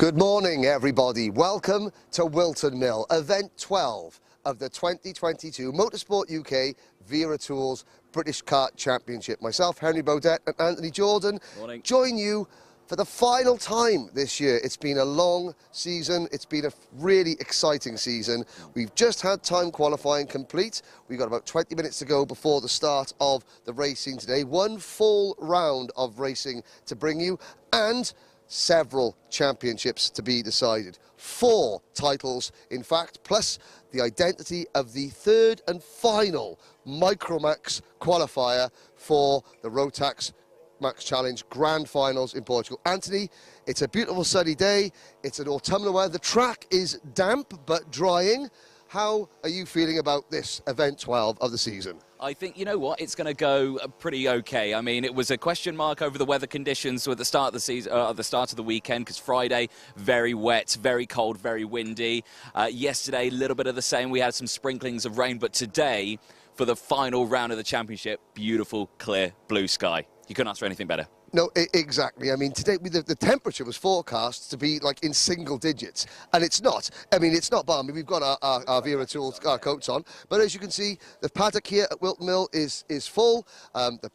Good morning, everybody. Welcome to Whilton Mill, event 12 of the 2022 Motorsport UK Wera Tools British Kart Championship. Myself, Henry Beaudette, and Anthony Jordan join you for the final time this year. It's been a long season. It's been a really exciting season. We've just had time qualifying complete. We've got about 20 minutes to go before the start of the racing today. One full round of racing to bring you, and several championships to be decided. 4 titles, in fact, plus the identity of the third and final Micromax qualifier for the Rotax Max Challenge Grand Finals in Portugal. Anthony, it's a beautiful sunny day. It's an autumnal weather. The track is damp but drying. How are you feeling about this event 12 of the season? I think, you know what, it's going to go pretty okay. I mean, it was a question mark over the weather conditions at the start of the season, at the start of the weekend, because Friday, very wet, very cold, very windy. Yesterday, a little bit of the same. We had some sprinklings of rain, but today, for the final round of the championship, beautiful, clear, blue sky. You couldn't ask for anything better. No, exactly. I mean, today the temperature was forecast to be like in single digits, and it's not. I mean, it's not balmy. We've got our Wera Tools coats on, but as you can see, the paddock here at Whilton Mill is full. The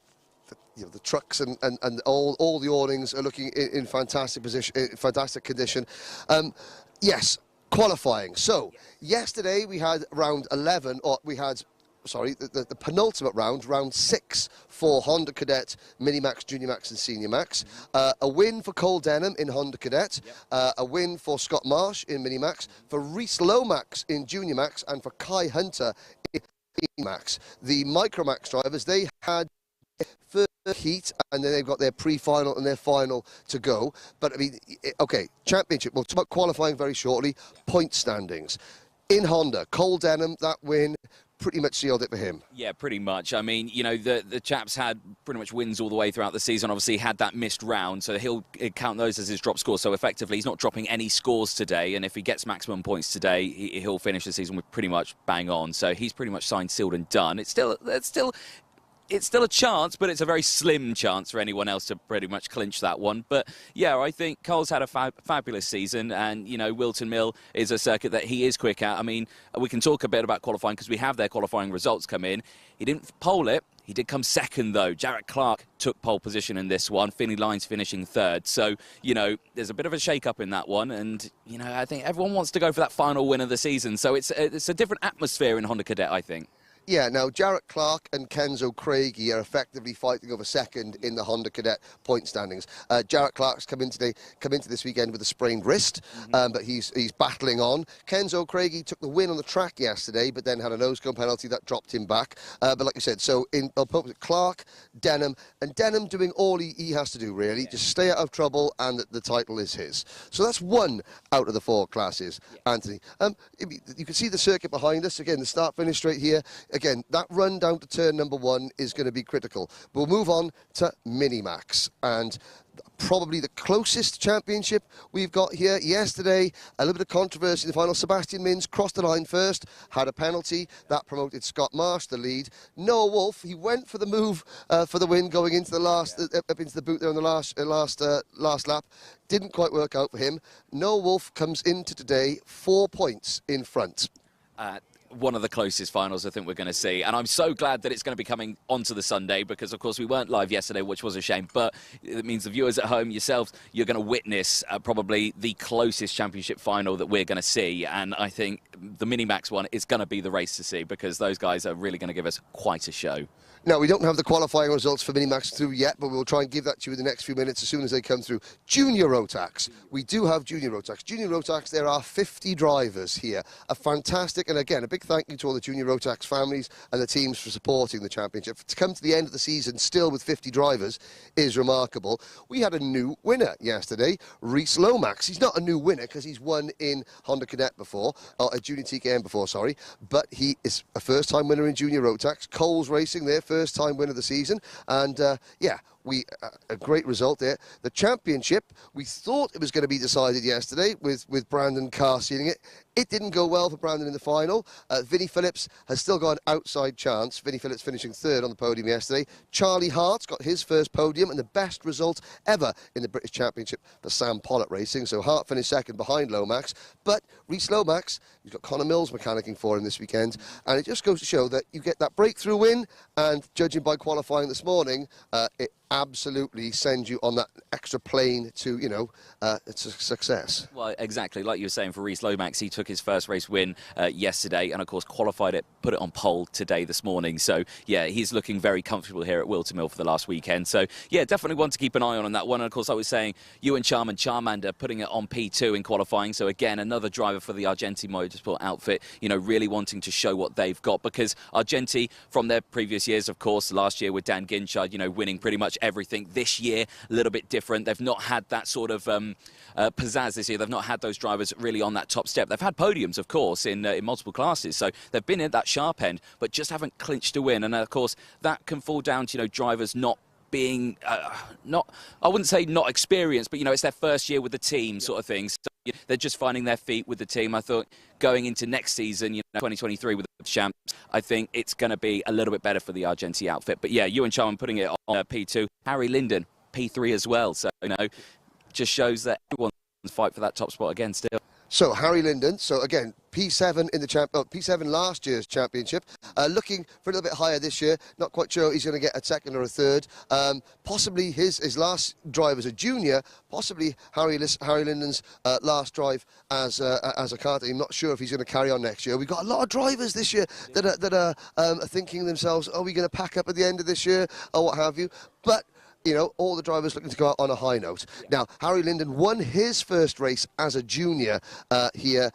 trucks and all the awnings are looking in fantastic position, fantastic condition. Yes, qualifying. So yesterday we had round 11, or we had. Sorry, the penultimate round, round 6 for Honda Cadet, Minimax, Junior Max and Senior Max. A win for Cole Denham in Honda Cadet, a win for Scott Marsh in Minimax, for Reese Lomax in Junior Max, and for Kai Hunter in Minimax. The Micromax drivers, they had first heat, and then they've got their pre-final and their final to go. But I mean, okay, championship, we'll talk about qualifying very shortly. Point standings. In Honda, Cole Denham, that win pretty much sealed it for him. Yeah, pretty much. I mean, you know, the chap's had pretty much wins all the way throughout the season. Obviously, had that missed round, so he'll count those as his drop scores. So effectively, he's not dropping any scores today, and if he gets maximum points today, he'll finish the season with pretty much bang on. So he's pretty much signed, sealed, and done. It's still a chance, but it's a very slim chance for anyone else to pretty much clinch that one. But yeah, I think Cole's had a fabulous season, and you know, Whilton Mill is a circuit that he is quick at. I mean, we can talk a bit about qualifying because we have their qualifying results come in. He didn't pole it. He did come second, though. Jarrett Clark took pole position in this one. Finley Lyons finishing third. So, you know, there's a bit of a shake-up in that one. And, you know, I think everyone wants to go for that final win of the season. So it's a different atmosphere in Honda Cadet, I think. Yeah, now Jarrett Clark and Kenzo Craigie are effectively fighting over second in the Honda Cadet point standings. Jarrett Clark's come into this weekend with a sprained wrist, but he's battling on. Kenzo Craigie took the win on the track yesterday, but then had a nose-cone penalty that dropped him back. But like you said, so in Clark, Denham, and Denham doing all he has to do, really. Just stay out of trouble, and the title is his. So that's 1 out of the 4 classes, Anthony. You can see the circuit behind us. Again, the start-finish straight here. Again, that run down to turn number 1 is going to be critical. We'll move on to Minimax, and probably the closest championship we've got here. Yesterday, a little bit of controversy in the final. Sebastian Mins crossed the line first, had a penalty. That promoted Scott Marsh, the lead. Noah Wolf, he went for the move for the win going into the last, up into the boot there on the last lap. Didn't quite work out for him. Noah Wolf comes into today 4 points in front. One of the closest finals I think we're going to see, and I'm so glad that it's going to be coming onto the Sunday, because of course we weren't live yesterday, which was a shame, but it means the viewers at home, yourselves, you're going to witness probably the closest championship final that we're going to see. And I think the Minimax one is going to be the race to see, because those guys are really going to give us quite a show. Now, we don't have the qualifying results for Minimax through yet, but we'll try and give that to you in the next few minutes as soon as they come through. Junior Rotax. We do have Junior Rotax. Junior Rotax, there are 50 drivers here. A fantastic, and again, a big thank you to all the Junior Rotax families and the teams for supporting the championship. To come to the end of the season still with 50 drivers is remarkable. We had a new winner yesterday, Reese Lomax. He's not a new winner because he's won in Honda Cadet before, or a Junior TKM before, sorry, but he is a first-time winner in Junior Rotax. Cole's racing there, first-time winner of the season, and yeah, a great result there. The championship, we thought it was going to be decided yesterday with Brandon Carr sealing it. It didn't go well for Brandon in the final. Vinnie Phillips has still got an outside chance. Vinnie Phillips finishing third on the podium yesterday. Charlie Hart's got his first podium and the best result ever in the British Championship for Sam Pollock Racing. So Hart finished second behind Lomax. But Rhys Lomax, he's got Connor Mills mechanicking for him this weekend. And it just goes to show that you get that breakthrough win. And judging by qualifying this morning, it absolutely sends you on that extra plane to, you know, it's a success. Well, exactly. Like you were saying, for Rhys Lomax, he took his first race win yesterday and, of course, qualified it, put it on pole today, this morning. So, yeah, he's looking very comfortable here at Whilton Mill for the last weekend. So, yeah, definitely want to keep an eye on that one. And, of course, I was saying, Ewan Charmander putting it on P2 in qualifying. So, again, another driver for the Argenti Motorsport outfit, you know, really wanting to show what they've got. Because Argenti, from their previous years, of course, last year with Dan Ginchard, you know, winning pretty much everything. This year, a little bit different. They've not had that sort of pizzazz this year. They've not had those drivers really on that top step. They've had podiums, of course, in multiple classes, so they've been at that sharp end, but just haven't clinched a win. And of course, that can fall down to, you know, drivers not being I wouldn't say not experienced, but, you know, it's their first year with the team, sort of thing. So they're just finding their feet with the team. I thought going into next season, you know, 2023 with the champs, I think it's going to be a little bit better for the Argenti outfit. But yeah, Ewan Charman putting it on P2, Harry Linden P3 as well. So, you know, just shows that everyone's fight for that top spot again still. So Harry Linden, so again, P7 in the P7 last year's championship, looking for a little bit higher this year. Not quite sure he's going to get a second or a third. Possibly his last drive as a junior. Possibly Harry Linden's last drive as a karting. I'm not sure if he's going to carry on next year. We've got a lot of drivers this year that are thinking to themselves, are we going to pack up at the end of this year or what have you? But you know, all the drivers looking to go out on a high note. Now, Harry Linden won his first race as a junior here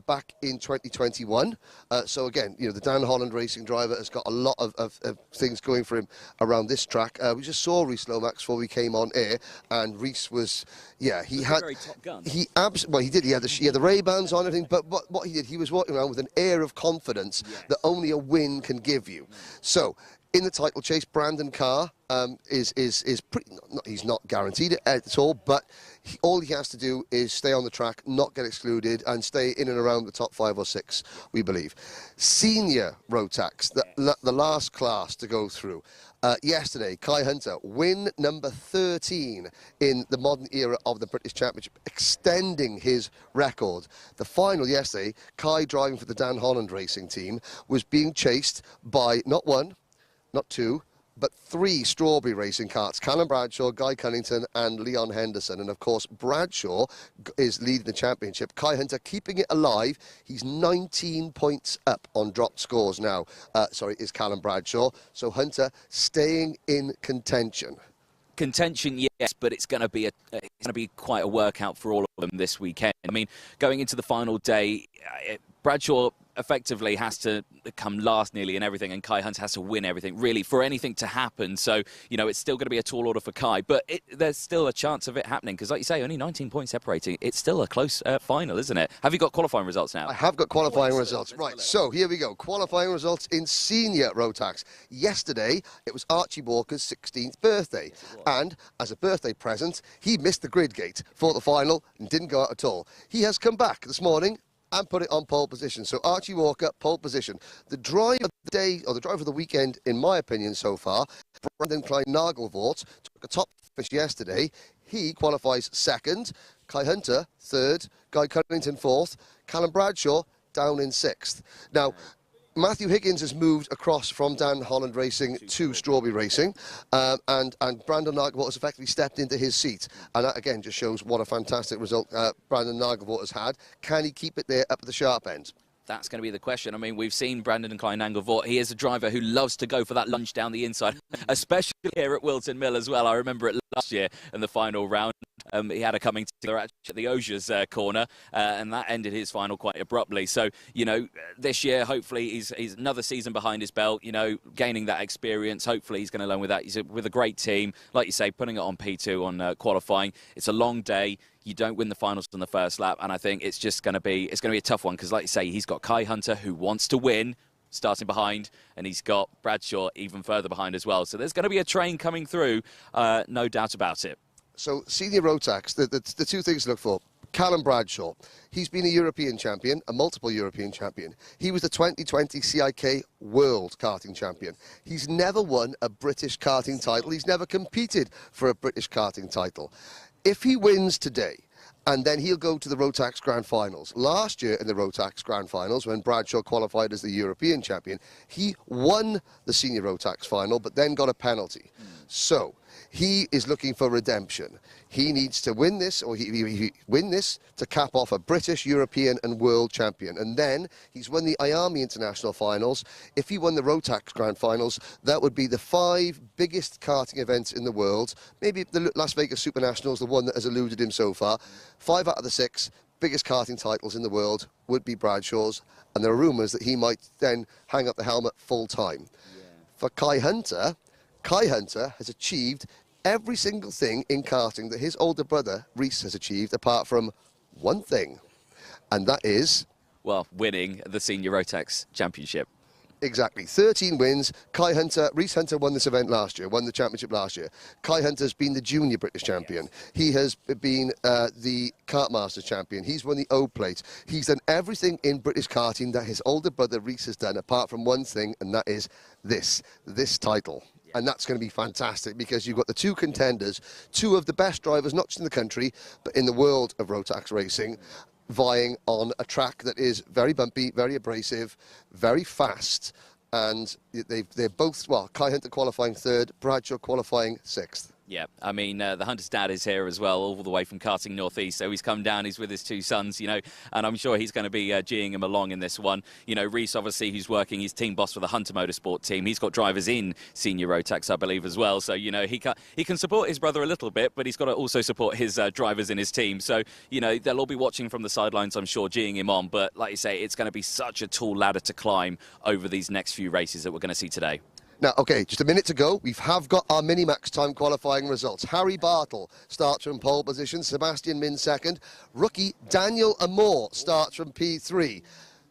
back in 2021. So again, you know, the Dan Holland racing driver has got a lot of things going for him around this track. We just saw Rhys Lomax before we came on air, and Rhys was, yeah, he had very Top Gun. Well, he did. He had the Ray-Bans on and everything. But what he did, he was walking around with an air of confidence that only a win can give you. So, in the title chase, Brandon Carr is pretty. He's not guaranteed it at all, but all he has to do is stay on the track, not get excluded, and stay in and around the top 5 or 6, we believe. Senior Rotax, the last class to go through. Yesterday, Kai Hunter, win number 13 in the modern era of the British Championship, extending his record. The final yesterday, Kai, driving for the Dan Holland racing team, was being chased by not one, not 2, but 3 Strawberry racing karts. Callum Bradshaw, Guy Cunnington and Leon Henderson. And of course, Bradshaw is leading the championship. Kai Hunter keeping it alive. He's 19 points up on dropped scores now. Is Callum Bradshaw. So Hunter staying in contention. Contention, yes, but it's going to be quite a workout for all of them this weekend. I mean, going into the final day, Bradshaw effectively has to come last nearly in everything, and Kai Hunter has to win everything, really, for anything to happen. So, you know, it's still going to be a tall order for Kai, but there's still a chance of it happening, because, like you say, only 19 points separating. It's still a close final, isn't it? Have you got qualifying results now? I have got qualifying results. Right, so here we go. Qualifying results in senior Rotax. Yesterday, it was Archie Walker's 16th birthday, and as a birthday present, he missed the grid gate for the final and didn't go out at all. He has come back this morning and put it on pole position. So Archie Walker, pole position. The drive of the day, or the drive of the weekend, in my opinion so far, Brandon Klein-Nagelvoort took a top finish yesterday. He qualifies second. Kai Hunter, third. Guy Cunnington, fourth. Callum Bradshaw, down in 6th. Now, Matthew Higgins has moved across from Dan Holland Racing to Strawberry Racing, and Brandon Nagelvoort has effectively stepped into his seat. And that, again, just shows what a fantastic result Brandon Nagelvoort has had. Can he keep it there up at the sharp end? That's going to be the question. I mean, we've seen Brandon Klein-Nagelvoort. He is a driver who loves to go for that lunge down the inside, especially here at Whilton Mill as well. I remember it last year in the final round. He had a coming together at the Osiers corner, and that ended his final quite abruptly. So, you know, this year, hopefully, he's another season behind his belt, you know, gaining that experience. Hopefully, he's going to learn with that. He's with a great team. Like you say, putting it on P2 on qualifying. It's a long day. You don't win the finals on the first lap, and I think it's just going to be a tough one, because, like you say, he's got Kai Hunter, who wants to win. starting behind, and he's got Bradshaw even further behind as well. So there's going to be a train coming through, no doubt about it. So senior Rotax, the two things to look for. Callum Bradshaw, he's been a European champion, a multiple European champion. He was the 2020 CIK World Karting Champion. He's never won a British karting title. He's never competed for a British karting title. If he wins today, and then he'll go to the Rotax Grand Finals. Last year in the Rotax Grand Finals, when Bradshaw qualified as the European champion, he won the senior Rotax final, but then got a penalty. So he is looking for redemption. He needs to win this, or he win this to cap off a British, European and World Champion. And then he's won the IAMI International Finals. If he won the Rotax Grand Finals, that would be the 5 biggest karting events in the world. Maybe the Las Vegas Super Nationals, the one that has eluded him so far. 5 out of the 6 biggest karting titles in the world would be Bradshaw's. And there are rumours that he might then hang up the helmet full time. Yeah. For Kai Hunter has achieved every single thing in karting that his older brother, Reese, has achieved, apart from one thing, and that is... well, winning the Senior Rotax Championship. Exactly. 13 wins. Reese Hunter won this event last year, won the championship last year. Kai Hunter's been the junior British champion. He has been the Kart Masters champion. He's won the O Plate. He's done everything in British karting that his older brother, Reese, has done, apart from one thing, and that is this title. And that's going to be fantastic because you've got the 2 contenders, 2 of the best drivers, not just in the country, but in the world of Rotax racing, vying on a track that is very bumpy, very abrasive, very fast. And they're both, well, Kai Hunter qualifying 3rd, Bradshaw qualifying 6th. Yeah, I mean, the Hunter's dad is here as well, all the way from Karting Northeast. So he's come down, he's with his 2 sons, you know, and I'm sure he's going to be geeing him along in this one. You know, Reese, obviously, who's working, he's team boss for the Hunter Motorsport team. He's got drivers in Senior Rotax, I believe, as well. So, you know, he can support his brother a little bit, but he's got to also support his drivers in his team. So, you know, they'll all be watching from the sidelines, I'm sure, geeing him on. But like you say, it's going to be such a tall ladder to climb over these next few races that we're going to see today. Now, OK, just a minute to go. We have got our Minimax time qualifying results. Harry Bartle starts from pole position. Sebastian Min 2nd. Rookie Daniel Amor starts from P3.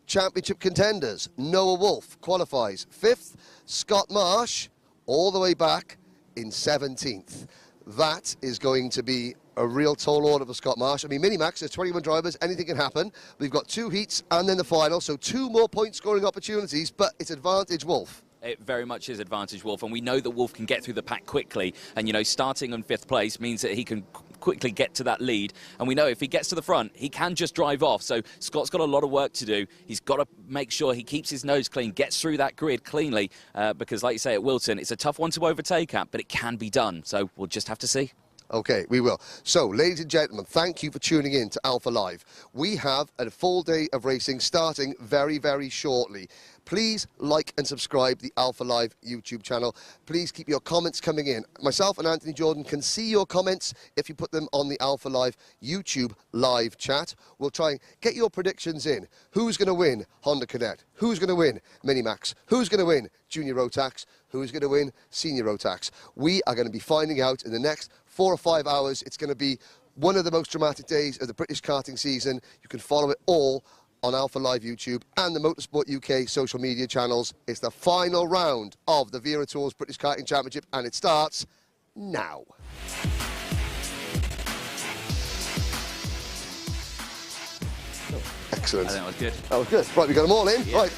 Championship contenders. Noah Wolf qualifies 5th. Scott Marsh all the way back in 17th. That is going to be a real tall order for Scott Marsh. I mean, Minimax, there's 21 drivers, anything can happen. We've got 2 heats and then the final, so 2 more point scoring opportunities, but it's advantage Wolf. It very much is advantage Wolf, and we know that Wolf can get through the pack quickly, and you know, starting on 5th place means that he can quickly get to that lead, and we know if he gets to the front he can just drive off. So Scott's got a lot of work to do. He's got to make sure he keeps his nose clean, gets through that grid cleanly, because like you say, at Whilton it's a tough one to overtake at, but it can be done, so we'll just have to see. OK, we will. So, ladies and gentlemen, thank you for tuning in to Alpha Live. We have a full day of racing starting very, very shortly. Please like and subscribe the Alpha Live YouTube channel. Please keep your comments coming in. Myself and Anthony Jordan can see your comments if you put them on the Alpha Live YouTube live chat. We'll try and get your predictions in. Who's going to win Honda Cadet? Who's going to win Minimax? Who's going to win Junior Rotax? Who's going to win Senior Rotax? We are going to be finding out in the next 4 or 5 hours. It's going to be one of the most dramatic days of the British karting season. You can follow it all on Alpha Live YouTube and the Motorsport UK social media channels. It's the final round of the Wera Tours British Karting Championship, and it starts now. Excellent. I think that was good. That was good. Right, we got them all in. Yeah. Right.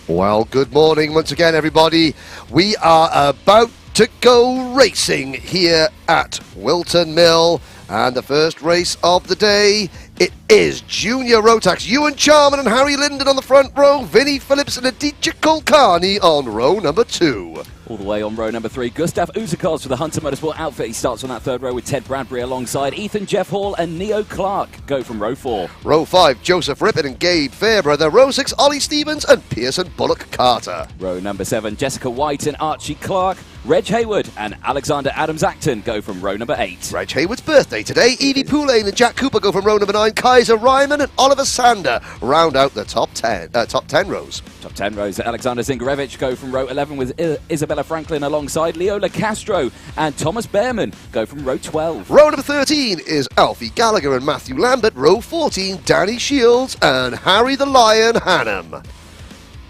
Well, good morning once again, everybody. We are about to go racing here at Whilton Mill, and the first race of the day, it is Junior Rotax. Ewan Charman and Harry Linden on the front row, Vinnie Phillips and Aditya Kulkarni on row number 2. All the way on row number 3, Gustav Uzakos for the Hunter Motorsport outfit. He starts on that third row with Ted Bradbury alongside. Ethan Jeff Hall and Neo Clark go from row 4. Row 5, Joseph Rippin and Gabe Fairbrother. Row 6, Ollie Stevens and Pearson Bullock Carter. Row number 7, Jessica White and Archie Clark. Reg Hayward and Alexander Adams-Acton go from row number 8. Reg Hayward's birthday today. Evie Poulane and Jack Cooper go from row number 9. Kaiser Ryman and Oliver Sander round out the top 10 rows. Top 10 rows. Alexander Zingarevich go from row 11 with Isabella Franklin alongside. Leola Castro and Thomas Behrman go from row 12. Row number 13 is Alfie Gallagher and Matthew Lambert. Row 14, Danny Shields and Harry the Lion Hannam.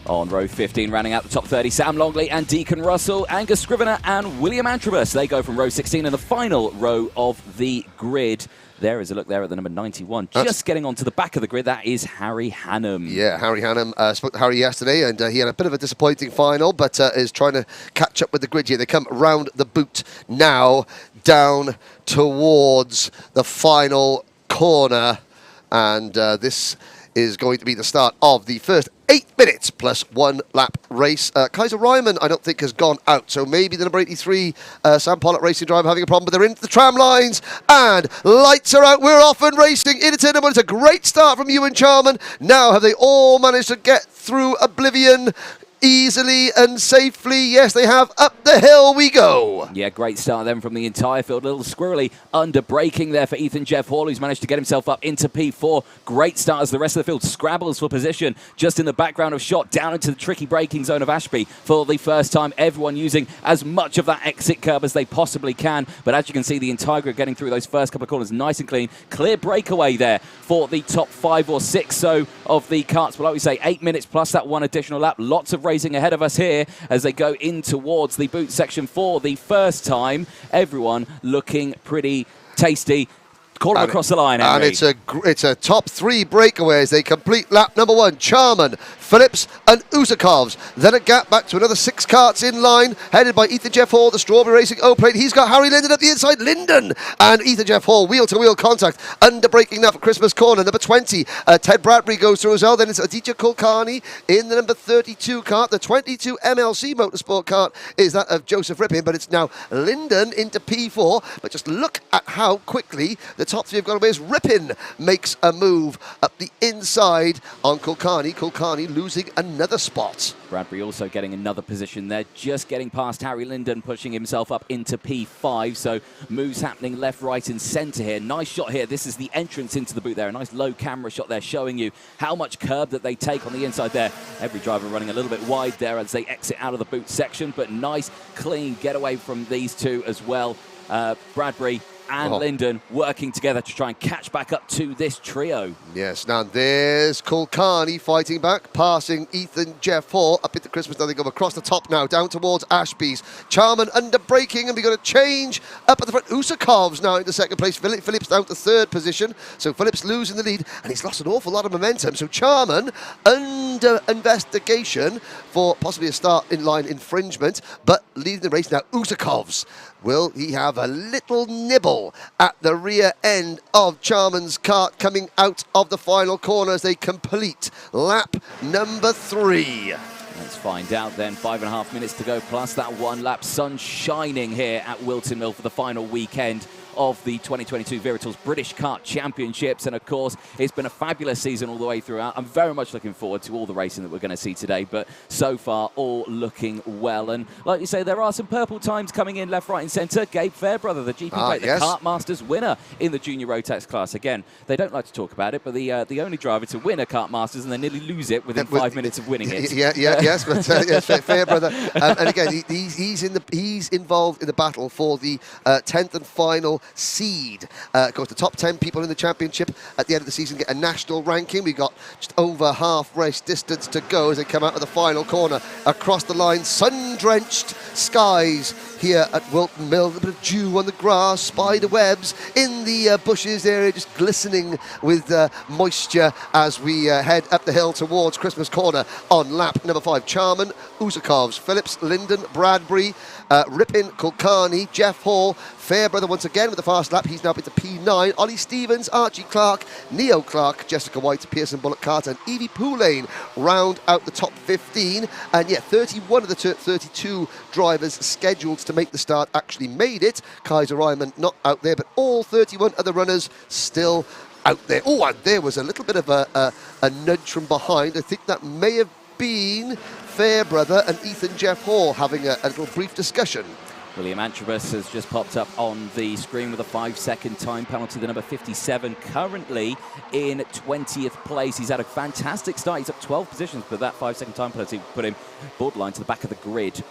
On row 15, rounding out the top 30, Sam Longley and Deacon Russell, Angus Scrivener and William Antrobus. They go from row 16 in the final row of the grid. There is a look there at the number 91. Just getting onto the back of the grid, that is Harry Hannam. Yeah, Harry Hannam. Spoke to Harry yesterday, and he had a bit of a disappointing final, but is trying to catch up with the grid here. They come round the boot now, down towards the final corner, and this is going to be the start of the first 8 minutes plus 1 lap race. Kaiser Ryman, I don't think, has gone out, so maybe the number 83 Sam Pollock racing driver having a problem, but they're into the tram lines, and lights are out. We're off and racing. It's a great start from Ewan Charman. Now have they all managed to get through Oblivion easily and safely? Yes, they have. Up the hill we go. Yeah, great start then from the entire field. A little squirrely under braking there for Ethan Jeff Hall, who's managed to get himself up into P4. Great start as the rest of the field scrabbles for position just in the background of shot down into the tricky braking zone of Ashby for the first time. Everyone using as much of that exit curb as they possibly can. But as you can see, the entire grid getting through those first couple of corners nice and clean. Clear breakaway there for the top 5 or 6 so of the karts. But like we say, 8 minutes plus that 1 additional lap. Lots of racing ahead of us here as they go in towards the boot section for the first time. Everyone looking pretty tasty. Call them across the line, Henry. And it's a top 3 breakaways. They complete lap number 1. Charman, Phillips and Uzakovs. Then a gap back to another 6 karts in line, headed by Ethan Jeff Hall, the Strawberry Racing O-Plate. He's got Harry Linden up the inside. Linden and Ethan Jeff Hall, wheel-to-wheel contact. Under braking now for Christmas corner. Number 20, Ted Bradbury goes through as well. Then it's Aditya Kulkarni in the number 32 kart. The 22 MLC Motorsport kart is that of Joseph Rippin, but it's now Linden into P4. But just look at how quickly the top 3 have gone away as Rippin makes a move up the inside on Kulkarni. Kulkarni losing another spot. Bradbury also getting another position there, just getting past Harry Linden, pushing himself up into P5. So moves happening left, right and centre here. Nice shot here. This is the entrance into the boot there. A nice low camera shot there showing you how much curb that they take on the inside there. Every driver running a little bit wide there as they exit out of the boot section, but nice, clean getaway from these two as well. Bradbury and Linden working together to try and catch back up to this trio. Yes, now there's Kulkarni fighting back, passing Ethan Jeff Hall up into Christmas. Now they go across the top now, down towards Ashby's. Charman under braking, and we've got a change up at the front. Usakovs now into second place. Phillips down to 3rd position. So Phillips losing the lead, and he's lost an awful lot of momentum. So Charman under investigation for possibly a start in line infringement, but leading the race now. Usakovs, will he have a little nibble at the rear end of Charman's kart coming out of the final corner as they complete lap number 3? Let's find out then. 5.5 minutes to go, plus that 1 lap. Sun shining here at Whilton Mill for the final weekend of the 2022 Viritals British Kart Championships. And of course, it's been a fabulous season all the way throughout. I'm very much looking forward to all the racing that we're going to see today, but so far all looking well. And like you say, there are some purple times coming in left, right and centre. Gabe Fairbrother, the GP plate, the Kart Masters winner in the Junior Rotax class. Again, they don't like to talk about it, but the only driver to win a Kart Masters and then nearly lose it within 5 minutes of winning it. Yes, but yes, Fairbrother. And again, he's involved in the battle for the 10th and final seed. Of course, the top 10 people in the championship at the end of the season get a national ranking. We've got just over half race distance to go as they come out of the final corner. Across the line, sun-drenched skies here at Whilton Mill. A little bit of dew on the grass, spider webs in the bushes area, just glistening with moisture as we head up the hill towards Christmas Corner on lap number 5. Charman, Uzakovs, Phillips, Linden, Bradbury, Ripin, Kulkarni, Jeff Hall, Fairbrother once again with the fast lap. He's now been to P9. Ollie Stevens, Archie Clark, Neo Clark, Jessica White, Pearson Bullock Carter, and Evie Poulane round out the top 15. And yeah, 31 of the 32 drivers scheduled to make the start actually made it. Kaiser Ryman not out there, but all 31 other runners still out there. Oh, and there was a little bit of a nudge from behind. I think that may have been Fairbrother and Ethan Jeff Hall having a little brief discussion. William Antrobus has just popped up on the screen with a 5-second time penalty. The number 57 currently in 20th place. He's had a fantastic start. He's up 12 positions, but that 5-second time penalty put him borderline to the back of the grid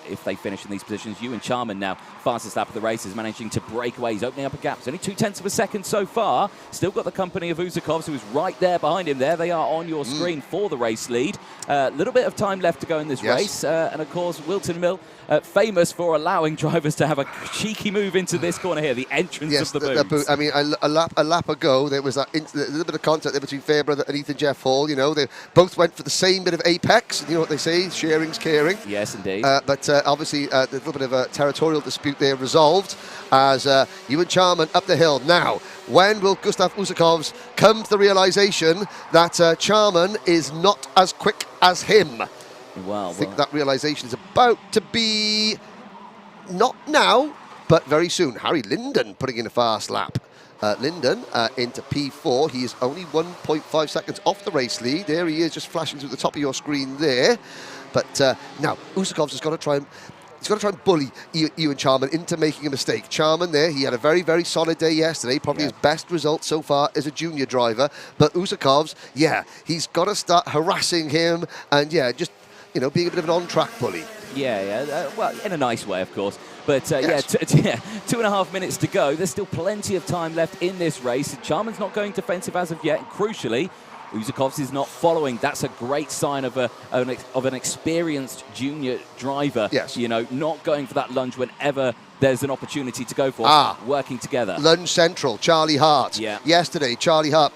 if they finish in these positions. Ewan Charman now, fastest lap of the race, is managing to break away. He's opening up a gap. It's only 0.2 of a second so far. Still got the company of Uzakovs, who is right there behind him. There they are on your screen for the race lead. A little bit of time left to go in this race. And of course, Whilton Mill, famous for allowing drivers to have a cheeky move into this corner here, the entrance of the boot. I mean, a lap ago, there was a little bit of contact there between Fairbrother and Ethan Jeff Hall. You know, they both went for the same bit of apex. You know what they say, sharing's caring. Yes, indeed. But obviously, a little bit of a territorial dispute there resolved as Ewan Charman up the hill. Now, when will Gustav Uzakovs come to the realisation that Charman is not as quick as him? Well, I think that realisation is about to be, not now, but very soon. Harry Linden putting in a fast lap. Linden into P4. He is only 1.5 seconds off the race lead. There he is, just flashing through the top of your screen there. But now, Uzakovs has got to try and... He's got to try and bully Ewan Charman into making a mistake. Charman there, he had a very, very solid day yesterday, probably his best result so far as a junior driver. But Uzakovs, he's got to start harassing him and, just, you know, being a bit of an on-track bully. Well, in a nice way, of course. But, yes. 2.5 minutes to go. There's still plenty of time left in this race. Charman's not going defensive as of yet. And crucially, Uzakovs is not following. That's a great sign of an experienced junior driver. Yes. You know, not going for that lunge whenever there's an opportunity to go for. Working together. Lunge Central, Charlie Hart. Yeah. Yesterday, Charlie Hart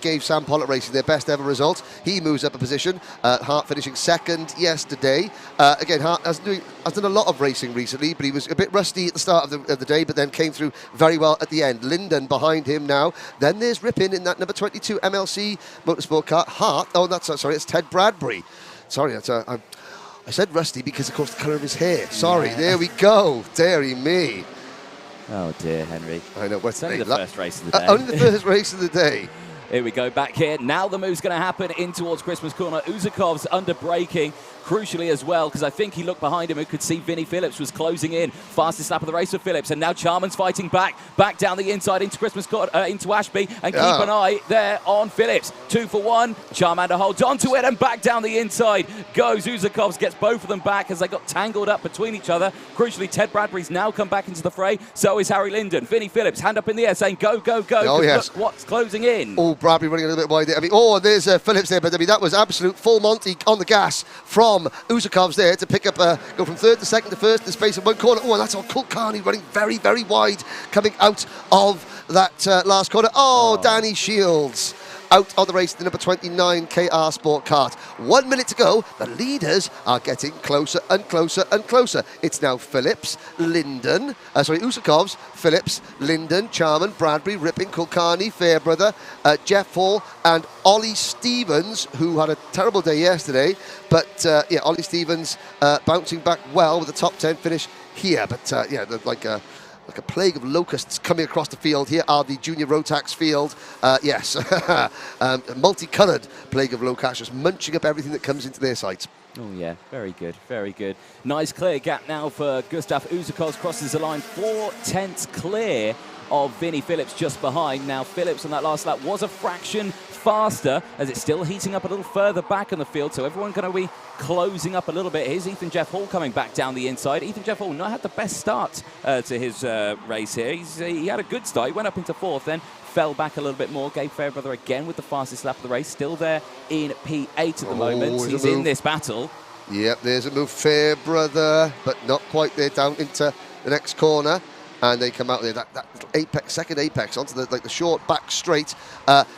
gave Sam Pollitt Racing their best ever result. He moves up a position. Hart finishing second yesterday. Again, Hart has done a lot of racing recently, but he was a bit rusty at the start of the day, but then came through very well at the end. Linden behind him now. Then there's Ripin in that number 22 MLC Motorsport car. Hart, it's Ted Bradbury. Sorry, I said rusty because, of course, the colour of his hair. Sorry, there we go. Deary me. Oh, dear, Henry. I know. What's only the first race of the day. Only the first race of the day. Here we go, back here. Now the move's going to happen in towards Christmas Corner. Uzakovs under braking, crucially as well, because I think he looked behind him and could see Vinnie Phillips was closing in. Fastest lap of the race for Phillips, and now Charman's fighting back down the inside into Christmas Corner, into Ashby, and keep an eye there on Phillips. 2 for 1. Charmander holds onto it, and back down the inside goes Uzakovs, gets both of them back as they got tangled up between each other. Crucially, Ted Bradbury's now come back into the fray. So is Harry Linden. Vinnie Phillips, hand up in the air, saying go, go, go. Oh, yes. Look what's closing in. Oh, Bradbury running a little bit wide there. I mean, there's Phillips there, but I mean, that was absolute full Monty on the gas from Uzakovs there to pick up, go from third to second to first in the space of one corner. Oh, and that's all Kulkarni running very, very wide coming out of that last corner. Danny Shields out of the race, the number 29 KR Sport Kart. 1 minute to go. The leaders are getting closer and closer and closer. It's now Phillips, Linden, Uzakovs, Phillips, Linden, Charman, Bradbury, Ripping, Kulkarni, Fairbrother, Jeff Hall, and Ollie Stevens, who had a terrible day yesterday. But Ollie Stevens bouncing back well with the top 10 finish here. But like a plague of locusts coming across the field. Here are the junior Rotax field. A multicoloured plague of locusts just munching up everything that comes into their sight. Oh, yeah, very good, very good. Nice clear gap now for Gustav Uzakovs, crosses the line 4/10 clear of Vinnie Phillips just behind. Now, Phillips on that last lap was a fraction faster as it's still heating up a little further back in the field, so everyone going to be closing up a little bit. Here's Ethan Jeff Hall coming back down the inside. Ethan Jeff Hall not had the best start to his race here. He had a good start. He went up into 4th, then fell back a little bit more. Gabe Fairbrother again with the fastest lap of the race, still there in P8 at the moment. He's in this battle. Yep, there's a move, Fairbrother, but not quite there, down into the next corner. And they come out there, that little apex, second apex, onto the short back straight.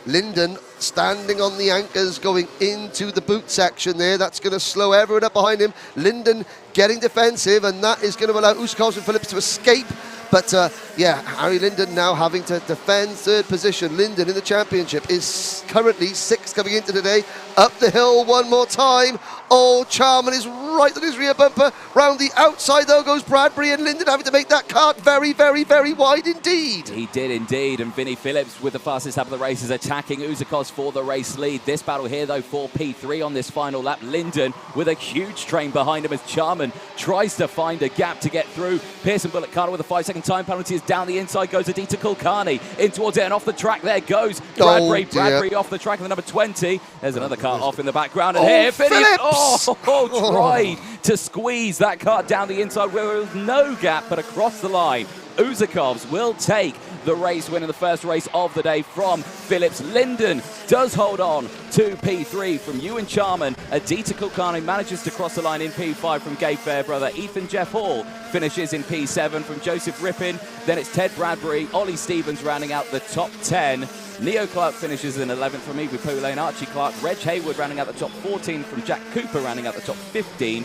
Linden standing on the anchors, going into the boot section there. That's going to slow everyone up behind him. Linden getting defensive, and that is going to allow Usakovs and Phillips to escape. But yeah, Harry Linden now having to defend 3rd position. Linden in the championship is currently 6th coming into today. Up the hill one more time. Oh, Charman is right on his rear bumper. Round the outside though goes Bradbury, and Linden having to make that kart very, very, very wide indeed. He did indeed, and Vinnie Phillips with the fastest lap of the race is attacking Usakovs for the race lead. This battle here though for P3 on this final lap. Linden with a huge train behind him as Charman tries to find a gap to get through. Pearson Bullock Carter with a 5-second time penalty is down the inside, goes Aditya Kulkarni in towards it, and off the track there goes Bradbury. Bradbury off the track in the number 20. There's another car off in the background, and here Phillips tried to squeeze that car down the inside where there was no gap, but across the line. Usakovs will take the race win in the first race of the day from Phillips. Linden does hold on to P3 from Ewan Charman. Aditya Kulkarni manages to cross the line in P5 from Gabe Fairbrother. Ethan Jeff Hall finishes in P7 from Joseph Rippin. Then it's Ted Bradbury, Ollie Stevens rounding out the top 10. Neo Clark finishes in 11th from Evie Poulane, Archie Clark, Reg Hayward rounding out the top 14 from Jack Cooper rounding out the top 15.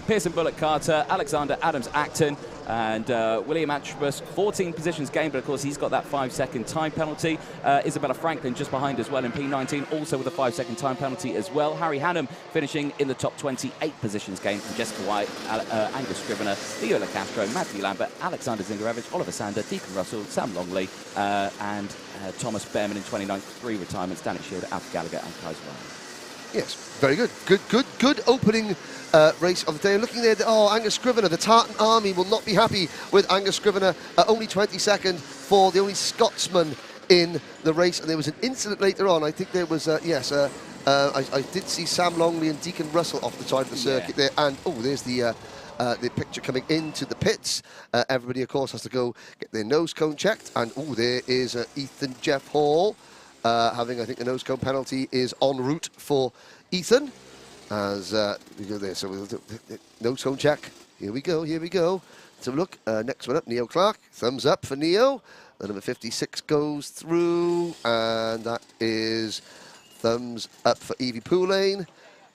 Pearson Bullock Carter, Alexander Adams Acton, and William Atchbus, 14 positions gained, but of course he's got that 5-second time penalty. Isabella Franklin just behind as well in P19, also with a 5-second time penalty as well. Harry Hannum finishing in the top 28 positions gained from Jessica White, Angus Scrivener, Theo LaCastro, Matthew Lambert, Alexander Zingarevich, Oliver Sander, Deacon Russell, Sam Longley, and Thomas Behrman in 29th, 3 retirements, Danny Shield, Alf Gallagher, and Kaiser Ryan. Yes, very good. Good opening race of the day. Looking there, Angus Scrivener, the Tartan Army will not be happy with Angus Scrivener, only 22nd for the only Scotsman in the race. And there was an incident later on. I think there was, I did see Sam Longley and Deacon Russell off the side of the circuit there. And, there's the picture coming into the pits. Everybody, of course, has to go get their nose cone checked. And, there is Ethan Jeff Hall. Having, I think, the nose cone penalty is en route for Ethan. As we go there, so we'll do nose cone check. Here we go. So look, next one up, Neo Clark. Thumbs up for Neo. The number 56 goes through, and that is thumbs up for Evie Poulane.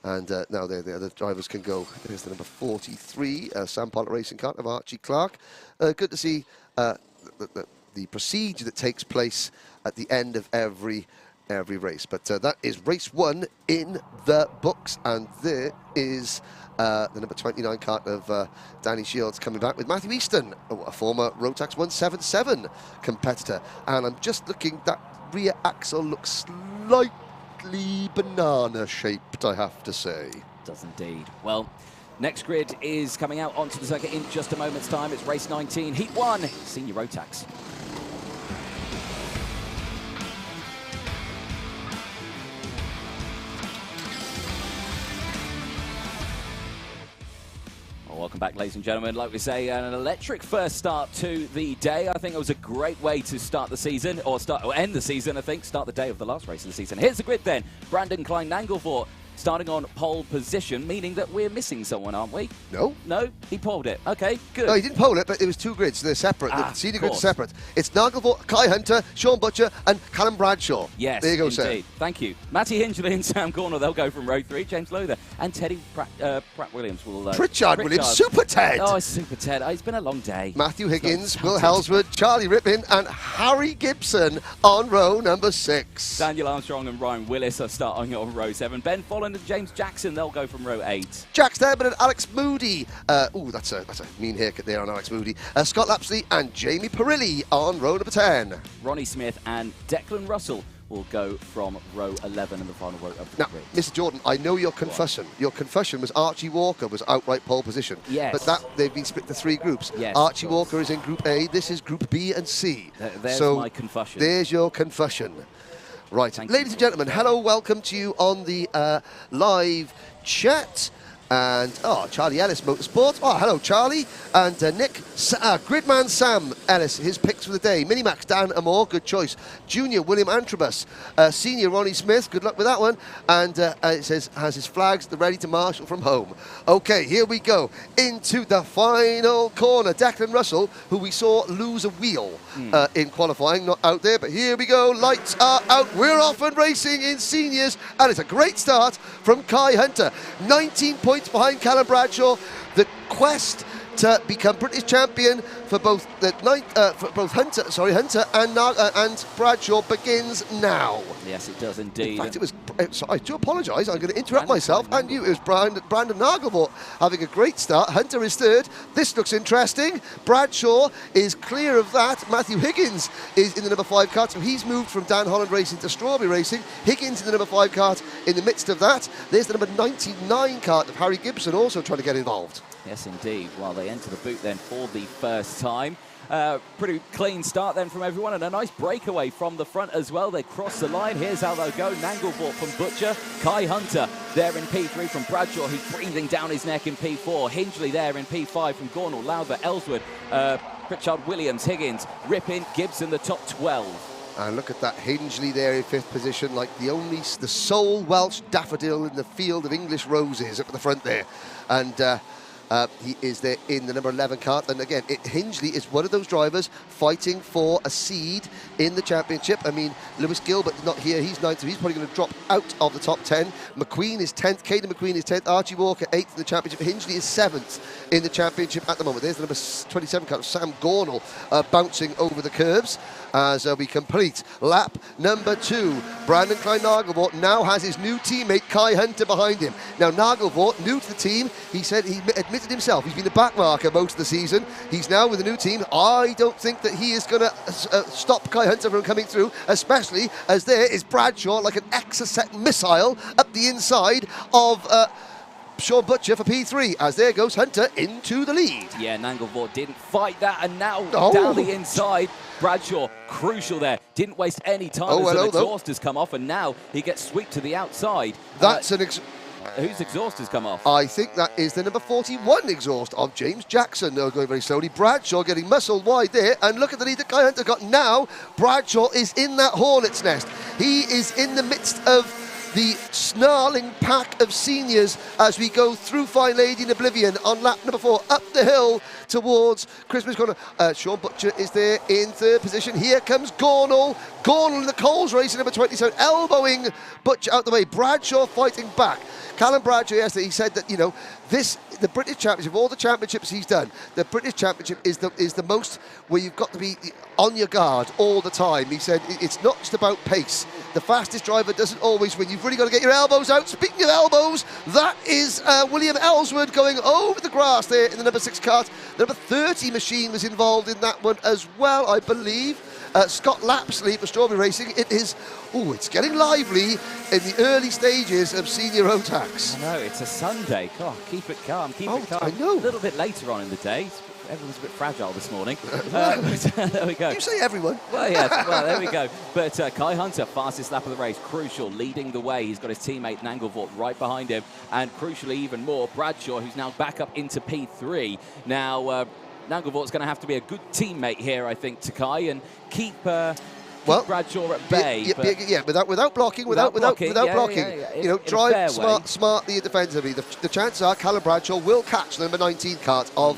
And now the other drivers can go. There's the number 43, Sam Pollard Racing Kart of Archie Clark. Good to see the procedure that takes place at the end of every race. But that is race 1 in the books, and there is the number 29 kart of Danny Shields coming back with Matthew Easton, a former Rotax 177 competitor. And I'm just looking, that rear axle looks slightly banana-shaped, I have to say. Does indeed. Well, next grid is coming out onto the circuit in just a moment's time. It's race 19, Heat 1, Senior Rotax. Welcome back, ladies and gentlemen. Like we say, an electric first start to the day. I think it was a great way to start the season, or end the season, I think. Start the day of the last race of the season. Here's the grid then. Brandon Klein-Nanglefort starting on pole position, meaning that we're missing someone, aren't we? No. No? He poled it. Okay, good. No, he didn't pole it, but it was 2 grids. They're separate. The senior grids are separate. It's Nanglefort, Kai Hunter, Sean Butcher, and Callum Bradshaw. Yes, there you go, indeed. sir. Thank you. Matty Hingley and Sam Corner, they'll go from row 3. James Lowther and Teddy Pratt Williams will... Pritchard Williams, Super Ted. Oh, Super Ted. It's been a long day. Matthew Higgins, Will Helswood, Charlie Rippin, and Harry Gibson on row number 6. Daniel Armstrong and Ryan Willis are starting on row 7. Ben Folland and James Jackson, they'll go from row 8. Jack Stebbin and Alex Moody. That's a mean haircut there on Alex Moody. Scott Lapsley and Jamie Perilli on row number 10. Ronnie Smith and Declan Russell will go from row 11 in the final row of the now, grid. Mr. Jordan, I know your confession. Your confession was Archie Walker was outright pole position. Yes. But they've been split into 3 groups. Yes, Archie Walker is in Group A. This is Group B and C. There's so my confession. There's your confession. Right, ladies and gentlemen, hello, welcome to you on the live chat. And, Charlie Ellis, Motorsport. Oh, hello, Charlie. And Nick, Gridman Sam Ellis, his picks for the day. Minimax, Dan Amore, good choice. Junior, William Antrobus. Senior, Ronnie Smith, good luck with that one. And it says, has his flags ready to marshal from home. Okay, here we go. Into the final corner. Declan Russell, who we saw lose a wheel in qualifying, not out there. But here we go. Lights are out. We're off and racing in seniors. And it's a great start from Kai Hunter. 19 points behind Callum Bradshaw. The quest to become British champion for both Hunter and Bradshaw begins now. Yes, it does indeed. In fact, I do apologise. I'm going to interrupt myself and you. It was Brandon Nagelvort having a great start. Hunter is third. This looks interesting. Bradshaw is clear of that. Matthew Higgins is in the number 5 kart, so he's moved from Dan Holland Racing to Strawberry Racing. Higgins in the number 5 kart in the midst of that. There's the number 99 kart of Harry Gibson also trying to get involved. Yes, indeed. Well, they enter the boot then for the first time. Pretty clean start then from everyone, and a nice breakaway from the front as well. They cross the line. Here's how they'll go. Nagelvort from Butcher. Kai Hunter there in P3 from Bradshaw, who's breathing down his neck in P4. Hingley there in P5 from Gornall, Lowther, Ellswood, Pritchard, Williams, Higgins, Rippin, Gibson, the top 12. And look at that, Hingley there in 5th position, like the sole Welsh daffodil in the field of English roses up at the front there. And he is there in the number 11 kart. And again, Hingley is one of those drivers fighting for a seed in the championship. I mean, Lewis Gilbert not here. He's 9th, so he's probably going to drop out of the top 10. McQueen is 10th. Caden McQueen is 10th. Archie Walker 8th in the championship. Hingley is 7th in the championship at the moment. There's the number 27 kart, Sam Gornall, bouncing over the curbs as we complete lap number 2. Brandon Klein-Nagelvort now has his new teammate Kai Hunter behind him. Now, Nagelvort, new to the team, he said he admitted himself he's been the back marker most of the season. He's now with a new team. I don't think that he is going to stop Kai Hunter from coming through, especially as there is Bradshaw like an Exocet missile up the inside of Sean Butcher for P3, as there goes Hunter into the lead. Yeah, Nagelvort didn't fight that, and now down the inside. Bradshaw, crucial there, didn't waste any time as the exhaust has come off, and now he gets swept to the outside. That's whose exhaust has come off? I think that is the number 41 exhaust of James Jackson. They're going very slowly. Bradshaw getting muscled wide there, and look at the lead that Kai Hunter got now. Bradshaw is in that hornet's nest. He is in the midst of the snarling pack of seniors as we go through Fine Lady in Oblivion on lap number 4, up the hill towards Christmas Corner. Sean Butcher is there in 3rd position. Here comes Gornall. Gornall in the Coles race in number 27, elbowing Butcher out the way. Bradshaw fighting back. Callum Bradshaw yesterday, he said that, the British Championship, all the championships he's done, the British Championship is the most where you've got to be on your guard all the time. He said it's not just about pace. The fastest driver doesn't always win. You've really got to get your elbows out. Speaking of elbows, that is William Ellswood going over the grass there in the number 6 kart. The number 30 machine was involved in that one as well, I believe. Scott Lapsley for Strawberry Racing. It is, it's getting lively in the early stages of senior Rotax. I know, it's a Sunday. God, keep it calm, keep it calm. I know. A little bit later on in the day. Everyone's a bit fragile this morning. There we go. You say everyone. Well, yes, well, there we go. But Kai Hunter, fastest lap of the race, crucial, leading the way. He's got his teammate Nagelvort right behind him. And crucially even more, Bradshaw, who's now back up into P3. Now, Nagelvort's going to have to be a good teammate here, I think, to Kai, and keep Bradshaw at bay. Without blocking. Drive smartly and defensively. The chances are Callum Bradshaw will catch the number 19 kart of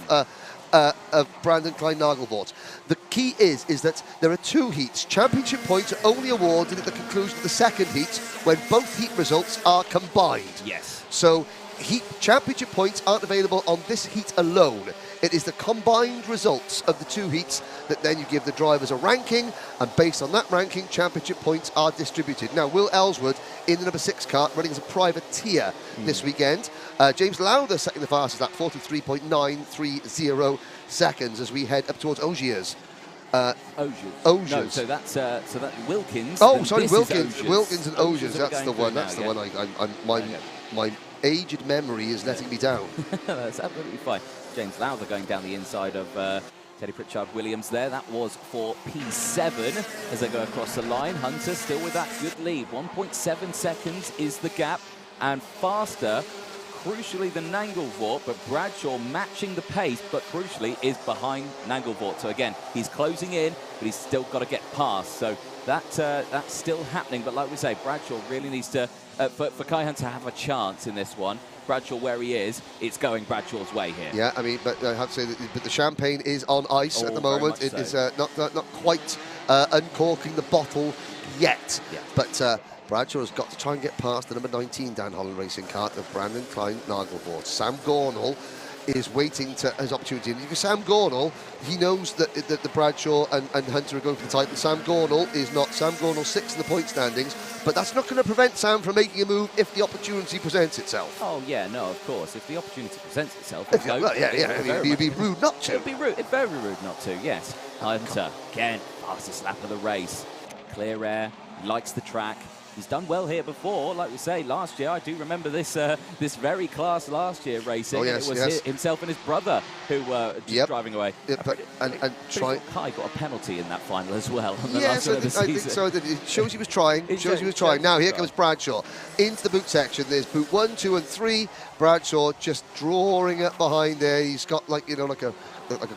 Brandon Klein-Nagelvort. The key is that there are 2 heats. Championship points are only awarded at the conclusion of the 2nd heat when both heat results are combined. Yes. So championship points aren't available on this heat alone. It is the combined results of the 2 heats that then you give the drivers a ranking, and based on that ranking, championship points are distributed. Now, Will Ellswood in the number 6 kart running as a privateer this weekend. James Lowther second the fastest at 43.930 seconds as we head up towards Ogiers. Ogiers. No, so that's Wilkins. Oh, sorry, Wilkins and Ogiers. That's the one. That's the one. My aged memory is letting me down. That's absolutely fine. James Lowther going down the inside of Teddy Pritchard Williams there. That was for P7 as they go across the line. Hunter still with that good lead. 1.7 seconds is the gap, and faster, crucially, than Nangelvoort, but Bradshaw matching the pace, but crucially is behind Nangelvoort. So again, he's closing in, but he's still got to get past. So that's still happening. But like we say, Bradshaw really needs to, for Kai Hunter to have a chance in this one. Bradshaw where he is, it's going Bradshaw's way here. Yeah, I mean, but I have to say that the champagne is on ice at the moment. It is not quite uncorking the bottle yet. Yeah. But Bradshaw has got to try and get past the number 19 Dan Holland racing kart of Brandon Klein Nagelvoort. Sam Gornall is waiting to his opportunity. And if Sam Gornall, he knows that the Bradshaw and Hunter are going for the title. Sam Gornall is not. Sam Gornall's 6th in the point standings, but that's not going to prevent Sam from making a move if the opportunity presents itself. Oh yeah, no, of course. If the opportunity presents itself, it'd be rude not to. It'd be rude. It's very rude not to. Yes, Hunter again, fastest lap of the race. Clear air, likes the track. He's done well here before, like we say, last year. I do remember this this very class last year racing. Oh, yes, it was himself and his brother who were just driving away. Yeah, but Kai got a penalty in that final as well. Yes, I think so. It shows he was trying. It shows he was trying. Now here comes Bradshaw into the boot section. There's boot 1, 2, and 3. Bradshaw just drawing up behind there. He's got like a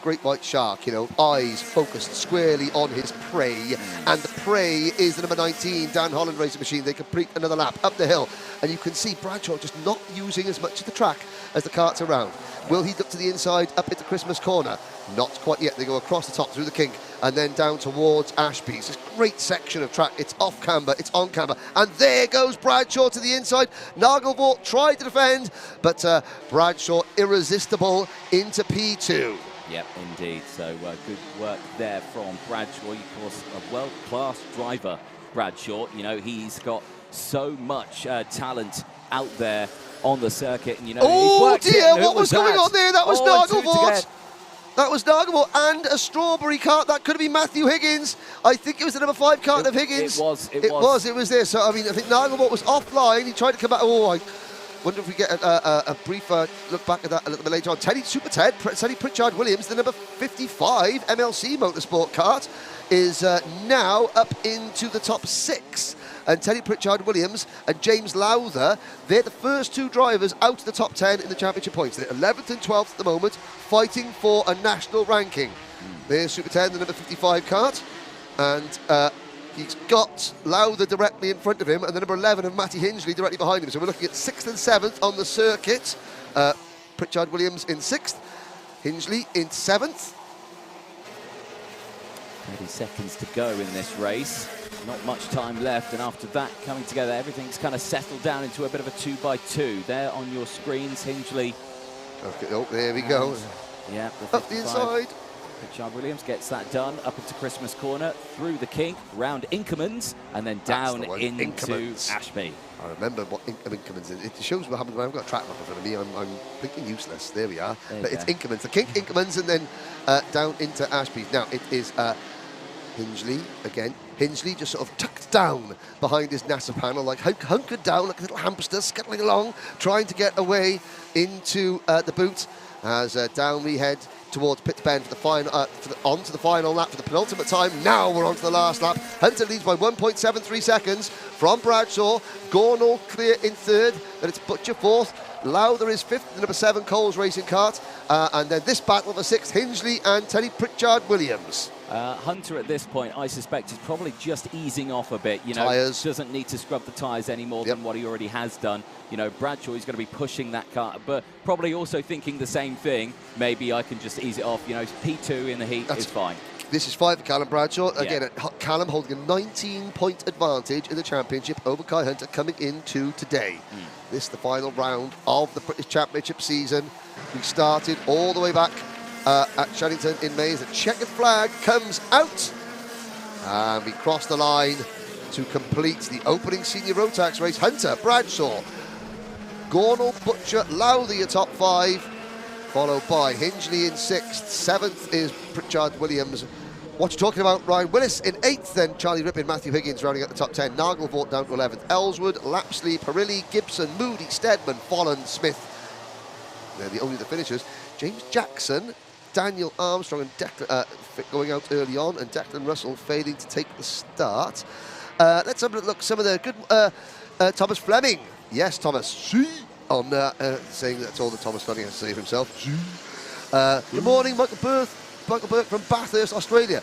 great white shark, eyes focused squarely on his prey. And the prey is the number 19 Dan Holland racing machine. They complete another lap up the hill, and you can see Bradshaw just not using as much of the track as the kart's around. Will he look to the inside up into Christmas corner? Not quite yet. They go across the top through the kink and then down towards Ashby. It's this great section of track. It's off camber, it's on camber, and there goes Bradshaw to the inside. Nagelvoort tried to defend, but Bradshaw irresistible into P2. Yep, indeed. So good work there from Bradshaw. Of course, a world-class driver, Bradshaw. He's got so much talent out there on the circuit. And, oh dear, what was going on there? That was Nagelvoort. That was Nagelvoort and a strawberry kart. That could have been Matthew Higgins. I think it was the number 5 kart of Higgins. It was there. So, I mean, I think Nagelvoort was offline. He tried to come back. Oh, I wonder if we get a brief look back at that a little bit later on. Teddy Pritchard Williams, the number 55 MLC Motorsport kart, is now up into the top 6. And Teddy Pritchard Williams and James Lowther, they're the first 2 drivers out of the top 10 in the championship points. They're 11th and 12th at the moment, fighting for a national ranking. There's Super 10, the number 55 kart, and he's got Lowther directly in front of him, and the number 11 of Matty Hingley directly behind him. So we're looking at 6th and 7th on the circuit. Pritchard Williams in 6th, Hingley in 7th. 30 seconds to go in this race. Not much time left, and after that coming together, everything's kind of settled down into a bit of a 2x2. There on your screens, Hingley. Okay, oh, there we go. Yeah, up the inside. Pritchard Williams gets that done, up into Christmas corner, through the kink, round Inkermans, and then down into Ashby. I remember what Inkermans is. It shows what happens when I've got a track map in front of me. I'm thinking useless. There we are. But it's Inkermans. The kink, Inkermans, and then down into Ashby. Now it is Hingley again. Hingley just sort of tucked down behind his NASA panel, like hunkered down like a little hamster, scuttling along, trying to get away into the boot as down we head towards pit bend for the final, onto the final lap for the penultimate time. Now we're on to the last lap. Hunter leads by 1.73 seconds from Bradshaw. Gornall clear in 3rd, then it's Butcher 4th. Lowther is 5th, the number 7 Coles racing kart. And then this battle for 6th, Hingley and Teddy Pritchard Williams. Hunter at this point, I suspect, is probably just easing off a bit. Tyres. Doesn't need to scrub the tyres any more than what he already has done. Bradshaw is going to be pushing that car, but probably also thinking the same thing. Maybe I can just ease it off. P2 in the heat is fine. This is 5 for Callum Bradshaw. Again, Callum holding a 19-point advantage in the championship over Kai Hunter coming into today. This is the final round of the British Championship season. We started all the way back at Shannington in May. The checkered flag comes out, and we cross the line to complete the opening senior Rotax race. Hunter, Bradshaw, Gornall, Butcher, Lowther, your top 5, followed by Hingley in 6th. 7th is Pritchard Williams. What you're talking about, Ryan Willis in 8th, then Charlie Rippin, Matthew Higgins rounding out the top 10. Nagelvoort down to 11th. Ellswood, Lapsley, Perilli, Gibson, Moody, Steadman, Folland, Smith. They're the only the finishers. James Jackson Daniel Armstrong and Declan going out early on, and Declan Russell failing to take the start. Let's have a look. Some of the good Thomas Fleming. Yes, Thomas. On saying that's all that Thomas Fleming has to say for himself. Good morning, Michael Burke from Bathurst, Australia.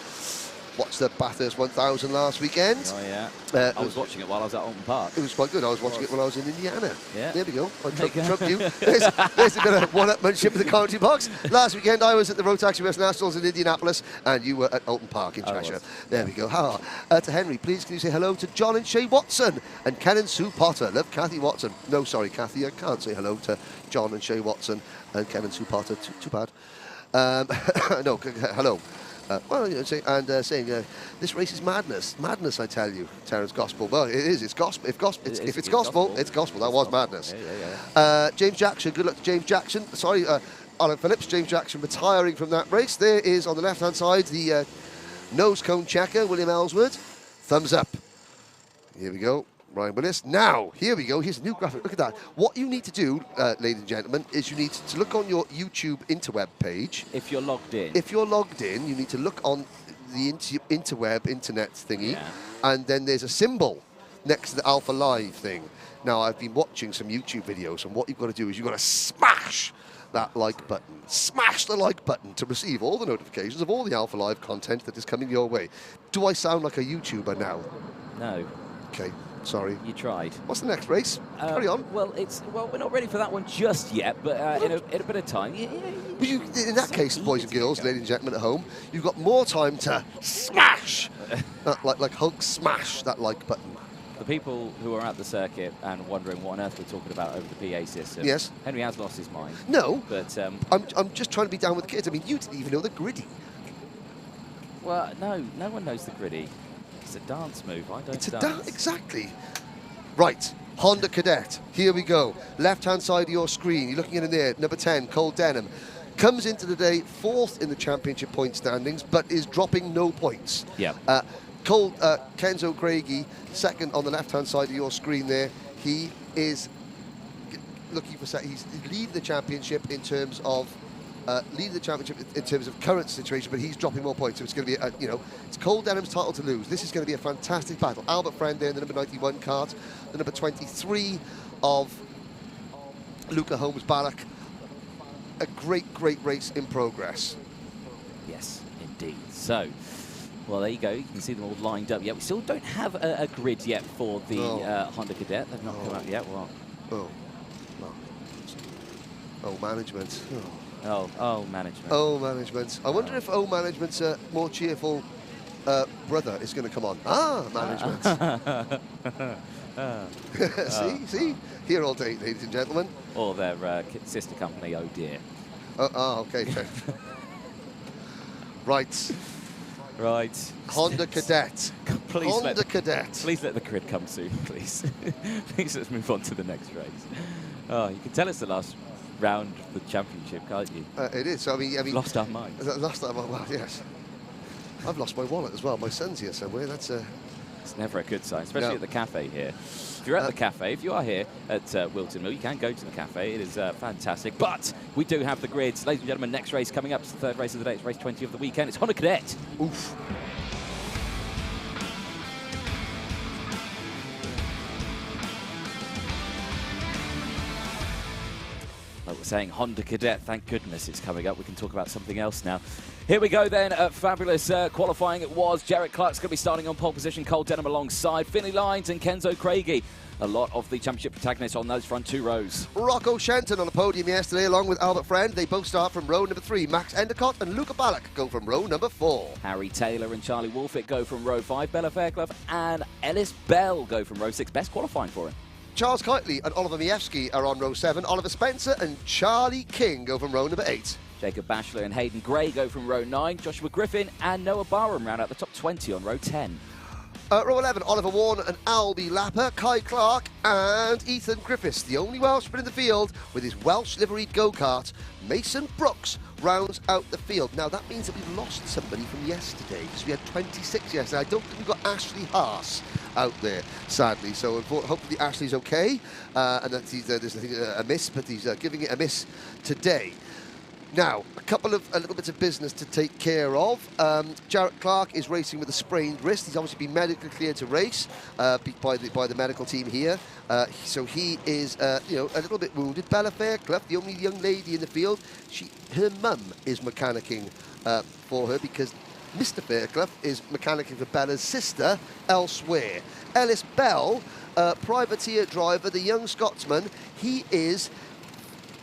Watched the Bathurst 1000 last weekend. Oh, yeah. I was watching it while I was at Alton Park. It was quite good. I was watching it when I was in Indiana. Yeah. There we go. I trumped you. There's a bit of one-upmanship in the commentary box. Last weekend, I was at the Rotax US Nationals in Indianapolis, and you were at Alton Park in Cheshire. There we go. To Henry, please can you say hello to John and Shay Watson and Ken and Sue Potter. Love Kathy Watson. No, sorry, Kathy, I can't say hello to John and Shay Watson and Ken and Sue Potter. Too bad. No, hello. Saying this race is madness. Madness, I tell you, Terence Gospel. Well, it is. It's gospel. If it's gospel, it's gospel. That was madness. James Jackson. Good luck to James Jackson. Sorry, Alan Phillips. James Jackson retiring from that race. There is on the left-hand side the nose cone checker, William Ellsworth. Thumbs up. Here we go. Ryan Willis. Now, here we go. Here's a new graphic. Look at that. What you need to do, ladies and gentlemen, is you need to look on your YouTube interweb page. If you're logged in. If you're logged in, you need to look on the interweb, internet thingy, and then there's a symbol next to the Alpha Live thing. Now, I've been watching some YouTube videos, and what you've got to do is you've got to smash that like button. Smash the like button to receive all the notifications of all the Alpha Live content that is coming your way. Do I sound like a YouTuber now? No. Okay. Sorry. You tried. What's the next race? Carry on. Well, we're not ready for that one just yet, but in a bit of time. In that case, boys and girls, ladies and gentlemen at home, you've got more time to smash, like Hulk smash that like button. The people who are at the circuit and wondering what on earth we're talking about over the PA system. Yes. Henry has lost his mind. No. But I'm just trying to be down with the kids. I mean, you didn't even know the griddy. Well, no one knows the griddy. It's a dance move. I don't It's a dance. Exactly. Right. Honda Cadet. Here we go. Left-hand side of your screen. You're looking in there. Number 10, Cole Denham. Comes into the day 4th in the championship point standings, but is dropping no points. Yeah. Kenzo Craigie, 2nd on the left-hand side of your screen there. He is looking for... He's leading the championship in terms of... current situation, but he's dropping more points, so it's going to be, it's Cole Denham's title to lose. This is going to be a fantastic battle. Albert Friend there in the number 91 kart, the number 23 of Luca Holmes Paddock. A great, great race in progress. Yes, indeed. So, well, there you go. You can see them all lined up. Yeah, we still don't have a grid yet for the Honda Cadet. They've not come out yet. Well, management. Oh, management. Oh, management. I wonder if management's more cheerful brother is going to come on. Management. See? Here all day, ladies and gentlemen. Or their sister company, oh dear. Okay, fair. Right. Right. Honda Cadet. Cadet. Please let the grid come soon, please. Please let's move on to the next race. Oh, you can tell it's the last round of the championship, can't you? It is. I mean, lost our minds. Lost our minds. Well, yes. I've lost my wallet as well. My son's here somewhere. That's It's never a good sign, especially at the cafe here. If you're at the cafe, if you are here at Whilton Mill, you can go to the cafe. It is fantastic. But we do have the grids. Ladies and gentlemen, next race coming up. It's the 3rd race of the day. It's race 20 of the weekend. It's Honda Cadet. Oof. Like we're saying, Honda Cadet, thank goodness it's coming up. We can talk about something else now. Here we go then. Fabulous qualifying it was. Jarrett Clark's going to be starting on pole position. Cole Denham alongside Finley Lyons and Kenzo Craigie. A lot of the championship protagonists on those front 2 rows. Rocco Shenton on the podium yesterday along with Albert Friend. They both start from row number 3. Max Endicott and Luca Ballack go from row number 4. Harry Taylor and Charlie Wolfitt go from row 5. Bella Fairclough and Ellis Bell go from row 6. Best qualifying for him. Charles Kitely and Oliver Miewski are on row 7. Oliver Spencer and Charlie King go from row number 8. Jacob Bachelor and Hayden Gray go from row 9. Joshua Griffin and Noah Barham round out the top 20 on row 10. Row 11, Oliver Warner and Albie Lapper, Kai Clark and Ethan Griffiths. The only Welshman in the field with his Welsh liveried go-kart, Mason Brooks, rounds out the field. Now, that means that we've lost somebody from yesterday, because we had 26 yesterday. I don't think we've got Ashley Haas out there, sadly. So hopefully Ashley's okay, and that there's a miss, but he's giving it a miss today. Now, a little bits of business to take care of. Jarrett Clark is racing with a sprained wrist. He's obviously been medically cleared to race by the medical team here. So he is, you know, a little bit wounded. Bella Fairclough, the only young lady in the field, her mum is mechanicking for her because Mr. Fairclough is mechanicking for Bella's sister elsewhere. Ellis Bell, privateer driver, the young Scotsman, he is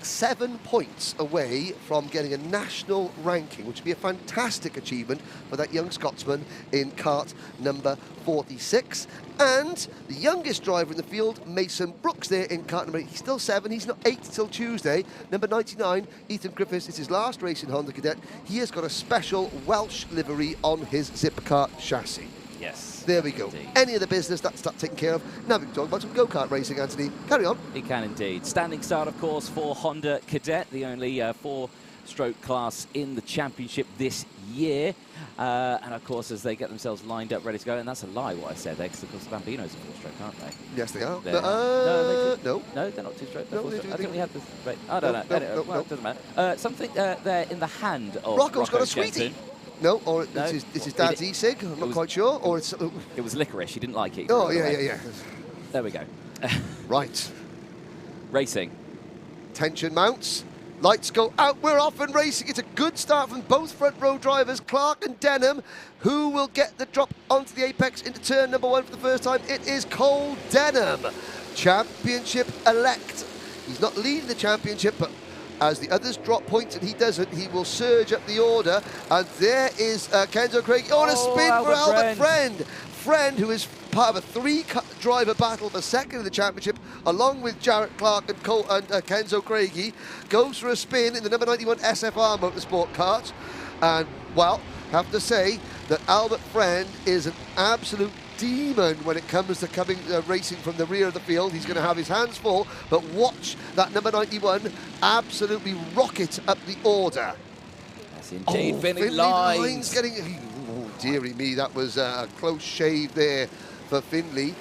7 points away from getting a national ranking, which would be a fantastic achievement for that young Scotsman in kart number 46. And the youngest driver in the field, Mason Brooks, there in kart number 8. He's still 7, he's not 8 till Tuesday. Number 99, Ethan Griffiths, it's his last race in Honda Cadet. He has got a special Welsh livery on his Zip Kart chassis. Yes. There we go. Indeed. Any of the business, that's taken care of. Now we can talk about some go-kart racing, Anthony. Carry on. It can indeed. Standing start, of course, for Honda Cadet, the only four-stroke class in the championship this year. And, of course, as they get themselves lined up, ready to go, and that's a lie what I said there, because, of course, the Bambinos are four-stroke, aren't they? Yes, they are. No, No. they're not two-stroke. No, I they think we had this. Right. I No, don't know. no, Well, it doesn't matter. Something there in the hand of Rocco's got a Jensen. sweetie. No, or No. it's his dad's e-cig, I'm not quite sure, or it's... It was licorice. He didn't like it. Oh, yeah. There we go. Right. Racing. Tension mounts. Lights go out. We're off and racing. It's a good start from both front row drivers, Clark and Denham. Who will get the drop onto the apex into turn number 1 for the first time? It is Cole Denham, championship elect. He's not leading the championship, but as the others drop points and he doesn't, he will surge up the order. And there is Kenzo Craig on a spin for Albert Friend. Friend, who is part of a 3-driver battle for second in the championship, along with Jarrett Clark and Kenzo Craigie, goes for a spin in the number 91 SFR Motorsport kart. And, well, have to say that Albert Friend is an absolute demon when it comes to racing from the rear of the field. He's going to have his hands full, but watch that number 91 absolutely rocket up the order. Yes, indeed. Finley Lines getting... Oh, dearie me, that was a close shave there for Finley.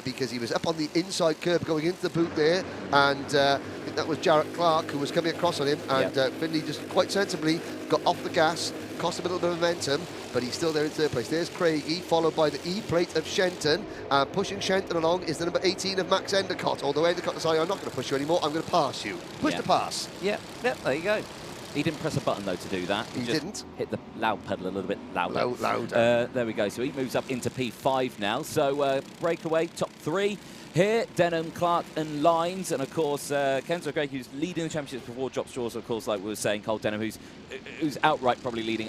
Because he was up on the inside curb going into the boot there, and I think that was Jarrett Clark who was coming across on him, and Finley just quite sensibly got off the gas, cost him a little bit of momentum, but he's still there in third place. There's Craigie, followed by the E-plate of Shenton, and pushing Shenton along is the number 18 of Max Endicott, although Endicott decided, I'm not going to push you anymore, I'm going to pass you. Push to pass. Yeah, there you go. He didn't press a button, though, to do that. He just didn't. Hit the loud pedal a little bit louder. Louder. There we go. So he moves up into P5 now. So breakaway, top 3 here. Denham, Clark and Lines. And, of course, Kenzo Craig, who's leading the championship before drop scores, of course, like we were saying. Cole Denham, who's outright probably leading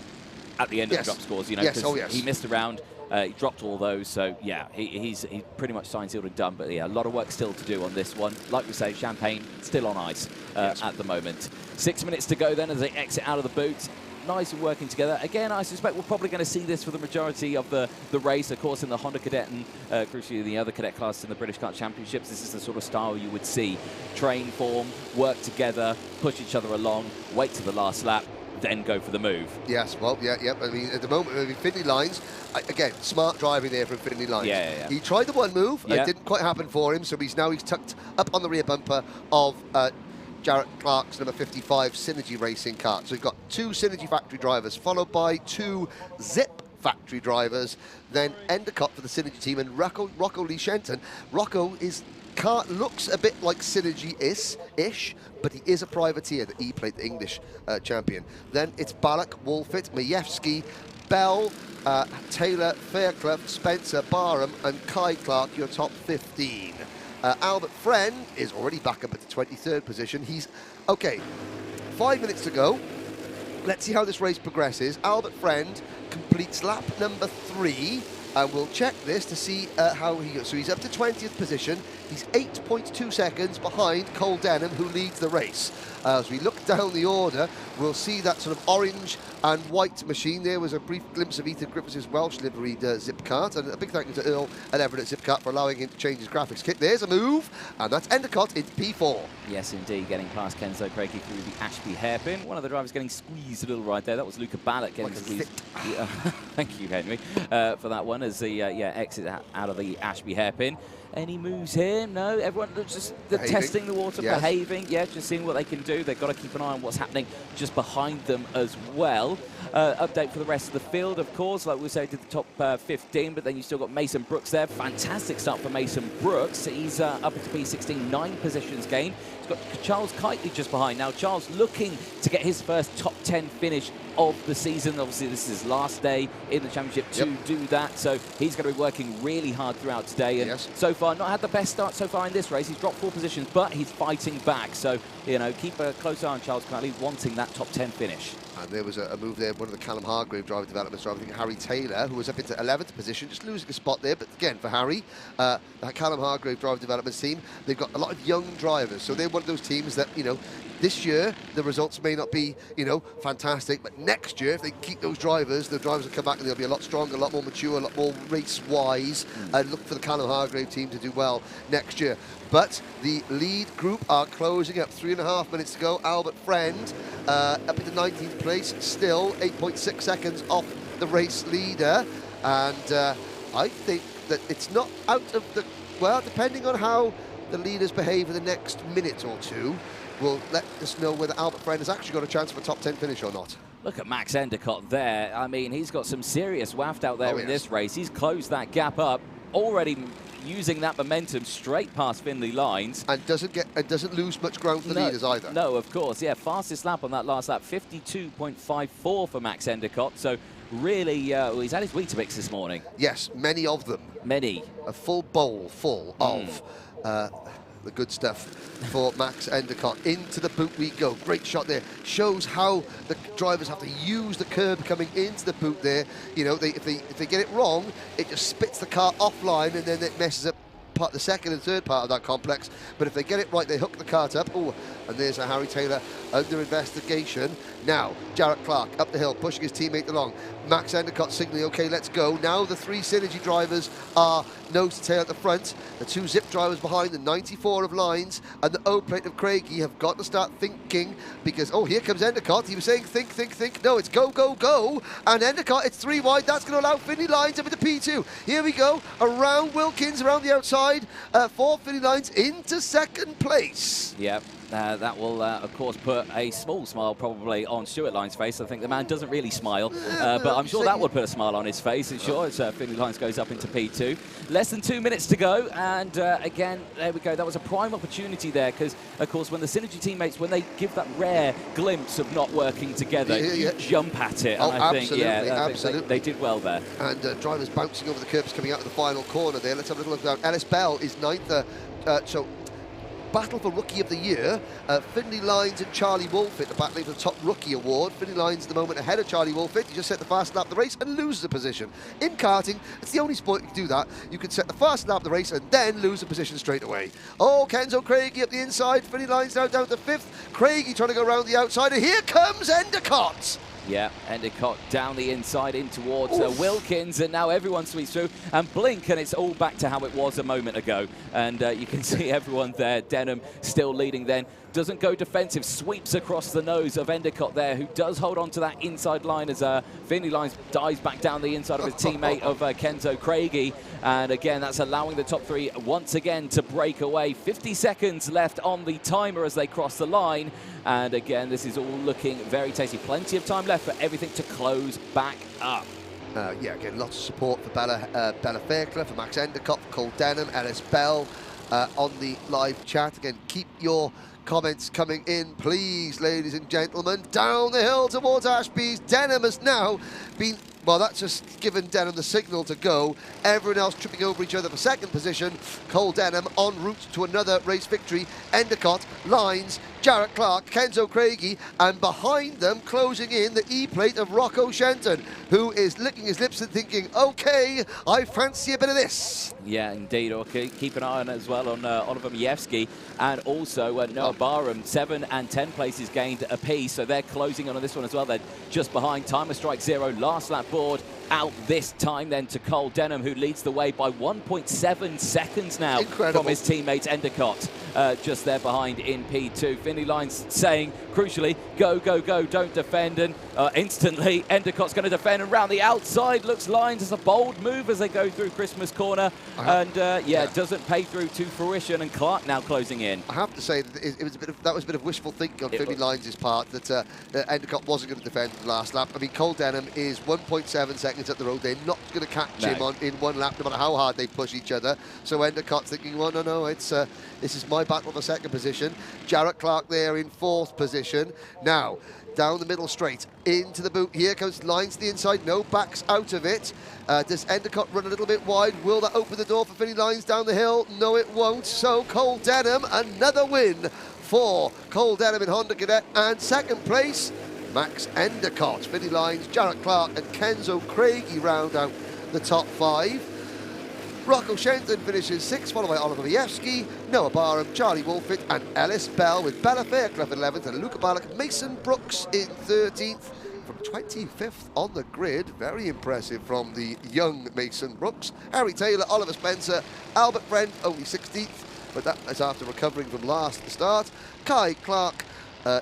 at the end of the drop scores. You know, yes. He missed a round. He dropped all those, so yeah, he's pretty much signed, sealed and done, but yeah, a lot of work still to do on this one. Like we say, Champagne still on ice at the moment. 6 minutes to go then as they exit out of the boot. Nice and working together. Again, I suspect we're probably going to see this for the majority of the race, of course, in the Honda Cadet and crucially the other cadet classes in the British Kart Championships. This is the sort of style you would see. Train form, work together, push each other along, wait to the last lap, then go for the move. Yes, well, yeah. I mean, at the moment, Finley Lines, again, smart driving there from Finley Lines. Yeah. He tried the one move, it didn't quite happen for him, so he's tucked up on the rear bumper of Jarrett Clark's number 55 Synergy Racing kart. So we've got 2 Synergy factory drivers, followed by 2 Zip factory drivers, then Endicott for the Synergy team, and Rocco Lee Shenton. Rocco's kart looks a bit like Synergy-ish, but he is a privateer, the E-plate, the English champion. Then it's Ballack, Wolfit, Majewski, Bell, Taylor, Fairclough, Spencer, Barham, and Kai Clark, your top 15. Albert Friend is already back up at the 23rd position. He's, okay, 5 minutes to go. Let's see how this race progresses. Albert Friend completes lap number 3, and we'll check this to see how he goes. So he's up to 20th position. He's 8.2 seconds behind Cole Denham, who leads the race. As we look down the order, we'll see that sort of orange and white machine. There was a brief glimpse of Ethan Griffiths' Welsh liveried Zip Kart, and a big thank you to Earl and Everett at Zip Kart for allowing him to change his graphics kit. There's a move, and that's Endicott in P4. Yes, indeed, getting past Kenzo Craigie through the Ashby hairpin. One of the drivers getting squeezed a little right there. That was Luca Ballack getting squeezed. Thank you, Henry, for that one as he exits out of the Ashby hairpin. Any moves here? No, everyone just testing the water, yes. behaving, yeah, just seeing what they can do. They've got to keep an eye on what's happening just behind them as well. Update for the rest of the field, of course, like we said, did the top 15, but then you still got Mason Brooks there. Fantastic start for Mason Brooks. He's up into P16, 9 positions gained. He's got Charles Kitely just behind. Now, Charles looking to get his first top 10 finish of the season. Obviously, this is his last day in the championship to do that, so he's going to be working really hard throughout today. And so far, not had the best start so far in this race. He's dropped 4 positions, but he's fighting back. So, you know, keep a close eye on Charles Kitely, wanting that top 10 finish. And there was a move there, one of the Callum Hargrave driver developments driver, I think Harry Taylor, who was up into 11th position, just losing a spot there. But again, for Harry, that Callum Hargrave driver development team, they've got a lot of young drivers. So they're one of those teams that, you know, this year the results may not be, you know, fantastic, but next year, if they keep those drivers, the drivers will come back and they'll be a lot stronger, a lot more mature, a lot more race-wise, and look for the Callum Hargrave team to do well next year. But the lead group are closing up. 3.5 minutes to go. Albert Friend up into 19th place, still 8.6 seconds off the race leader. And I think that it's not out of the... Well, depending on how the leaders behave in the next minute or two, will let us know whether Albert Friend has actually got a chance for a top 10 finish or not. Look at Max Endicott there. I mean, he's got some serious waft out there in this race. He's closed that gap up, already using that momentum straight past Finley lines. And doesn't lose much ground for the leaders either. No, of course, yeah. Fastest lap on that last lap, 52.54 for Max Endicott. So really, well, he's had his Weetabix this morning. Yes, many of them. Many. A full bowl full of the good stuff for Max Endicott. Into the boot we go. Great shot there. Shows how the drivers have to use the curb coming into the boot there. You know, if they get it wrong, it just spits the car offline and then it messes up the second and third part of that complex. But if they get it right, they hook the kart up. Oh, and there's a Harry Taylor under investigation. Now, Jarrett Clark up the hill, pushing his teammate along. Max Endicott signaling, okay, let's go. Now the 3 Synergy drivers are nose to tail at the front. The 2 Zip drivers behind, the 94 of Lines and the O-plate of Craigie have got to start thinking, because, oh, here comes Endicott. He was saying think, think, think. No, it's go, go, go. And Endicott, it's 3 wide. That's going to allow Finley Lines up into P2. Here we go, around Wilkins, around the outside, for Finley Lines into second place. Yep. That will, of course, put a small smile probably on Stuart Lyne's face. I think the man doesn't really smile, but I'm sure that would put a smile on his face. And sure, as Finley Lines goes up into P2. Less than 2 minutes to go, and again, there we go. That was a prime opportunity there, because, of course, when the Synergy teammates, when they give that rare glimpse of not working together, you jump at it. Oh, and I absolutely, think, absolutely. They did well there. And drivers bouncing over the curbs coming out of the final corner there. Let's have a little look down. Ellis Bell is 9th. So battle for Rookie of the Year. Finley Lines and Charlie Wolfett are battling for the top Rookie Award. Finley Lines at the moment ahead of Charlie Wolfett. He just set the fast lap of the race and loses a position. In karting, it's the only sport you can do that. You can set the fast lap of the race and then lose a position straight away. Oh, Kenzo Craigie up the inside. Finley Lines now down to 5th. Craigie trying to go around the outside. And here comes Endicott. Yeah, Endicott down the inside in towards Wilkins, and now everyone sweeps through and blink, and it's all back to how it was a moment ago. And you can see everyone there. Denham still leading then. Doesn't go defensive, sweeps across the nose of Endicott there, who does hold on to that inside line as Finley Lines dives back down the inside of his teammate of Kenzo Craigie. And again, that's allowing the top 3 once again to break away. 50 seconds left on the timer as they cross the line. And again, this is all looking very tasty. Plenty of time left for everything to close back up. Yeah, again, lots of support for Bella Fairclough, for Max Endicott, for Cole Denham, Ellis Bell on the live chat. Again, keep your comments coming in, please, ladies and gentlemen. Down the hill towards Ashby's. Denham has now been... Well, that's just given Denham the signal to go. Everyone else tripping over each other for second position. Cole Denham en route to another race victory. Endicott, Lines, Jarrett Clark, Kenzo Craigie, and behind them, closing in, the E-plate of Rocco Shenton, who is licking his lips and thinking, OK, I fancy a bit of this. Yeah, indeed. Okay, keep an eye on as well on Oliver Majewski, and also Noah Barham, 7 and 10 places gained apiece, so they're closing on this one as well. They're just behind. Timer strike 0, last lap board. out this time then to Cole Denham, who leads the way by 1.7 seconds now. Incredible. From his teammate Endicott. Just there behind in P2. Finley Lines saying, crucially, go, go, go, don't defend. And instantly, Endicott's going to defend. And round the outside, looks Lines as a bold move as they go through Christmas Corner. And it doesn't pay through to fruition. And Clark now closing in. I have to say that that was a bit of wishful thinking on Finley Lines' part, that Endicott wasn't going to defend the last lap. I mean, Cole Denham is 1.7 seconds up the road. They're not going to catch him in one lap, no matter how hard they push each other. So Endicott's thinking, well, no, it's this is my battle for second position. Jarrett Clark there in 4th position. Now, down the middle straight, into the boot. Here comes Lines to the inside, no backs out of it. Does Endicott run a little bit wide? Will that open the door for Finley Lines down the hill? No, it won't. So Cole Denham, another win for Cole Denham in Honda Cadet. And second place, Max Endicott. Finley Lines, Jarrett Clark and Kenzo Craigie round out the top 5. Rocco Shenton finishes 6th, followed by Oliver Majewski, Noah Barham, Charlie Wolfit and Ellis Bell, with Bella Fairclough in 11th and Luca Ballack, Mason Brooks in 13th. From 25th on the grid, very impressive from the young Mason Brooks. Harry Taylor, Oliver Spencer, Albert Brent, only 16th, but that is after recovering from last start. Kai Clark,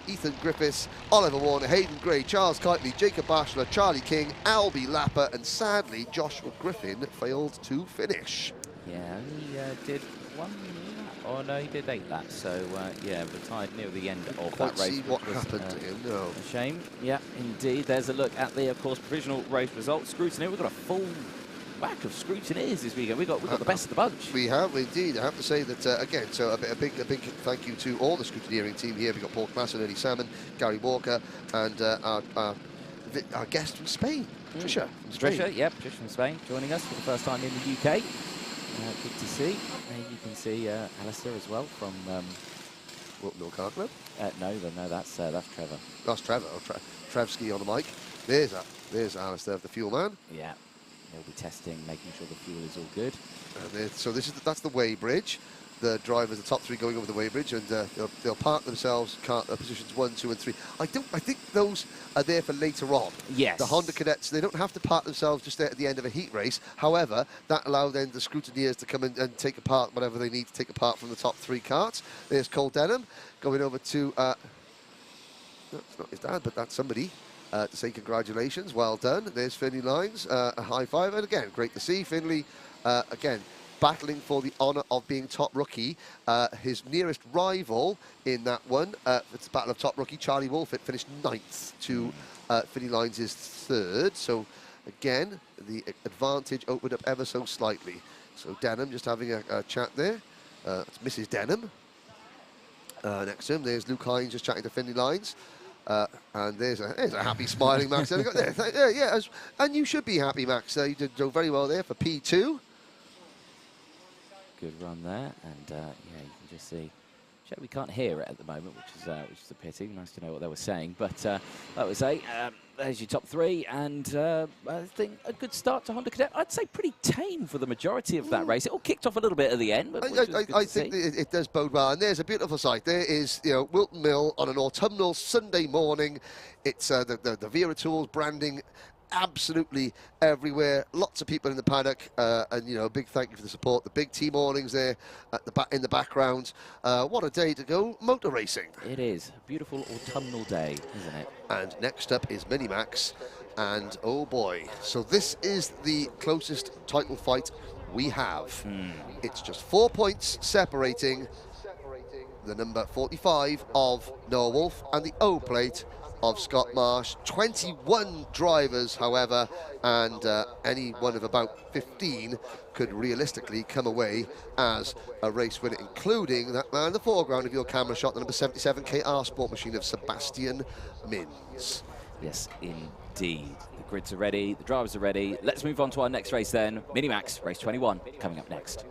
Ethan Griffiths, Oliver Warner, Hayden Gray, Charles Kitely, Jacob Bachelor, Charlie King, Albie Lapper, and sadly Joshua Griffin failed to finish. Yeah, he did 1 lap. Oh no, he did 8 laps. So retired near the end of that race. See what happened to him. No, a shame. Yeah, indeed. There's a look at the, of course, provisional race results. Scrutiny. We've got a full whack of scrutineers this weekend. We've got the best of the bunch. We have indeed. I have to say that again. So a big thank you to all the scrutineering team here. We've got Paul Classen, Ernie Salmon, Gary Walker, and our guest from Spain, Patricia. Patricia from Spain, joining us for the first time in the UK. Good to see. You can see Alistair as well from Whilton Car Club. No, that's Trevor. That's Trevor. Trevsky on the mic. There's Alistair, the fuel man. Yeah. They'll be testing, making sure the fuel is all good. So that's the weighbridge. The drivers, the top 3 going over the weighbridge, and they'll park themselves positions 1, 2, and 3. I think those are there for later on. Yes. The Honda Cadets, they don't have to park themselves just there at the end of a heat race. However, that allows then the scrutineers to come in and take apart whatever they need to take apart from the top 3 karts. There's Cole Denham going over to. No, it's not his dad, but that's somebody. To say congratulations, well done. There's Finley Lines, a high five, and again, great to see Finley again battling for the honour of being top rookie. His nearest rival in that one, it's the battle of top rookie, Charlie Wolfit, finished 9th to Finley Lines' 3rd. So again, the advantage opened up ever so slightly. So Denham just having a chat there. It's Mrs. Denham. Next to him, there's Luke Hines just chatting to Finley Lines. And there's a happy, smiling Max. And you should be happy, Max. You did very well there for P2. Good run there, and you can just see. We can't hear it at the moment, which is a pity. Nice to know what they were saying, but that was there's your top 3, and I think a good start to Honda Cadet. I'd say pretty tame for the majority of that race. It all kicked off a little bit at the end, but I think it does bode well. And there's a beautiful sight. There is Whilton Mill on an autumnal Sunday morning. It's the Vera Tools branding absolutely everywhere. Lots of people in the paddock, and a big thank you for the support. The big team awnings there at in the background. What a day to go motor racing. It is a beautiful autumnal day, isn't it? And next up is Minimax, and oh boy, so this is the closest title fight we have. It's just 4 points separating the number 45 of Noah Wolf and the O plate of Scott Marsh. 21 drivers, however, and any one of about 15 could realistically come away as a race winner, including that man in the foreground of your camera shot, the number 77 KR Sport Machine of Sebastian Mins. Yes, indeed. The grids are ready, the drivers are ready. Let's move on to our next race then. Minimax, race 21, coming up next.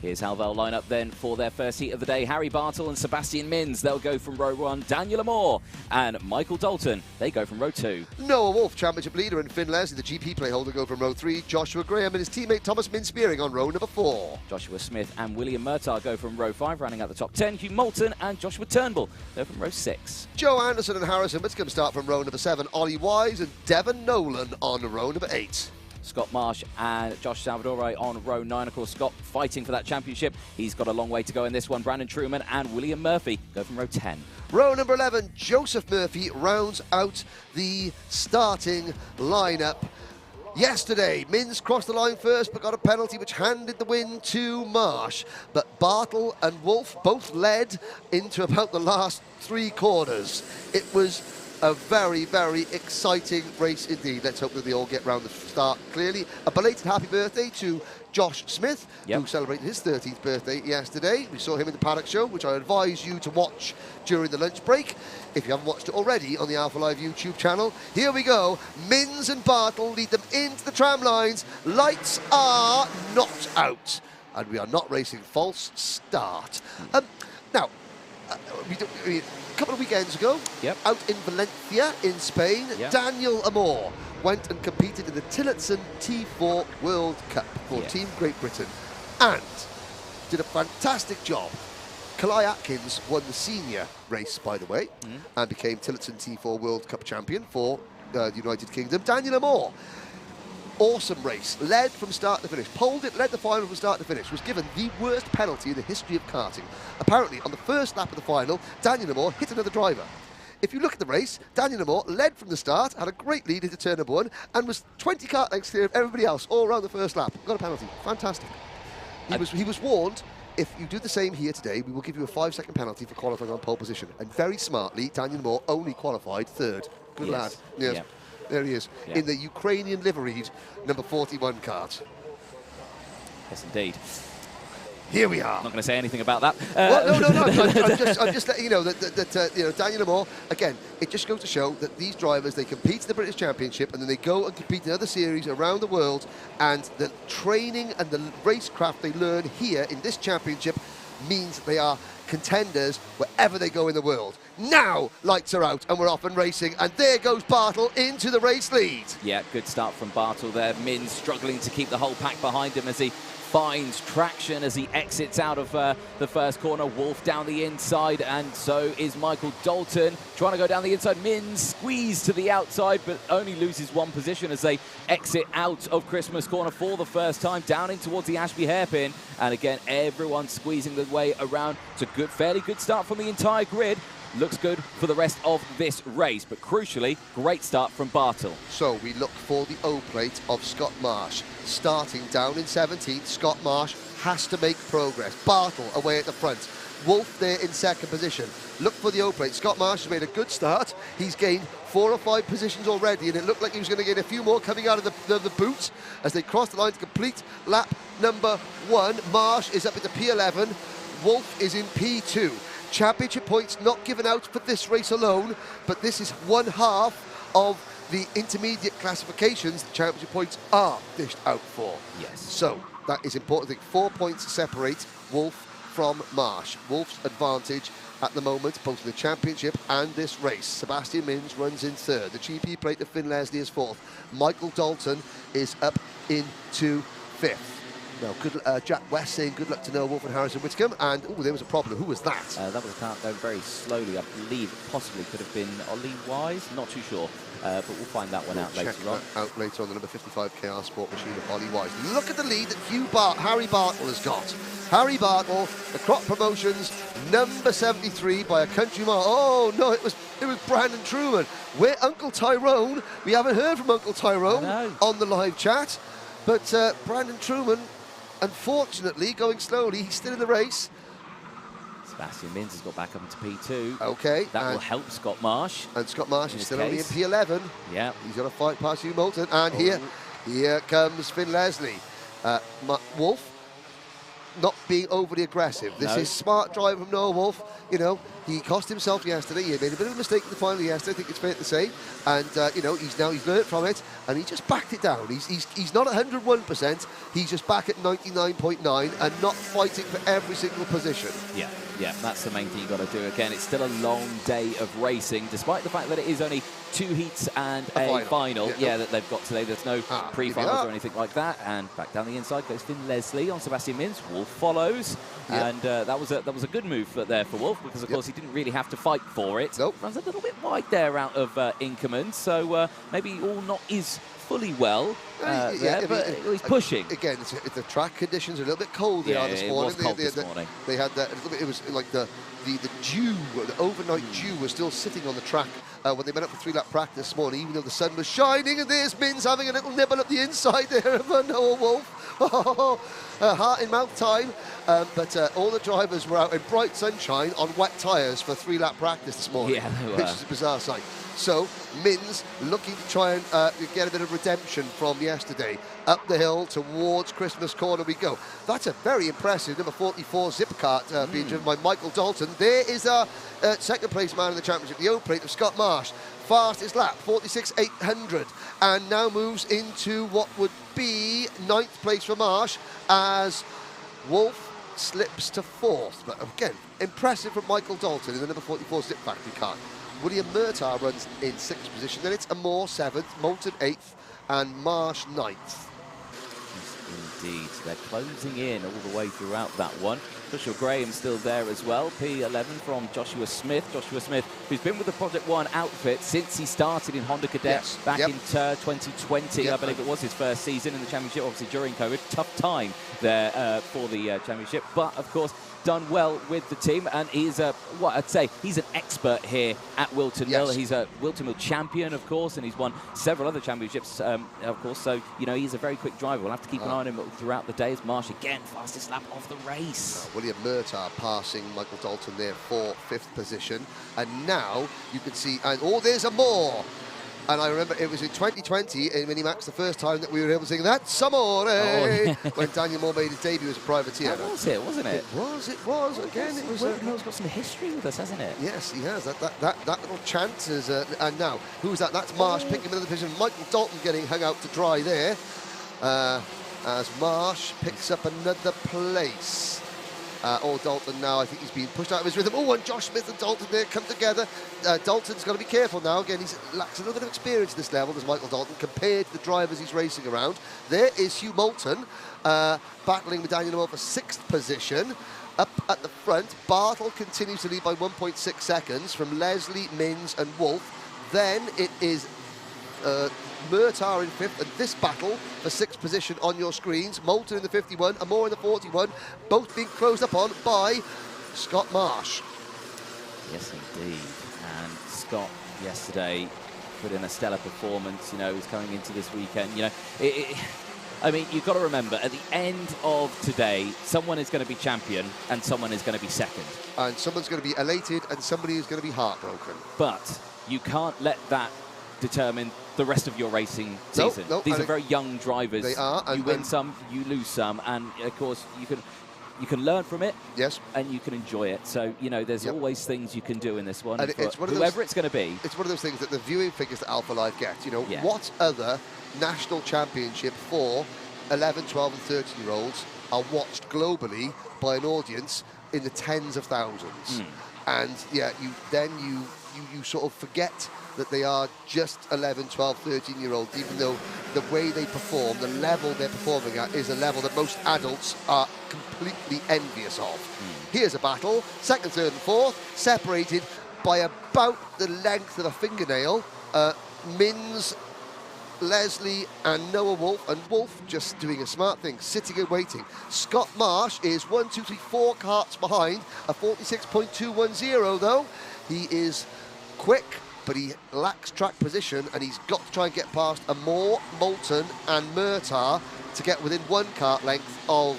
Here's how they'll line up then for their first heat of the day. Harry Bartle and Sebastian Mins, they'll go from row 1. Daniel Amor and Michael Dalton, they go from row 2. Noah Wolf, championship leader, and Finn Leslie, the GP play holder, go from row 3. Joshua Graham and his teammate Thomas Min-Spearing on row number 4. Joshua Smith and William Murtagh go from row 5, rounding out the top 10. Hugh Moulton and Joshua Turnbull go from row 6. Joe Anderson and Harrison Whitcomb start from row number 7. Ollie Wise and Devon Nolan on row number 8. Scott Marsh and Josh Salvadore on row 9. Of course, Scott fighting for that championship. He's got a long way to go in this one. Brandon Truman and William Murphy go from row 10. Row number 11, Joseph Murphy rounds out the starting lineup. Yesterday, Mins crossed the line first but got a penalty which handed the win to Marsh. But Bartle and Wolf both led into about the last 3 corners. It was a very, very exciting race indeed. Let's hope that they all get round the start clearly. A belated happy birthday to Josh Smith, who celebrated his 13th birthday yesterday. We saw him in the Paddock show, which I advise you to watch during the lunch break. If you haven't watched it already on the Alpha Live YouTube channel, here we go. Mins and Bartle lead them into the tram lines. Lights are not out. And we are not racing false start. Now, a couple of weekends ago, out in Valencia in Spain, Daniel Amor went and competed in the Tillotson T4 World Cup for Team Great Britain and did a fantastic job. Kalai Atkins won the senior race, by the way, and became Tillotson T4 World Cup champion for the United Kingdom. Daniel Amor, awesome race, led from start to finish, poled it, led the final from start to finish, was given the worst penalty in the history of karting. Apparently, on the first lap of the final, Daniel Amor hit another driver. If you look at the race, Daniel Amor led from the start, had a great lead into turn number 1, and was 20 kart lengths clear of everybody else all around the first lap. Got a penalty. Fantastic. He was warned, if you do the same here today, we will give you a 5-second penalty for qualifying on pole position. And very smartly, Daniel Amor only qualified 3rd. Good lad. Yes. Yeah. There he is, in the Ukrainian liveried number 41 kart. Yes, indeed. Here we are. I'm not going to say anything about that. Well, no. I'm just letting you know that Daniel Amor, again, it just goes to show that these drivers, they compete in the British Championship and then they go and compete in other series around the world, and the training and the racecraft they learn here in this championship means that they are contenders wherever they go in the world. Now, lights are out and we're off and racing, and there goes Bartle into the race lead. Yeah, good start from Bartle there. Mins struggling to keep the whole pack behind him as he finds traction as he exits out of the first corner. Wolf down the inside, and so is Michael Dalton trying to go down the inside. Mins squeezed to the outside, but only loses 1 position as they exit out of Christmas corner for the first time, down in towards the Ashby hairpin. And again, everyone squeezing their way around. It's a fairly good start from the entire grid. Looks good for the rest of this race, but crucially, great start from Bartle. So we look for the O-plate of Scott Marsh. Starting down in 17th, Scott Marsh has to make progress. Bartle away at the front. Wolf there in 2nd position. Look for the O-plate. Scott Marsh has made a good start. He's gained 4 or 5 positions already, and it looked like he was going to get a few more coming out of the boot as they cross the line to complete lap number 1. Marsh is up into P11. Wolf is in P2. Championship points not given out for this race alone, but this is 1/2 of the intermediate classifications the championship points are dished out for. Yes. So that is important. I think 4 points separate Wolf from Marsh. Wolf's advantage at the moment, both in the championship and this race. Sebastian Mins runs in 3rd. The GP plate of Finn Leslie is 4th. Michael Dalton is up into 5th. Now, Jack West saying good luck to Noah Wolf and Harrison Whitcomb, and there was a problem. Who was that? That was a kart going very slowly. I believe it possibly could have been Ollie Wise, not too sure, but we'll find that one out later on. Out later on, the number 55 KR Sport machine of Ollie Wise. Look at the lead that Harry Bartle has got. Harry Bartle, the Crop Promotions, number 73 by a country mile. Oh no, it was Brandon Truman. Where Uncle Tyrone? We haven't heard from Uncle Tyrone on the live chat, but Brandon Truman, unfortunately, going slowly. He's still in the race. Sebastian Mins has got back up into P2. Okay. That will help Scott Marsh. And Scott Marsh is still only in P11. Yeah. He's got to fight past Hugh Moulton. And here comes Finn Leslie. Wolf not being overly aggressive. This is smart driving from Noah Wolf. You know, he cost himself yesterday. He made a bit of a mistake in the final yesterday, I think it's fair to say. And, you know, he's learned from it, and he just backed it down. He's not 101%. He's just back at 99.9 and not fighting for every single position. Yeah, that's the main thing you've got to do. Again, it's still a long day of racing, despite the fact that it is only 2 heats and a final. That they've got today. There's no pre-finals or anything like that. And back down the inside goes Finn Leslie on Sebastian Mins. Wolf follows, and that was a good move there for Wolf, because of course he didn't really have to fight for it. Runs a little bit wide there out of Inkerman, so maybe all not is fully well but he's pushing. Again, the track conditions are a little bit cold this morning. It was cold this morning. They had that a little bit. It was like the dew, the overnight dew was still sitting on the track when they went up for 3-lap practice this morning, even though the sun was shining. And there's Mins having a little nibble at the inside there of Noah Wolf. Heart in mouth time. But all the drivers were out in bright sunshine on wet tyres for 3-lap practice this morning. Yeah, they were. Which is a bizarre sight. So, Mins looking to try and get a bit of redemption from yesterday. Up the hill towards Christmas Corner we go. That's a very impressive number 44 Zip Kart being driven by Michael Dalton. There is our second place man in the championship, the own plate of Scott Marsh. Fastest lap, 46.800, and now moves into what would be 9th place for Marsh as Wolf slips to 4th. But again, impressive from Michael Dalton in the number 44 Zip Factory car. William Murtaugh runs in 6th position, then it's Amor 7th, Moulton 8th, and Marsh 9th. Yes, indeed, they're closing in all the way throughout that one. Joshua Graham still there as well, P11 from Joshua Smith. Joshua Smith, who's been with the Project One outfit since he started in Honda Cadet back in 2020. I believe it was his first season in the championship, obviously during COVID. Tough time there for the championship, but of course done well with the team, and he's what I'd say, he's an expert here at Whilton Mill. He's a Whilton Mill champion, of course, and he's won several other championships, of course, so you know he's a very quick driver. We'll have to keep an eye on him throughout the day as Marsh again fastest lap of the race. William Murtaugh passing Michael Dalton there for 5th position, and now you can see, and there's a more. And I remember it was in 2020 in Minimax, the first time that we were able to sing That's Amore when Daniel Moore made his debut as a privateer. That was it, wasn't it? It was. Again, it was. Will's got some history with us, hasn't it? Yes, he has. That little chant is. And now, who's that? That's Marsh picking him in the position. Michael Dalton getting hung out to dry there. As Marsh picks up another place. Dalton now, I think he's being pushed out of his rhythm. And Josh Smith and Dalton there come together. Dalton's got to be careful now. Again, he lacks a little bit of experience at this level, does Michael Dalton, compared to the drivers he's racing around. There is Hugh Moulton battling with Daniel Moore for 6th position. Up at the front, Bartle continues to lead by 1.6 seconds from Leslie, Mins and Wolf. Then it is Murtaugh in 5th, and this battle for 6th position on your screens. Moulton in the 51, Amor in the 41, both being closed up on by Scott Marsh. Yes, indeed. And Scott yesterday put in a stellar performance. You know, he's coming into this weekend. You know, I mean, you've got to remember, at the end of today, someone is going to be champion and someone is going to be second. And someone's going to be elated and somebody is going to be heartbroken. But you can't let that determine the rest of your racing season. These are very young drivers. They are. You win some, you lose some, and of course you can learn from it. Yes. And you can enjoy it. So you know, there's always things you can do in this one. And it's one of whoever it's going to be. It's one of those things that the viewing figures that Alpha Live get. You know, what other national championship for 11, 12, and 13-year-olds are watched globally by an audience in the tens of thousands? And you sort of forget that they are just 11, 12, 13-year-olds, even though the way they perform, the level they're performing at, is a level that most adults are completely envious of. Here's a battle, 2nd, 3rd and 4th, separated by about the length of a fingernail. Mins, Leslie and Noah Wolf, and Wolf just doing a smart thing, sitting and waiting. Scott Marsh is 4 karts behind, a 46.210 though. He is quick, but he lacks track position, and he's got to try and get past Amor, Moulton and Murtaugh to get within 1 kart length of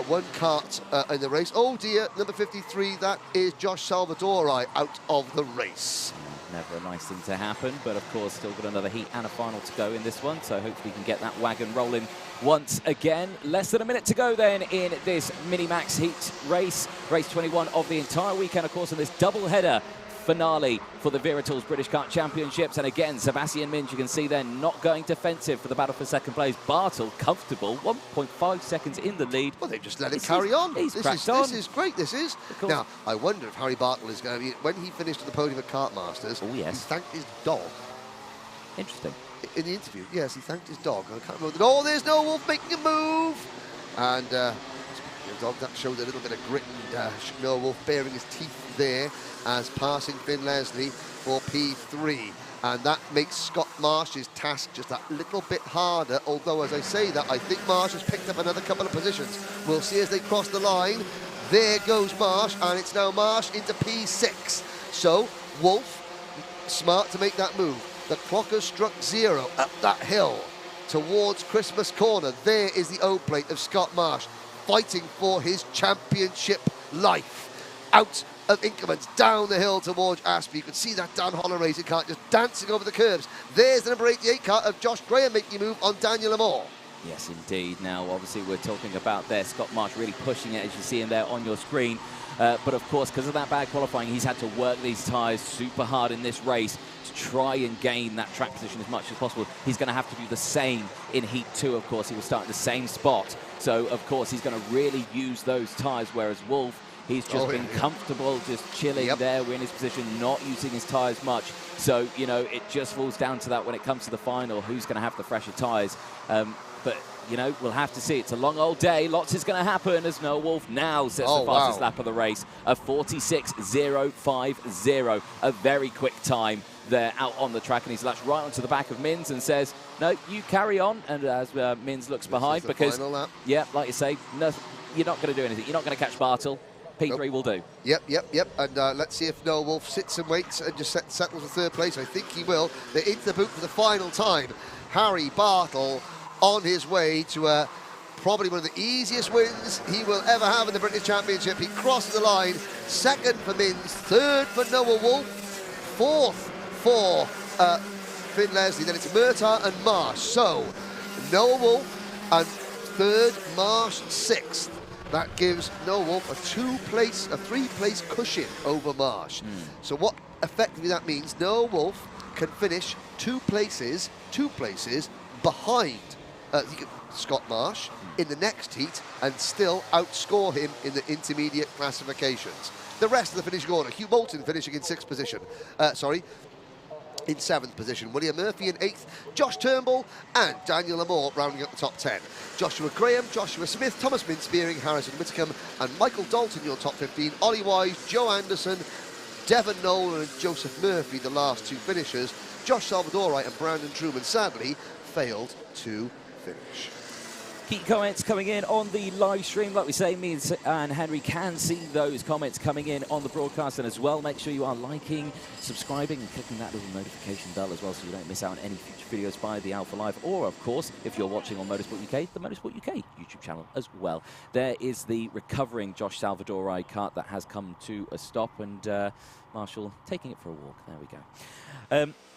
1 kart in the race. Oh dear, number 53, that is Josh Salvadori out of the race. Never a nice thing to happen, but of course still got another heat and a final to go in this one, so hopefully we can get that wagon rolling once again. Less than a minute to go then in this Minimax Heat race 21 of the entire weekend, of course, in this double-header finale for the Wera British Kart Championships. And again, Sebastian Minge, you can see they're not going defensive for the battle for second place. Bartel comfortable, 1.5 seconds in the lead. Well, they've just let it carry on. This is great, this is. Now, I wonder if Harry Bartel is going to be, when he finished at the podium at Kart Masters, he thanked his dog. Interesting. In the interview, yes, he thanked his dog. I can't remember. Oh, there's no Wolf making a move. And the dog, that showed a little bit of grit, and no Wolf baring his teeth there as passing Finn Leslie for P3. And that makes Scott Marsh's task just that little bit harder, although as I say that, I think Marsh has picked up another couple of positions. We'll see as they cross the line. There goes Marsh, and it's now Marsh into P6. So, Wolf, smart to make that move. The clock has struck 0 up that hill towards Christmas Corner. There is the O-plate of Scott Marsh, fighting for his championship life. Out of Inkermans, down the hill towards Aspie. You can see that Dan Holler racing car just dancing over the curbs. There's the number 88 car of Josh Graham making a move on Daniel Amore. Yes, indeed. Now, obviously, we're talking about there Scott Marsh really pushing it, as you see him there on your screen. But, of course, because of that bad qualifying, he's had to work these tyres super hard in this race to try and gain that track position as much as possible. He's going to have to do the same in Heat 2, of course. He will start in the same spot. So, of course, he's going to really use those tyres, whereas Wolf, he's just been comfortable, just chilling there. We're in his position, not using his tyres much. So, you know, it just falls down to that when it comes to the final, who's going to have the fresher tyres. But, you know, we'll have to see. It's a long old day. Lots is going to happen as Noah Wolf now sets the fastest lap of the race. A 46.050. A very quick time there out on the track. And he's latched right onto the back of Mins and says, no, you carry on. And as Mins looks behind, because, yeah, like you say, no, you're not going to do anything. You're not going to catch Bartel. P3 will do. Yep. And let's see if Noah Wolf sits and waits and just settles for third place. I think he will. They're into the boot for the final time. Harry Bartel on his way to probably one of the easiest wins he will ever have in the British Championship. He crosses the line. Second for Mins, third for Noah Wolf, fourth for Finn Leslie. Then it's Murtagh and Marsh. So Noah Wolf and third, Marsh sixth. That gives Noah Wolf a three-place cushion over Marsh. So what effectively that means, Noah Wolf can finish two places behind Scott Marsh in the next heat and still outscore him in the intermediate classifications. The rest of the finishing order, Hugh Moulton finishing in sixth position. In seventh position, William Murphy in eighth, Josh Turnbull and Daniel Amore rounding up the top 10. Joshua Graham, Joshua Smith, Thomas Mintz, Beering, Harrison Whitcomb and Michael Dalton your top 15. Ollie Wise, Joe Anderson, Devon Nolan and Joseph Murphy, the last two finishers. Josh Salvadori and Brandon Truman sadly failed to finish. Keep comments coming in on the live stream. Like we say, me and Henry can see those comments coming in on the broadcast, and as well, make sure you are liking, subscribing, and clicking that little notification bell as well, so you don't miss out on any future videos by the Alpha Live, or of course, if you're watching on Motorsport UK, the Motorsport UK YouTube channel as well. There is the recovering Josh Salvadori kart that has come to a stop, and Marshall taking it for a walk. There we go.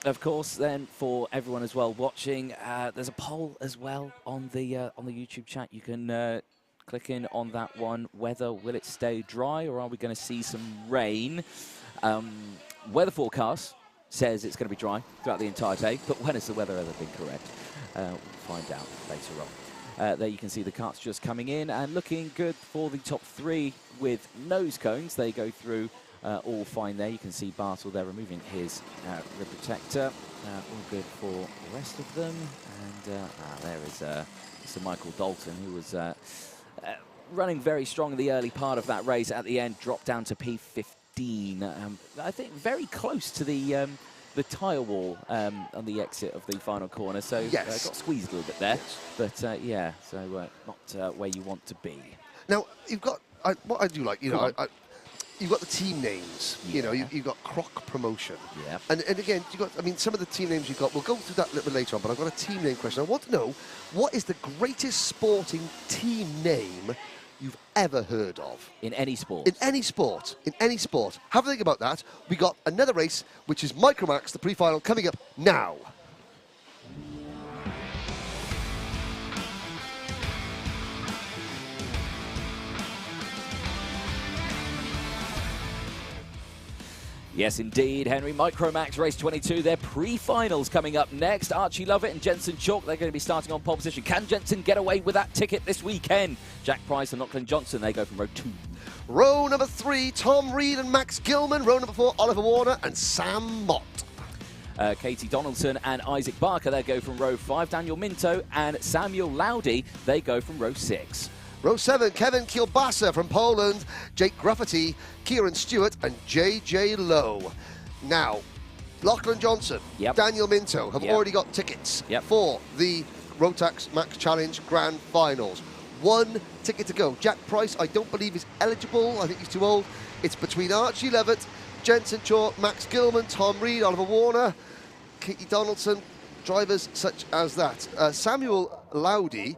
Of course, then for everyone as well watching, there's a poll as well on the YouTube chat. You can click in on that one. Weather, will it stay dry or are we going to see some rain? Weather forecast says it's going to be dry throughout the entire day, but when has the weather ever been correct? We'll find out later on. There you can see the karts just coming in and looking good for the top three with nose cones. They go through all fine there. You can see Bartel there removing his rib protector. All good for the rest of them. And there is Mr. Michael Dalton, who was running very strong in the early part of that race. At the end, dropped down to P15. I think very close to the tyre wall on the exit of the final corner. So got squeezed a little bit there. But yeah, so not where you want to be. Now, you've got, what I do like, you know, you've got the team names, you know, you've got Croc Promotion. Yeah. And again, you've got, I mean, some of the team names you've got, we'll go through that a little bit later on, but I've got a team name question. I want to know, what is the greatest sporting team name you've ever heard of. In any sport. In any sport. In any sport. Have a think about that. We got another race, which is Micromax, the pre-final, coming up now. Yes, indeed, Henry. Micromax Race 22, their pre-finals coming up next. Archie Lovett and Jensen Chalk, they're going to be starting on pole position. Can Jensen get away with that ticket this weekend? Jack Price and Lachlan Johnson, they go from row 2. Row number 3, Tom Reed and Max Gilman. Row number 4, Oliver Warner and Sam Mott. Katie Donaldson and Isaac Barker, they go from row 5. Daniel Minto and Samuel Laudy, they go from row 6. Row 7, Kevin Kielbasa from Poland, Jake Gruffety, Kieran Stewart and JJ Lowe. Now, Lachlan Johnson, Daniel Minto have already got tickets for the Rotax Max Challenge Grand Finals. 1 ticket to go. Jack Price, I don't believe is eligible. I think he's too old. It's between Archie Levitt, Jensen Chalk, Max Gilman, Tom Reed, Oliver Warner, Katie Donaldson, drivers such as that. Samuel Laudy,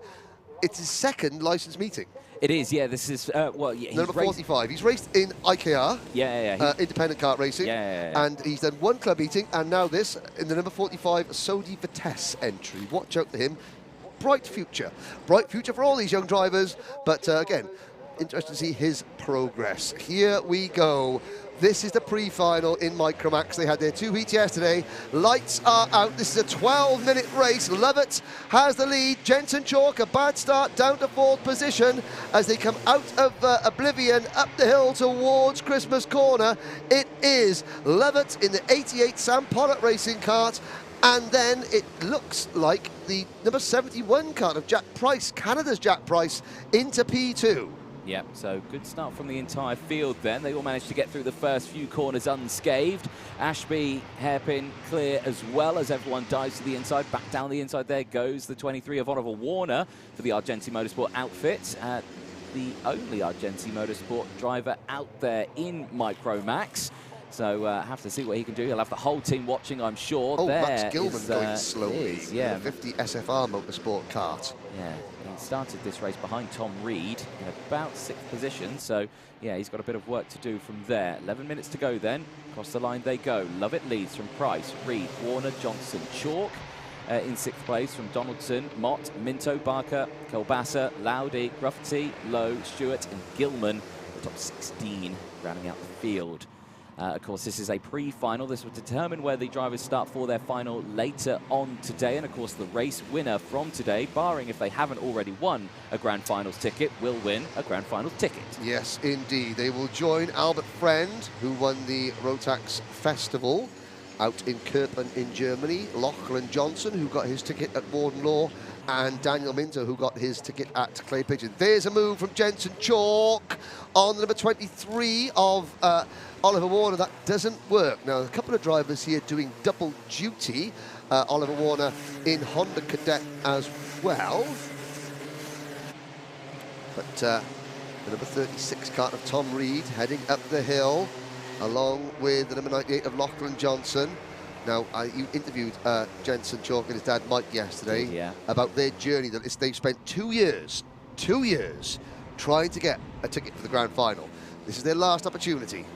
it's his second licence meeting. It is, yeah. This is, he's number 45. He's raced in IKR, independent kart racing, and he's done 1 club meeting, and now this in the number 45 Sodi Vitesse entry. Watch out for him. Bright future for all these young drivers. But again, interesting to see his progress. Here we go. This is the pre-final in Micromax. They had their 2 heats yesterday. Lights are out. This is a 12-minute race. Lovett has the lead. Jensen Chalk, a bad start, down to 4th position as they come out of oblivion, up the hill towards Christmas Corner. It is Lovett in the 88 Sam Pollock racing kart. And then it looks like the number 71 kart of Jack Price, Canada's Jack Price, into P2. Yep, so good start from the entire field then. They all managed to get through the first few corners unscathed. Ashby, hairpin clear as well as everyone dives to the inside. Back down the inside there goes the 23 of Oliver Warner for the Argenti Motorsport outfit. The only Argenti Motorsport driver out there in Micromax. So have to see what he can do. He'll have the whole team watching, I'm sure. Oh, Max Gilman going slowly. Yeah, 50 SFR Motorsport kart. Yeah, he started this race behind Tom Reed in about 6th position. So, yeah, he's got a bit of work to do from there. 11 minutes to go then. Across the line they go. Lovett leads from Price, Reed, Warner, Johnson, Chalk. In 6th place from Donaldson, Mott, Minto, Barker, Kielbasa, Laudy, Gruffety, Lowe, Stewart and Gilman. The top 16 rounding out the field. Of course, this is a pre-final. This will determine where the drivers start for their final later on today. And, of course, the race winner from today, barring if they haven't already won a Grand Finals ticket, will win a Grand Finals ticket. Yes, indeed. They will join Albert Friend, who won the Rotax Festival out in Kerpen in Germany, Lachlan Johnson, who got his ticket at Warden Law, and Daniel Minto, who got his ticket at Clay Pigeon. There's a move from Jensen Chalk on the number 23 of Oliver Warner. That doesn't work. Now, a couple of drivers here doing double duty. Oliver Warner in Honda Cadet as well. But the number 36 kart of Tom Reed heading up the hill, along with the number 98 of Lachlan Johnson. Now, you interviewed Jensen Chalk and his dad Mike yesterday about their journey. That they've spent 2 years trying to get a ticket for the Grand Final. This is their last opportunity.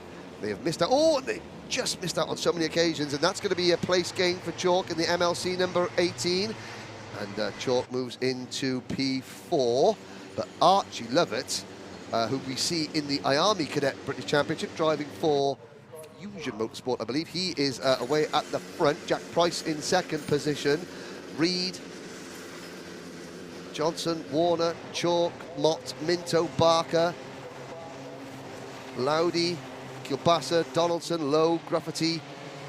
They have missed out. Oh, they just missed out on so many occasions, and that's going to be a place gain for Chalk in the MLC number 18. And Chalk moves into P4. But Archie Lovett, who we see in the IAMI Cadet British Championship, driving for Fusion Motorsport, I believe. He is away at the front. Jack Price in 2nd position. Reed, Johnson, Warner, Chalk, Mott, Minto, Barker, Laudy, Kielbasa, Donaldson, Lowe, Gruffety,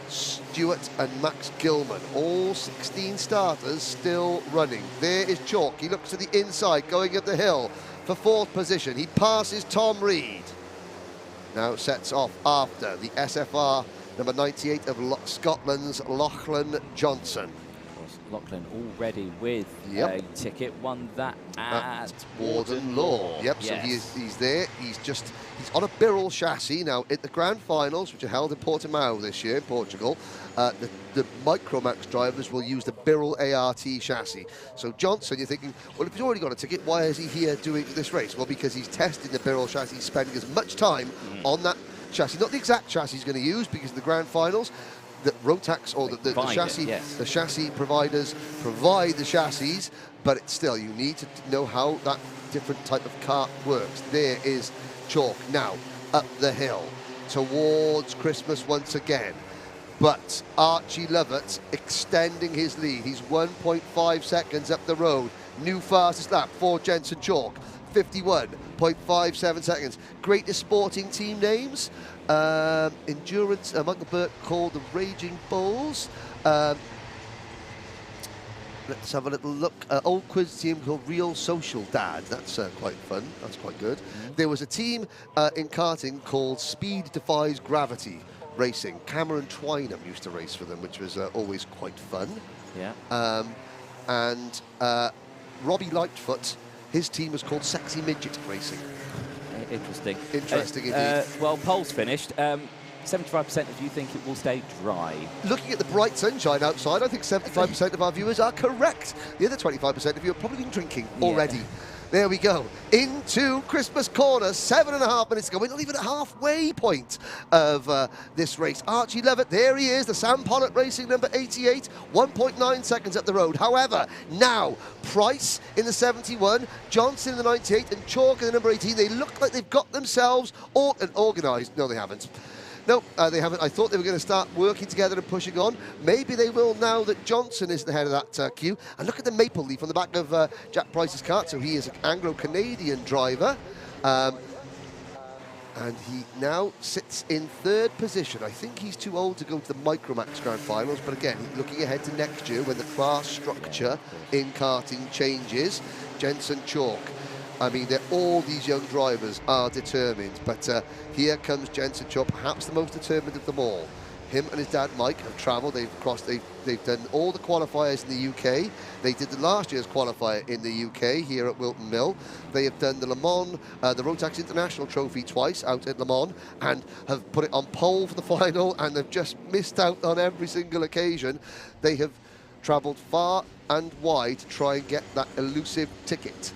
Stewart and Max Gilman. All 16 starters still running. There is Chalk. He looks to the inside, going up the hill for 4th position. He passes Tom Reed. Now sets off after the SFR number 98 of Scotland's Lachlan Johnson. Lachlan already with a ticket, won that at Warden Law. Yep, yes. So he's there. He's on a Birrell chassis now at the Grand Finals, which are held in Portimao this year in Portugal. The Micromax drivers will use the Birrell ART chassis. So Johnson, you're thinking, well, if he's already got a ticket, why is he here doing this race? Well, because he's testing the Birrell chassis, spending as much time on that chassis. Not the exact chassis he's going to use, because in the Grand Finals, the Rotax or the chassis, the chassis providers provide the chassis, but it's still, you need to know how that different type of kart works. There is Chalk now up the hill towards Christmas once again, but Archie Lovett extending his lead. He's 1.5 seconds up the road. New fastest lap for Jensen Chalk, 51.57 seconds. Greatest sporting team names. Endurance, Michael Burke called the Raging Bulls. Let's have a little look. Old quiz team called Real Social Dad. That's quite fun. That's quite good. There was a team in karting called Speed Defies Gravity Racing. Cameron Twynham used to race for them, which was always quite fun. Yeah. And Robbie Lightfoot, his team was called Sexy Midget Racing. Interesting. Interesting indeed. Well, polls finished. 75% of you think it will stay dry. Looking at the bright sunshine outside, I think 75% of our viewers are correct. The other 25% of you have probably been drinking already. There we go. Into Christmas corner, 7.5 minutes ago. We're not even at halfway point of this race. Archie Lovett, there he is, the Sam Pollock Racing number 88, 1.9 seconds up the road. However, now, Price in the 71, Johnson in the 98, and Chalk in the number 18. They look like they've got themselves all organised. No, they haven't. No, they haven't. I thought they were going to start working together and pushing on. Maybe they will now that Johnson is the head of that queue. And look at the maple leaf on the back of Jack Price's kart. So he is an Anglo-Canadian driver. And he now sits in third position. I think he's too old to go to the Micromax Grand Finals. But again, looking ahead to next year when the class structure in karting changes. Jensen Chalk. I mean, all these young drivers are determined, but here comes Jensen Chalk, perhaps the most determined of them all. Him and his dad Mike have travelled. They've done all the qualifiers in the UK. They did the last year's qualifier in the UK here at Whilton Mill. They have done the Le Mans, the Rotax International Trophy twice out at Le Mans, and have put it on pole for the final, and they've just missed out on every single occasion. They have travelled far and wide to try and get that elusive ticket.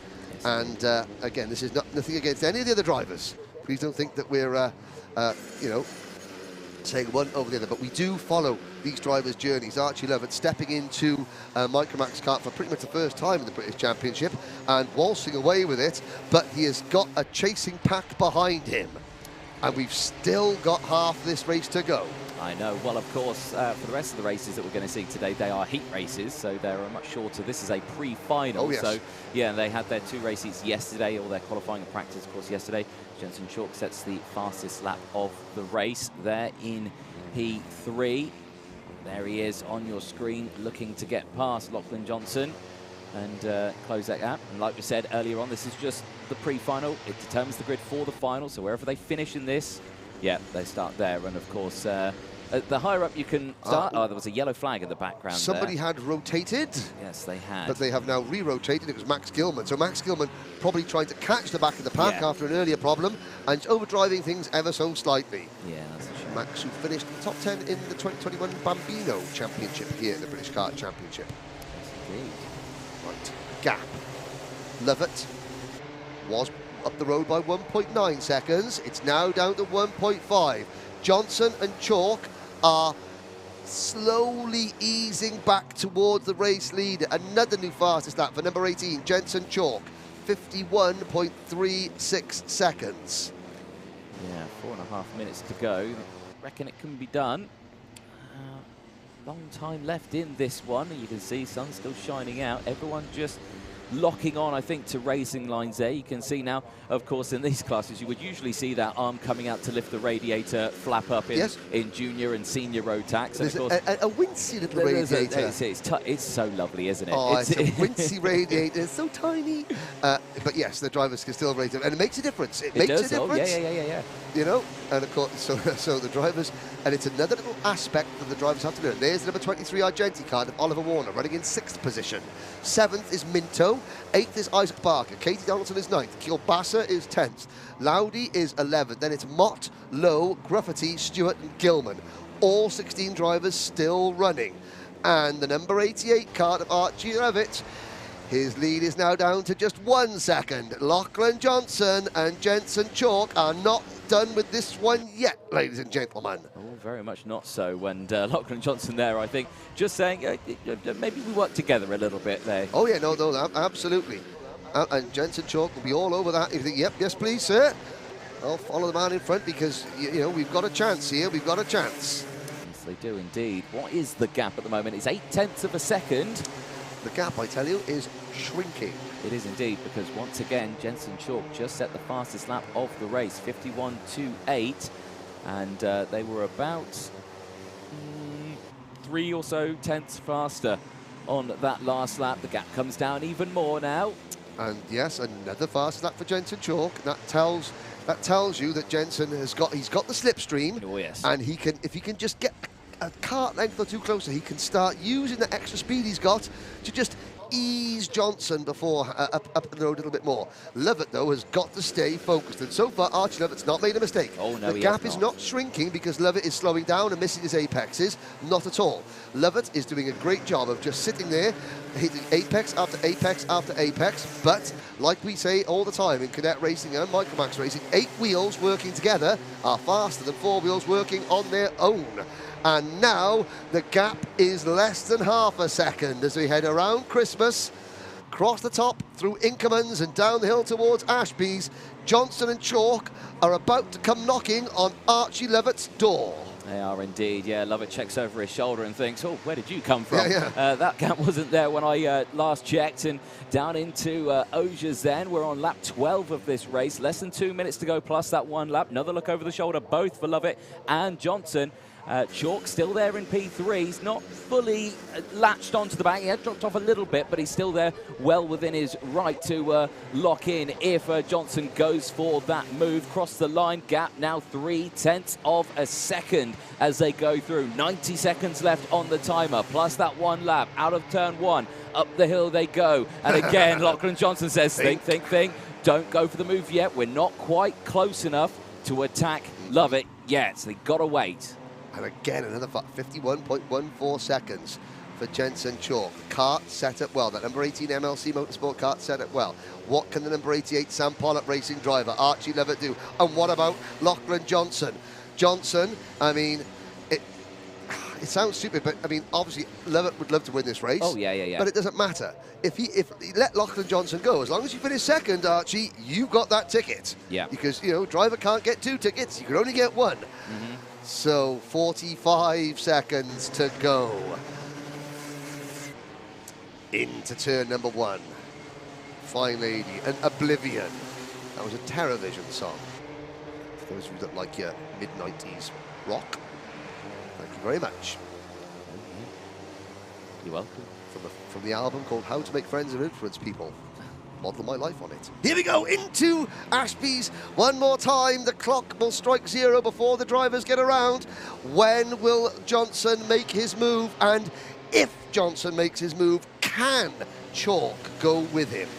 And again, this is nothing against any of the other drivers. Please don't think that we're, you know, saying one over the other. But we do follow these drivers' journeys. Archie Lovett stepping into Micromax kart for pretty much the first time in the British Championship and waltzing away with it. But he has got a chasing pack behind him. And we've still got half this race to go. I know. Well, of course, for the rest of the races that we're going to see today, they are heat races, so they're much shorter. This is a pre-final. Oh, yes. So, yeah, they had their 2 races yesterday, all their qualifying and practice, of course, yesterday. Jensen Chalk sets the fastest lap of the race there in P3. There he is on your screen, looking to get past Lachlan Johnson and close that gap. And like we said earlier on, this is just the pre-final. It determines the grid for the final, so wherever they finish in this, yeah, they start there. And of course, the higher up you can start. Oh, there was a yellow flag in the background. Somebody had rotated. Yes, they had. But they have now re-rotated. It was Max Gilman. So Max Gilman probably trying to catch the back of the pack after an earlier problem and overdriving things ever so slightly. Yeah, that's a shame. Max, who finished top 10 in the 2021 Bambino Championship here in the British Kart Championship. Yes, indeed. Right, gap. Lovett was up the road by 1.9 seconds. It's now down to 1.5. Johnson and Chalk are slowly easing back towards the race leader. Another new fastest lap for number 18, Jensen Chalk, 51.36 seconds. Yeah, 4.5 minutes to go. Reckon it can be done. Long time left in this one. You can see sun still shining out. Everyone just locking on, I think, to racing lines there. You can see now, of course, in these classes, you would usually see that arm coming out to lift the radiator flap up in junior and senior Rotax. And of course, a wincy little radiator. It's so lovely, isn't it? Oh, it's a wincy radiator. It's so tiny. But yes, the drivers can still rate it. And it makes a difference. It makes a difference. Oh, yeah. You know, and of course, so the drivers, and it's another little aspect that the drivers have to do. There's the number 23 Argenti card of Oliver Warner, running in 6th position. 7th is Minto. 8th is Isaac Barker. Katie Donaldson is 9th. Kielbasa is 10th. Laudy is 11th. Then it's Mott, Lowe, Gruffity, Stewart, and Gilman. All 16 drivers still running. And the number 88 card of Archie Levitt, his lead is now down to just 1 second. Lachlan Johnson and Jensen Chalk are not done with this one yet, ladies and gentlemen. Oh, very much not so. And Lachlan Johnson there, I think, just saying maybe we work together a little bit there. Oh, yeah, no, absolutely. And Jensen Chalk will be all over that. You think, yep, yes, please, sir. I'll follow the man in front because, you know, we've got a chance here. We've got a chance. Yes, they do indeed. What is the gap at the moment? It's 0.8 of a second. The gap, I tell you, is shrinking. It is indeed, because once again, Jensen Chalk just set the fastest lap of the race, 51.28, and they were about 3 or so tenths faster on that last lap. The gap comes down even more now. And yes, another fast lap for Jensen Chalk. That tells you that Jensen he's got the slipstream. Oh yes. And if he can just get a kart length or two closer, he can start using the extra speed he's got to just ease Johnson before up the road a little bit more. Levitt, though, has got to stay focused, and so far Archie Levitt's not made a mistake. Oh, no, the gap is not shrinking because Levitt is slowing down and missing his apexes. Not at all. Levitt is doing a great job of just sitting there, hitting apex after apex after apex, but like we say all the time in Cadet racing and Micromax racing, 8 wheels working together are faster than 4 wheels working on their own. And now the gap is less than half a second as we head around Christmas, across the top through Inkermans and down the hill towards Ashby's. Johnson and Chalk are about to come knocking on Archie Levitt's door. They are indeed, yeah. Levitt checks over his shoulder and thinks, oh, where did you come from? Yeah. That gap wasn't there when I last checked. And down into Auger's then. We're on lap 12 of this race. Less than 2 minutes to go plus that one lap. Another look over the shoulder, both for Levitt and Johnson. Chalk still there in P3. He's not fully latched onto the back. He had dropped off a little bit, but he's still there well within his right to lock in if Johnson goes for that move. Cross the line, gap now 0.3 of a second as they go through. 90 seconds left on the timer, plus that one lap out of turn 1. Up the hill they go. And again, Lachlan Johnson says, think. Don't go for the move yet. We're not quite close enough to attack Levitt yet. So they've got to wait. And again, another 51.14 seconds for Jensen Chalk. Kart set up well. That number 18 MLC Motorsport kart set up well. What can the number 88 Sam Pollock racing driver, Archie Levitt, do? And what about Lachlan Johnson? Johnson, I mean, it sounds stupid, but I mean, obviously Levitt would love to win this race. Oh, yeah. But it doesn't matter. If he let Lachlan Johnson go, as long as you finish second, Archie, you got that ticket. Yeah. Because, you know, driver can't get 2 tickets. You can only get 1. Mm-hmm. So 45 seconds to go into turn number 1. Fine Lady and Oblivion. That was a TerraVision song. For those of you that like your mid-90s rock, thank you very much. You're welcome. From the album called How to Make Friends and Influence People. Model my life on it. Here we go into Ashby's one more time. The clock will strike 0 before the drivers get around. When will Johnson make his move? And if Johnson makes his move, can Chalk go with him?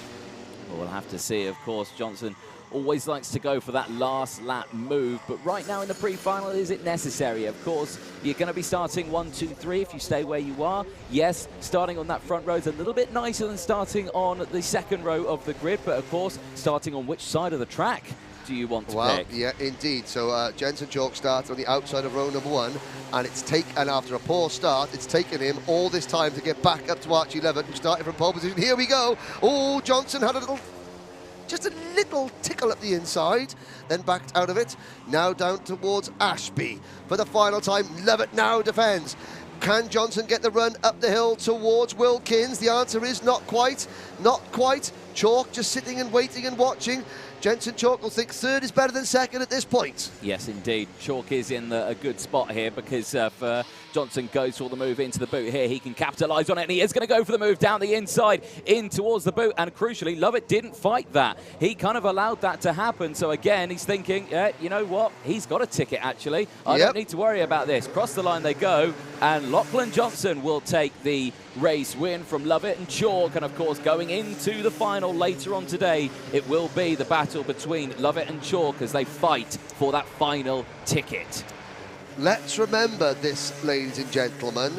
Well, we'll have to see. Of course, Johnson always likes to go for that last lap move, but right now in the pre-final, is it necessary? Of course, you're going to be starting 1, 2, 3 if you stay where you are. Yes, starting on that front row is a little bit nicer than starting on the second row of the grid, but of course, starting on which side of the track do you want to pick? Yeah, indeed. So Jensen Chalk starts on the outside of row number 1, and after a poor start, it's taken him all this time to get back up to Archie Levitt, who started from pole position. Here we go. Oh, Johnson had just a little tickle at the inside, then backed out of it. Now down towards Ashby for the final time. Levitt now defends. Can Johnson get the run up the hill towards Wilkins? The answer is not quite. Not quite. Chalk just sitting and waiting and watching. Jenson Chalk will think third is better than second at this point. Yes, indeed. Chalk is in a good spot here because if Johnson goes for the move into the boot here, he can capitalise on it, and he is going to go for the move down the inside in towards the boot, and crucially, Lovett didn't fight that. He kind of allowed that to happen, so again, he's thinking, yeah, you know what? He's got a ticket, actually. I don't need to worry about this. Cross the line they go, and Lachlan Johnson will take the race win from Lovett and Chalk, and of course, going into the final later on today, it will be the battle between Lovett and Chalk as they fight for that final ticket. Let's remember this, ladies and gentlemen.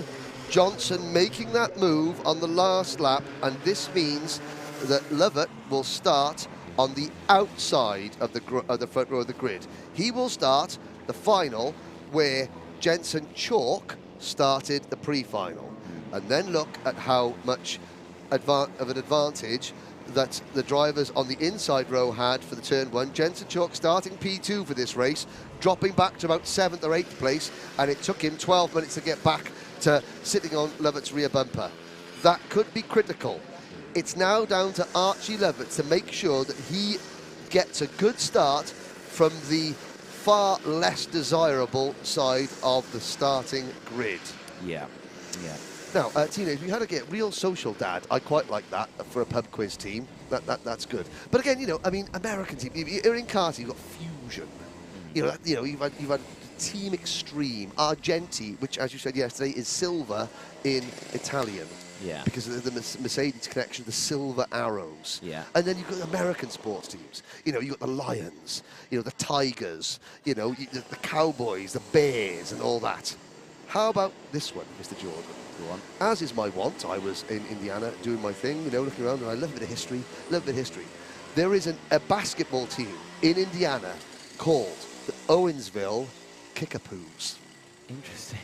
Johnson making that move on the last lap, and this means that Lovett will start on the outside of the front row of the grid. He will start the final where Jenson Chalk started the pre-final, and then look at how much of an advantage that the drivers on the inside row had for the turn one. Jenson Chalk starting P2 for this race, dropping back to about 7th or 8th place, and it took him 12 minutes to get back to sitting on Lovett's rear bumper. That could be critical. It's now down to Archie Lovett to make sure that he gets a good start from the far less desirable side of the starting grid. Yeah. Now, Tina, if you had to get real social dad, I quite like that for a pub quiz team. That's good. But again, you know, I mean, American team. You're in karting, you've got Fusion. You've had Team Extreme, Argenti, which, as you said yesterday, is silver in Italian. Yeah. Because of the Mercedes connection, the silver arrows. Yeah. And then you've got American sports teams. You know, you've got the Lions, you know, the Tigers, you know, the Cowboys, the Bears, and all that. How about this one, Mr. Jordan? Go on. As is my wont, I was in Indiana doing my thing, you know, looking around, and I love a bit of history, There is a basketball team in Indiana called the Owensville Kickapoos. Interesting.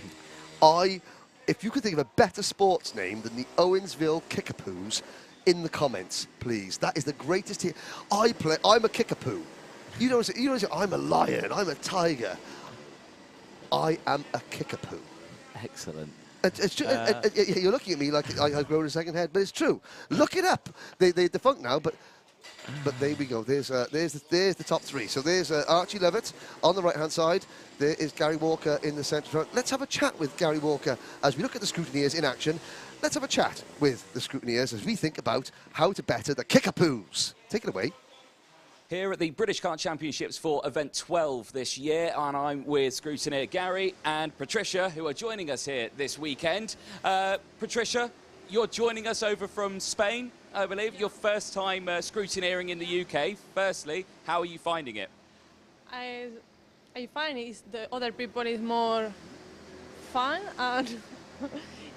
If you could think of a better sports name than the Owensville Kickapoos, in the comments, please. That is the greatest team. I'm a Kickapoo. You don't say, I'm a lion, I'm a tiger. I am a Kickapoo. Excellent. It's true. You're looking at me like I've grown a second head, but it's true. Look it up. They're defunct now, but there we go. There's the top three. So there's Archie Lovett on the right-hand side. There is Gary Walker in the centre. Let's have a chat with Gary Walker as we look at the scrutineers in action. Let's have a chat with the scrutineers as we think about how to better the Kickapoos. Take it away. Here at the British Kart Championships for event 12 this year, and I'm with scrutineer Gary and Patricia, who are joining us here this weekend. Patricia, you're joining us over from Spain, I believe. Your first time scrutineering in the UK. Firstly, how are you finding it? I find the other people is more fun, and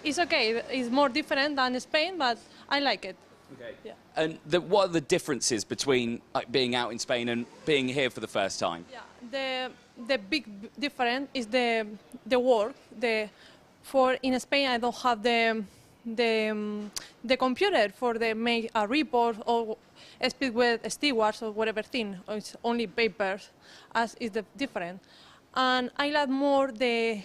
it's okay. It's more different than Spain, but I like it. Okay. Yeah. And what are the differences between being out in Spain and being here for the first time? Yeah, the big difference is the work. In Spain, I don't have the computer for make a report or speak with stewards or whatever thing. It's only papers, as is the different. And I like more the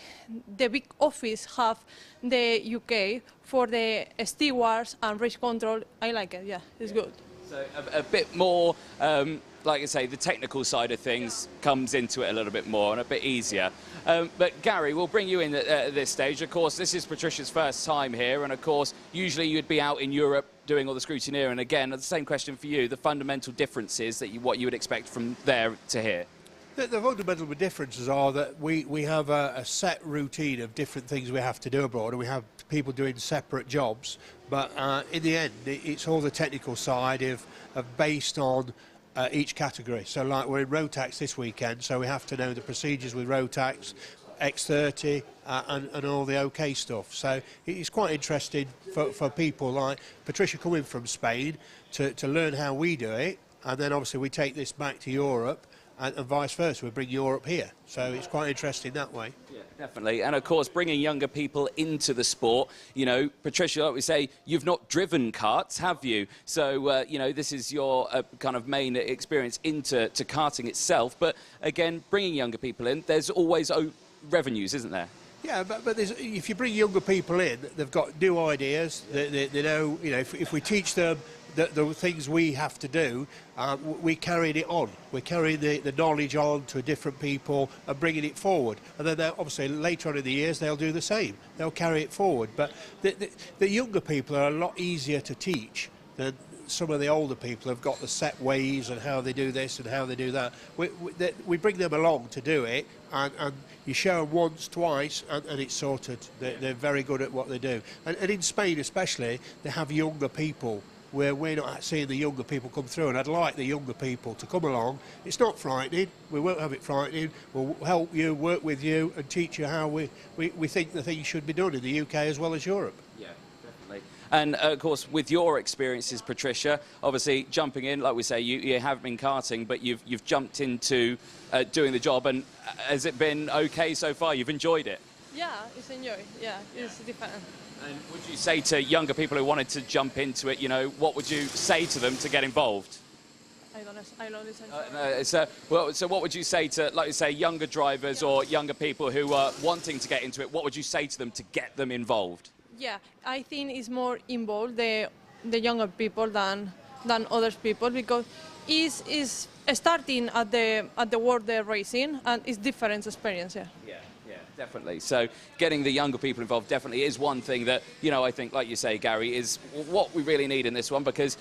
big office have the UK for the stewards and race control. I like it, yeah, it's good. So a bit more, like I say, the technical side of things comes into it a little bit more and a bit easier. But Gary, we'll bring you in at this stage. Of course, this is Patricia's first time here, and of course, usually you'd be out in Europe doing all the scrutineering. And again, the same question for you, the fundamental differences that what you would expect from there to here. The fundamental differences are that we have a set routine of different things we have to do abroad, and we have people doing separate jobs. But in the end, it's all the technical side of based on each category. So like we're in Rotax this weekend, so we have to know the procedures with Rotax, X30 and all the OK stuff. So it's quite interesting for people like Patricia coming from Spain to learn how we do it, and then obviously we take this back to Europe. And vice versa, we bring Europe here. So it's quite interesting that way. Yeah, definitely. And of course, bringing younger people into the sport. You know, Patricia, like we say, you've not driven karts, have you? So, you know, this is your kind of main experience into karting itself. But again, bringing younger people in, there's always revenues, isn't there? Yeah, but if you bring younger people in, they've got new ideas. They know, if we teach them the things we have to do, we carried it on. We're carrying the knowledge on to different people and bringing it forward. And then obviously later on in the years they'll do the same. They'll carry it forward. But the younger people are a lot easier to teach than some of the older people have got the set ways and how they do this and how they do that. We bring them along to do it, and you show them once, twice, and it's sorted. They're very good at what they do. And in Spain especially, they have younger people, where we're not seeing the younger people come through, and I'd like the younger people to come along. It's not frightening, we won't have it frightening, we'll help you, work with you and teach you how we think the things should be done in the UK as well as Europe. Yeah, definitely. And of course, with your experiences, Patricia, obviously jumping in, like we say, you haven't been karting, but you've jumped into doing the job, and has it been okay so far? You've enjoyed it? Yeah, it's enjoy. Yeah, it's different. And would you say to younger people who wanted to jump into it, what would you say to them to get involved? I don't listen. So what would you say to, like you say, younger drivers or younger people who are wanting to get into it? What would you say to them to get them involved? Yeah, I think it's more involved the younger people than other people, because is starting at the world they're racing, and it's different experience. Yeah. Yeah, definitely. So getting the younger people involved definitely is one thing that, I think, like you say, Gary, is what we really need in this one, because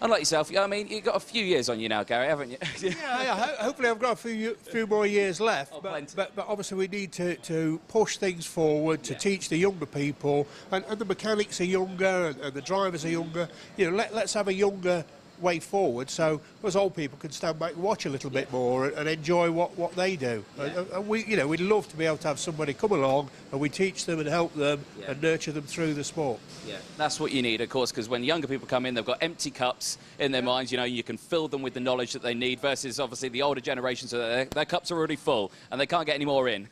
unlike yourself, I mean, you've got a few years on you now, Gary, haven't you? yeah, hopefully I've got a few more years left, but obviously we need to push things forward, to teach the younger people, and the mechanics are younger, and the drivers are younger. Let's have a younger way forward, so us old people can stand back and watch a little bit more and enjoy what they do. And we'd love to be able to have somebody come along and we teach them and help them and nurture them through the sport. Yeah, that's what you need, of course, because when younger people come in, they've got empty cups in their minds. You can fill them with the knowledge that they need, versus obviously the older generations, their cups are already full and they can't get any more in.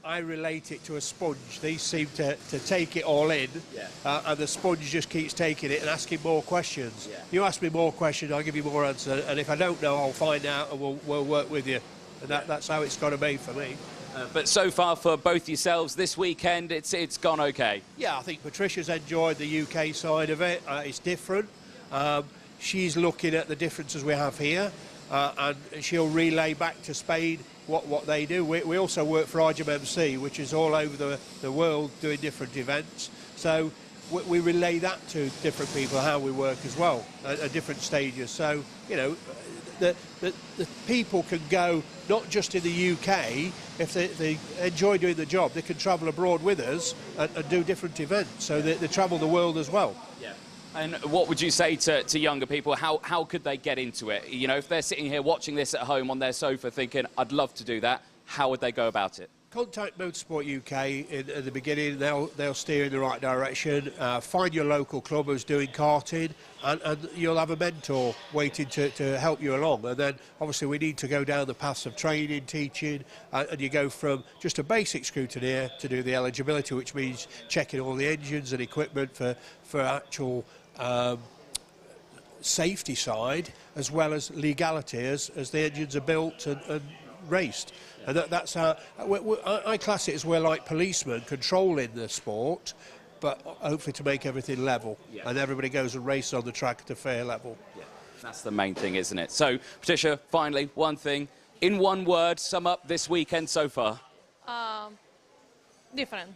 I relate it to a sponge. These seem to take it all in, and the sponge just keeps taking it and asking more questions. Yeah. You ask me more questions, I'll give you more answers, and if I don't know, I'll find out and we'll work with you. And that's how it's got to be for me. But so far for both yourselves this weekend, it's gone okay? Yeah, I think Patricia's enjoyed the UK side of it. It's different. She's looking at the differences we have here, and she'll relay back to Spain what they do. We also work for RGMMC, which is all over the world doing different events. So we relay that to different people, how we work as well at different stages. So, the people can go not just in the UK. If they enjoy doing the job, they can travel abroad with us and do different events. So they travel the world as well. Yeah. And what would you say to younger people? How could they get into it? If they're sitting here watching this at home on their sofa thinking, I'd love to do that, how would they go about it? Contact Motorsport UK in the beginning. They'll steer in the right direction. Find your local club who's doing karting, and you'll have a mentor waiting to help you along. And then obviously we need to go down the paths of training, teaching, and you go from just a basic scrutineer to do the eligibility, which means checking all the engines and equipment for actual safety side, as well as legality as the engines are built and raced. And that's how I class it as we're like policemen controlling the sport, but hopefully to make everything level, and everybody goes and races on the track at a fair level. Yeah, that's the main thing, isn't it? So, Patricia, finally, one thing, in one word, sum up this weekend so far. Different.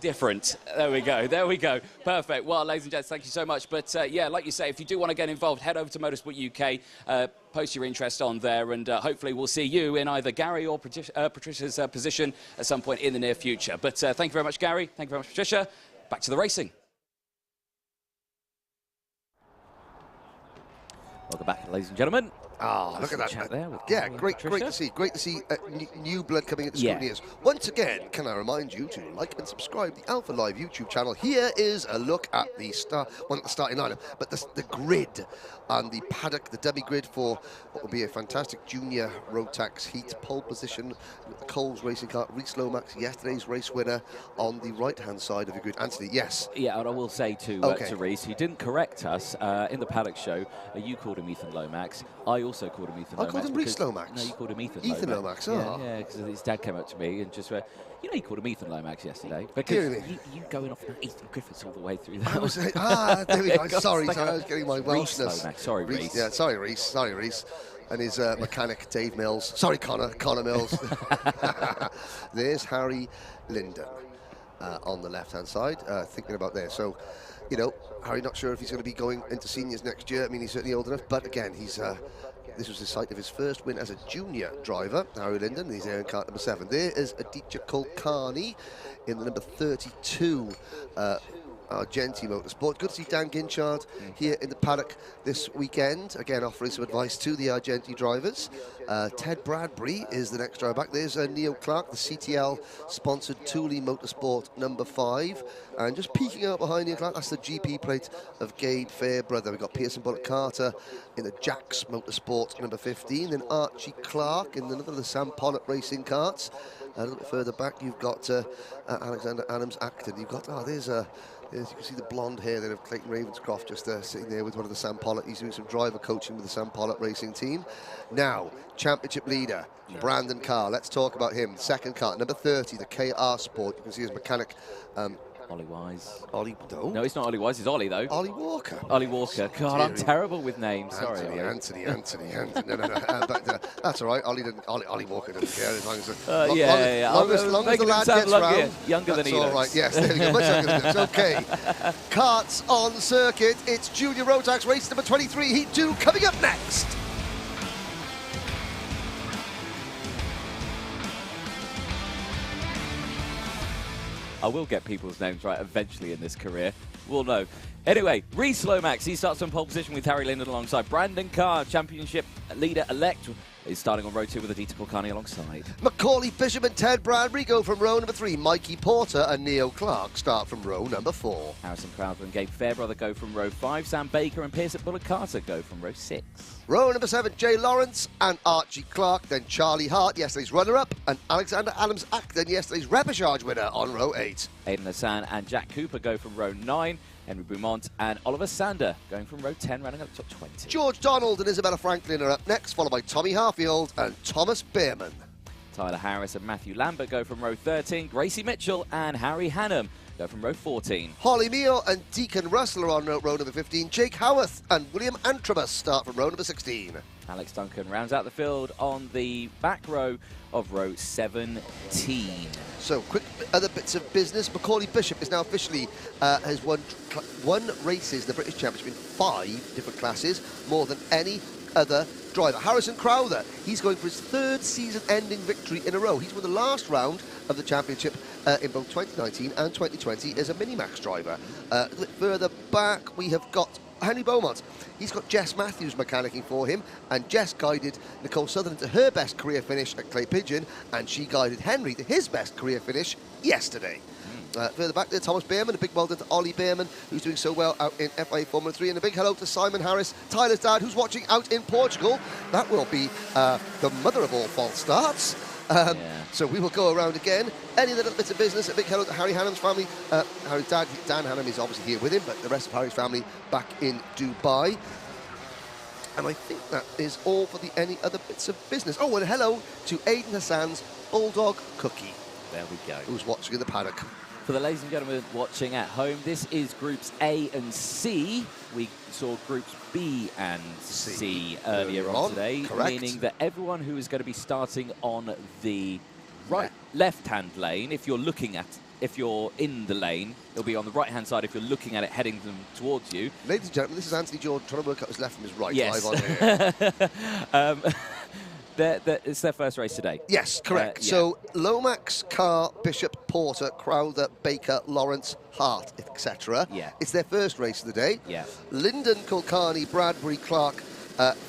Different. There we go. Perfect. Well, ladies and gents, thank you so much. But yeah, like you say, if you do want to get involved, head over to Motorsport UK, post your interest on there, and hopefully we'll see you in either Gary or Patricia's position at some point in the near future. But thank you very much, Gary. Thank you very much, Patricia. Back to the racing. Welcome back, ladies and gentlemen. Oh, look at that. Yeah, great to see. Great to see new blood coming into scrutineers. Once again, can I remind you to like and subscribe to the Alpha Live YouTube channel. Here is a look at the starting lineup, but the grid and the paddock, the dummy grid for what will be a fantastic junior Rotax Heat pole position. The Coles racing car, Reese Lomax, yesterday's race winner, on the right-hand side of the grid. Anthony, yes. Yeah, and I will say to Reese, he didn't correct us in the paddock show. You called him Ethan Lomax. I also called him Ethan I Lomax. called him Reese Lomax. No, you called him Ethan Ethan Lomax. Lomax, Yeah, because his dad came up to me and just went, you know, you called him Ethan Lomax yesterday. Because you going off Ethan Griffiths all the way through that. I was, there we go. Sorry, I was getting my Welshness. Lomax. Sorry, Reese. Yeah, sorry, Reese. Sorry, Reese. And his mechanic, Dave Mills. Sorry, Connor Mills. There's Harry Linden on the left-hand side, thinking about there. So, you know, Harry not sure if he's going to be going into seniors next year. I mean, he's certainly old enough, but again, he's this was the site of his first win as a junior driver, Harry Linden, and he's there in kart number 7. There is Aditya Kulkarni in the number 32 Argenti Motorsport. Good to see Dan Ginchard here in the paddock this weekend, again offering some advice to the Argenti drivers. Ted Bradbury is the next driver back. There's Neil Clark, the CTL sponsored Thule Motorsport number 5, and just peeking out behind Neil Clark, that's the GP plate of Gabe Fairbrother. We've got Pearson Bullock Carter in the Jacks Motorsport number 15, then Archie Clark in another of the Sam Pollock racing karts. A little bit further back you've got Alexander Adams Acton. You've got, there's you can see the blonde hair there of Clayton Ravenscroft just sitting there with one of the Sam Pollock. He's doing some driver coaching with the Sam Pollock racing team. Now, championship leader, Brandon Carr. Let's talk about him. Second car, number 30, the KR Sport. You can see his mechanic. Ollie Wise. Ollie, no, it's not Ollie Wise, it's Ollie though. Ollie Walker. Ollie Walker. God, I'm terrible with names. Sorry. Anthony. No. But that's all right. Ollie Walker doesn't care as long as long as the lad gets round. Younger than he looks. All right. Yes, there we go. Much younger than he looks. Okay. Karts on circuit. It's Junior Rotax race number 23, Heat 2, coming up next. I will get people's names right eventually in this career. We'll know. Anyway, Reese Lomax, he starts on pole position with Harry Linden alongside. Brandon Carr, championship leader-elect, is starting on row 2 with Aditya Kulkarni alongside. Macaulay Bishop and Ted Bradbury go from row number 3. Mikey Porter and Neil Clark start from row number 4. Harrison Crowther and Gabe Fairbrother go from row 5. Sam Baker and Pearson Bullock Carter go from row 6. Row number 7, Jay Lawrence and Archie Clark. Then Charlie Hart, yesterday's runner-up, and Alexander Adams Acton, yesterday's Repechage winner on row 8. Aidan Hassan and Jack Cooper go from row 9. Henry Beaumont and Oliver Sander going from row 10, running up the top 20. George Donald and Isabella Franklin are up next, followed by Tommy Harfield and Thomas Behrman. Tyler Harris and Matthew Lambert go from row 13. Gracie Mitchell and Harry Hannum go from row 14. Holly Meal and Deacon Russell are on row number 15. Jake Howarth and William Antrobus start from row number 16. Alex Duncan rounds out the field on the back row of row 17. So, quick other bits of business. Macaulay Bishop is now officially has won races in the British Championship in 5 different classes, more than any other driver. Harrison Crowther, he's going for his 3rd season-ending victory in a row. He's won the last round of the championship in both 2019 and 2020 as a Minimax driver. A little bit further back, we have got Henry Beaumont. He's got Jess Matthews mechanicking for him, and Jess guided Nicole Sutherland to her best career finish at Clay Pigeon, and she guided Henry to his best career finish yesterday. Further back there, Thomas Behrman, a big well done to Ollie Behrman, who's doing so well out in FIA Formula 3, and a big hello to Simon Harris, Tyler's dad, who's watching out in Portugal. That will be the mother of all false starts. So we will go around again. Any little bits of business, a big hello to Harry Hannum's family. Harry's dad, Dan Hannum, is obviously here with him, but the rest of Harry's family back in Dubai. And I think that is all for the any other bits of business. Oh, and hello to Aidan Hassan's Bulldog Cookie. There we go. Who's watching in the paddock. For the ladies and gentlemen watching at home, this is Groups A and C. We saw Groups B and C earlier on today, meaning that everyone who is going to be starting on the left-hand lane, if you're in the lane, it'll be on the right-hand side if you're looking at it, heading them towards you. Ladies and gentlemen, this is Anthony Jordan trying to work out his left from his right, yes. live on here. It's their first race today. Yes, correct. So Lomax, Carr, Bishop, Porter, Crowther, Baker, Lawrence, Hart, etc. Yeah. It's their first race of the day. Yeah. Linden, Kulkarni, Bradbury, Clark,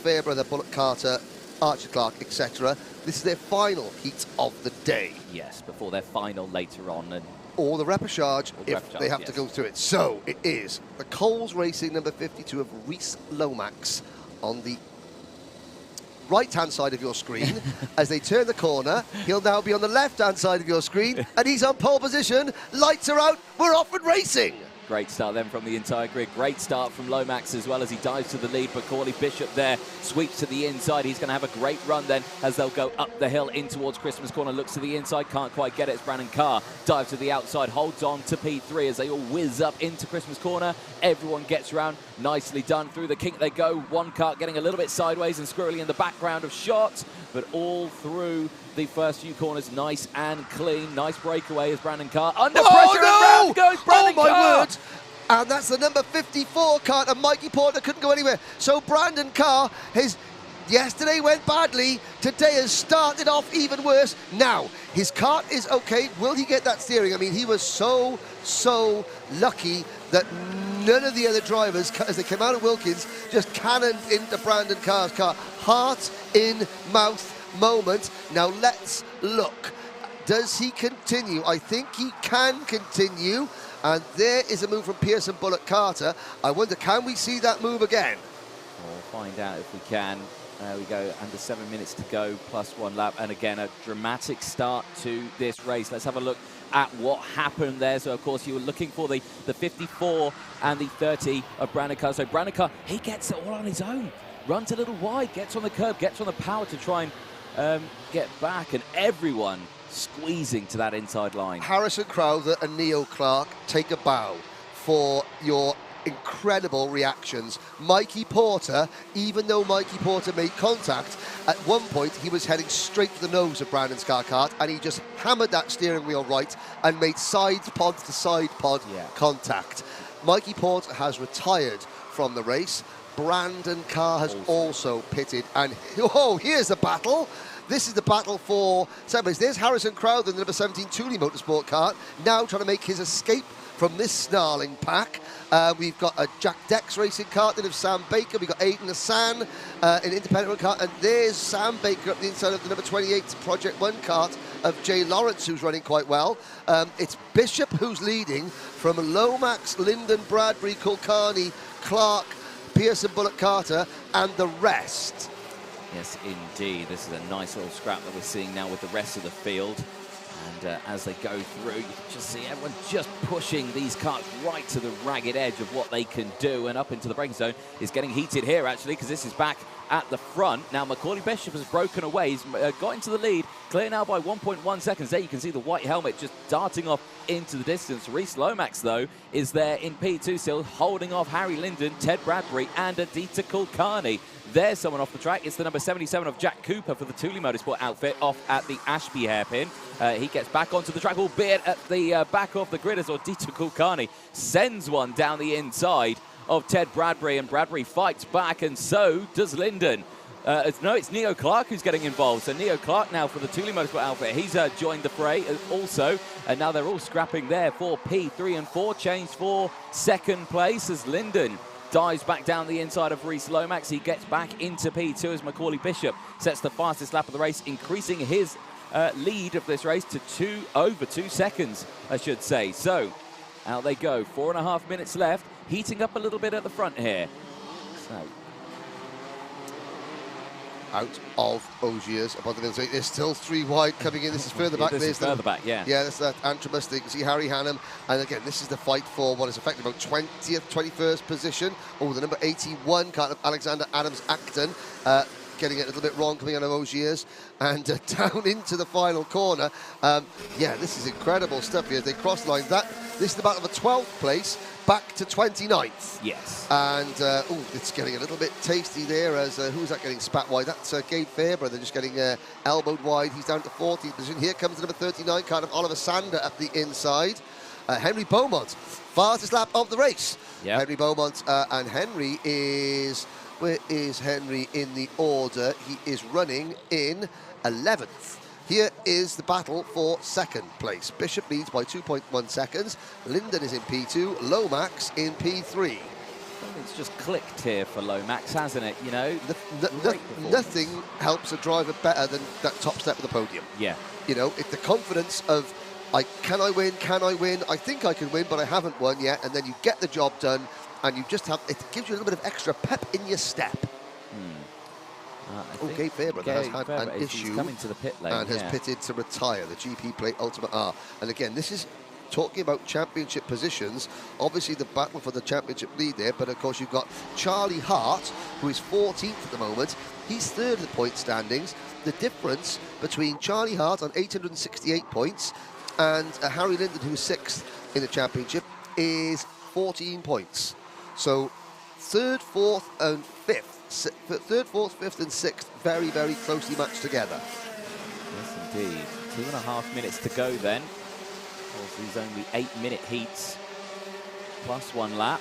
Fairbrother, Bullock Carter, Archer Clark, etc. This is their final heat of the day. Yes, before their final later on. And or the repechage if they have to go through it. So it is the Coles Racing number 52 of Reese Lomax on the right-hand side of your screen. As they turn the corner, he'll now be on the left-hand side of your screen, and he's on pole position. Lights are out. We're off and racing. great start then from the entire grid. Great start from Lomax as well as he dives to the lead. But Corley Bishop there sweeps to the inside. He's going to have a great run then as they'll go up the hill in towards Christmas Corner. Looks to the inside, can't quite get it. It's Brandon Carr. Dives to the outside, holds on to P3 as they all whiz up into Christmas Corner. Everyone gets round. Nicely done. Through the kink they go. One kart getting a little bit sideways and squirrely in the background of shots, but all through the first few corners, nice and clean. Nice breakaway as Brandon Carr under pressure. No! And round goes Brandon Oh my Carr. word! And that's the number 54 Kart, and Mikey Porter couldn't go anywhere. So Brandon Carr, yesterday went badly, today has started off even worse. Now, his kart is okay. Will he get that steering? I mean, he was so lucky that none of the other drivers, as they came out of Wilkins, just cannoned into Brandon Carr's car. Heart in mouth moment. Now let's look. Does he continue? I think he can continue. And there is a move from Pearson Bullock Carter. I wonder, can we see that move again? We'll find out if we can. There we go, under 7 minutes to go, plus 1 lap. And again, a dramatic start to this race. Let's have a look at what happened there. So, of course, you were looking for the 54 and the 30 of Brandon Carr. So Brandon Carr, he gets it all on his own. Runs a little wide, gets on the curb, gets on the power to try and get back. And everyone squeezing to that inside line. Harrison Crowther and Neil Clark, take a bow for your incredible reactions. Mikey Porter, even though Mikey Porter made contact, at one point he was heading straight to the nose of Brandon's car kart, and he just hammered that steering wheel right and made side pod to side pod contact. Mikey Porter has retired from the race. Brandon Carr has also pitted, and here's the battle. This is the battle for second place. There's Harrison Crowther in the number 17 Thule Motorsport kart, now trying to make his escape from this snarling pack. We've got a Jack Dex racing kart then of Sam Baker. We've got Aiden Hassan, an independent kart, and there's Sam Baker up the inside of the number 28 Project 1 kart of Jay Lawrence, who's running quite well. It's Bishop who's leading from Lomax, Linden, Bradbury, Kulkarni, Clark, Pearson, Bullock Carter, and the rest. Yes, indeed. This is a nice little scrap that we're seeing now with the rest of the field. And as they go through, you can just see everyone just pushing these karts right to the ragged edge of what they can do. And up into the braking zone is getting heated here, actually, because this is back at the front. Now, Macaulay Bishop has broken away. He's got into the lead, clear now by 1.1 seconds. There you can see the white helmet just darting off into the distance. Reese Lomax, though, is there in P2 still, holding off Harry Linden, Ted Bradbury, and Aditya Kulkarni. There's someone off the track. It's the number 77 of Jack Cooper for the Thule Motorsport outfit off at the Ashby hairpin. He gets back onto the track, albeit at the back of the grid as Aditya Kulkarni sends one down the inside of Ted Bradbury, and Bradbury fights back, and so does Linden. No, it's Neo Clark who's getting involved. So Neo Clark now for the Thule Motorsport outfit. He's joined the fray also, and now they're all scrapping there for P3 and 4. Changed for second place as Linden dives back down the inside of Reese Lomax. He gets back into P2 as Macaulay Bishop sets the fastest lap of the race, increasing his lead of this race to over 2 seconds, I should say. So out they go. 4.5 minutes left. Heating up a little bit at the front here. So out of Ogiers above the middle. There's still 3 wide coming in. This is further back. This is further back, yeah. Yeah, that's that Antremus. You can see Harry Hannum. And again, this is the fight for what is effectively about 20th, 21st position. Oh, the number 81 kind of Alexander Adams Acton. Getting it a little bit wrong coming out of Ogiers. And down into the final corner. Yeah, this is incredible stuff here. They cross the line. This is the battle of the 12th place back to 29th. Yes. And, it's getting a little bit tasty there as, who's that getting spat wide? That's Gabe Faber. They're just getting elbowed wide. He's down to 14th position. Here comes the number 39, kind of Oliver Sander up the inside. Henry Beaumont, fastest lap of the race. Yep. Henry Beaumont, and Henry is, where is Henry in the order? He is running in 11th. Here is the battle for second place. Bishop leads by 2.1 seconds. Linden is in P2, Lomax in P3. It's just clicked here for Lomax, hasn't it? You know, nothing helps a driver better than that top step of the podium. Yeah. You know, it's the confidence of, can I win? Can I win? I think I can win, but I haven't won yet. And then you get the job done, and you just have, it gives you a little bit of extra pep in your step. Gabe Faber has had an issue coming to the pit lane, and has pitted to retire the GP Plate Ultimate R. And again, this is talking about championship positions, obviously the battle for the championship lead there, but of course you've got Charlie Hart, who is 14th at the moment. He's third in the point standings. The difference between Charlie Hart on 868 points and Harry Linden, who is 6th in the championship, is 14 points. So third, fourth and fifth, fifth and sixth, very, very closely matched together. Yes, indeed. 2.5 minutes to go then. Also, these only 8-minute heats, plus 1 lap.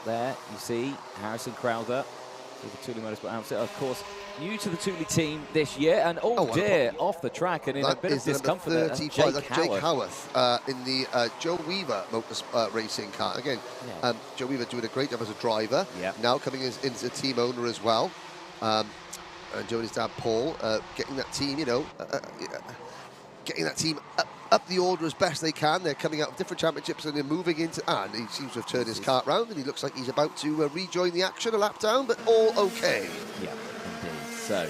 There, you see Harrison Crowther with the Thule Motorsport outfit. Of course, new to the Thule team this year, and dear, off the track and in a bit of discomfort. That's Jake Howarth in the Joe Weaver racing car. Again, Joe Weaver doing a great job as a driver. Now coming in as a team owner as well. And Joe and his dad Paul getting that team, getting that team up the order as best they can. They're coming out of different championships and they're moving into, and he seems to have turned his kart round and he looks like he's about to rejoin the action a lap down, but all okay. Yeah, indeed. So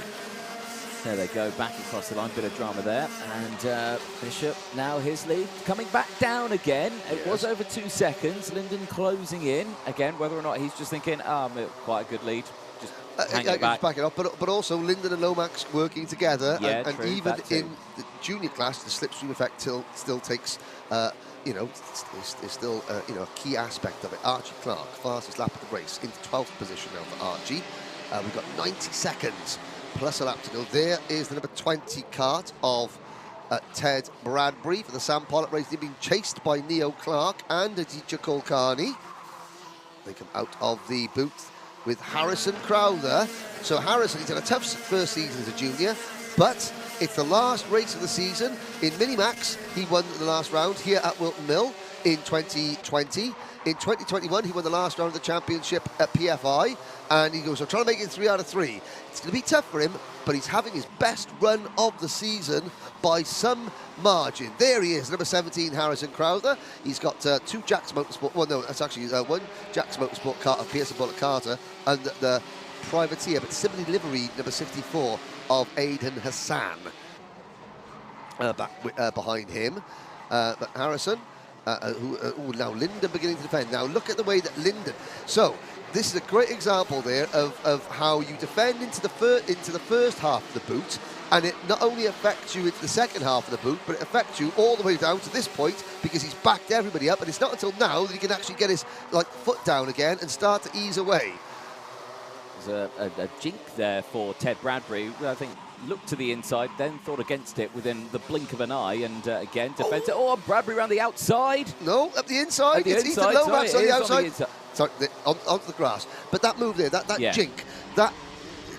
there they go, back across the line, bit of drama there, and Bishop now his lead coming back down again. It was over 2 seconds. Linden closing in again, whether or not he's just thinking, quite a good lead. Hang it back. Back it up, but also Linden and Lomax working together, and true, even in the junior class, the slipstream effect still takes, is still a key aspect of it. Archie Clark, fastest lap of the race, into 12th position now for Archie. We've got 90 seconds plus a lap to go. There is the number 20 kart of Ted Bradbury for the Sam Pollock race. They've been chased by Neo Clark and Aditya Kulkarni. They come out of the booth with Harrison Crowther. So Harrison, he's had a tough first season as a junior, but it's the last race of the season. In Minimax, he won the last round here at Whilton Mill in 2020. In 2021, he won the last round of the championship at PFI, and he goes, I'm trying to make it 3 out of 3. It's going to be tough for him, but he's having his best run of the season by some margin. There he is, number 17, Harrison Crowther. He's got 2 Jack's Motorsport, well, no, that's actually 1 Jack's Motorsport car of Pearson Bullock Carter, and the privateer, but similarly livery, number 64 of Aidan Hassan. Behind him, but Harrison, now Linden beginning to defend. Now look at the way that Linden. So this is a great example there of how you defend into the first half of the boot, and it not only affects you into the second half of the boot, but it affects you all the way down to this point because he's backed everybody up, and it's not until now that he can actually get his foot down again and start to ease away. There's a jink there for Ted Bradbury. I think looked to the inside, then thought against it within the blink of an eye, and again defends it. Oh, Bradbury around the outside. No, up the inside. At the it's inside. Ethan Lomax on the outside. Sorry, onto the grass. But that move there, that jink, that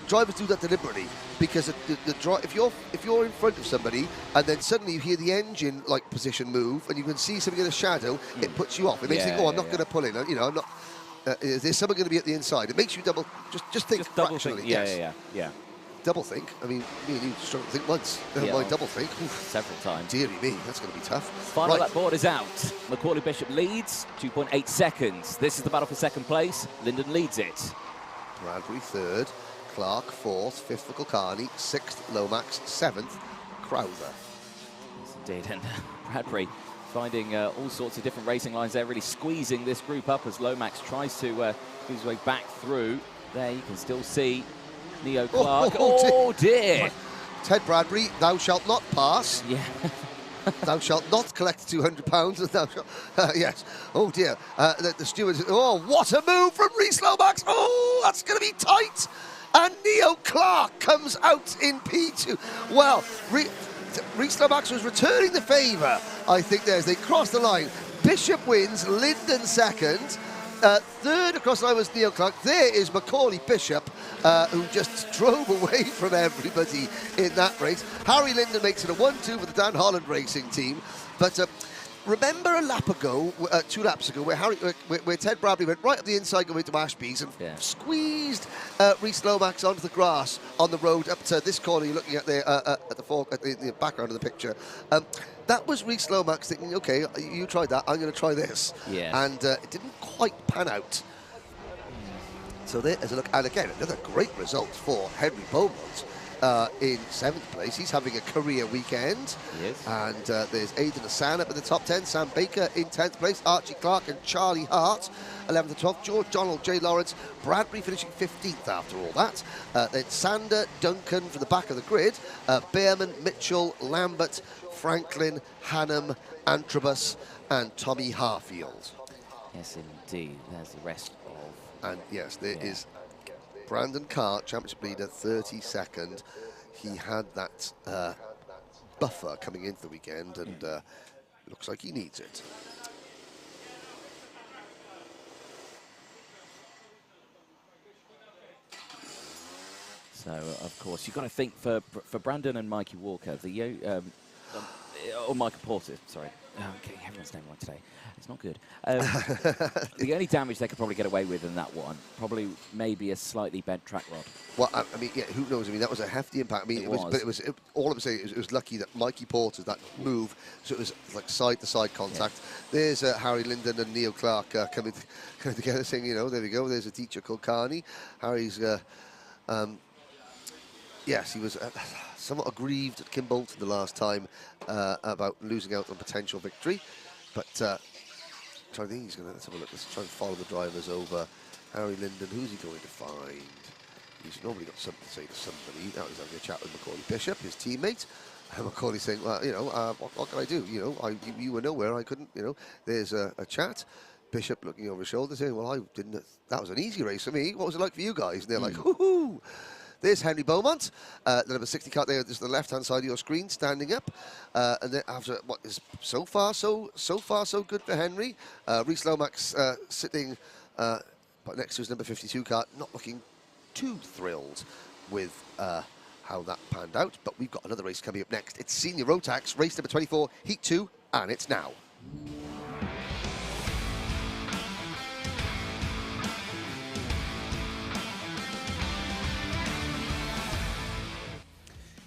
drivers do that deliberately because if you're in front of somebody and then suddenly you hear the engine position move and you can see something in the shadow, it puts you off. It makes you think, I'm not going to pull in. I'm not. Is there someone going to be at the inside? It makes you just think fractionally. Yeah. Double think. I mean, me and you struggle to think once. Never mind double think. Several times. Dearie me, that's going to be tough. Final lap board is out. Macaulay Bishop leads, 2.8 seconds. This is the battle for second place. Linden leads it. Bradbury third, Clark fourth, fifth for Kulkarni, sixth Lomax, seventh Crowther. Yes, indeed. And Bradbury finding all sorts of different racing lines there, really squeezing this group up as Lomax tries to move his way back through. There you can still see Neo Clark. Oh dear. Ted Bradbury, thou shalt not pass. Yeah. Thou shalt not collect £200. Thou shalt, yes. Oh dear. The stewards. Oh, what a move from Rhys Lomax. Oh, that's going to be tight. And Neo Clark comes out in P2. Well, Rhys Lomax was returning the favour, I think, there as they cross the line. Bishop wins, Linden second. Third across the line was Neo Clark. There is Macaulay Bishop, who just drove away from everybody in that race. Harry Linden makes it a 1-2 for the Dan Holland racing team. But remember a lap ago, 2 laps ago, where Ted Bradbury went right up the inside going to Ashby's and squeezed Rhys Lomax onto the grass on the road up to this corner you're looking at there at the background of the picture. That was Rhys Lomax thinking, okay, you tried that, I'm going to try this. Yeah. And it didn't quite pan out. So there is a look. And again, another great result for Henry Beaumont. in 7th place. He's having a career weekend. He is. And there's Aidan Hassan up in the top 10, Sam Baker in 10th place, Archie Clark and Charlie Hart 11th and 12th, George Donald, Jay Lawrence, Bradbury finishing 15th after all that. Then Sander, Duncan from the back of the grid, Behrman, Mitchell, Lambert, Franklin, Hannum, Antrobus and Tommy Harfield. Yes, indeed. There's the rest of... And yes, there is Brandon Kart, championship leader, 32nd. He had that buffer coming into the weekend, and looks like he needs it. So, of course, you've got to think for Brandon and Mikey Walker, or Michael Porter, sorry. Okay, everyone's name wrong today. It's not good. The only damage they could probably get away with in that one, probably maybe a slightly bent track rod. Well, I mean, yeah, who knows? I mean, that was a hefty impact. I mean, all I'm saying is it was lucky that Mikey Porter's that move, so it was like side-to-side contact. Yeah. There's Harry Linden and Neil Clark coming together, saying, you know, there we go. There's a teacher called Carney. Harry's, yes, he was somewhat aggrieved at Kim Bolton the last time about losing out on potential victory, but. I think he's going to, let's have a look, let's try and follow the drivers over. Harry Linden, who's he going to find? He's normally got something to say to somebody. Now he's having a chat with Macaulay Bishop, his teammate. And Macaulay saying, well, you know, what can I do? You know, you were nowhere, I couldn't, you know. There's a chat. Bishop looking over his shoulder saying, well, I didn't, that was an easy race for me. What was it like for you guys? And they're like, hoo-hoo. There's Henry Beaumont, the number 60 car there, just the left-hand side of your screen, standing up. And then after what is so far so good for Henry. Reece Lomax sitting next to his number 52 car, not looking too thrilled with how that panned out. But we've got another race coming up next. It's Senior Rotax, race number 24, Heat 2, and it's now.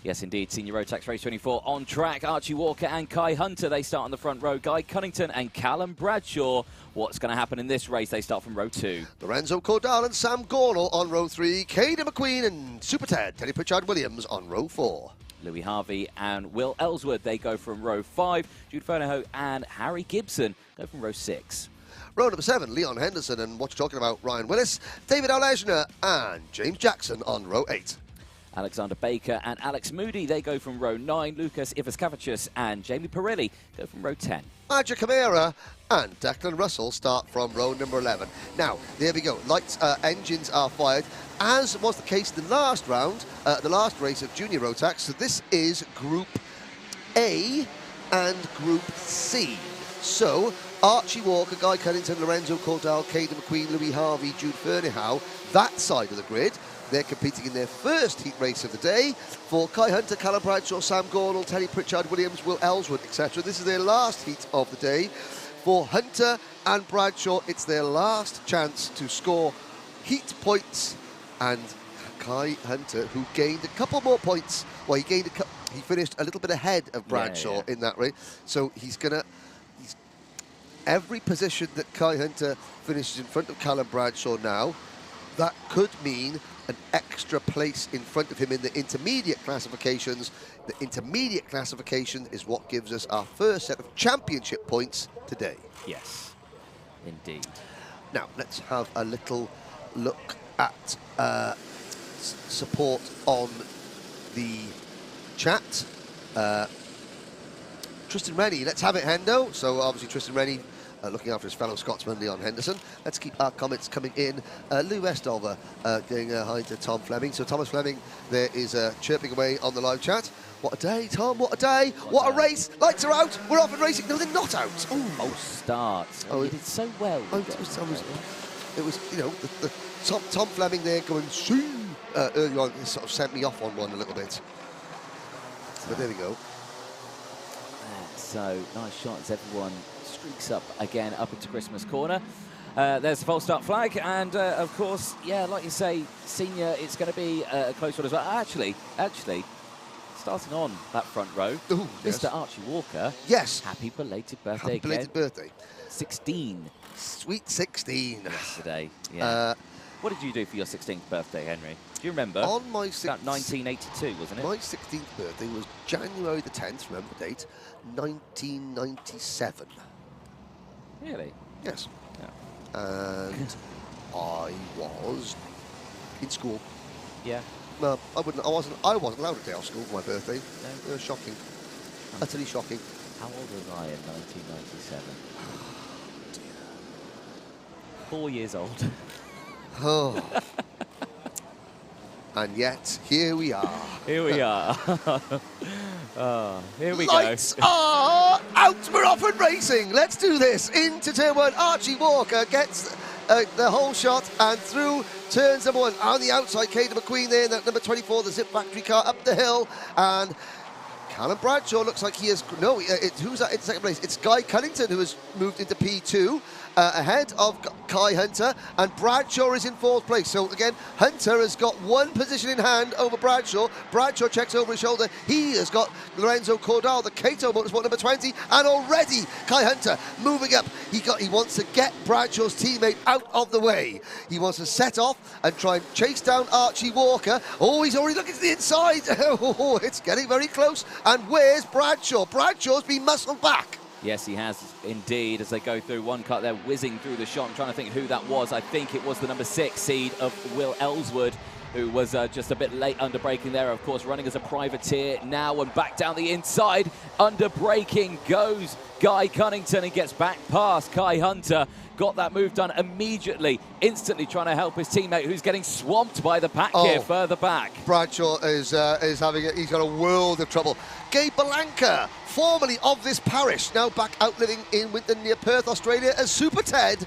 Yes, indeed. Senior Rotax Race 24 on track. Archie Walker and Kai Hunter, they start on the front row. Guy Cunnington and Callum Bradshaw. What's going to happen in this race? They start from row 2. Lorenzo Cordal and Sam Gornall on row 3. Caden McQueen and Super Ted, Teddy Pritchard-Williams on row 4. Louis Harvey and Will Ellsworth, they go from row 5. Jude Fernahoe and Harry Gibson go from row 6. Row number 7, Leon Henderson and what you're talking about, Ryan Willis, David Alesner and James Jackson on row 8. Alexander Baker and Alex Moody, they go from row 9. Lucas Ivaskavicius and Jamie Pirelli go from row 10. Aja Camara and Declan Russell start from row number 11. Now, there we go. Lights, engines are fired, as was the case in the last round, the last race of Junior Rotax. So this is Group A and Group C. So, Archie Walker, Guy Cunnington, Lorenzo Cordal, Caden McQueen, Louis Harvey, Jude Fernahoe, that side of the grid. They're competing in their first heat race of the day. For Kai Hunter, Callum Bradshaw, Sam Gornall, Teddy Pritchard-Williams, Will Ellsworth, etc. This is their last heat of the day. For Hunter and Bradshaw, it's their last chance to score heat points. And Kai Hunter, who gained a couple more points, well, he finished a little bit ahead of Bradshaw in that race. So every position that Kai Hunter finishes in front of Callum Bradshaw now, that could mean an extra place in front of him in the intermediate classifications. The intermediate classification is what gives us our first set of championship points today. Yes, indeed. Now, let's have a little look at support on the chat. Tristan Rennie, let's have it, Hendo. So obviously Tristan Rennie looking after his fellow Scotsman, Leon Henderson. Let's keep our comments coming in. Lou Westover going hi to Tom Fleming. So Thomas Fleming there is chirping away on the live chat. What a day, Tom, what a day. What a race. Lights are out. We're off and racing. No, they're not out. Ooh. False starts. Oh, you did so well. It was, you know, the Tom Fleming there going, shoo, early on. It sort of sent me off on one a little bit. But there we go. So, nice shot as everyone streaks up again up into Christmas corner. There's the false start flag, and of course, yeah, like you say, Senior, it's going to be a close one as well. Actually, starting on that front row, ooh, yes. Mr. Archie Walker. Yes. Happy belated birthday again. Belated birthday. 16. Sweet 16. Yesterday, yeah. What did you do for your 16th birthday, Henry? Do you remember? On my About 1982, wasn't it? My 16th birthday was January the 10th, remember the date, 1997. Really? Yes. Yeah. And I was in school. Yeah. No, I wasn't allowed a day off school for my birthday. No. It was shocking. Utterly shocking. How old was I in 1997? 4 years old. Oh. And yet, here we are. Here we are. Here we Lights are out. We're off and racing. Let's do this. Into turn one. Archie Walker gets the whole shot and through turns number one. On the outside, Cadet McQueen there in that number 24, the Zip Factory car up the hill. And Callum Bradshaw looks like he is... No, who's that in second place? It's Guy Cunnington who has moved into P2. Ahead of Kai Hunter, and Bradshaw is in fourth place. So again, Hunter has got one position in hand over Bradshaw. Bradshaw checks over his shoulder. He has got Lorenzo Cordal, the Cato Motorsport number 20, and already Kai Hunter moving up. He wants to get Bradshaw's teammate out of the way. He wants to set off and try and chase down Archie Walker. Oh, he's already looking to the inside. Oh, it's getting very close. And where's Bradshaw? Bradshaw's been muscled back. Yes, he has indeed, as they go through one cut. They're whizzing through the shot. I'm trying to think who that was. I think it was the number 6 seed of Will Ellswood, who was just a bit late under braking there, of course, running as a privateer now, and back down the inside. Under braking goes Guy Cunnington and gets back past Kai Hunter. Got that move done immediately, instantly trying to help his teammate, who's getting swamped by the pack here further back. Bradshaw is having he's got a world of trouble. Gabe Belanca, formerly of this parish, now back out living in Whilton near Perth, Australia, as Super Ted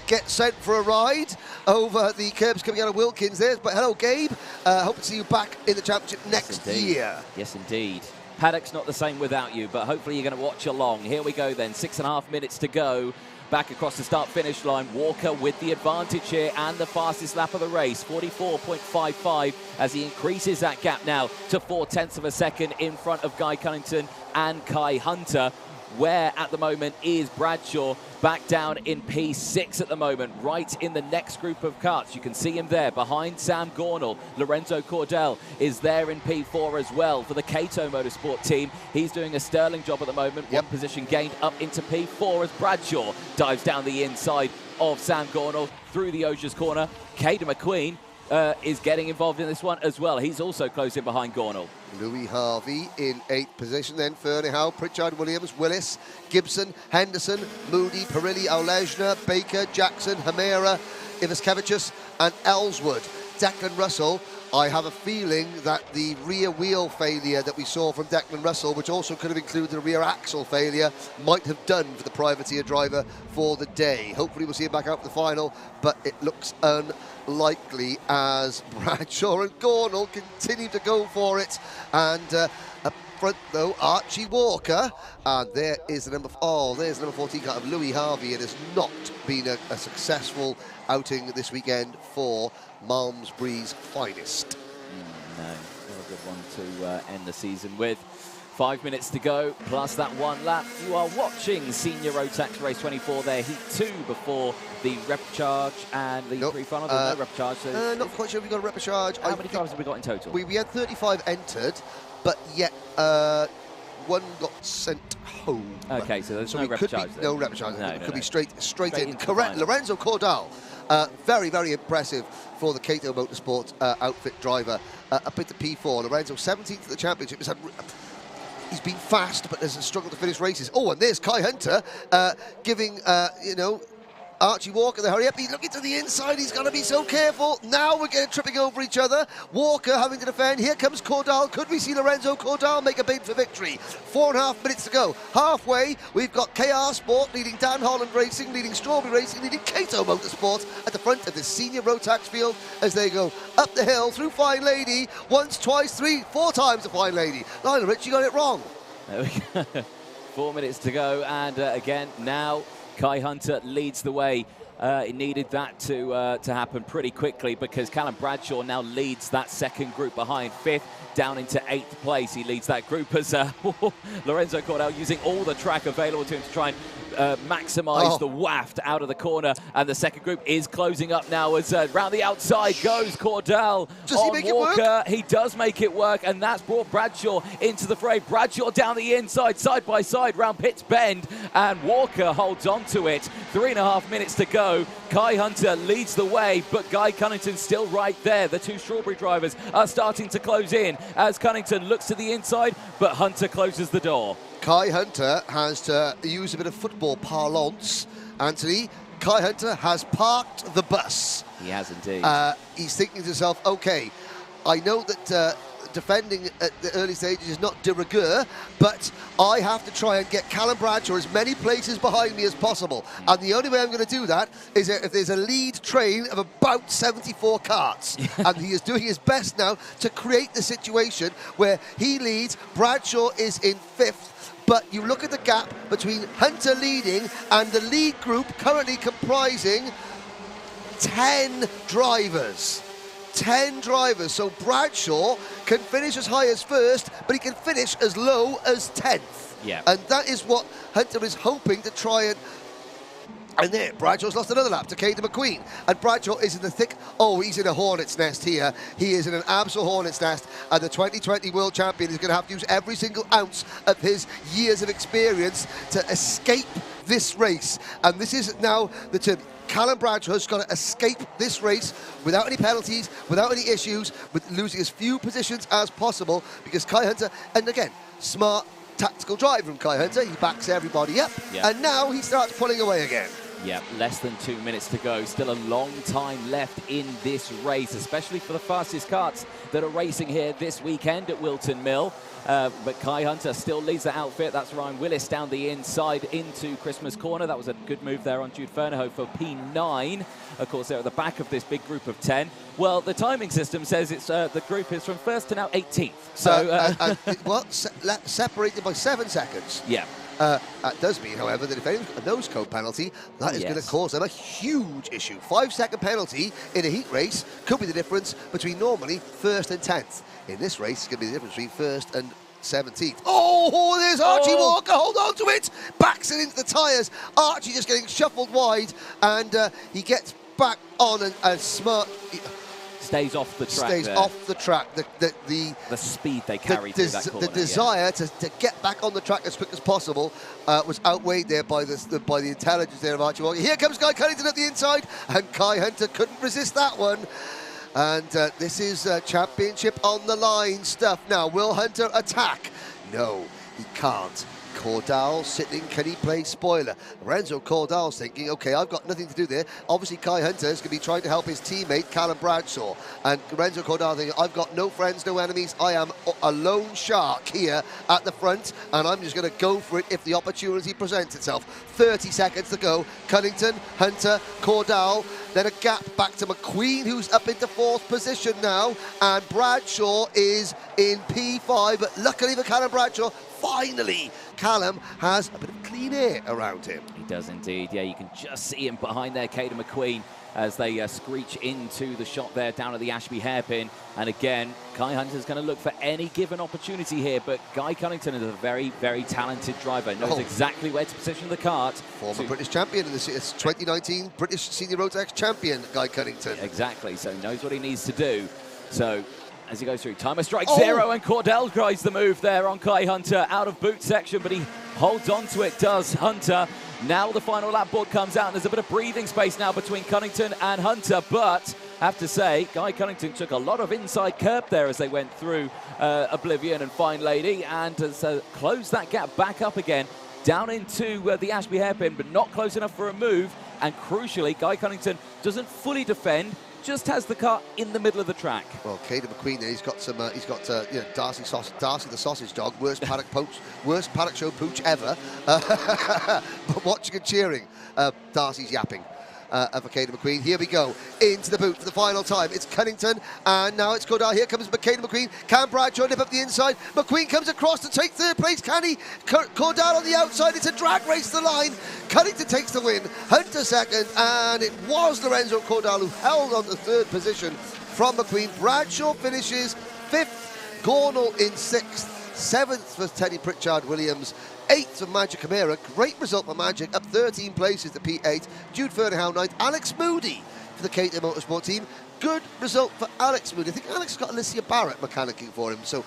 gets sent for a ride over the curbs coming out of Wilkins there. But hello, Gabe. Hope to see you back in the championship next year. Yes, indeed. Paddock's not the same without you, but hopefully you're going to watch along. Here we go then, 6.5 minutes to go. Back across the start-finish line, Walker with the advantage here and the fastest lap of the race, 44.55, as he increases that gap now to 0.4 of a second in front of Guy Cunnington and Kai Hunter. Where at the moment is Bradshaw, back down in P6 at the moment, right in the next group of karts. You can see him there behind Sam Gornall. Lorenzo Cordell is there in P4 as well for the Cato Motorsport team. He's doing a sterling job at the moment. One position gained up into P4 as Bradshaw dives down the inside of Sam Gornall through the Osiers corner. Caden McQueen is getting involved in this one as well. He's also close in behind Gornall. Louis Harvey in 8th position, then Fernie Howe, Pritchard, Williams, Willis, Gibson, Henderson, Moody, Perilli, Olejna, Baker, Jackson, Hamera, Ivaskevicius and Ellswood. Declan Russell, I have a feeling that the rear wheel failure that we saw from Declan Russell, which also could have included a rear axle failure, might have done for the privateer driver for the day. Hopefully we'll see him back out for the final, but it looks unlikely as Bradshaw and Gornall continue to go for it. And up front though, Archie Walker, and there is the number, there's the number 14 car of Louis Harvey. It has not been a successful outing this weekend for Malmesbury's finest. No, not a good one to end the season with. 5 minutes to go, plus that one lap. You are watching Senior Rotax Race 24 there, Heat 2 before the Repechage and the Pre Final. No Repechage. So not quite sure if we got a Repechage. How many drivers have we got in total? We had 35 entered, but yet one got sent home. Okay, so there's no Repechage there. No Repechage. No, it could be straight in. into Correct. Lorenzo Cordal, very, very impressive for the Cato Motorsport outfit driver up into P4. Lorenzo 17th at the championship. He's been fast, but has struggled to finish races. Oh, and there's Kai Hunter giving, Archie Walker the hurry up. He's looking to the inside. He's got to be so careful. Now we're getting tripping over each other. Walker having to defend. Here comes Cordal. Could we see Lorenzo Cordal make a bid for victory? 4.5 minutes to go. Halfway, we've got KR Sport leading Dan Holland Racing, leading Strawberry Racing, leading Cato Motorsport at the front of the senior Rotax field as they go up the hill through Fine Lady. Once, twice, 3, 4 times the Fine Lady. Lionel Rich, you got it wrong. There we go. 4 minutes to go, and again, now Kai Hunter leads the way It needed that to happen pretty quickly, because Callum Bradshaw now leads that second group behind, 5th down into 8th place. He leads that group as Lorenzo Cordell using all the track available to him to try and maximise the waft out of the corner, and the second group is closing up now as round the outside goes Cordell. Does he make Walker. it work? He does make it work, and that's brought Bradshaw into the fray. Bradshaw down the inside, side by side, round Pitt's Bend, and Walker holds on to it. 3.5 minutes to go. Kai Hunter leads the way, but Guy Cunnington's still right there. The two Strawberry drivers are starting to close in as Cunnington looks to the inside, but Hunter closes the door. Kai Hunter has to use a bit of football parlance, Anthony. Kai Hunter has parked the bus. He has indeed. He's thinking to himself, okay, I know that defending at the early stages is not de rigueur, but I have to try and get Callum Bradshaw as many places behind me as possible. And the only way I'm going to do that is if there's a lead train of about 74 karts. And he is doing his best now to create the situation where he leads, Bradshaw is in 5th. But you look at the gap between Hunter leading and the lead group currently comprising 10 drivers. 10 drivers, so Bradshaw can finish as high as 1st, but he can finish as low as 10th. Yeah. And that is what Hunter is hoping to try and there, Bradshaw's lost another lap to Caden McQueen. And Bradshaw is in the thick, he's in a hornet's nest here. He is in an absolute hornet's nest. And the 2020 world champion is going to have to use every single ounce of his years of experience to escape this race. And this is now the term. Callum Bradshaw has got to escape this race without any penalties, without any issues, with losing as few positions as possible, because Kai Hunter, and again, smart tactical drive from Kai Hunter, he backs everybody up, and now he starts pulling away again. Yeah, less than 2 minutes to go. Still a long time left in this race, especially for the fastest karts that are racing here this weekend at Whilton Mill. But Kai Hunter still leads the outfit. That's Ryan Willis down the inside into Christmas Corner. That was a good move there on Jude Fernahoe for P9. Of course, they're at the back of this big group of 10. Well, the timing system says it's the group is from 1st to now 18th. So, separated by 7 seconds. Yeah. That does mean, however, that if anyone's got a nose code penalty, that is going to cause them a huge issue. 5-second penalty in a heat race could be the difference between normally 1st and 10th. In this race, it's going to be the difference between 1st and 17th. Oh, there's Archie Walker. Hold on to it. Backs it into the tyres. Archie just getting shuffled wide, and he gets back on and smart. Stays off the track. Stays off the track. The speed they carry through that corner. The desire to get back on the track as quick as possible was outweighed there by the intelligence there of Archie Walker. Here comes Guy Cunnington at the inside, and Kai Hunter couldn't resist that one. And this is championship on the line stuff. Now, will Hunter attack? No, he can't. Cordell sitting, can he play spoiler? Lorenzo Cordell's thinking, okay, I've got nothing to do there. Obviously, Kai Hunter is going to be trying to help his teammate, Callum Bradshaw. And Lorenzo Cordell thinking, I've got no friends, no enemies. I am a lone shark here at the front, and I'm just going to go for it if the opportunity presents itself. 30 seconds to go. Cunnington, Hunter, Cordell. Then a gap back to McQueen, who's up into 4th position now. And Bradshaw is in P5. But luckily for Callum Bradshaw, finally, Callum has a bit of clean air around him. He does indeed. Yeah, you can just see him behind there, Caden McQueen, as they screech into the shot there down at the Ashby hairpin. And again, Kai Hunter's going to look for any given opportunity here, but Guy Cunnington is a very, very talented driver. Knows exactly where to position the kart. Former British champion in this 2019 British Senior Rotax champion, Guy Cunnington. Exactly, so knows what he needs to do. So as he goes through, timer strike 0, and Cordell tries the move there on Kai Hunter out of boot section, but he holds on to it, does Hunter. Now the final lap board comes out, and there's a bit of breathing space now between Cunnington and Hunter, but I have to say, Guy Cunnington took a lot of inside curb there as they went through Oblivion and Fine Lady, and has closed that gap back up again, down into the Ashby hairpin, but not close enough for a move. And crucially, Guy Cunnington doesn't fully defend, just has the car in the middle of the track. Well, Caden McQueen there, he's got Darcy the sausage dog, worst paddock show pooch ever. But watching and cheering, Darcy's yapping. for Caden McQueen. Here we go, into the boot for the final time. It's Cunnington, and now it's Cordell. Here comes Caden McQueen. Can Bradshaw nip up the inside? McQueen comes across to take third place. Can he? Cordell on the outside. It's a drag race to the line. Cunnington takes the win. Hunter second, and it was Lorenzo Cordell who held on to third position from McQueen. Bradshaw finishes 5th, Gornall in 6th, 7th for Teddy Pritchard-Williams, 8th for Magic Camara. Great result for Magic, up 13 places to P8. Jude Fernhow 9th. Alex Moody for the Cadet Motorsport team. Good result for Alex Moody. I think Alex got Alicia Barrett mechanicking for him, so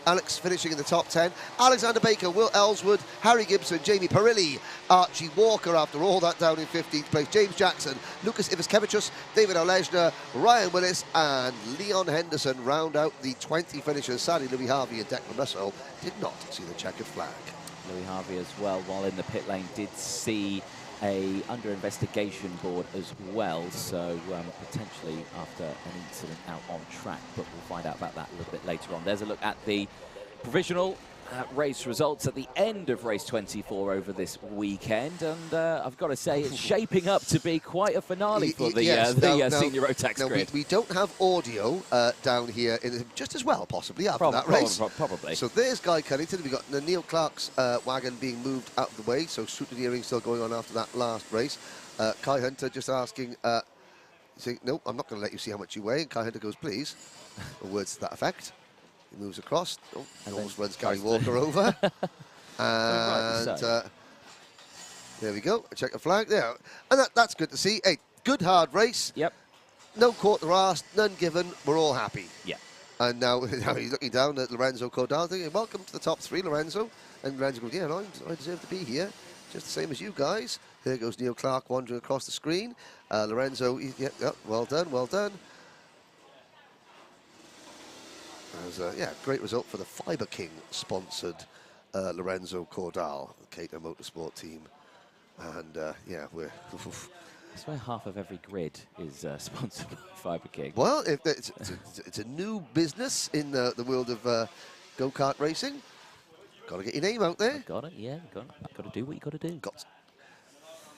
Alex finishing in the top 10. Alexander Baker, Will Ellswood, Harry Gibson, Jamie Perilli, Archie Walker after all that down in 15th place, James Jackson, Lucas Ivaskevicius, David Olesner, Ryan Willis and Leon Henderson round out the 20 finishers. Sadly, Louis Harvey and Declan Russell did not see the checkered flag. Louis Harvey as well, while in the pit lane, did see a under investigation board as well, so potentially after an incident out on track, but we'll find out about that a little bit later on. There's a look at the provisional race results at the end of race 24 over this weekend, and I've got to say it's shaping up to be quite a finale for the senior Rotax grid. We don't have audio down here, just as well possibly after that race. Probably. So there's Guy Cunnington. We've got Neil Clark's wagon being moved out of the way, so scrutineering still going on after that last race. Kai Hunter just asking, saying, no, I'm not going to let you see how much you weigh, and Kai Hunter goes, please, or words to that effect. He moves across, almost runs Gary Walker over. And there we go, check the flag there. And that's good to see. Hey, good hard race. Yep. No quarter asked, none given, we're all happy. Yeah. And now he's looking down at Lorenzo Cordell thinking, welcome to the top 3, Lorenzo. And Lorenzo goes, yeah, no, I deserve to be here, just the same as you guys. There goes Neil Clark wandering across the screen. Lorenzo, yeah, well done, well done. It was great result for the Fibre King sponsored Lorenzo Cordell, the Cadet Motorsport team. And we're... I swear half of every grid is sponsored by Fibre King. Well, it's a new business in the world of go-kart racing. Got to get your name out there. Got it, yeah. Got to do what you got to do.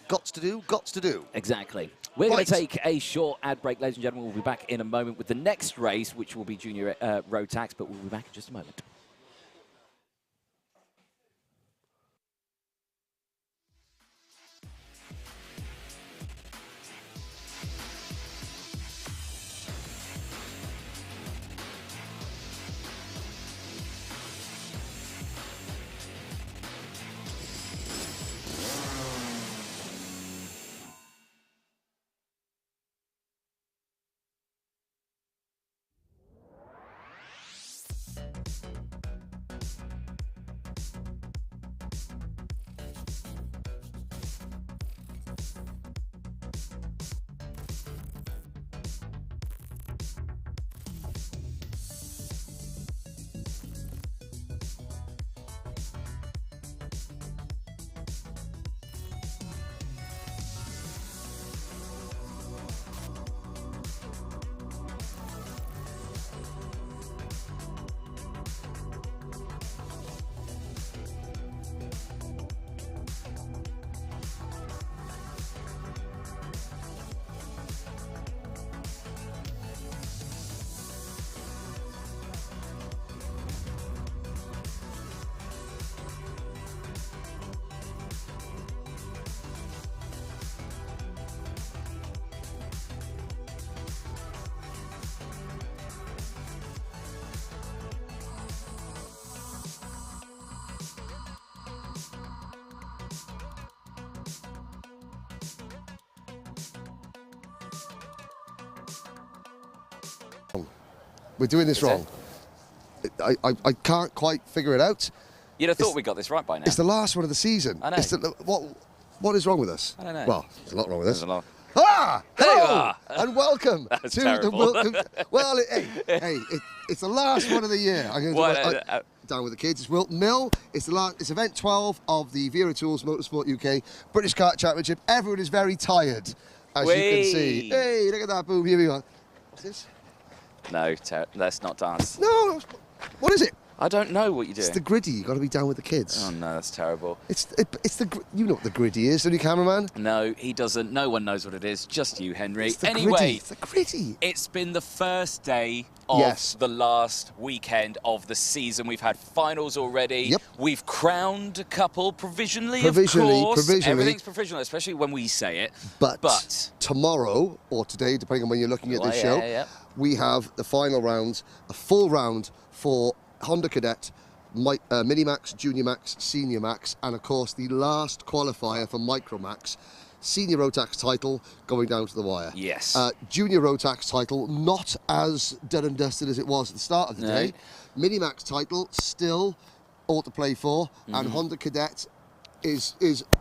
Gots to do. Exactly. We're going to take a short ad break, ladies and gentlemen. We'll be back in a moment with the next race, which will be Junior Rotax, but we'll be back in just a moment. We're doing this wrong. I can't quite figure it out. You'd have thought we got this right by now. It's the last one of the season. I know. What is wrong with us? I don't know. Well, there's a lot wrong with us. There's a lot. Ah! There you Hello! are. And welcome That was to terrible. it's the last one of the year. I'm going to down with the kids. It's Whilton Mill. It's event 12 of the Wera Tools Motorsport UK British Kart Championship. Everyone is very tired, as you can see. Hey, look at that boom. Here we go. What's this? No, let's not dance. No, what is it? I don't know what you do. It's the griddy. You got to be down with the kids. Oh no, that's terrible. It's you know what the griddy is, don't you, cameraman? No, he doesn't. No one knows what it is. Just you, Henry. It's the Anyway, griddy. It's the griddy. it's been the first day of Yes. the last weekend of the season. We've had finals already. Yep. We've crowned a couple provisionally, Provisionally, of course. provisionally. Everything's provisional, especially when we say it. But tomorrow or today, depending on when you're looking at this yeah, show, yeah. we have the final round, a full round for Honda Cadet, Minimax, Junior Max, Senior Max, and of course the last qualifier for Micromax. Senior Rotax title going down to the wire. Yes. Junior Rotax title, not as done and dusted as it was at the start of the day. Minimax title, still all to play for. And Honda Cadet is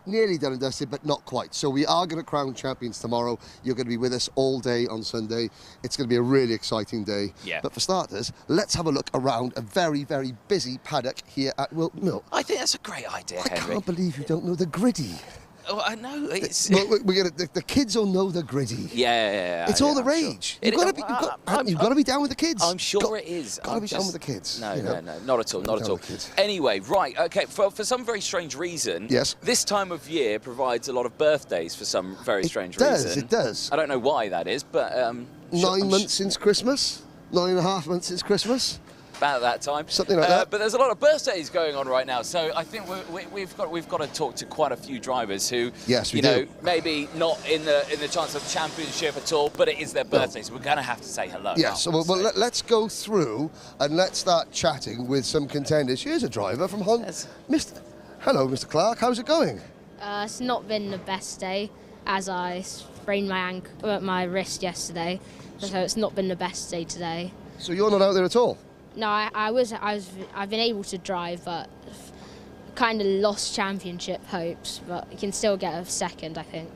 nearly done and dusted, but not quite. So we are going to crown champions tomorrow. You're going to be with us all day on Sunday. It's going to be a really exciting day. Yeah. But for starters, let's have a look around a very, very busy paddock here at Whilton Mill. I think that's a great idea, I Henry. can't believe you don't know the griddy. Oh, I know. It's... Well, the kids will know the griddy. Yeah. It's all the rage. You've got to be down with the kids. I'm sure it is. Got to be down with the kids. No, you know? no, not at all, not at all. Down with the kids. Anyway, right, okay, for some very strange reason, Yes. this time of year provides a lot of birthdays for some very strange reason. It does. I don't know why that is, but... 9 months since Christmas? 9.5 months since Christmas? About that time. Something like that. But there's a lot of birthdays going on right now, so I think we've got to talk to quite a few drivers who, Yes, we you know, do. maybe not in the chance of championship at all, but it is their birthday, so we're going to have to say hello. Yeah, so let's go through and let's start chatting with some contenders. Here's a driver from Honda. Yes. Hello, Mr. Clark. How's it going? It's not been the best day, as I sprained my wrist yesterday, so it's not been the best day today. So you're not out there at all? No, I've been able to drive, but kind of lost championship hopes, but you can still get a second, I think.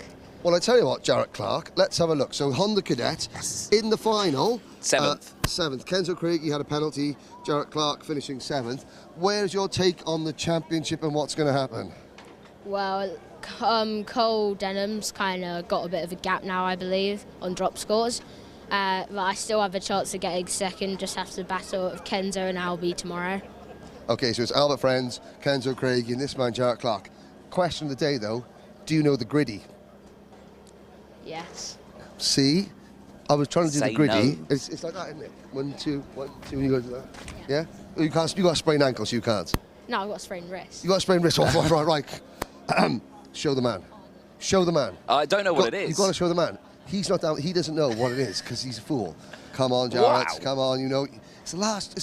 Well, I tell you what, Jarrett Clark, let's have a look. So Honda Cadet in the final. 7th. 7th. Kenzo Craigie had a penalty. Jarrett Clark finishing 7th. Where's your take on the championship and what's going to happen? Well, Cole Denham's kind of got a bit of a gap now, I believe, on drop scores. But I still have a chance of getting second, just have to battle with Kenzo and Albie tomorrow. Okay, so it's Albert Friends, Kenzo Craigie, and this man, Jarrett Clark. Question of the day, though, do you know the griddy? Yes. See? I was trying to do Say the griddy. no. It's like that, isn't it? 1, 2, 1, 2, and you go to that. Yeah? You got a sprained ankle, so you can't. No, I've got a sprained wrist. You got a sprained wrist. Oh, right. Show the man. Show the man. I don't know what it is. You've got to show the man. He's not down. He doesn't know what it is because he's a fool. Come on, Jarrett. Wow. Come on. You know, it's the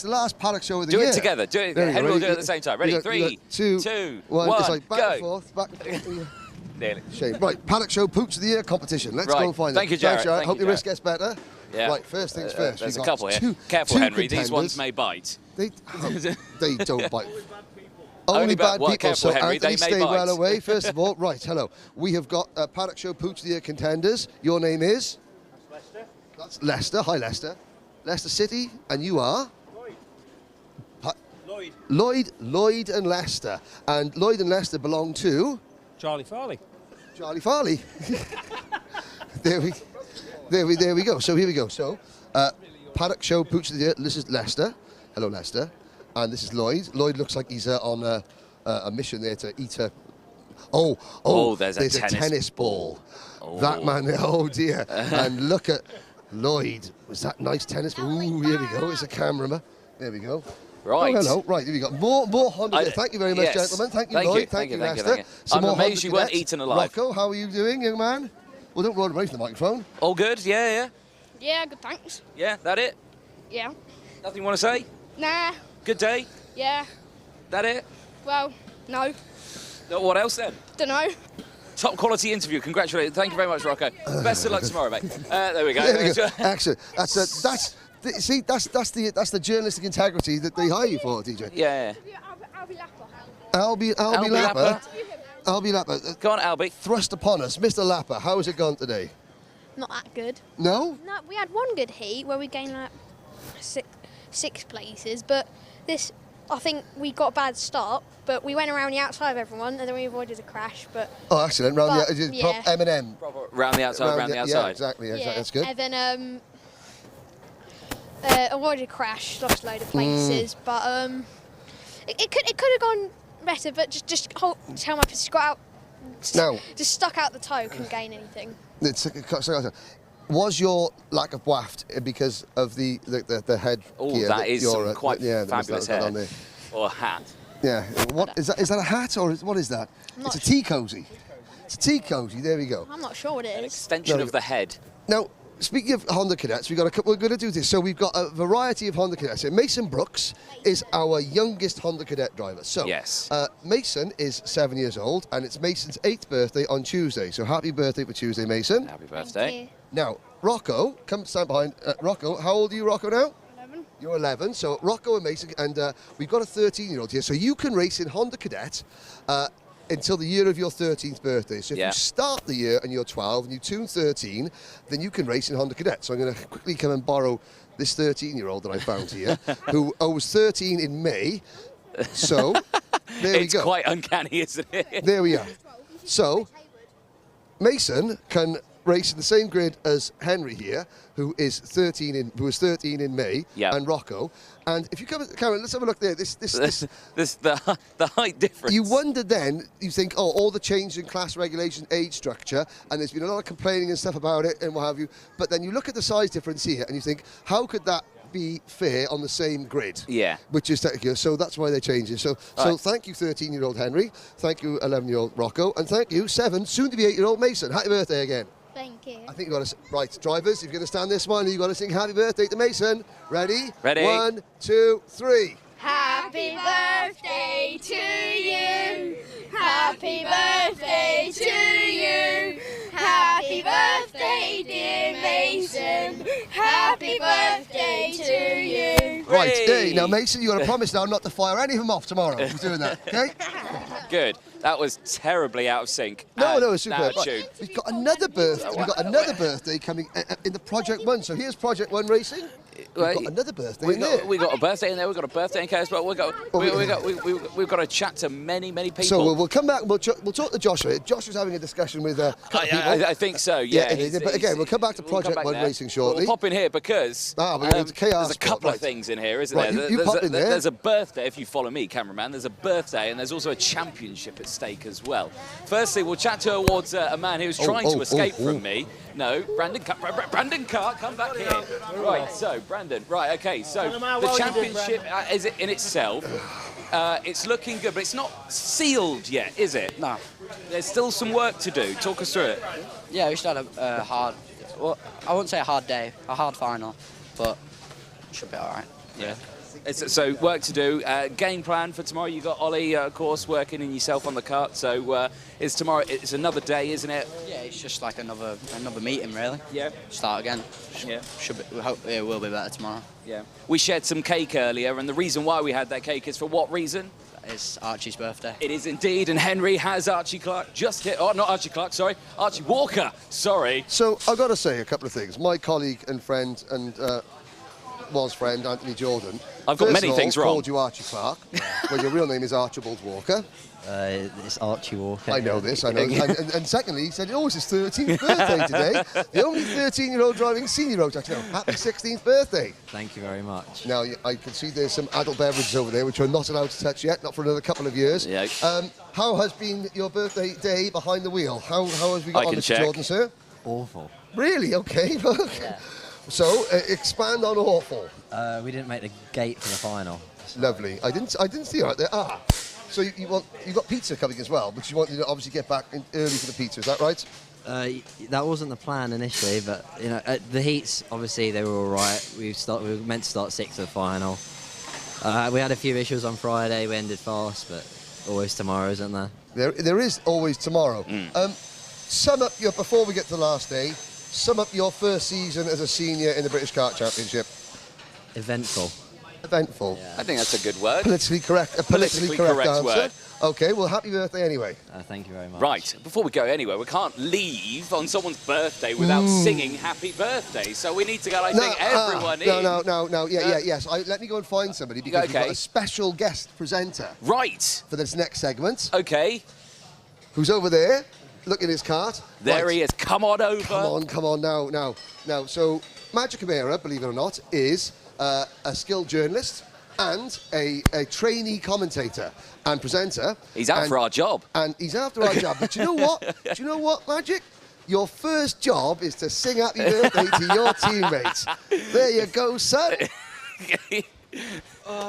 last paddock show of the Do year. it together. Do it. There you go. Henry will do it at the same time. Ready? You got 3, 2, 1, It's like back go. and forth. Back. Nearly. Shame. Right, paddock show pooch of the year competition. Let's Right. go and find Thank it. you, Jarrett. Thanks, Jarrett. Thank Hope you, your wrist Jarrett. gets better. Yeah. Right, first things first. There's a We've got couple here. two Careful, Henry. contenders. These ones may bite. They don't bite. Only Only bad- bad well, people, careful, so Henry, Anthony, they may stay well bite. away. First of all, right, hello. We have got Paddock Show Pooch of the Year contenders. Your name is? Leicester. That's Leicester. Hi, Leicester. Leicester City, and you are? Lloyd. Lloyd and Leicester. And Lloyd and Leicester belong to? Charlie Farley. Charlie Farley. there we go. So here we go. So, Paddock Show Pooch of the Year. This is Leicester. Hello, Leicester. And this is Lloyd. Lloyd looks like he's on a mission there to eat a... Oh, there's a tennis ball. That man, oh dear. And look at Lloyd. Was that nice tennis ball? Ooh, here we go. It's a camera. There we go. Right. Oh, hello. Right, here we go. More Honda. Thank you very much, yes. gentlemen. Thank you, Thank you, Lloyd. thank you, Leicester. thank you. Some I'm more amazed Honda you weren't cadets. eaten alive. Rocco, how are you doing, young man? Well, don't run away from the microphone. All good? Yeah. Yeah, good, thanks. Yeah, that it? Yeah. Nothing you want to say? Nah. Good day? Yeah. That it? Well, no. What else then? Dunno. Top quality interview. Congratulations. Thank you very much, Rocco. Best of luck tomorrow, mate. There we go. There we go. Excellent. That's the journalistic integrity that they hire you for, DJ. Yeah. Albie Lapper. Go on, Albie. Thrust upon us, Mr. Lapper. How has it gone today? Not that good. No? No, we had one good heat where we gained like six places, but this, I think we got a bad start, but we went around the outside of everyone and then we avoided a crash. But Oh, excellent. Round But, the yeah. M&M. Round the outside, round the Yeah, outside. exactly. yeah, That's good. and then avoided a crash, lost a load of places, but It could have gone better, but just tell my pistol got out. Now, Just stuck out the toe, couldn't gain anything. Was your lack of waft because of the head Oh, gear? that is some quite there was fabulous that hair. on there. Or a hat. Yeah. What is that? Is that a hat or what is that? It's a tea cozy. It's a tea cozy. There we go. I'm not sure what it An is. extension No, of the head. Now, speaking of Honda Cadets, we're going to do this. So we've got a variety of Honda Cadets. So Mason Brooks is our youngest Honda Cadet driver. So Yes. Mason is 7 years old, and it's Mason's 8th birthday on Tuesday. So happy birthday for Tuesday, Mason. Happy birthday. Now, Rocco, come stand behind. Rocco, how old are you, Rocco, now? 11. You're 11. So Rocco and Mason, and we've got a 13-year-old here. So you can race in Honda Cadet until the year of your 13th birthday. So if you start the year and you're 12 and you turn 13, then you can race in Honda Cadet. So I'm going to quickly come and borrow this 13-year-old that I found here, who was 13 in May. So there we go. It's quite uncanny, isn't it? There we are. So Mason can race in the same grid as Henry here, who was 13 in May, and Rocco. And if you come, Cameron, let's have a look there. The height difference. You wonder then, you think, oh, all the change in class regulation, age structure, and there's been a lot of complaining and stuff about it and what have you. But then you look at the size difference here, and you think, how could that be fair on the same grid? Yeah. Which is technical. So that's why they changed it. So thank you, 13-year-old Henry. Thank you, 11-year-old Rocco, and thank you, 7, soon-to-be 8-year-old Mason. Happy birthday again. Thank you. I think you got to right, drivers. If you're going to stand this one, you got to sing happy birthday to Mason. Ready? Ready. 1, 2, 3. Happy birthday to you. Happy birthday to you. Happy birthday, dear Mason. Happy birthday to you. Right, hey. Now Mason, you got to promise now not to fire any of them off tomorrow. We're doing that, okay? Good. That was terribly out of sync. No, it's super. Out of tune. We've got another birthday. We've got another birthday coming in the Project 1. So here's Project 1 racing. We've got another birthday in there. We got a birthday in there. We've got a birthday in Cadet as well. We've got to chat to many people. So we'll come back. We'll talk to Joshua. Joshua's having a discussion with a couple of people. I think so. Yeah. But again, we'll come back to Project 1 racing shortly. We'll pop in here because there's a couple of things in here, isn't there? You pop in there. There's a birthday. If you follow me, cameraman, there's a birthday, and there's also a championship at stake as well. Firstly, we'll chat towards a man who's trying to escape from me. No, Brandon Kart, come back here. Right, so Brandon. Right, okay. So the championship is in itself. It's looking good, but it's not sealed yet, is it? No. There's still some work to do. Talk us through it. Yeah, we still had a hard, well, I wouldn't say a hard day, a hard final, but it should be all right. Yeah. So work to do. Game plan for tomorrow. You got Ollie, of course, working and yourself on the kart. So it's tomorrow. It's another day, isn't it? Yeah, it's just like another meeting, really. Yeah. Start again. Yeah. We hope it will be better tomorrow. Yeah. We shared some cake earlier, and the reason why we had that cake is for what reason? It's Archie's birthday. It is indeed, and Henry has Archie Clark just hit. Oh, not Archie Clark, sorry. Archie Walker, sorry. So I've got to say a couple of things. My colleague and friend and friend, Anthony Jordan. I've got many things wrong. Called you Archie Clark, when your real name is Archibald Walker. It's Archie Walker. I know this, I know. And secondly, he said, it's his 13th birthday today. The only 13-year-old driving senior Rotax. No, happy 16th birthday. Thank you very much. Now, I can see there's some adult beverages over there, which we're not allowed to touch yet, not for another couple of years. Yeah. How has been your birthday day behind the wheel? How have we got on, Mr. Jordan, sir? Awful. Really? Okay. Yeah. So, expand on awful. We didn't make the gate for the final. Lovely. I didn't see you right there. So you got pizza coming as well, but you want to obviously get back in early for the pizza. Is that right? That wasn't the plan initially, but the heats obviously they were all right. We were meant to start 6th of the final. We had a few issues on Friday. We ended fast, but always tomorrow, isn't there? There is always tomorrow. Sum up before we get to the last day. Sum up your first season as a senior in the British Kart Championship. Eventful. Eventful. Yeah. I think that's a good word. Politically correct. A politically correct answer. Word. Okay, well, happy birthday anyway. Thank you very much. Right, before we go anywhere, we can't leave on someone's birthday without singing happy birthday. So we need to get, I think, everyone in. No. Yes. Let me go and find somebody because we've got a special guest presenter. Right. For this next segment. Okay. Who's over there? Look at his cart. There he is. Come on over. Come on now. So, Magic Camara, believe it or not, is a skilled journalist and a trainee commentator and presenter. He's out for our job. And he's after our job. But you know what? Do you know what, Magic? Your first job is to sing happy birthday to your teammates. There you go, son.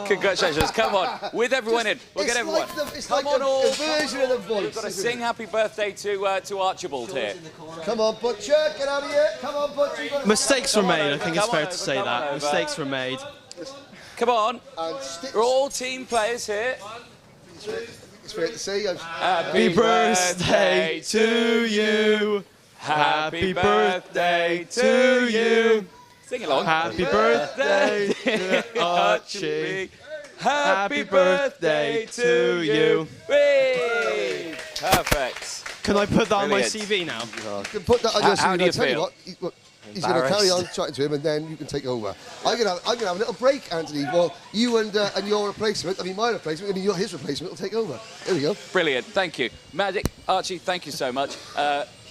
Congratulations. Come on. With everyone in. We'll get everyone. It's Come like on, all. a version of the voice. We've got to sing happy birthday to Archibald here. Come on, Butcher. Get out of here. Come on, Butcher. Mistakes were made. I think it's fair to say that. Mistakes were made. Come on. We're all team players here. It's fair to say. Happy birthday to you. Happy birthday to you. Sing along. Happy birthday to Archie. Happy birthday to you. Whee! Perfect. Can I put that on my Brilliant. CV now? You can put that on your How CV. do you I'll tell you feel? what, he's going to carry on chatting to him, and then you can take over. I'm going to have a little break, Anthony. Well, you and your replacement, I mean my replacement, and his replacement will take over. There we go. Brilliant. Thank you. Magic, Archie, thank you so much.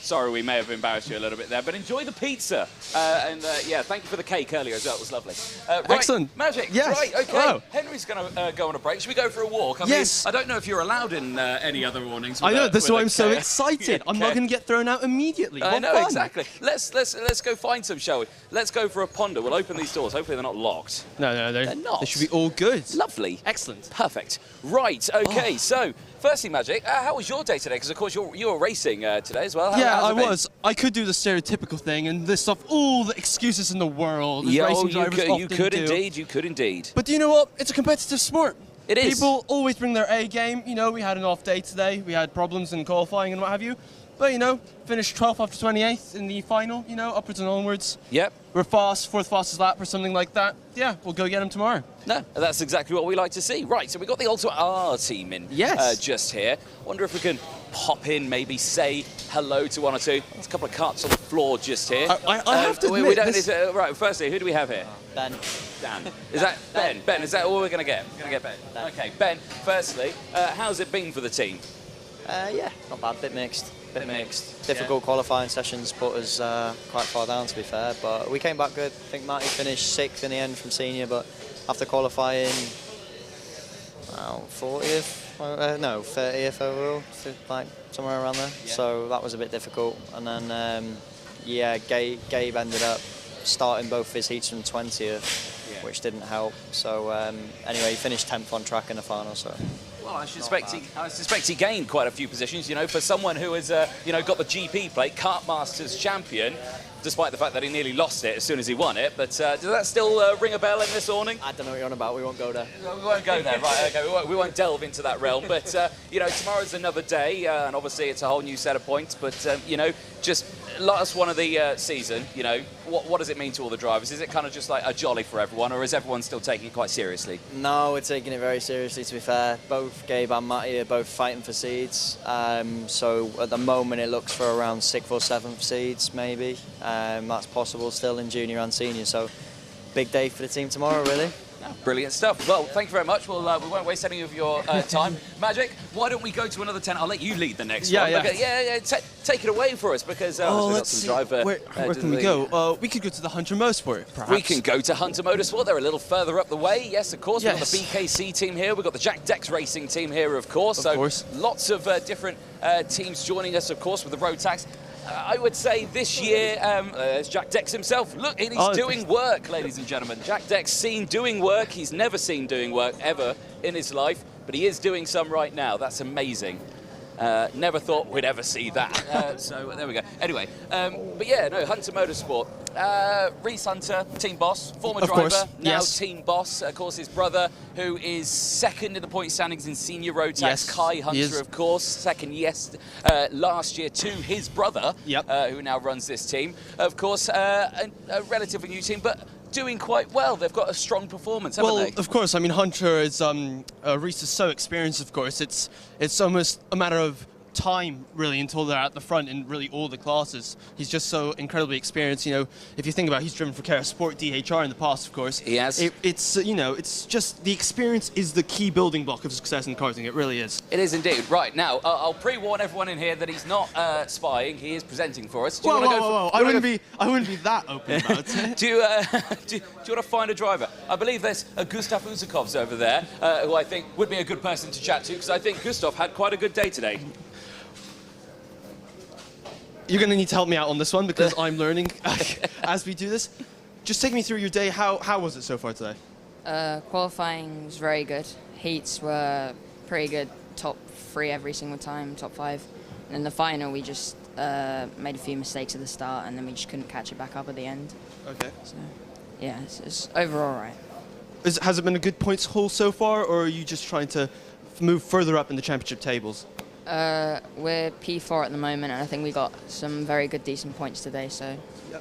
Sorry, we may have embarrassed you a little bit there, but enjoy the pizza. Yeah, thank you for the cake earlier as well. It was lovely. Right, Excellent. Magic. Yes. Right, okay. Hello. Henry's going to go on a break. Should we go for a walk? I Yes. mean, I don't know if you're allowed in any other warnings. I know, that's why I'm so care. excited. I'm not going to get thrown out immediately. I What know, fun. exactly. Let's go find some, shall we? Let's go for a ponder. We'll open these doors. Hopefully they're not locked. No, They're not. They should be all good. Lovely. Excellent. Perfect. Right, okay, so firstly, Magic, how was your day today? Because, of course, you were racing today as well. Yeah, how's I it been? was. I could do the stereotypical thing and list off all the excuses in the world. as Yeah, racing you drivers could often do. indeed, you could indeed. But do you know what? It's a competitive sport. It is. People always bring their A game. You know, we had an off day today. We had problems in qualifying and what have you. But, you know, finished 12th after 28th in the final, you know, upwards and onwards. Yep. We're fast, fourth fastest lap or something like that. Yeah, we'll go get them tomorrow. No, that's exactly what we like to see. Right, so we've got the Ultimate R team in just here. Wonder if we can pop in, maybe say hello to one or two. There's a couple of carts on the floor just here. I have to admit, we don't this- need to, right, firstly, who do we have here? Ben. Dan. Is that Ben? Ben, is that all we're going to get? We're going to get Ben. Okay, Ben, firstly, how's it been for the team? Yeah, not bad. Bit mixed. Difficult qualifying sessions put us quite far down, to be fair. But we came back good. I think Matty finished 6th in the end from senior, but after qualifying, 40th, no, 30th overall, like somewhere around there. Yeah. So that was a bit difficult. And then, yeah, Gabe ended up starting both of his heats from 20th, which didn't help. So anyway, he finished 10th on track in the final. So. Well, I suspect he gained quite a few positions, you know, for someone who has, you know, got the GP plate, Kart Masters champion, despite the fact that he nearly lost it as soon as he won it. But does that still ring a bell in this awning? I don't know what you're on about. We won't go there. We won't go there, right, okay. We won't delve into that realm. But, you know, tomorrow's another day, and obviously it's a whole new set of points. But, you know, just last one of the season, you know, what does it mean to all the drivers? Is it kind of just like a jolly for everyone, or is everyone still taking it quite seriously? No, we're taking it very seriously, to be fair. Both Gabe and Matty are both fighting for seeds. So at the moment it looks for around 6th or 7th seeds, maybe. That's possible still in junior and senior. So big day for the team tomorrow, really. Brilliant stuff. Well, thank you very much. We won't waste any of your time. Magic, why don't we go to another 10? I'll let you lead the next one. Yeah. Take it away for us, because we've got some driver... Where can we go? We could go to the Hunter Motorsport, perhaps. We can go to Hunter Motorsport. They're a little further up the way. Yes, of course. We've got the BKC team here. We've got the Jack Dex Racing team here, of course. Lots of different teams joining us, of course, with the Rotax. I would say this year, there's Jack Dex himself. Look, he's doing work, ladies and gentlemen. Jack Dex seen doing work. He's never seen doing work ever in his life, but he is doing some right now. That's amazing. Never thought we'd ever see that. So there we go. Anyway, but yeah, no, Hunter Motorsport. Reese Hunter, team boss, former driver, now team boss. Of course, his brother, who is second in the point standings in senior Rotax, Kai Hunter, of course, second last year to his brother, who now runs this team. Of course, a relatively new team, but doing quite well. They've got a strong performance, haven't they? Well, of course. I mean, Hunter is Reese is so experienced. Of course, it's almost a matter of time really until they're at the front in really all the classes. He's just so incredibly experienced. You know, if you think about it, he's driven for Kart Sport DHR in the past, of course. He has. It's you know, it's just the experience is the key building block of success in karting. It really is. It is indeed. Right, now, I'll pre-warn everyone in here that he's not spying. He is presenting for us. Whoa. I wouldn't be that open about it. Do you want to find a driver? I believe there's Gustav Uzakov's over there, who I think would be a good person to chat to, because I think Gustav had quite a good day today. You're going to need to help me out on this one because I'm learning as we do this. Just take me through your day. How was it so far today? Qualifying was very good. Heats were pretty good. Top 3 every single time, top 5. And in the final, we just made a few mistakes at the start, and then we just couldn't catch it back up at the end. Okay. So, yeah, it's overall right. Has it been a good points haul so far, or are you just trying to move further up in the championship tables? We're P4 at the moment, and I think we got some very good, decent points today. So,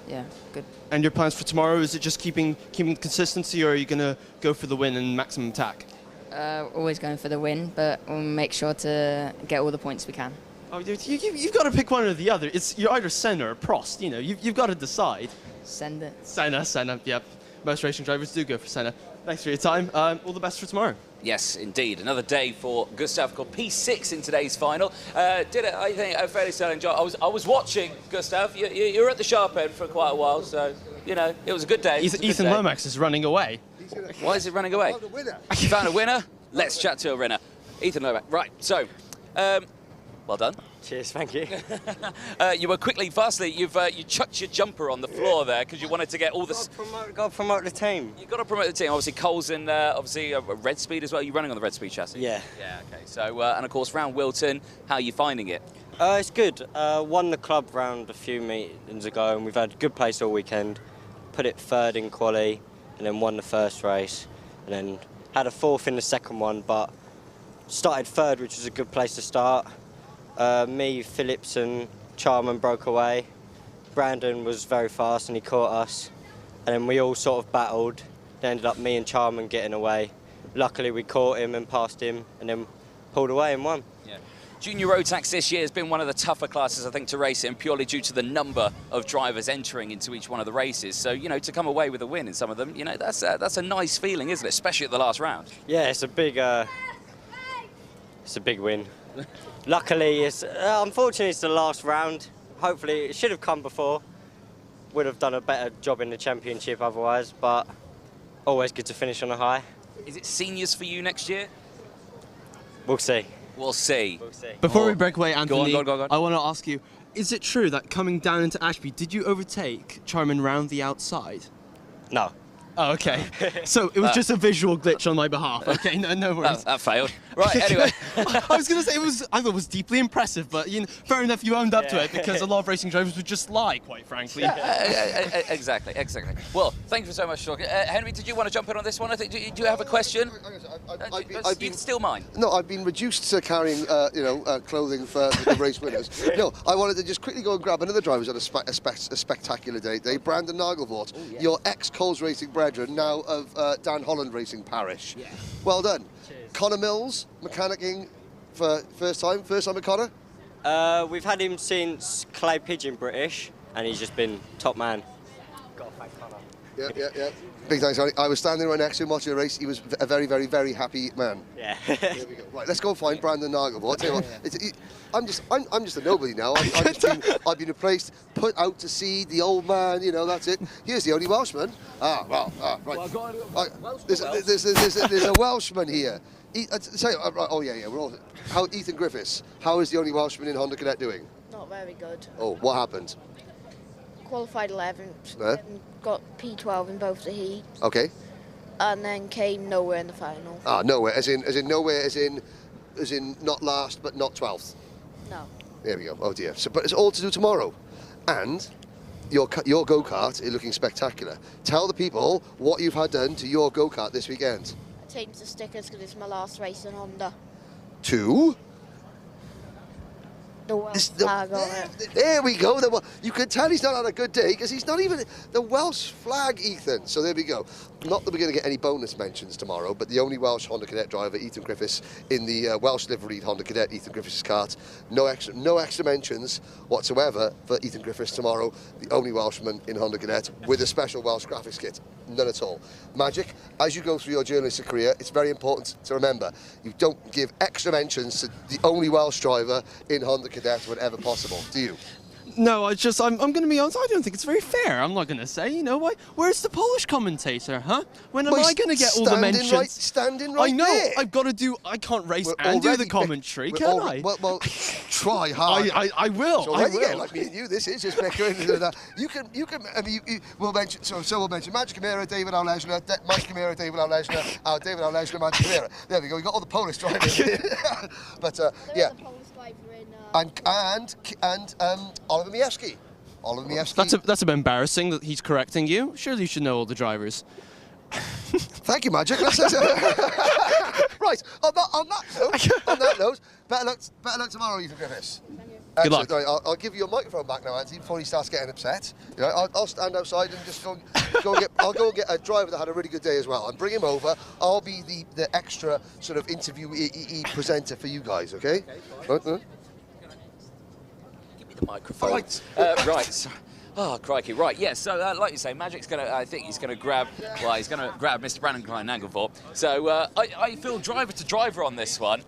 yeah, good. And your plans for tomorrow? Is it just keeping consistency, or are you going to go for the win and maximum attack? Always going for the win, but we'll make sure to get all the points we can. Oh, you've got to pick one or the other. You're either Senna or Prost. You know, you've got to decide. Send it. Senna. Yep. Most racing drivers do go for Senna. Thanks for your time. All the best for tomorrow. Yes, indeed. Another day for Gustav. Got P6 in today's final. Did it, I think, a fairly sterling job. I was watching, Gustav. You were at the sharp end for quite a while, so, you know, it was a good day. Ethan Lomax is running away. Why is he running away? You found a winner? Let's chat to a winner. Ethan Lomax. Right, so, well done. Cheers, thank you. You were fastly, you chucked your jumper on the floor there because you wanted to get all the... Got to promote the team. You've got to promote the team. Obviously, Cole's in, obviously, Red Speed as well. You're running on the Red Speed chassis? Yeah. Yeah, okay. So, and of course, round Whilton, how are you finding it? It's good. Won the club round a few meetings ago, and we've had good place all weekend. Put it 3rd in quali, and then won the first race, and then had a 4th in the second one, but started 3rd, which was a good place to start. Me, Phillips and Charman broke away. Brandon was very fast and he caught us. And then we all sort of battled. It ended up me and Charman getting away. Luckily we caught him and passed him and then pulled away and won. Yeah. Junior Rotax this year has been one of the tougher classes, I think, to race in, purely due to the number of drivers entering into each one of the races. So, you know, to come away with a win in some of them, you know, that's a nice feeling, isn't it? Especially at the last round. Yeah, it's a big win. Luckily, unfortunately, it's the last round. Hopefully, it should have come before. Would have done a better job in the championship otherwise, but always good to finish on a high. Is it seniors for you next year? We'll see. We'll see. Before we break away, Anthony, go on. I want to ask you, is it true that coming down into Ashby, did you overtake Charman round the outside? No. Oh, okay. So it was just a visual glitch on my behalf. Okay, no worries. That failed. Right, anyway. I was going to say I thought it was deeply impressive, but you know, fair enough, you owned up to it because a lot of racing drivers would just lie, quite frankly. Exactly. Well, thank you so much for talking. Henry, did you want to jump in on this one? I think. Do you have a question? You steal mine. No, I've been reduced to carrying, clothing for the race winners. No, I wanted to just quickly go and grab another driver who's had a spectacular day today. Brandon Nagelvoort, your ex-Coles Racing brethren, now of Dan Holland Racing Parish. Yeah. Well done. Cheers. Connor Mills, mechanicking for first time with Connor? We've had him since Clay Pigeon British, and he's just been top man. Got to thank Connor. Yeah. Big thanks, Ronnie. I was standing right next to him watching the race. He was a very, very, very happy man. Yeah. Here we go. Right, let's go find Brandon Nagelvoort. I'll tell you what, I'm just a nobody now. I've been replaced, put out to sea, the old man. You know, that's it. Here's the only Welshman. Right. There's a Welshman here. How Ethan Griffiths? How is the only Welshman in Honda Cadet doing? Not very good. Oh, what happened? Qualified 11th, got P12 in both the heats. Okay. And then came nowhere in the final. Nowhere, as in nowhere, as in not last, but not 12th. No. There we go. Oh dear. So, but it's all to do tomorrow, and your go-kart is looking spectacular. Tell the people what you've had done to your go-kart this weekend. I changed the stickers because it's my last race in Honda. 2. the Welsh flag on it. There we go. You can tell he's not on a good day because he's not even the Welsh flag, Ethan. So there we go. Not that we're going to get any bonus mentions tomorrow, but the only Welsh Honda Cadet driver, Ethan Griffiths, in the Welsh liveried Honda Cadet, Ethan Griffiths' kart. No extra mentions whatsoever for Ethan Griffiths tomorrow, the only Welshman in Honda Cadet with a special Welsh graphics kit. None at all. Magic, as you go through your journalistic career, it's very important to remember you don't give extra mentions to the only Welsh driver in Honda Cadet whenever possible, do you? No, I'm going to be honest, I don't think it's very fair. I'm not going to say, you know, where's the Polish commentator, huh? When am I going to get all the mentions? Standing right I know, there. I can't race and do the commentary, can I? Well, try hard. I will. So I will. Again, like me and you, this is just bickering. You can, I mean, we'll mention, so we'll mention Magic Camara, David Alesna, Mike Camara, David Alesna, David Alesna, Magic Camara. There we go, we got all the Polish drivers here. But, yeah. And Oliver Miewski. Oliver Miewski. That's a bit embarrassing that he's correcting you. Surely you should know all the drivers. Thank you, Magic. Right, on that note, better luck tomorrow, Ethan Griffiths. Good luck. Right, I'll give you your microphone back now, Anthony, before he starts getting upset. You know, I'll stand outside and just go and get a driver that had a really good day as well and bring him over. I'll be the extra sort of interviewee presenter for you guys, okay? Right. The microphone. Right. Right. So, oh, crikey. Right. Yeah. So, like you say, Magic's going to. I think he's going to grab. Well, he's going to grab Mr. Brandon Klein-Nagelthorpe. So, I feel driver to driver on this one.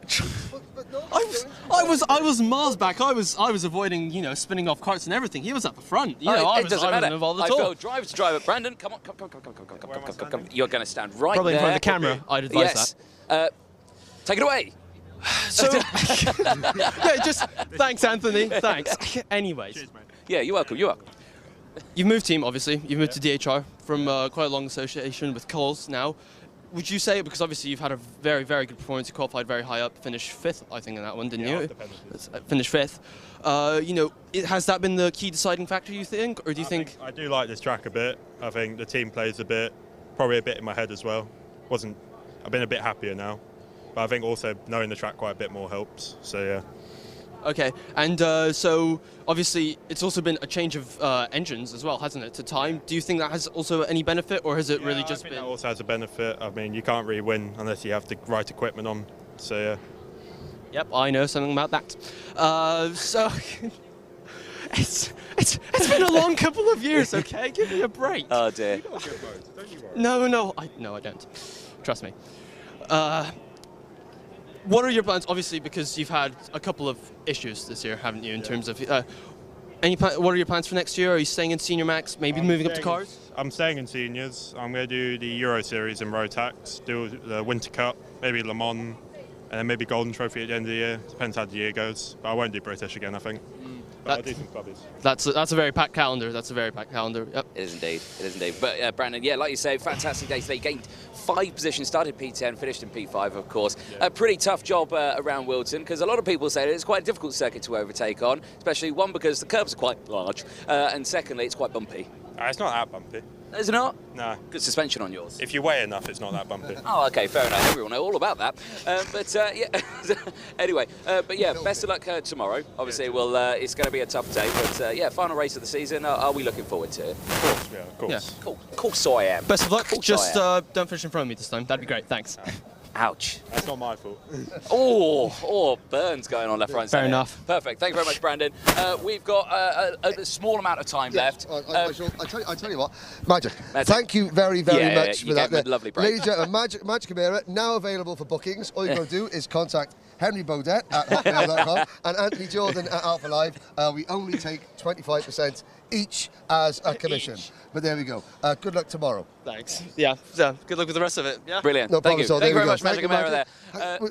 I was miles back. I was avoiding, you know, spinning off carts and everything. He was at the front. You know, it doesn't matter. Involved at I all. feel driver to driver. Brandon, come on, come. You're going to stand right Probably there. in front of the camera. I'd advise that. Take it away. So, yeah, just thanks, Anthony. Thanks. Anyways. Cheers, mate. Yeah, you're welcome. You're welcome. You've moved team, obviously. You've moved to DHR from quite a long association with Coles now. Would you say, because obviously you've had a very, very good performance, you qualified very high up, finished 5th, I think, in that one, didn't you? Finished 5th. You know, has that been the key deciding factor, you think, or do you think? I do like this track a bit. I think the team plays a bit, probably a bit in my head as well. I've been a bit happier now. But I think also knowing the track quite a bit more helps, so yeah. Okay, and so obviously it's also been a change of engines as well, hasn't it, to time? Do you think that has also any benefit, or has it really just been? That also has a benefit. I mean, you can't really win unless you have the right equipment on, so yeah. Yep, I know something about that. So it's been a long couple of years, okay? Give me a break. Oh dear. You got a good mode, don't you worry. No, I don't. Trust me. What are your plans? Obviously, because you've had a couple of issues this year, haven't you? In terms of what are your plans for next year? Are you staying in Senior Max? Maybe moving up to cars? I'm staying in seniors. I'm going to do the Euro Series in Rotax, do the Winter Cup, maybe Le Mans, and then maybe Golden Trophy at the end of the year. Depends how the year goes. But I won't do British again, I think. But I'll do some clubbies. That's a very packed calendar. That's a very packed calendar. Yep. It is indeed. It is indeed. But Brandon, yeah, like you say, fantastic day today. Gained 5 positions, started P10, finished in P5, of course. Yeah. A pretty tough job around Whilton, because a lot of people say that it's quite a difficult circuit to overtake on, especially one, because the curbs are quite large, and secondly, it's quite bumpy. It's not that bumpy. Is it not? No. Good suspension on yours. If you weigh enough, it's not that bumpy. Oh, okay, fair enough. Everyone know all about that. Yeah. Anyway, but yeah, best of luck tomorrow. Obviously, it's going to be a tough day, but yeah, final race of the season. Are we looking forward to it? Of course, yeah, of course. Yeah. Cool. Of course I am. Best of luck. Just don't finish in front of me this time. That'd be great. Thanks. Ouch. That's not my fault. Burns going on left, right, Fair enough. Perfect. Thank you very much, Brandon. We've got a small amount of time left. I tell you what, Magic. Thank you very, very much for that. Lovely break. Ladies and gentlemen, Magic Camara, now available for bookings. All you've got to do is contact Henry Beaudette at hotmail.com and Anthony Jordan at Alpha Live. We only take 25% each as a commission. But there we go. Good luck tomorrow. Thanks. Yeah. So good luck with the rest of it. Yeah. Brilliant. No Thank problem. you. Thank you very much, Magic Camara there.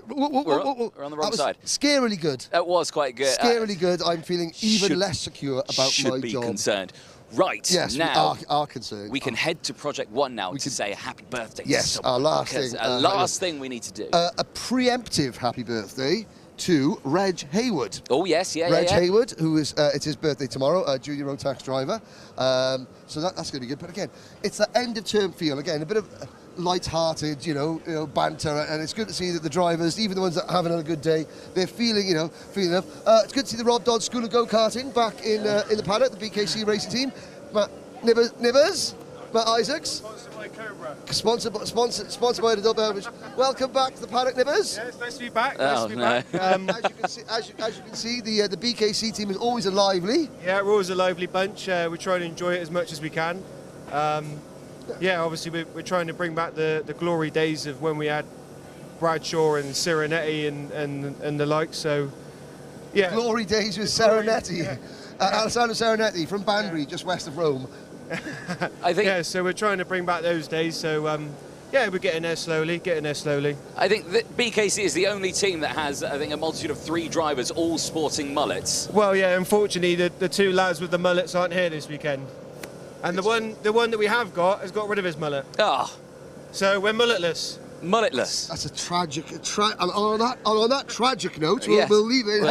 We're on the wrong side. Scarily good. That was quite good. Scarily good. I'm feeling even less secure about my job. Should be concerned. Right, yes, now we are concerned. We can head to Project 1 now to say a happy birthday. Yes, our last thing. Last thing we need to do. A preemptive happy birthday to Reg Hayward. Oh, yes, Reg Hayward, who is, it's his birthday tomorrow, junior Rotax driver. So that's going to be good. But again, it's that end of term feel. Again, a bit of light-hearted, you know, banter, and it's good to see that the drivers, even the ones that haven't had a good day, they're feeling enough. It's good to see the Rob Dodd School of Go-Karting back in the paddock, the BKC racing team. Matt Nibbers, Matt Isaacs. Sponsored by the Double Beverage. Welcome back to the paddock, Nibbers. Yeah, it's nice to be back. Nice to be back. As you can see, the BKC team is always a lively. Yeah, we're always a lively bunch. We try and enjoy it as much as we can. Yeah, obviously we're trying to bring back the glory days of when we had Bradshaw and Serenetti and the like. So, yeah. Glory days with Serenetti. Alessandro Serenetti from Banbury, just west of Rome. I think. Yeah, so we're trying to bring back those days. So, yeah, we're getting there slowly. I think that BKC is the only team that has, I think, a multitude of 3 drivers all sporting mullets. Well, yeah, unfortunately, the 2 lads with the mullets aren't here this weekend. And the one that we have got has got rid of his mullet. Ah. So we're mulletless. Mulletless. That's a tragic. On that tragic note, we'll leave it.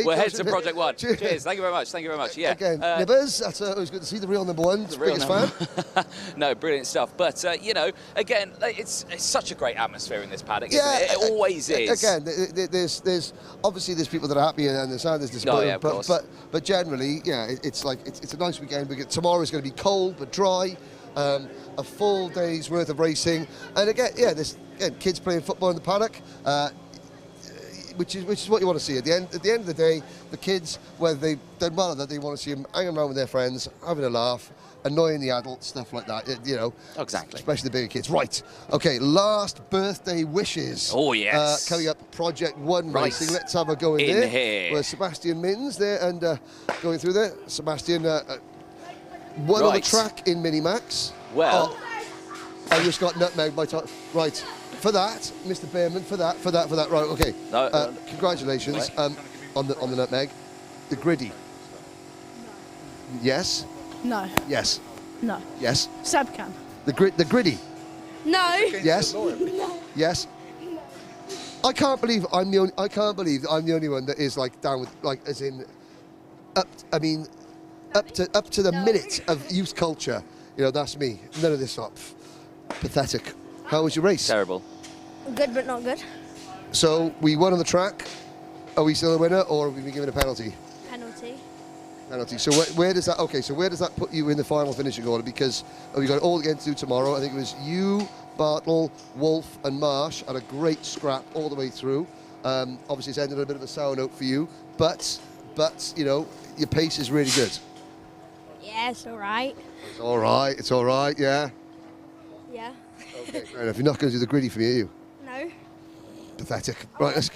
We'll head to Project 1. Cheers. Thank you very much. Yeah. Again, Nibbers, that's always good to see the real number 1, the biggest fan. No, brilliant stuff. But, you know, again, it's such a great atmosphere in this paddock, isn't it? It always is. Again, there's obviously there's people that are happy and there's disappointed. But generally, yeah, it's a nice weekend. Tomorrow's going to be cold but dry. A full day's worth of racing, and again, there's kids playing football in the paddock, which is what you want to see. At the end of the day, the kids, whether they've done well or not, they want to see them hanging around with their friends, having a laugh, annoying the adults, stuff like that. You know, exactly. Especially the bigger kids. Right. Okay. Last birthday wishes. Oh yes. Coming up, Project 1 racing. Let's have a go in there. Here. Where's Sebastian Mins there and going through there. Sebastian won on the track in Minimax. Well, I just got nutmegged by time. Right, for that, Mr. Behrman, for that. Right, okay. Congratulations on the nutmeg. The griddy. Yes. No. Yes. No. Yes. Seb can. The griddy. No. Yes. No. Yes. I can't believe I'm the only one that is like down with like as in up. I mean, up to the minute of youth culture. You know, that's me. None of this up. Pathetic. How was your race? Terrible. Good, but not good. So we won on the track. Are we still a winner, or have we been given a penalty? Penalty. So where does that? Okay. So where does that put you in the final finishing order? Because we got it all again to do tomorrow. I think it was you, Bartle, Wolf, and Marsh had a great scrap all the way through. Obviously, it's ended on a bit of a sour note for you, but you know, your pace is really good. Yeah, it's all right. It's all right, yeah. Yeah. Okay, fair enough. You're not going to do the griddy for me, are you? No. Pathetic. Right, let's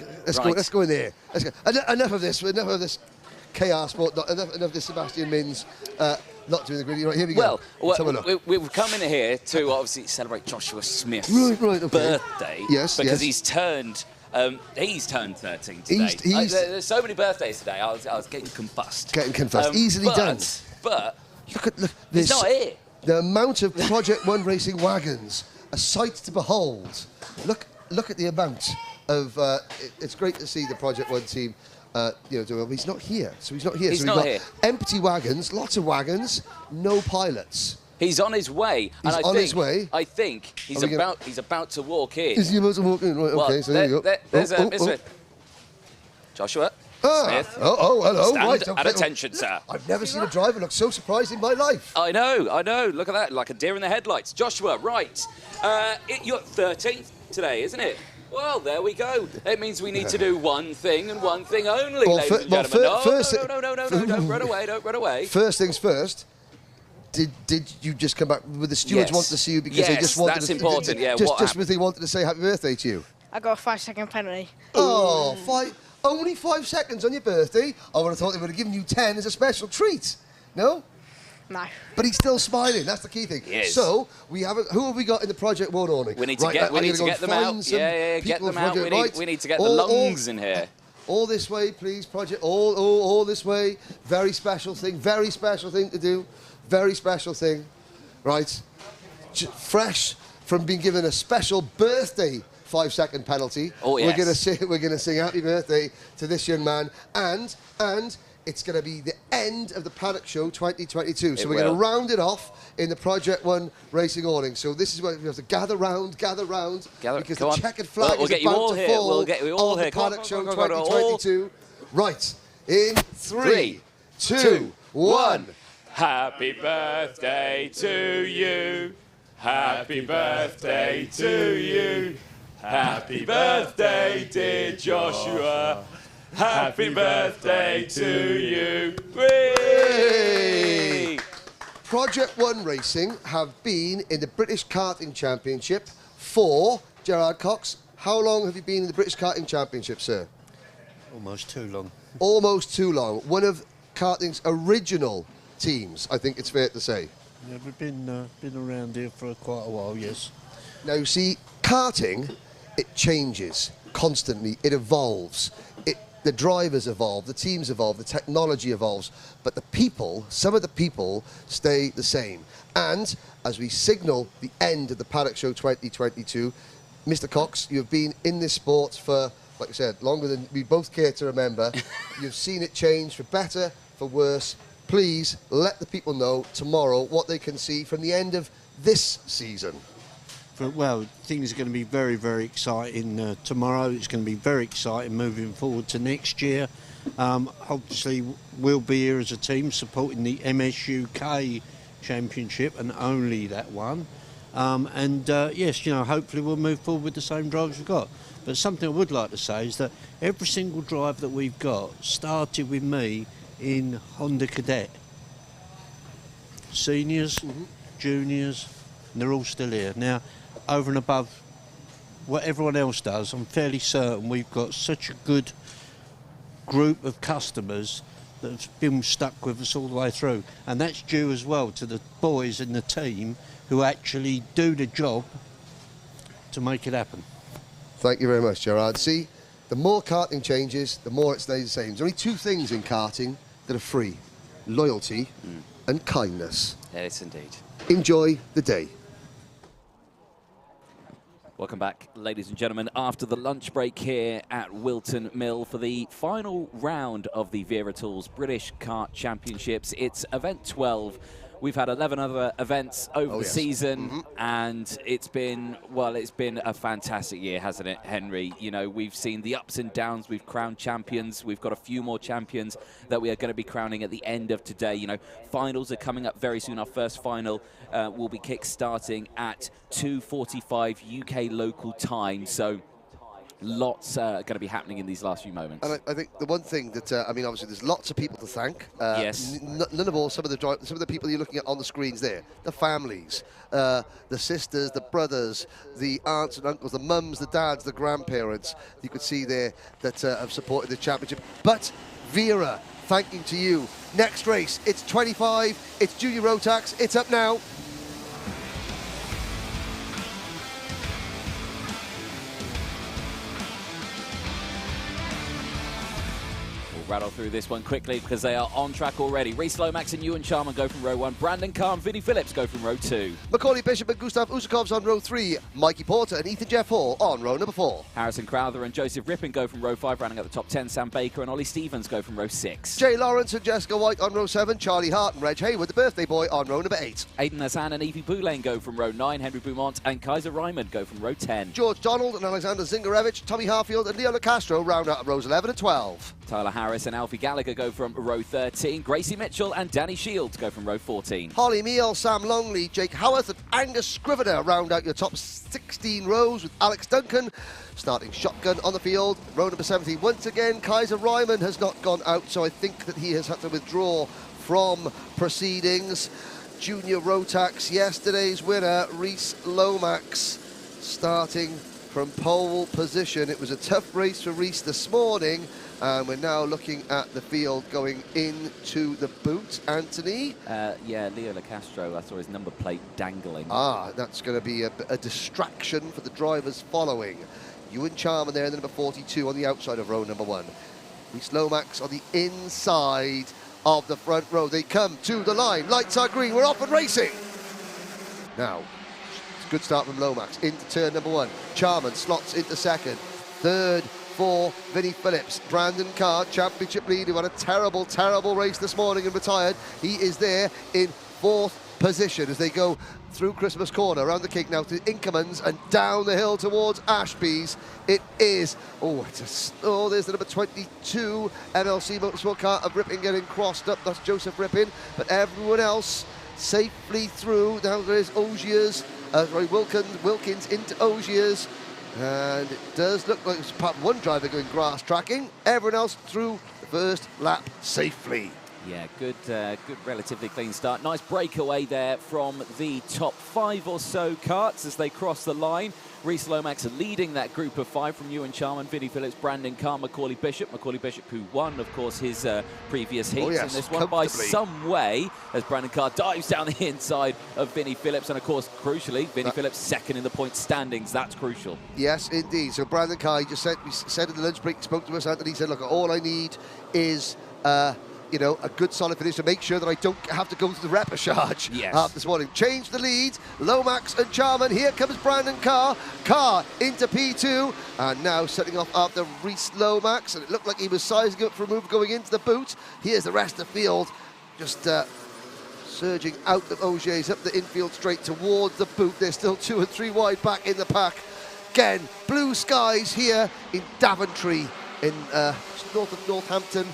go in there. Let's go. Enough of this chaos sport. Enough of this Sebastian Mins not doing the griddy. Right, here we go. Well, we've come in here to obviously celebrate Joshua Smith's birthday. Yes, because he's turned 13 today. There's so many birthdays today. I was getting combust. Easily done. But look, he's not here. The amount of Project 1 racing wagons, a sight to behold. Look at the amount of. It's great to see the Project 1 team. Do well. He's not here, so he's not here. He's so not we've got here. Empty wagons, lots of wagons, no pilots. He's on his way. His way. I think he's about to walk in. Is he about to walk in? Right. Okay. So there you go. There's Joshua. Smith. Hello. Stand at attention, sir. I've never seen a driver look so surprised in my life. I know. Look at that, like a deer in the headlights. Joshua, right. You're 13th today, isn't it? Well, there we go. It means we need to do one thing and one thing only, ladies and gentlemen. No, don't run away. First things first. Did you just come back with the stewards wanted to see you because they just wanted that's to... important, yeah. Just because they wanted to say happy birthday to you? I got a 5-second penalty. Oh, only 5 seconds on your birthday? I would have thought they would have given you 10 as a special treat. No? No. But he's still smiling. That's the key thing. Yes. So who have we got in the Project 1 awning? We need to get them out. Get them out. We need to get the lungs in here. All this way, please, Project. All this way. Very special thing. Very special thing to do. Very special thing. Right. Fresh from being given a special birthday 5-second penalty. Oh, yes. We're gonna sing happy birthday to this young man, and it's going to be the end of the Paddock Show 2022. So we're going to round it off in the Project One racing awning. So this is where we have to gather round, because the checkered flag is about to fall We'll get you all on here. the Paddock Show 2022. Right, in 3, 2, 2, 1. Happy birthday to you. Happy birthday to you. Happy birthday, dear Joshua. Happy birthday to you. Whee! Project One Racing have been in the British Karting Championship for, Gerard Cox, how long have you been in the British Karting Championship, sir? Almost too long. Almost too long. One of karting's original teams, I think it's fair to say. Yeah, we've been around here for quite a while, yes. Now, you see, karting, it changes constantly. It evolves. The drivers evolve, the teams evolve, the technology evolves, but the people, some of the people, stay the same. And as we signal the end of the Paddock Show 2022, Mr. Cox, you have been in this sport for, like I said, longer than we both care to remember. You've seen it change for better, for worse. Please let the people know tomorrow what they can see from the end of this season. Well, things are going to be very, very exciting tomorrow. It's going to be very exciting moving forward to next year. Obviously, we'll be here as a team supporting the MSUK Championship and only that one. Yes, you know, hopefully we'll move forward with the same drivers we've got. But something I would like to say is that every single drive that we've got started with me in Honda Cadet. Seniors, juniors, and they're all still here. Now, over and above what everyone else does, I'm fairly certain we've got such a good group of customers that have been stuck with us all the way through. And that's due as well to the boys in the team who actually do the job to make it happen. Thank you very much, Gerard. See, the more karting changes, the more it stays the same. There's only two things in karting that are free: loyalty and kindness. Yes, indeed. Enjoy the day. Welcome back, ladies and gentlemen, after the lunch break here at Whilton Mill for the final round of the Wera Tools British Kart Championships. It's event 12. We've had 11 other events over the season, and it's been a fantastic year, hasn't it, Henry? You know, we've seen the ups and downs. We've crowned champions. We've got a few more champions that we are going to be crowning at the end of today. You know, finals are coming up very soon. Our first final will be kick-starting at 2:45 UK local time. So lots going to be happening in these last few moments. And I think the one thing that I mean, obviously, there's lots of people to thank. Yes. None of all some of the people you're looking at on the screens there, the families, the sisters, the brothers, the aunts and uncles, the mums, the dads, the grandparents. You could see there that have supported the championship. But Wera, thank you to you. Next race, it's 25. It's Junior Rotax. It's up now. Rattle through this one quickly because they are on track already. Reese Lomax and Ewan Charman go from row 1. Brandon Carr and Vinnie Phillips go from row 2. Macaulay Bishop and Gustav Usakovs on row 3. Mikey Porter and Ethan Jeff Hall on row number 4. Harrison Crowther and Joseph Rippin go from row 5, rounding out the top 10. Sam Baker and Ollie Stevens go from row 6. Jay Lawrence and Jessica White on row 7. Charlie Hart and Reg Hayward, the birthday boy, on row number 8. Aidan Hassan and Evie Boulain go from row 9. Henry Beaumont and Kaiser Ryman go from row 10. George Donald and Alexander Zingarevich, Tommy Harfield and Leo LaCastro round out of rows 11 and 12. Tyler Harris and Alfie Gallagher go from row 13. Gracie Mitchell and Danny Shields go from row 14. Holly Meal, Sam Longley, Jake Howarth and Angus Scrivener round out your top 16 rows, with Alex Duncan starting shotgun on the field. Row number 17, once again, Kaiser Ryman has not gone out, so I think that he has had to withdraw from proceedings. Junior Rotax, yesterday's winner, Reese Lomax, starting from pole position. It was a tough race for Reese this morning. And we're now looking at the field going into the boot. Anthony? Yeah, Leo LaCastro, I saw his number plate dangling. Ah, that's going to be a distraction for the drivers following. Ewan Charman there in the number 42 on the outside of row number 1. Reese Lomax on the inside of the front row. They come to the line. Lights are green. We're off and racing. Now, Good start from Lomax into turn number 1. Charman slots into second. Third for Vinnie Phillips. Brandon Carr, championship leader, who had a terrible, terrible race this morning and retired. He is there in 4th position as they go through Christmas Corner, around the Cape now to Inkermans and down the hill towards Ashby's. It is, there's the number 22 MLC Motorsport car of Rippin getting crossed up. That's Joseph Rippin, but everyone else safely through. Now there is Ogiers, Wilkins into Ogiers. And it does look like it's part one driver going grass tracking. Everyone else through the first lap safely. Yeah, good, relatively clean start. Nice breakaway there from the top 5 or so karts as they cross the line. Reese Lomax leading that group of 5 from Ewan Charman, Vinnie Phillips, Brandon Carr, Macaulay Bishop. Macaulay Bishop, who won, of course, his previous heats in this one by some way, as Brandon Carr dives down the inside of Vinnie Phillips. And, of course, crucially, Vinnie Phillips second in the point standings. That's crucial. Yes, indeed. So Brandon Carr, he just said in the lunch break, he spoke to us, Anthony, he said, look, all I need is... a good solid finish to make sure that I don't have to go to the repechage this morning. Change the lead. Lomax and Charman. Here comes Brandon Carr. Carr into P2. And now setting off after Reese Lomax. And it looked like he was sizing up for a move going into the boot. Here's the rest of the field. Just surging out of Ogiers up the infield straight towards the boot. They're still 2 and 3 wide back in the pack. Again, blue skies here in Daventry in north of Northampton.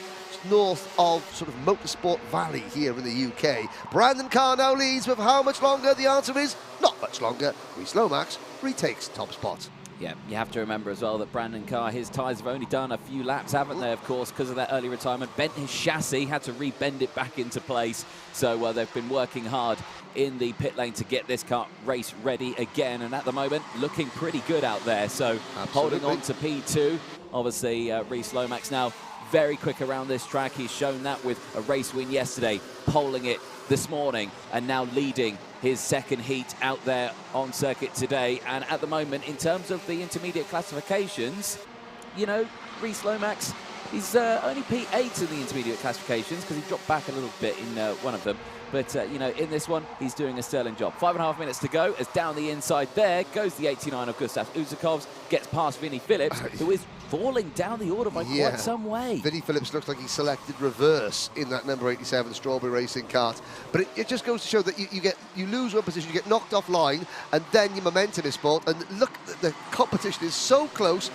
North of sort of Motorsport Valley here in the UK. Brandon Carr now leads with how much longer? The answer is not much longer. Reese Lomax retakes top spot. Yeah, you have to remember as well that Brandon Carr, his tyres have only done a few laps, haven't they, of course, because of that early retirement. Bent his chassis, had to rebend it back into place. So they've been working hard in the pit lane to get this car race ready again. And at the moment, looking pretty good out there. So holding on to P2. Obviously, Reese Lomax now very quick around this track. He's shown that with a race win yesterday, poling it this morning, and now leading his second heat out there on circuit today. And at the moment, in terms of the intermediate classifications, Reese Lomax, he's only P8 in the intermediate classifications because he dropped back a little bit in one of them. But, in this one, he's doing a sterling job. 5.5 minutes to go as down the inside there goes the 89 of Gustav Uzakovs, gets past Vinnie Phillips, who is falling down the order by quite some way. Vinnie Phillips looks like he selected reverse in that number 87 Strawberry Racing kart. But it just goes to show that you lose one position, you get knocked off line, and then your momentum is spoiled. And look, the competition is so close.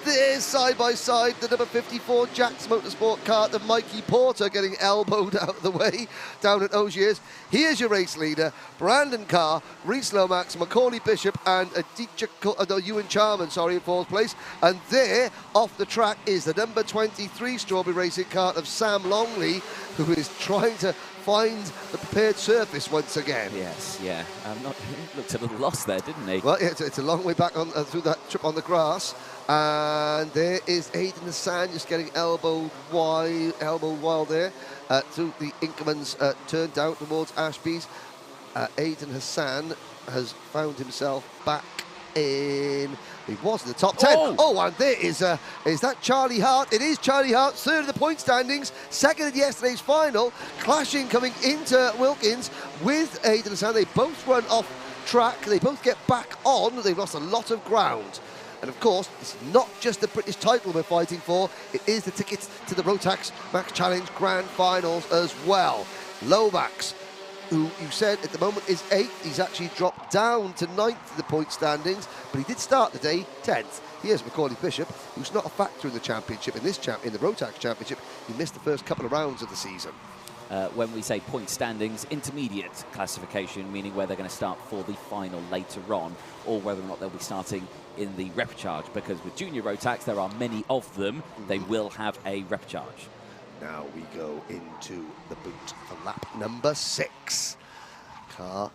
There's side by side the number 54 Jack's Motorsport kart of Mikey Porter getting elbowed out of the way down at Ogiers. Here's your race leader, Brandon Carr, Reese Lomax, Macaulay Bishop, and Ewan Charman, in 4th place. And there, off the track, is the number 23 Strawberry Racing kart of Sam Longley, who is trying to find the prepared surface once again. Yes, yeah. Looked a little lost there, didn't he? Well, it's a long way back on through that trip on the grass. And there is Aidan Hassan just getting elbowed wild there through the Inkermans turned down towards Ashby's. Aidan Hassan has found himself back in... He was in the top 10. And there is that Charlie Hart? It is Charlie Hart, 3rd in the point standings, 2nd in yesterday's final, clashing coming into Wilkins with Aidan Hassan. They both run off track. They both get back on. They've lost a lot of ground. And of course, it's not just the British title we're fighting for, it is the tickets to the Rotax Max Challenge Grand Finals as well. Lomax, who you said at the moment is 8th, he's actually dropped down to 9th in the point standings, but he did start the day 10th. Here's Macaulay Bishop, who's not a factor in the championship, in the Rotax Championship. He missed the first couple of rounds of the season. When we say point standings, intermediate classification, meaning where they're going to start for the final later on, or whether or not they'll be starting in the repechage, because with junior Rotax, there are many of them. They will have a repechage. Now we go into the boot for lap number 6. Carr,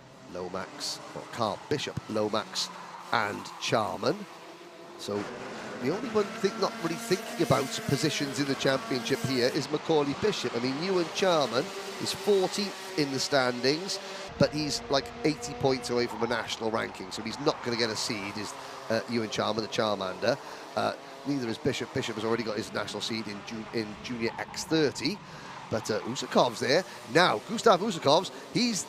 Bishop, Lomax, and Charman. So the only one not really thinking about positions in the championship here is Macaulay Bishop. I mean, Ewan Charman is 14th in the standings, but he's like 80 points away from a national ranking, so he's not going to get a seed, is Ewan Charman, the Charmander. Neither is Bishop. Bishop has already got his national seed in Junior X30, but Usakov's there. Now, Gustav Usakov's, he's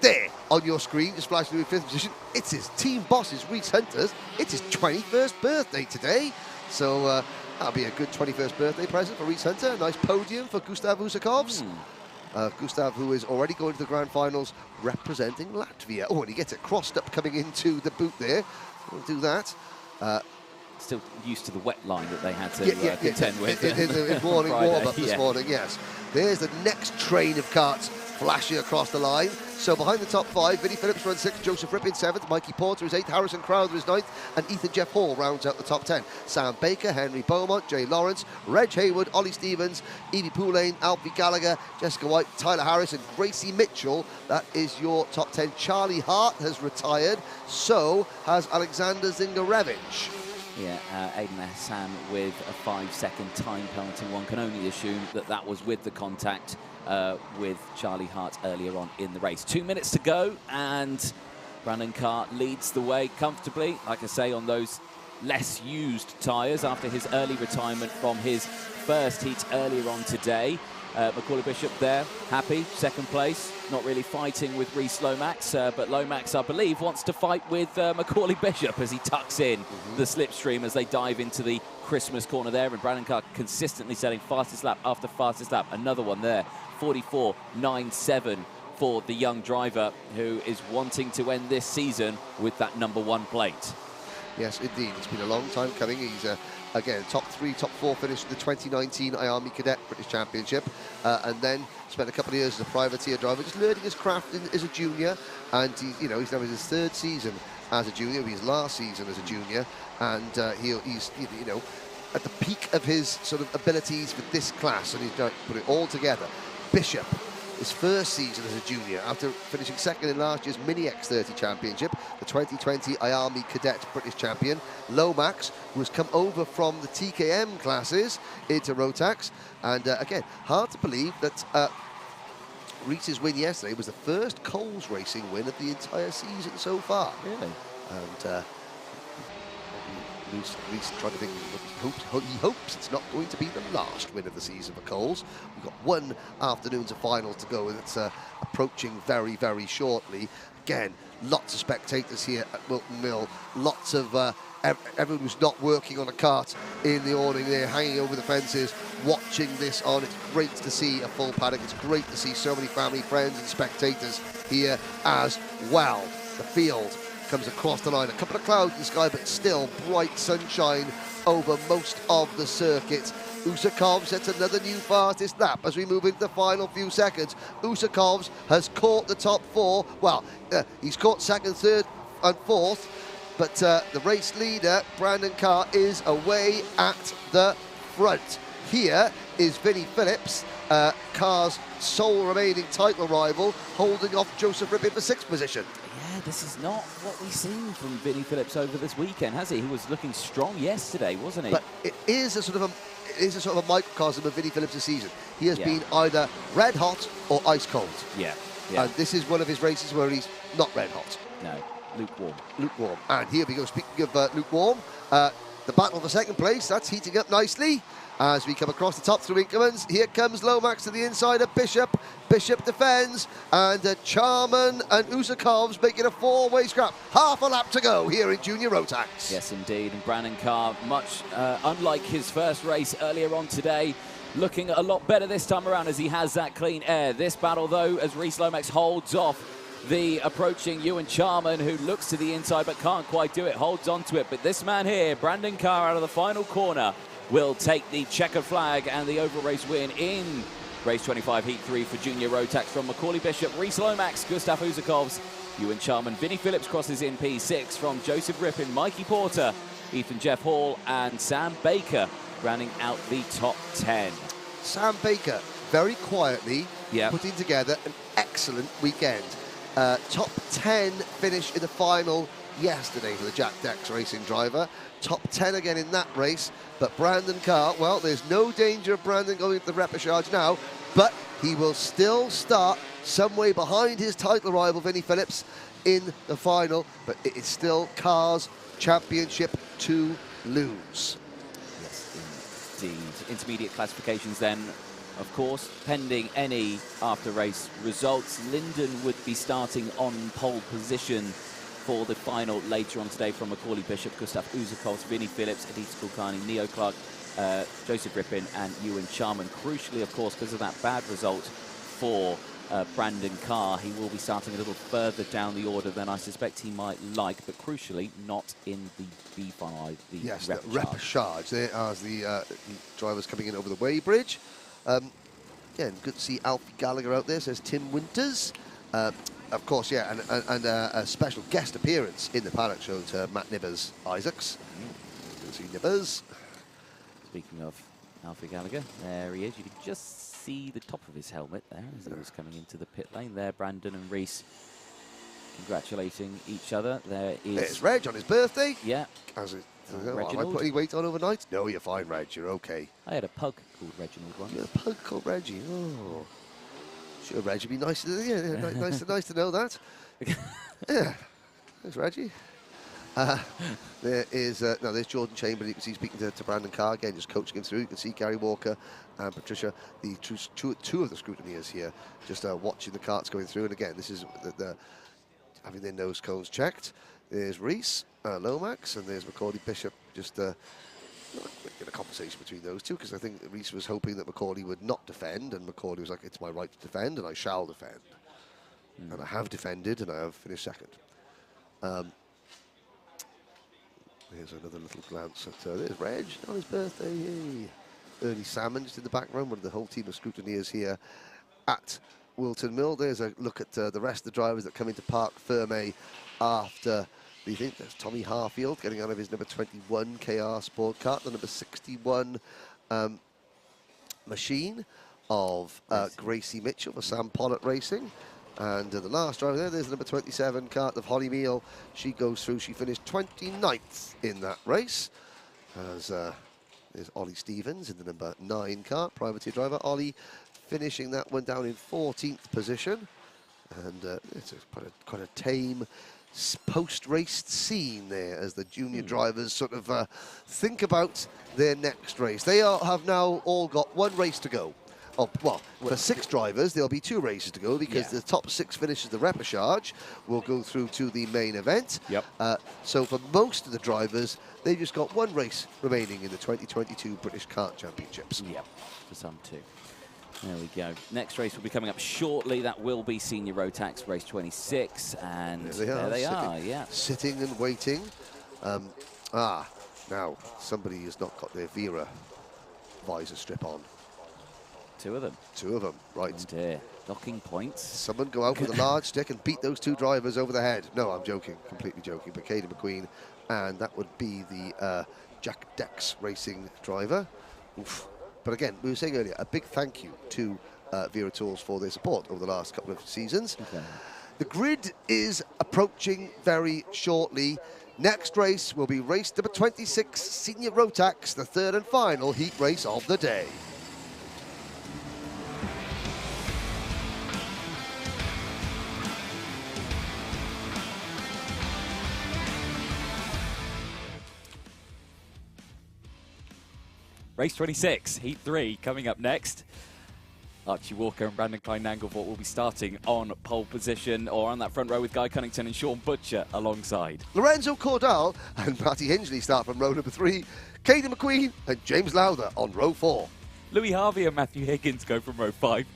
there on your screen, just flashing in 5th position. It's his team boss's Reese Hunter's. It's his 21st birthday today. So that'll be a good 21st birthday present for Reese Hunter. A nice podium for Gustav Usakovs. Gustav, who is already going to the Grand Finals representing Latvia. Oh, and he gets it crossed up coming into the boot there. We'll do that. Still used to the wet line that they had to contend with. In morning warm-up this morning, yes. There's the next train of karts flashing across the line. So behind the top 5, Vinnie Phillips runs 6th, Joseph Rippin 7th, Mikey Porter is 8th, Harrison Crowther is 9th, and Ethan Jeff Hall rounds out the top 10. Sam Baker, Henry Beaumont, Jay Lawrence, Reg Hayward, Ollie Stevens, Evie Poulane, Alfie Gallagher, Jessica White, Tyler Harris, and Gracie Mitchell. That is your top 10. Charlie Hart has retired, so has Alexander Zingarevich. Yeah, Aidan Hassan with a 5-second time penalty. One can only assume that that was with the contact with Charlie Hart earlier on in the race. 2 minutes to go, and Brandon Carr leads the way comfortably, like I say, on those less used tyres after his early retirement from his first heat earlier on today. Macaulay Bishop there, happy, 2nd place, not really fighting with Reese Lomax, but Lomax, I believe, wants to fight with Macaulay Bishop as he tucks in the slipstream as they dive into the Christmas corner there, and Brandon Carr consistently setting fastest lap after fastest lap. Another one there, 44.97 for the young driver who is wanting to end this season with that #1 plate. Yes, indeed. It's been a long time coming. He's, again, top 3, top 4 finish in the 2019 IARMY Cadet British Championship, and then spent a couple of years as a privateer driver, just learning his craft as a junior. And he's now in his 3rd season as a junior, his last season as a junior, and he's at the peak of his sort of abilities for this class, and he's put it all together. Bishop, his 1st season as a junior, after finishing 2nd in last year's Mini X30 Championship, the 2020 IARMY Cadet British Champion. Lomax, who has come over from the TKM classes into Rotax. And again, hard to believe that Reese's win yesterday was the first Coles Racing win of the entire season so far. Really? And Reese trying to think, he hopes it's not going to be the last win of the season for Coles. We've got 1 afternoon's of final to go, and it's approaching very, very shortly. Again, lots of spectators here at Wilton Mill, lots of everyone who's not working on a kart in the awning there, hanging over the fences, watching this on. It's great to see a full paddock. It's great to see so many family, friends and spectators here as well. The field comes across the line. A couple of clouds in the sky, but still bright sunshine over most of the circuit. Usakov sets another new fastest lap as we move into the final few seconds. Usakov has caught the top 4. Well, he's caught 2nd, 3rd and 4th, but the race leader, Brandon Carr, is away at the front. Here is Vinnie Phillips, Carr's sole remaining title rival, holding off Joseph Rippin for 6th position. Yeah, this is not what we've seen from Vinnie Phillips over this weekend, has he? He was looking strong yesterday, wasn't he? But it is a sort of a microcosm of Vinnie Phillips' season. He has been either red hot or ice cold. Yeah. And this is one of his races where he's not red hot. No, lukewarm. Lukewarm. And here we go. Speaking of lukewarm, the battle for 2nd place, that's heating up nicely. As we come across the top 3 increments, here comes Lomax to the inside of Bishop. Bishop defends, and Charman and Usakovs making a 4-way scrap. Half a lap to go here in Junior Rotax. Yes, indeed. And Brandon Carr, much unlike his first race earlier on today, looking a lot better this time around as he has that clean air. This battle, though, as Reese Lomax holds off the approaching Ewan Charman, who looks to the inside but can't quite do it, holds on to it. But this man here, Brandon Carr, out of the final corner, will take the checkered flag and the oval race win in race 25, heat 3 for Junior Rotax from Macaulay Bishop, Reese Lomax, Gustav Usakovs, Ewan Charman. Vinnie Phillips crosses in P6 from Joseph Rippin, Mikey Porter, Ethan Jeff Hall and Sam Baker, rounding out the top 10. Sam Baker, very quietly putting together an excellent weekend. Top 10 finish in the final yesterday for the Jack Dex racing driver. Top 10 again in that race. But Brandon Carr, well, there's no danger of Brandon going into the repechage now, but he will still start some way behind his title rival, Vinnie Phillips, in the final. But it is still Carr's championship to lose. Yes, indeed. Intermediate classifications then Of course, pending any after-race results, Linden would be starting on pole position for the final later on today from Macaulay Bishop, Gustav Uzakos, Vinnie Phillips, Aditya Kulkarni, Neo Clark, Joseph Rippin and Ewan Charman. Crucially, of course, because of that bad result for Brandon Carr, he will be starting a little further down the order than I suspect he might like, but crucially not in the B5, the yes, Repechage. the Repechage. There are the drivers coming in over the weighbridge. Again, good to see Alfie Gallagher out there, says Tim Winters. Of course, yeah, and a special guest appearance in the paddock show to Matt Nibbers Isaacs. Good to see Nibbers. Speaking of Alfie Gallagher, there he is. You can just see the top of his helmet there as he was coming into the pit lane. There, Brandon and Reese congratulating each other. There's Reg on his birthday. Yeah. Am I Reginald. putting weight on overnight? No, you're fine, Reg. You're okay. I had a pug called Reginald once. You had a pug called Reggie. Oh. Sure, Reg would be nice to, nice to know that. Yeah. Thanks, Reggie. There's Jordan Chamberlain. You can see speaking to Brandon Carr again, just coaching him through. You can see Gary Walker and Patricia, the two of the scrutineers here, just watching the carts going through. And again, this is having their nose cones checked. There's Reese, Lomax, and there's Macaulay Bishop. Just in a conversation between those two, because I think Reese was hoping that Macaulay would not defend, and Macaulay was like, "It's my right to defend, and I shall defend." And I have defended, and I have finished second. Here's another little glance at there's Reg on his birthday. Yay. Ernie Salmon just in the background, one of the whole team of scrutineers here at Whilton Mill. There's a look at the rest of the drivers that come into Parc Ferme after the event. There's Tommy Harfield getting out of his number 21 KR Sport Kart, the number 61 machine of Gracie Mitchell for Sam Pollitt Racing. And the last driver there's the number 27 kart of Holly Meal. She goes through, she finished 29th in that race. As there's Ollie Stevens in the number 9 kart, privateer driver. Ollie finishing that one down in 14th position. And it's quite a tame post-race scene there as the junior drivers sort of think about their next race. They have now all got one race to go. Oh, well, for 6 drivers, there'll be 2 races to go because the top 6 finishes the Repechage will go through to the main event. Yep. So for most of the drivers, they've just got 1 race remaining in the 2022 British Kart Championships. Yep, for some too. There we go. Next race will be coming up shortly. That will be Senior Rotax Race 26. And there they are, sitting and waiting. Now, somebody has not got their Wera visor strip on. 2 of them. 2 of them, right. And, docking points. Someone go out with a large stick and beat those 2 drivers over the head. No, I'm joking, completely joking. But Caden McQueen, and that would be the Jack Dex Racing driver. Oof. But again, we were saying earlier, a big thank you to Wera Tools for their support over the last couple of seasons. Okay. The grid is approaching very shortly. Next race will be race number 26, Senior Rotax, the 3rd and final heat race of the day. Race 26, Heat 3, coming up next. Archie Walker and Brandon Klein-Nanglefort will be starting on pole position or on that front row with Guy Cunnington and Sean Butcher alongside. Lorenzo Cordal and Matty Hingley start from row number 3. Caden McQueen and James Lowther on row 4. Louis Harvey and Matthew Higgins go from row 5.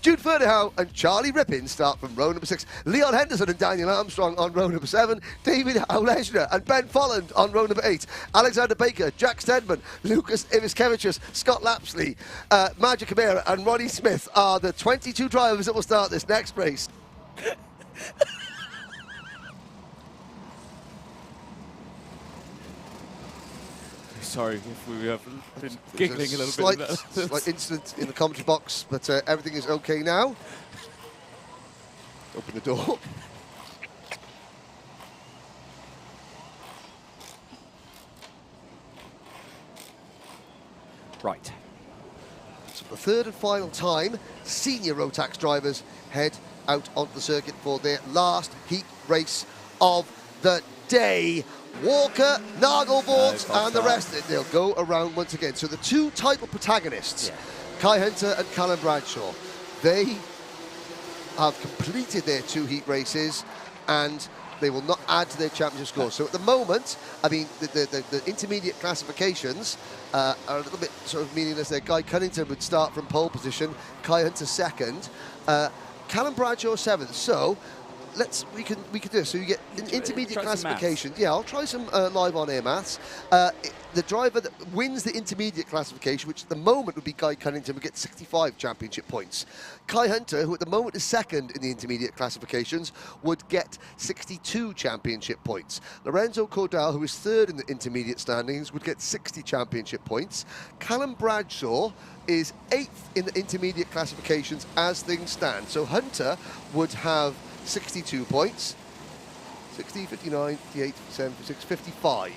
Jude Ferdehow and Charlie Rippin start from row number 6. Leon Henderson and Daniel Armstrong on row number 7. David Auleshner and Ben Folland on row number 8. Alexander Baker, Jack Stedman, Lucas Iviskevicius, Scott Lapsley, Magic Camara and Ronnie Smith are the 22 drivers that will start this next race. Sorry if we have been giggling a little bit. Slight incident in the commentary box, but everything is okay now. Open the door. Right. So for the 3rd and final time, Senior Rotax drivers head out onto the circuit for their last heat race of the day. Walker, Nagelvoort, and the rest, they'll go around once again. So the 2 title protagonists Kai Hunter and Callum Bradshaw. They have completed their 2 heat races and they will not add to their championship score. So at the moment, I mean, the intermediate classifications are a little bit sort of meaningless there. Guy Cunnington would start from pole position, Kai Hunter second, Callum Bradshaw 7th. So we can do this. So you get an intermediate classification. Yeah, I'll try some live on air maths. The driver that wins the intermediate classification, which at the moment would be Guy Cunnington, would get 65 championship points. Kai Hunter, who at the moment is second in the intermediate classifications, would get 62 championship points. Lorenzo Cordell, who is third in the intermediate standings, would get 60 championship points. Callum Bradshaw is 8th in the intermediate classifications as things stand. So Hunter would have 62 points. 60, 59, 58, 76, 55.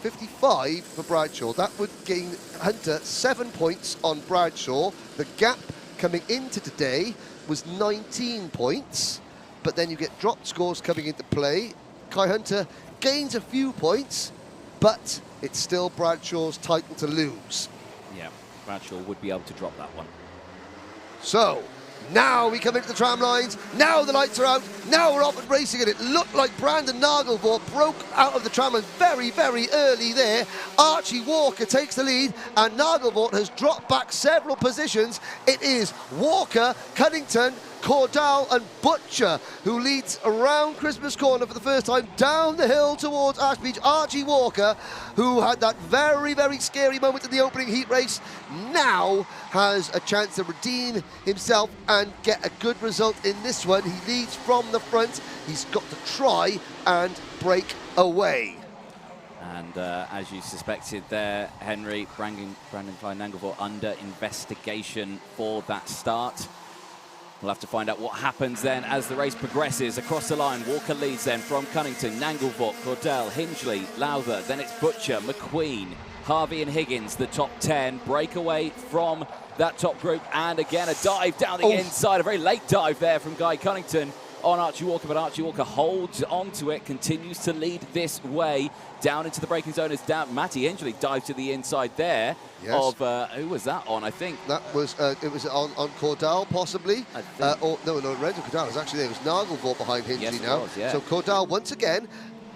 55 for Bradshaw. That would gain Hunter 7 points on Bradshaw. The gap coming into today was 19 points, but then you get dropped scores coming into play. Kai Hunter gains a few points, but it's still Bradshaw's title to lose. Yeah, Bradshaw would be able to drop that one. So, now we come into the tram lines, now the lights are out, now we're off and racing, and it looked like Brandon Nagelvort broke out of the tram lines very, very early there. Archie Walker takes the lead, and Nagelvort has dropped back several positions. It is Walker, Cunnington, Cordell and Butcher who leads around Christmas Corner for the first time down the hill towards Ashbeach. Archie Walker, who had that very, very scary moment in the opening heat race, now has a chance to redeem himself and get a good result in this one. He leads from the front. He's got to try and break away. And as you suspected there, Henry, Brandon Klein Nagelvort under investigation for that start. We'll have to find out what happens then as the race progresses across the line. Walker leads then from Cunnington, Nagelvort, Cordell, Hingley, Lowther, then it's Butcher, McQueen, Harvey and Higgins, the top 10. Break away from that top group, and again a dive down the inside, a very late dive there from Guy Cunnington on Archie Walker, but Archie Walker holds onto it, continues to lead this way down into the braking zone as Matty Hingley dives to the inside there. Yes. Of who was that on? I think that was it was on Cordell possibly, or no, Lorenzo Cordell was actually there. It was Nagelvort behind Hingley now. Was, yeah. So Cordell once again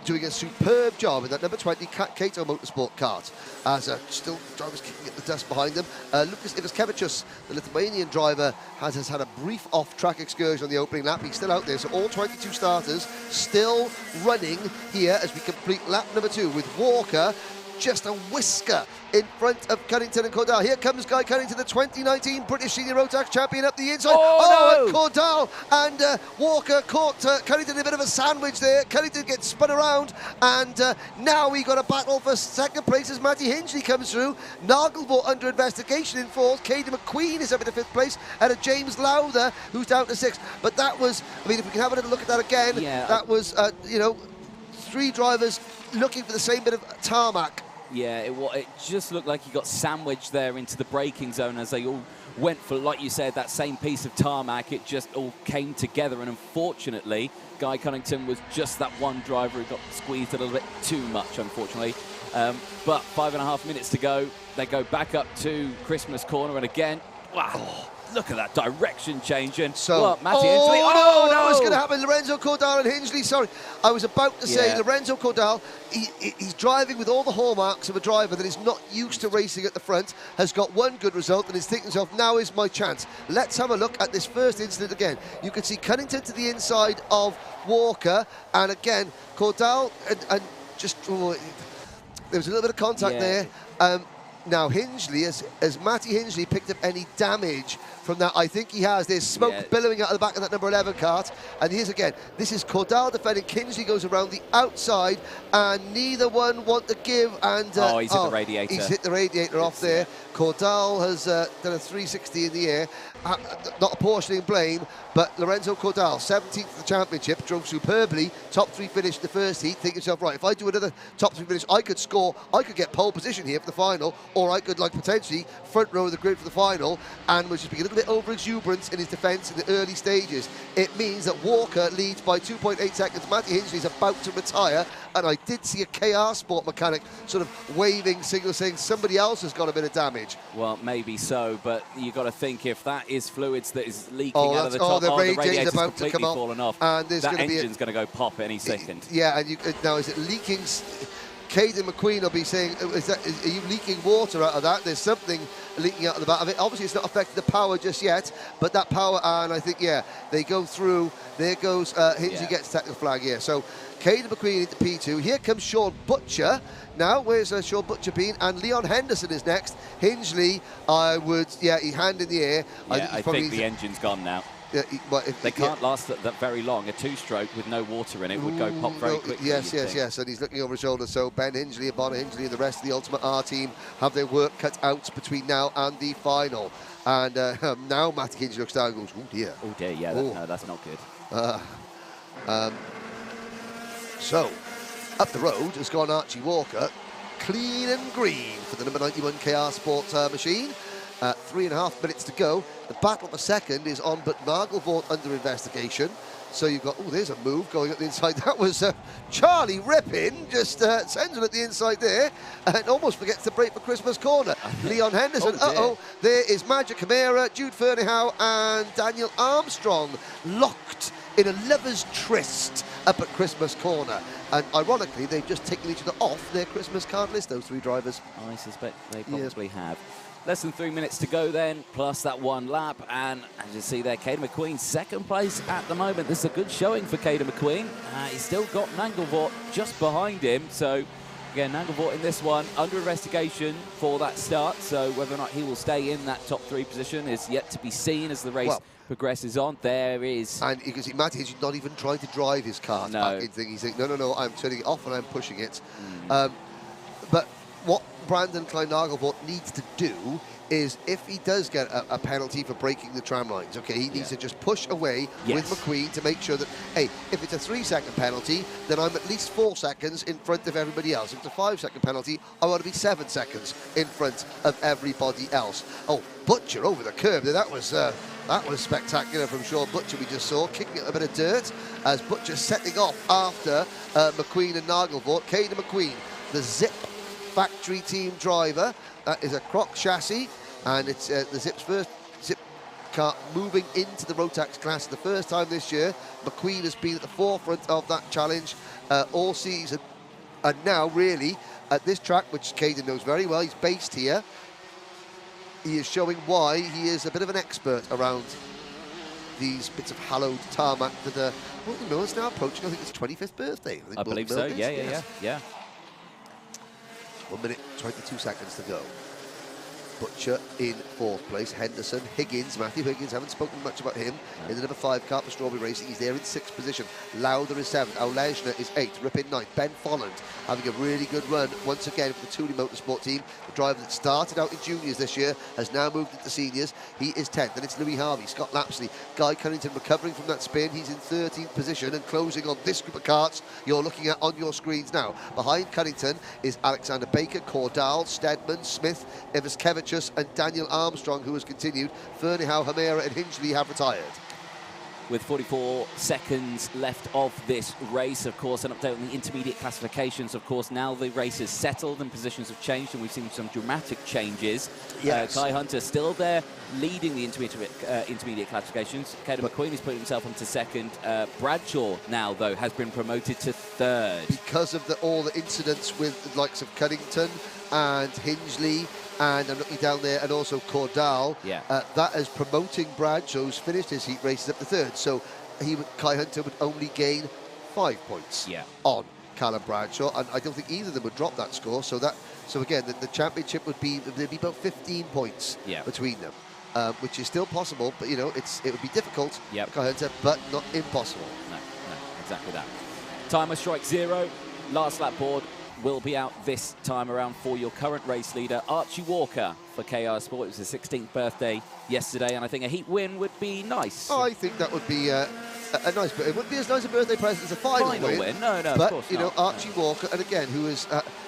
doing a superb job in that number 20 Cato Motorsport kart, as still drivers kicking at the dust behind them. Lucas Ivaskevicius, the Lithuanian driver, has had a brief off-track excursion on the opening lap. He's still out there, so all 22 starters still running here as we complete lap number 2 with Walker just a whisker in front of Cunnington and Cordell. Here comes Guy Cunnington, the 2019 British Senior Rotax champion, up the inside. And Cordell and Walker caught Cunnington in a bit of a sandwich there. Cunnington gets spun around, and now we got a battle for second place as Matty Hingley comes through. Nagelvort under investigation in fourth. Caden McQueen is up in the 5th place, and a James Lowther who's down to 6th. But that was, I mean, if we can have a little look at that again, that was, you know, 3 drivers looking for the same bit of tarmac. Yeah, it just looked like he got sandwiched there into the braking zone as they all went for, like you said, that same piece of tarmac. It just all came together, and unfortunately, Guy Cunnington was just that one driver who got squeezed a little bit too much, unfortunately. But 5.5 minutes to go. They go back up to Christmas Corner, and again, wow. Look at that direction change. And so, Matty Hingley. Oh, no, what's going to happen? Lorenzo Cordell and Hingley. Sorry, I was about to say Lorenzo Cordell. He's driving with all the hallmarks of a driver that is not used to racing at the front. Has got one good result and is thinking to himself, now is my chance. Let's have a look at this first incident again. You can see Cunnington to the inside of Walker, and again Cordell and just there was a little bit of contact there. Now Hingley, as Matty Hingley picked up any damage from that, I think he has. There's smoke billowing out of the back of that number 11 kart. And here's again, this is Cordell defending. Hingley goes around the outside, and neither one want to give. And he's hit the radiator. He's hit the radiator off there. Cordell has done a 360 in the air. Not apportioning blame, but Lorenzo Cordell, 17th of the championship, drove superbly. Top 3 finish in the first heat. Think yourself, right, if I do another top 3 finish, I could score, I could get pole position here for the final. all right, good luck potentially, front row of the grid for the final, and was just being a little bit over-exuberant in his defence in the early stages. It means that Walker leads by 2.8 seconds. Matty Hingley's about to retire, and I did see a KR Sport mechanic sort of waving, signal saying somebody else has got a bit of damage. Well, maybe so, but you've got to think if that is fluids that is leaking out of the top, the radiator's radiator's about completely to come off, fallen off. and there's that going to be engine's going to go pop any second. Yeah, and now is it leaking? Caden McQueen will be saying, are you leaking water out of that? There's something leaking out of the back of it. Obviously, it's not affected the power just yet, but that power, and I think, yeah, they go through. There goes, Hingley gets technical flag here. So, Caden McQueen into P2. Here comes Sean Butcher. Now, where's Sean Butcher been? And Leon Henderson is next. Hingley, he hand in the air. Yeah, I think the engine's gone now. Yeah, they can't last that very long. A two-stroke with no water in it would go pop very quickly. Yes, and he's looking over his shoulder. So Ben Hingley and Bonner Hingley and the rest of the Ultimate R team have their work cut out between now and the final. And now Matty Hingley looks down and goes, oh dear. Oh dear, yeah, no, that's not good. So, up the road has gone Archie Walker, clean and green for the number 91 KR Sport machine. 3.5 minutes to go. The battle for second is on, but Nagelvoort under investigation. So you've got, there's a move going up the inside. That was Charlie Rippin, just sends it at the inside there, and almost forgets to brake for Christmas corner. Leon Henderson, there is Magic Camara, Jude Ferniehow, and Daniel Armstrong locked in a lover's tryst up at Christmas corner. And ironically, they've just taken each other off their Christmas card list, those three drivers. I suspect they probably have. Less than 3 minutes to go then, plus that one lap. And as you see there, Caden McQueen, second place at the moment. This is a good showing for Caden McQueen. He's still got Nagelvoort just behind him. So, again, Nagelvoort in this one, under investigation for that start. So whether or not he will stay in that top 3 position is yet to be seen as the race progresses on. There is... And you can see Matty is not even trying to drive his car back in thing. He's saying, no, I'm turning it off and I'm pushing it. But what Brandon Klein-Nagelvoort needs to do is, if he does get a penalty for breaking the tram lines, he needs to just push away with McQueen to make sure that, hey, if it's a 3-second penalty, then I'm at least 4 seconds in front of everybody else. If it's a 5-second penalty, I want to be 7 seconds in front of everybody else. Oh, Butcher over the curb. That was spectacular from Sean Butcher, we just saw, kicking a bit of dirt as Butcher setting off after McQueen and Nagelvoort. Caden McQueen, the Zip factory team driver. That is a Croc chassis, and it's the Zip's first Zip car moving into the Rotax class the first time this year. McQueen has been at the forefront of that challenge all season, and now really at this track, which Caden knows very well, he's based here, he is showing why he is a bit of an expert around these bits of hallowed tarmac that it's now approaching, I think it's 25th birthday. I believe so, yeah. 1 minute, 22 seconds to go. Butcher in 4th place. Henderson, Higgins, Matthew Higgins, haven't spoken much about him. In the number 5 car for Strawberry Racing, he's there in 6th position. Lauder is 7th, Aulejna is 8th, Rip in 9th. Ben Folland having a really good run once again for the Thule Motorsport team. The driver that started out in juniors this year has now moved into seniors. He is 10th, and it's Louis Harvey, Scott Lapsley, Guy Cunnington recovering from that spin. He's in 13th position and closing on this group of karts you're looking at on your screens now. Behind Cunnington is Alexander Baker, Cordal, Stedman, Smith, Ivaskevicius, and Daniel Armstrong, who has continued. Ferniehow, Hamera and Hingley have retired. With 44 seconds left of this race, of course, an update on the intermediate classifications. Of course, now the race is settled and positions have changed, and we've seen some dramatic changes. Yes. Kai Hunter still there, leading the intermediate classifications. Caden McQueen has put himself into 2nd. Bradshaw now, though, has been promoted to 3rd. Because of all the incidents with the likes of Cunnington and Hingley, and I'm looking down there, and also Cordal. That is promoting Bradshaw, who's finished his heat races up to 3rd. So Kai Hunter would only gain 5 points on Callum Bradshaw, and I don't think either of them would drop that score. So again, the championship there'd be about 15 points between them, which is still possible, but it would be difficult for Kai Hunter, but not impossible. No, exactly that. Timer strike 0. Last lap board will be out this time around for your current race leader, Archie Walker, for KR Sport. It was his 16th birthday yesterday, and I think a heat win would be nice. I think that would be a nice, but it wouldn't be as nice a birthday present as a final win. No, but, of course not. Archie Walker, and again, who is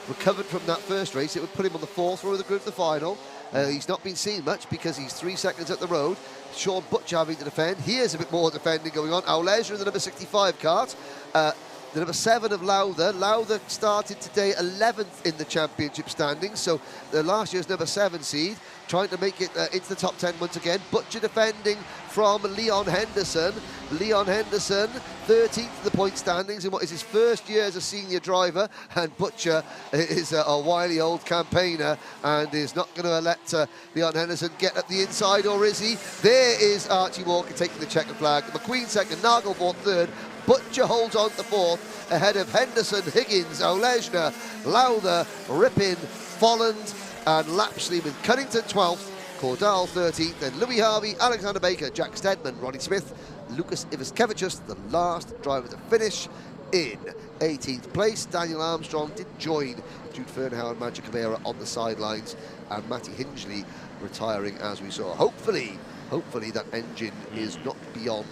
recovered from that first race, it would put him on the 4th row of the grid for the final. He's not been seen much because he's 3 seconds up the road. Sean Butcher having to defend. Here's a bit more defending going on. Aulesra in the number 65 kart. The number 7 of Lowther. Lowther started today 11th in the championship standings, so the last year's number 7 seed, trying to make it into the top 10 once again. Butcher defending from Leon Henderson. Leon Henderson, 13th in the point standings in what is his first year as a senior driver, and Butcher is a wily old campaigner and is not going to let Leon Henderson get at the inside, or is he? There is Archie Walker taking the checkered flag. McQueen second, Nagelvoort third. Butcher holds on to 4th, ahead of Henderson, Higgins, Aulesra, Lowther, Rippin, Folland, and Lapsley, with Cunnington 12th, Cordal 13th, then Louis Harvey, Alexander Baker, Jack Stedman, Ronnie Smith, Lucas Ivaskevicius, the last driver to finish in 18th place. Daniel Armstrong did join Jude Fernhow and Magic Camara on the sidelines, and Matty Hingley retiring as we saw. Hopefully that engine is not beyond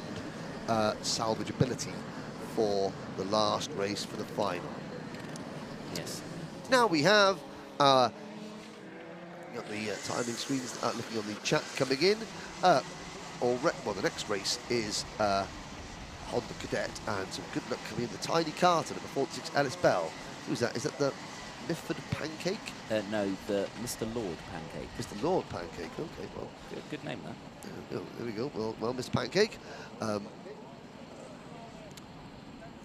salvageability for the last race for the final. Yes. Now we have got the timing screens looking on the chat coming in. Well, the next race is Honda Cadet, and some good luck coming in. The Tiny Carter, number 46, Ellis Bell. Who's that? Is that the Mifford Pancake? No, the Mr. Lord Pancake. Mr. Lord Pancake, okay, well. Good name, that. There we go, well Mr. Pancake.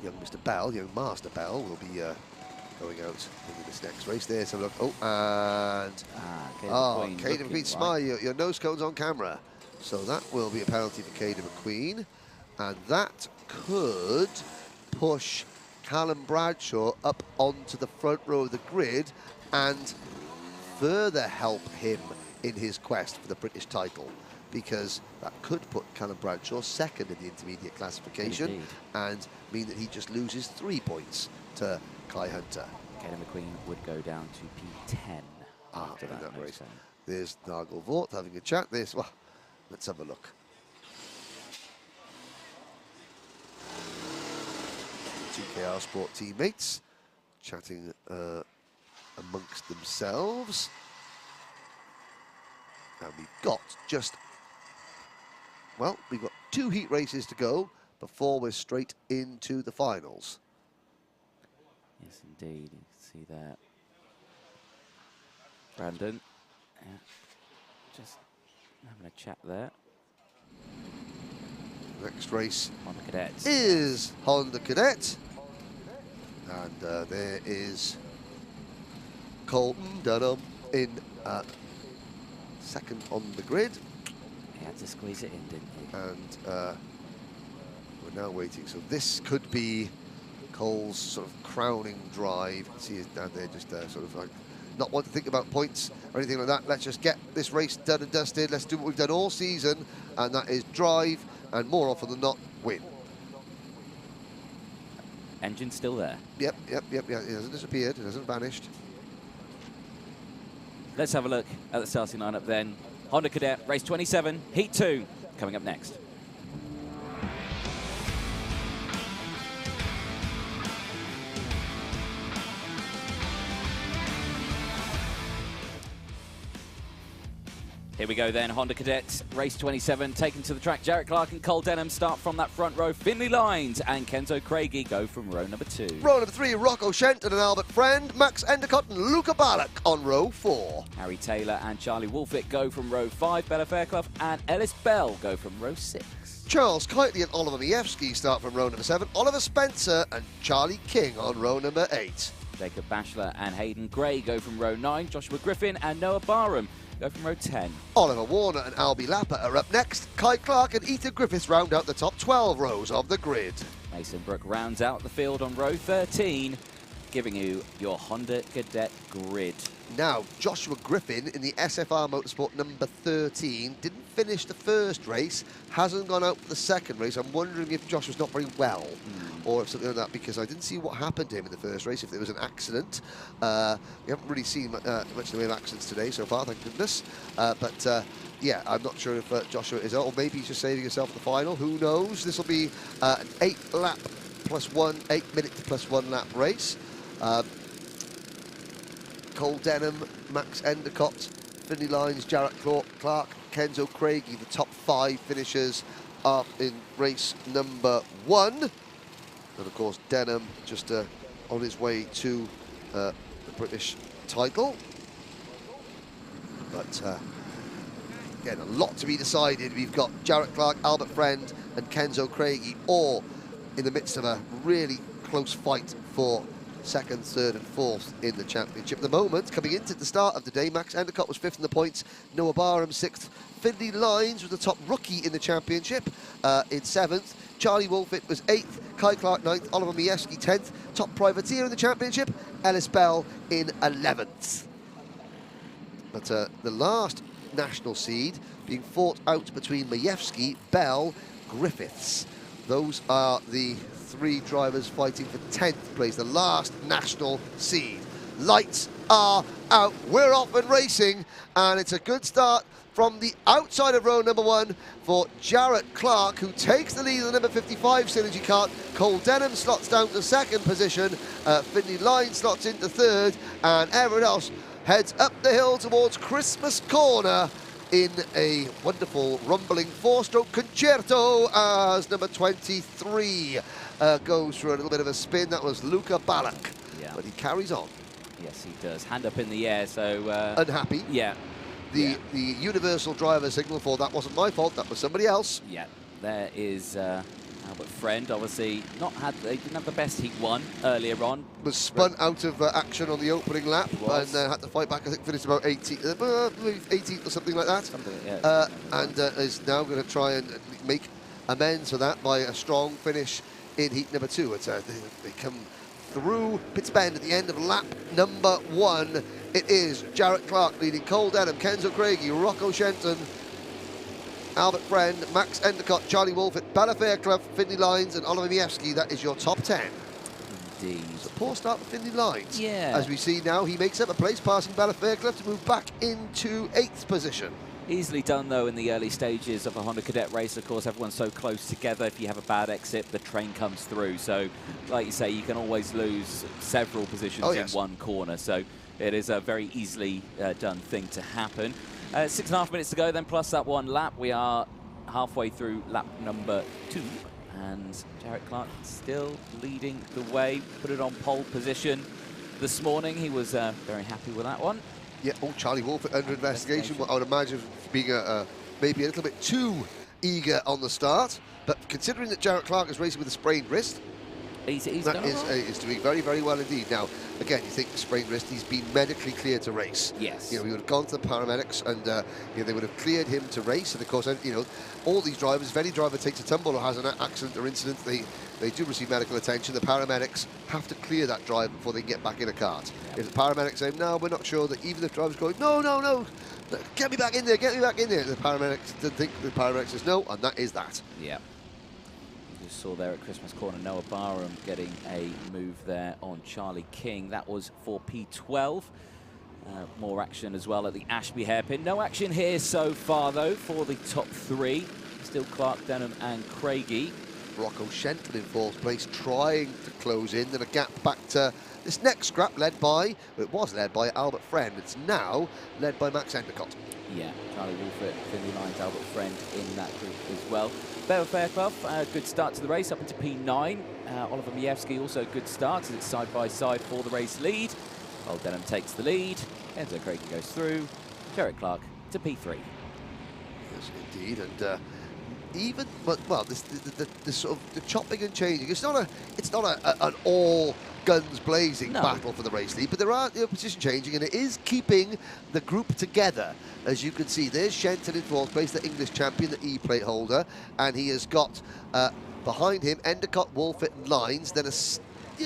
Young Mr. Bell, young Master Bell, will be going out in this next race. There's a look. Oh, and Caden McQueen, smile. Your nose cone's on camera, so that will be a penalty for Caden McQueen, and that could push Callum Bradshaw up onto the front row of the grid and further help him in his quest for the British title, because that could put Callum Bradshaw second in the intermediate classification. Indeed. And mean that he just loses 3 points to Kai Hunter. Caden McQueen would go down to P10 after that race. There's Nagelvoort having a chat. Well, let's have a look. Two KR Sport teammates chatting amongst themselves. And we've got we've got 2 heat races to go before we're straight into the finals. Yes, indeed. You can see that. Brandon, just having a chat there. Next race Honda Cadet is Honda Cadet. And there is Colton Dunham in second on the grid. He had to squeeze it in, didn't he? And we're now waiting. So this could be Cole's sort of crowning drive. See his down there just sort of like not want to think about points or anything like that. Let's just get this race done and dusted. Let's do what we've done all season, and that is drive, and more often than not, win. Engine still there. Yep. It hasn't disappeared. It hasn't vanished. Let's have a look at the starting lineup then. Honda Cadet, race 27, heat 2, coming up next. Here we go then, Honda Cadet, race 27, taken to the track. Jarrett Clark and Cole Denham start from that front row. Finley Lines and Kenzo Craigie go from row number 2. Row number 3, Rocco Shenton and Albert Friend, Max Endicott and Luca Ballack on row 4. Harry Taylor and Charlie Wolfitt go from row 5. Bella Fairclough and Ellis Bell go from row 6. Charles Kitely and Oliver Mievsky start from row number 7. Oliver Spencer and Charlie King on row number 8. Jacob Bashler and Hayden Gray go from row 9. Joshua Griffin and Noah Barham go from row 10. Oliver Warner and Albie Lapper are up next. Kai Clark and Ethan Griffiths round out the top 12 rows of the grid. Mason Brook rounds out the field on row 13, giving you your Honda Cadet grid. Now, Joshua Griffin in the SFR Motorsport number 13 didn't finish the first race, hasn't gone out for the second race. I'm wondering if Joshua's not very well or if something like that, because I didn't see what happened to him in the first race, if there was an accident. We haven't really seen much in the way of accidents today so far, thank goodness. Yeah, I'm not sure if Joshua is out, or maybe he's just saving himself for the final. Who knows? This will be an 8 minute plus 1 lap race. Cole Denham, Max Endicott, Finley Lines, Jarrett Clark, Kenzo Craigie, the top 5 finishers up in race number 1. And of course, Denham just on his way to the British title. But again, a lot to be decided. We've got Jarrett Clark, Albert Friend, and Kenzo Craigie all in the midst of a really close fight for 2nd, 3rd and 4th in the championship. At the moment, coming into the start of the day, Max Endicott was 5th in the points, Noah Barham 6th, Finley Lines was the top rookie in the championship in 7th, Charlie Wolfett was 8th, Kai Clark 9th, Oliver Miewski 10th, top privateer in the championship, Ellis Bell in 11th. But the last national seed being fought out between Miewski, Bell, Griffiths. Those are the 3 drivers fighting for 10th place, the last national seed. Lights are out, we're off and racing, and it's a good start from the outside of row number 1 for Jarrett Clark, who takes the lead in the number 55 Synergy Kart. Cole Denham slots down to 2nd position, Finley Line slots into 3rd, and everyone else heads up the hill towards Christmas Corner in a wonderful rumbling 4-stroke concerto as number 23 goes through a little bit of a spin. That was Luca Ballack, but he carries on. Yes, he does. Hand up in the air, so... unhappy. Yeah. The universal driver signal for that wasn't my fault, that was somebody else. Yeah, there is Albert Friend, obviously they didn't have the best heat 1 earlier on. Was spun out of action on the opening lap and had to fight back. I think finished about 18th or something like that. And is now going to try and make amends for that by a strong finish in heat number 2. It's, they come through Pitts Bend at the end of lap number 1. It is Jarrett Clark leading Cole Denham, Kenzo Craigie, Rocco Shenton, Albert Friend, Max Endicott, Charlie Wolfett, Bella Fairclough, Finley Lines and Oliver Miewski. That is your top 10. Indeed. It's a poor start for Finley Lines. Yeah. As we see now, he makes up a place, passing Bella Fairclough to move back into 8th position. Easily done, though, in the early stages of a Honda Cadet race. Of course, everyone's so close together. If you have a bad exit, the train comes through. So, like you say, you can always lose several positions in one corner. So, it is a very easily done thing to happen. 6.5 minutes to go, then plus that 1 lap. We are halfway through lap number 2. And Jarrett Clark still leading the way. Put it on pole position this morning. He was very happy with that one. Yeah, Charlie Wolfett under investigation. What I would imagine being maybe a little bit too eager on the start. But considering that Jarrett Clark is racing with a sprained wrist, he's doing very, very well indeed. Now, again, you think sprained wrist, he's been medically cleared to race. Yes. You know, he would have gone to the paramedics and they would have cleared him to race. And of course, you know, all these drivers, if any driver takes a tumble or has an accident or incident, they do receive medical attention. The paramedics have to clear that driver before they can get back in a kart. Yep. If the paramedics say, no, we're not sure, that even if the driver's going, no, get me back in there, get me back in there, the paramedics didn't think, the paramedic says no, and that is that. Yeah. Just saw there at Christmas Corner, Noah Barham getting a move there on Charlie King. That was for P12. More action as well at the Ashby hairpin. No action here so far, though, for the top 3. Still Clark, Denham and Craigie. Rocco Shenton in 4th place, trying to close in. Then a gap back to this next scrap, it was led by Albert Friend. It's now led by Max Endicott. Yeah, Charlie Wolfett, Finley Lines, Albert Friend in that group as well. Bella Fairclough, good start to the race, up into P9. Oliver Miewski also a good start, as it's side by side for the race lead. Cole Denham takes the lead. Enzo Craigie goes through. Jarrett Clark to P3. Yes, indeed, and even this sort of the chopping and changing. It's not an all guns blazing battle for the race lead, but there are position changing, and it is keeping the group together. As you can see, there's Shenton in 4th place, the English champion, the E-plate holder, and he has got behind him Endicott, Wolfett and Lines, then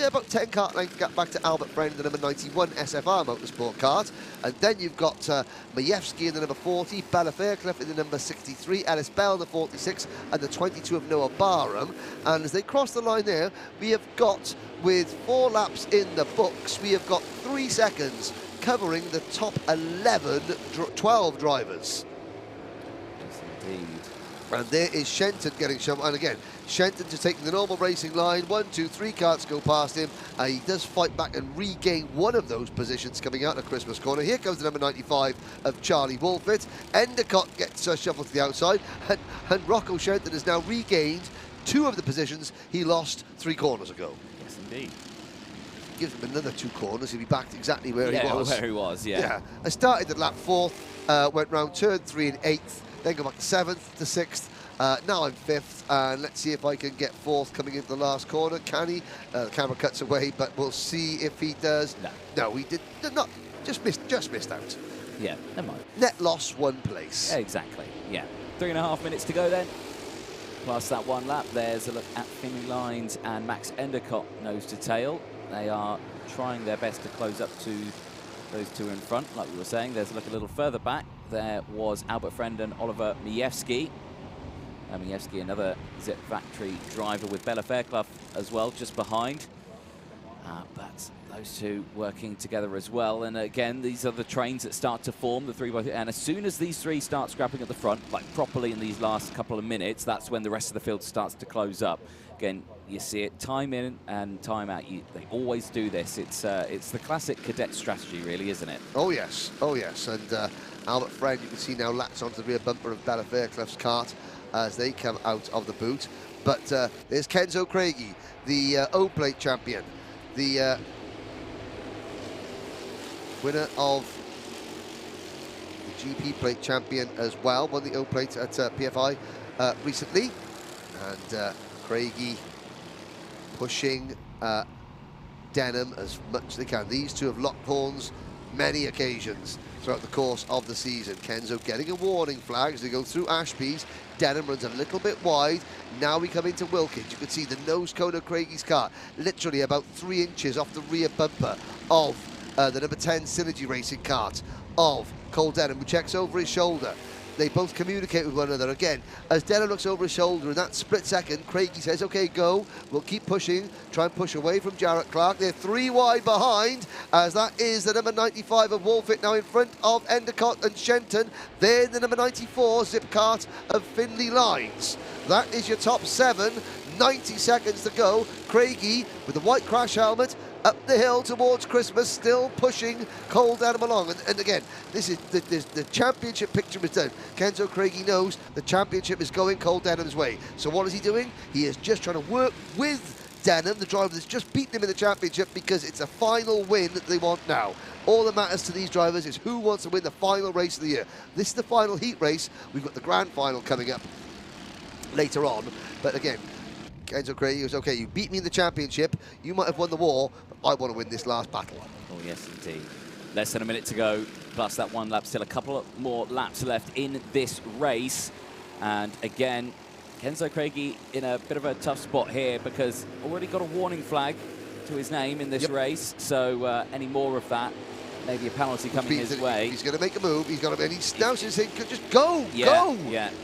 about 10 kart length gap back to Albert Friend, the number 91 SFR Motorsport kart. And then you've got Miewski in the number 40, Bella Fairclough in the number 63, Ellis Bell in the 46, and the 22 of Noah Barham. And as they cross the line there, we have got, with 4 laps in the books, we have got 3 seconds covering the top 12 drivers. Yes, indeed. And there is Shenton getting some, and again, Shenton just taking the normal racing line. 1, 2, 3 karts go past him. He does fight back and regain one of those positions coming out of Christmas corner. Here comes the number 95 of Charlie Wolfett. Endicott gets shuffled to the outside, and Rocco Shenton has now regained 2 of the positions he lost 3 corners ago. Yes, indeed. Give him another 2 corners, he'll be back to exactly where he was. Where he was, yeah. I started at lap 4th, went round turn 3 and 8th, then go back to 7th to 6th. Now I'm 5th, and let's see if I can get 4th coming into the last corner. Can he? The camera cuts away, but we'll see if he does. No, he did not. Just missed out. Yeah, never mind. Net loss 1 place. Exactly, yeah. 3.5 minutes to go then. Plus that 1 lap, there's a look at Finley Lines and Max Endicott nose to tail. They are trying their best to close up to those 2 in front, like we were saying. There's a look a little further back. There was Albert Friend and Oliver Majewski. Majewski, another Zip Factory driver with Bella Fairclough as well, just behind. But those 2 working together as well. And again, these are the trains that start to form, the 3x3. And as soon as these 3 start scrapping at the front, like properly in these last couple of minutes, that's when the rest of the field starts to close up. Again, you see it time in and time out. They always do this. It's the classic Cadet strategy, really, isn't it? Oh, yes. Oh, yes. And Albert Friend, you can see now latched onto the rear bumper of Bella Fairclough's kart as they come out of the boot. But there's Kenzo Craigie, the O-Plate champion, the winner of the GP Plate champion as well, won the O-Plate at PFI recently. And Craigie pushing Denham as much as they can. These 2 have locked horns many occasions throughout the course of the season. Kenzo getting a warning flag as they go through Ashby's. Denham runs a little bit wide. Now we come into Wilkins. You can see the nose cone of Craigie's car literally about 3 inches off the rear bumper of the number 10 Synergy Racing kart of Cole Denham, who checks over his shoulder. They both communicate with one another. Again, as Denham looks over his shoulder in that split second, Craigie says, okay, go. We'll keep pushing. Try and push away from Jarrett Clark. They're 3 wide behind, as that is the number 95 of Wolfett now in front of Endicott and Shenton. Then the number 94 Zip Kart of Finley Lines. That is your top 7. 90 seconds to go. Craigie with the white crash helmet up the hill towards Christmas, still pushing Cole Denham along. And again, this is the championship picture is done. Kenzo Craigie knows the championship is going Cole Denham's way. So what is he doing? He is just trying to work with Denham, the driver that's just beaten him in the championship, because it's a final win that they want now. All that matters to these drivers is who wants to win the final race of the year. This is the final heat race. We've got the grand final coming up later on. But again, Kenzo Craigie goes, okay, you beat me in the championship, you might have won the war, but I want to win this last battle. Oh, yes, indeed. Less than a minute to go, plus that 1 lap, still a couple more laps left in this race. And again, Kenzo Craigie in a bit of a tough spot here, because already got a warning flag to his name in this race, so any more of that, maybe a penalty coming his way. He's going to make a move, he's got to, and he's now saying, just go, go!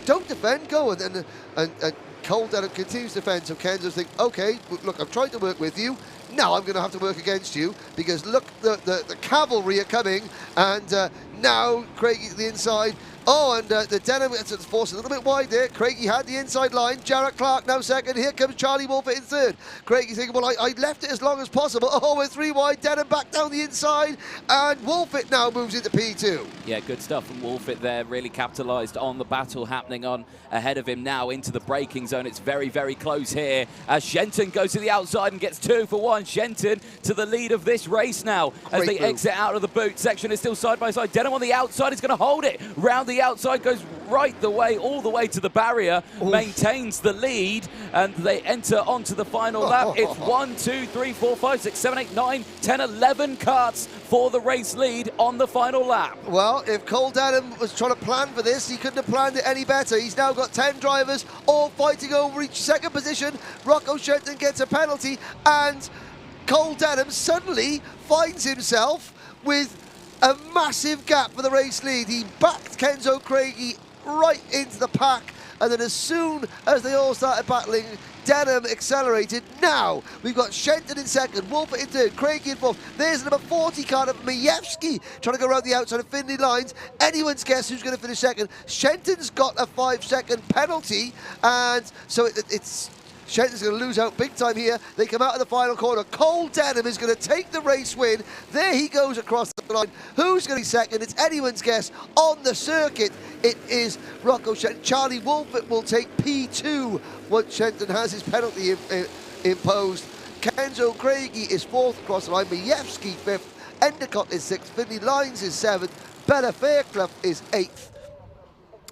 Don't defend, go! And Cole Denham continues to defend, so Kenzo's thinking, okay, look, I'm trying to work with you. Now I'm going to have to work against you, because look, the cavalry are coming, and now Craigie to the inside. Oh, and the Denham gets forced a little bit wide there. Craigie had the inside line. Jarrett Clark now second. Here comes Charlie Wolfett in third. Craigie's thinking, well, I left it as long as possible. Oh, we're 3 wide. Denham back down the inside, and Wolfett now moves into P2. Yeah, good stuff from Wolfett there. Really capitalised on the battle happening on ahead of him now into the braking zone. It's very, very close here as Shenton goes to the outside and gets 2 for 1. Shenton to the lead of this race now as they exit out of the boot section. Is still side by side. Denham on the outside is going to hold it round the outside, goes right the way, all the way to the barrier, maintains the lead, and they enter onto the final lap. It's 1, 2, 3, 4, 5, 6, 7, 8, 9, 10, 11 karts for the race lead on the final lap. Well, if Cole Denham was trying to plan for this, he couldn't have planned it any better. He's now got 10 drivers, all fighting over each second position. Rocco Shenton gets a penalty, and Cole Denham suddenly finds himself with a massive gap for the race lead. He backed Kenzo Craigie right into the pack, and then as soon as they all started battling, Denham accelerated. Now we've got Shenton in second, Wolfett in third, Craigie in fourth. There's number 40 car of Majewski trying to go around the outside of Finley Lines. Anyone's guess who's going to finish second. Shenton's got a 5-second penalty, and so it's Shenton's going to lose out big time here. They come out of the final corner. Cole Denham is going to take the race win. There he goes across the line. Who's going to be second? It's anyone's guess on the circuit. It is Rocco Shenton. Charlie Wolfett will take P2 once Shenton has his penalty imposed. Kenzo Craigie is 4th across the line. Majewski 5th. Endicott is 6th. Finley Lyons is 7th. Bella Fairclough is 8th.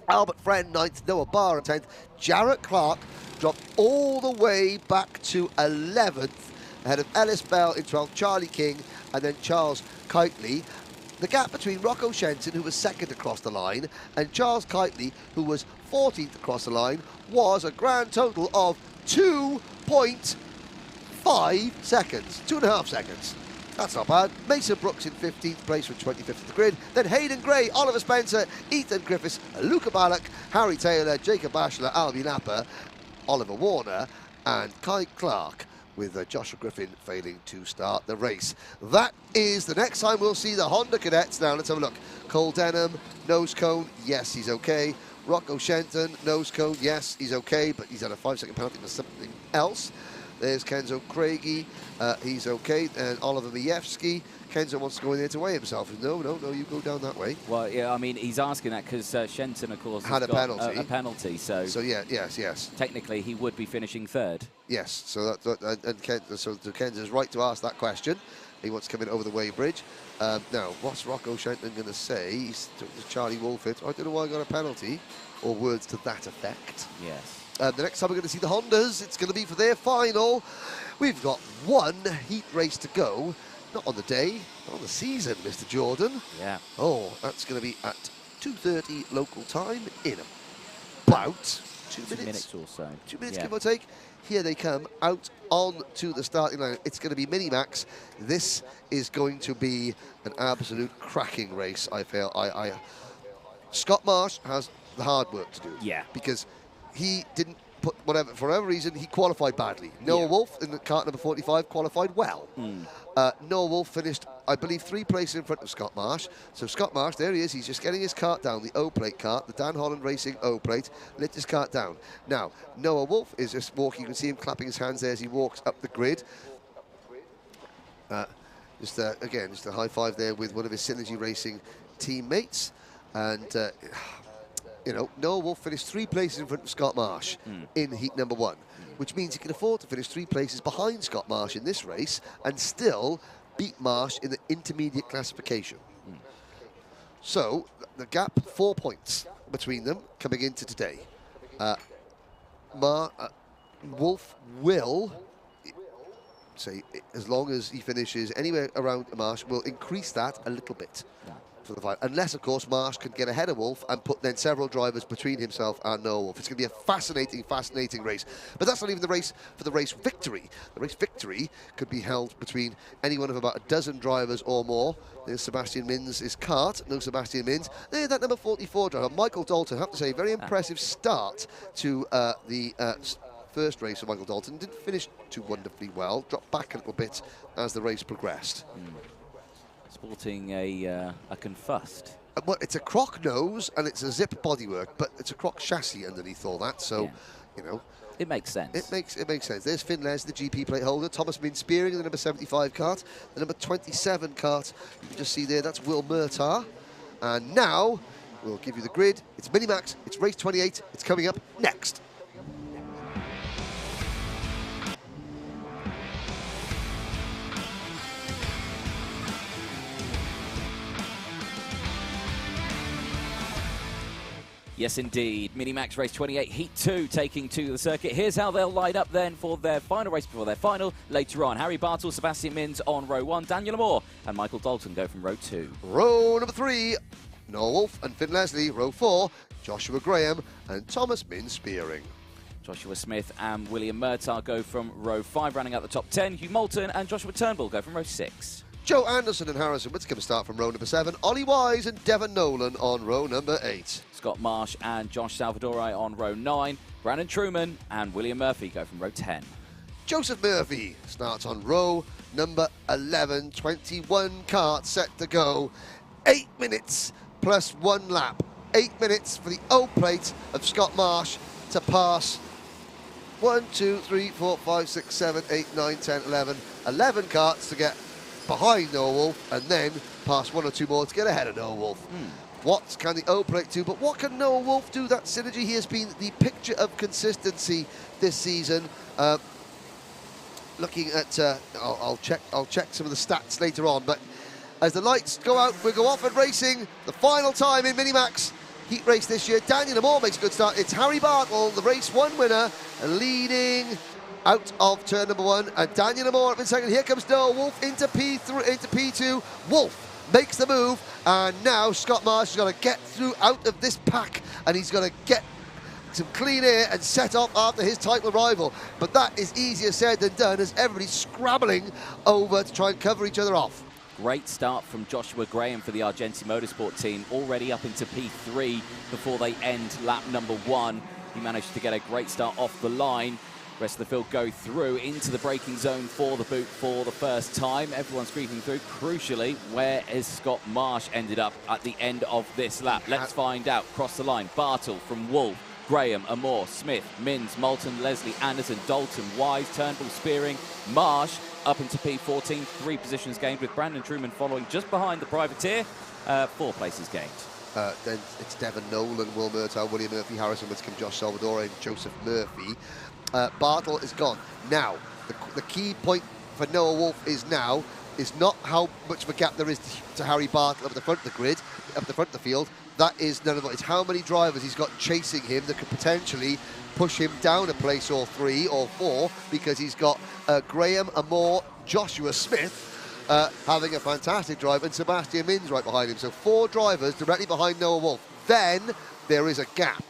Albert Friend 9th. Noah Barr 10th. Jarrett Clark dropped all the way back to 11th, ahead of Ellis Bell in 12th, Charlie King, and then Charles Kitely. The gap between Rocco Shenton, who was 2nd across the line, and Charles Kitely, who was 14th across the line, was a grand total of 2.5 seconds. 2.5 seconds. That's not bad. Mason Brooks in 15th place from 25th of the grid. Then Hayden Gray, Oliver Spencer, Ethan Griffiths, Luca Ballack, Harry Taylor, Jacob Bachelor, Albie Napper, Oliver Warner, and Kai Clark, with Joshua Griffin failing to start the race. That is the next time we'll see the Honda Cadets. Now let's have a look. Cole Denham, nose cone, yes, he's okay. Rocco Shenton, nose cone, yes, he's okay, but he's had a 5-second penalty for something else. There's Kenzo Craigie, he's okay, and Oliver Majewski. Kenzo wants to go in there to weigh himself. No, you go down that way. Well, yeah, I mean, he's asking that because Shenton, of course, had has a got penalty. A penalty, so yeah, yes. Technically, he would be finishing 3rd. Yes, so Kenzo's right to ask that question. He wants to come in over the weighbridge. Now, what's Rocco Shenton going to say? He's to Charlie Wolfett. I don't know why I got a penalty, or words to that effect. Yes. The next time we're going to see the Hondas, it's going to be for their final. We've got one heat race to go. Not on the day, not on the season, Mr. Jordan. Yeah. Oh, that's going to be at 2:30 local time in about 2 minutes. 2 minutes or so. 2 minutes, yeah. give or take. Here they come out on to the starting line. It's going to be Minimax. This is going to be an absolute cracking race, I feel. Scott Marsh has the hard work to do. Yeah. Because he didn't put, for whatever reason, he qualified badly. Noah Wolf in the kart number 45 qualified well. Noah Wolf finished, I believe, 3 places in front of Scott Marsh. So Scott Marsh, there he is, he's just getting his kart down, the O-plate kart, the Dan Holland Racing O-plate, let his kart down. Now, Noah Wolf is just walking, you can see him clapping his hands there as he walks up the grid. Again, just a high five there with one of his Synergy Racing teammates. And you know, Noah Wolf finished 3 places in front of Scott Marsh in heat number 1, which means he can afford to finish 3 places behind Scott Marsh in this race and still beat Marsh in the intermediate classification. So the gap, 4 points between them coming into today. Wolf will, say, as long as he finishes anywhere around Marsh, will increase that a little bit. For the fight, unless of course Marsh can get ahead of Wolf and put then several drivers between himself and Noah Wolf. It's going to be a fascinating race. But that's not even the race for the race victory. The race victory could be held between any one of about a dozen drivers or more. There's Sebastian Min's kart, no Sebastian Min's. There's that number 44 driver, Michael Dalton. I have to say, very impressive start to the first race of Michael Dalton. Didn't finish too wonderfully well, dropped back a little bit as the race progressed. Sporting a Confust. Well, it's a croc nose and it's a zip bodywork, but it's a croc chassis underneath all that. So, you know, it makes sense. It makes sense. There's Finn Les, the GP plate holder. Thomas Min Spearing, the number 75 kart. The number 27 kart, you can just see there, that's Will Murtar. And now, we'll give you the grid. It's Minimax, it's race 28. It's coming up next. Yes, indeed. Minimax Race 28, Heat 2, taking to the circuit. Here's how they'll line up then for their final race before their final later on. Harry Bartle, Sebastian Minz on row 1, Daniel Moore and Michael Dalton go from row 2. Row number 3, Noah Wolf and Finn Leslie. Row 4, Joshua Graham and Thomas Min Spearing. Joshua Smith and William Murtar go from row 5, rounding out the top 10. Hugh Moulton and Joshua Turnbull go from row 6. Joe Anderson and Harrison Whittaker start from row number 7. Ollie Wise and Devon Nolan on row number 8. Scott Marsh and Josh Salvadori on row 9. Brandon Truman and William Murphy go from row 10. Joseph Murphy starts on row number 11. 21 karts set to go. 8 minutes plus 1 lap. 8 minutes for the O plate of Scott Marsh to pass 1, 2, 3, 4, 5, 6, 7, 8, 9, 10, 11. 11 karts to get behind Noah Wolf, and then past 1 or 2 more to get ahead of Noah Wolf. What can the O plate do? But what can Noah Wolf do? That synergy, he has been the picture of consistency this season. Looking at, I'll check some of the stats later on. But as the lights go out, we go off at racing. The final time in Minimax Heat race this year. Daniel Amore makes a good start. It's Harry Bartle, the race 1 winner, leading out of turn number 1. And Daniel Amore up in second. Here comes Noah Wolf into P3, into P2. Wolf makes the move, and now Scott Marsh is going to get through out of this pack, and he's going to get some clean air and set off after his title rival. But that is easier said than done, as everybody's scrabbling over to try and cover each other off. Great start from Joshua Graham for the Argenti Motorsport team, already up into P3 before they end lap number 1. He managed to get a great start off the line. Rest of the field go through into the braking zone for the boot for the first time. Everyone's creeping through. Crucially, where has Scott Marsh ended up at the end of this lap? Let's find out. Cross the line. Bartle from Wolf, Graham, Amore, Smith, Mins, Moulton, Leslie, Anderson, Dalton, Wise, Turnbull, Spearing, Marsh up into P14. 3 positions gained, with Brandon Truman following just behind the privateer. 4 places gained. Then it's Devon Nolan, Will Murtaugh, William Murphy, Harrison Whitcomb, Josh Salvador, and Joseph Murphy. Bartle is gone. Now, the key point for Noah Wolf is not how much of a gap there is to Harry Bartle up at the front of the grid, up the front of the field. That is none of it. It's how many drivers he's got chasing him that could potentially push him down a place or 3 or 4, because he's got Graham, Amore, Joshua Smith having a fantastic drive, and Sebastian Mins right behind him. So 4 drivers directly behind Noah Wolf. Then there is a gap.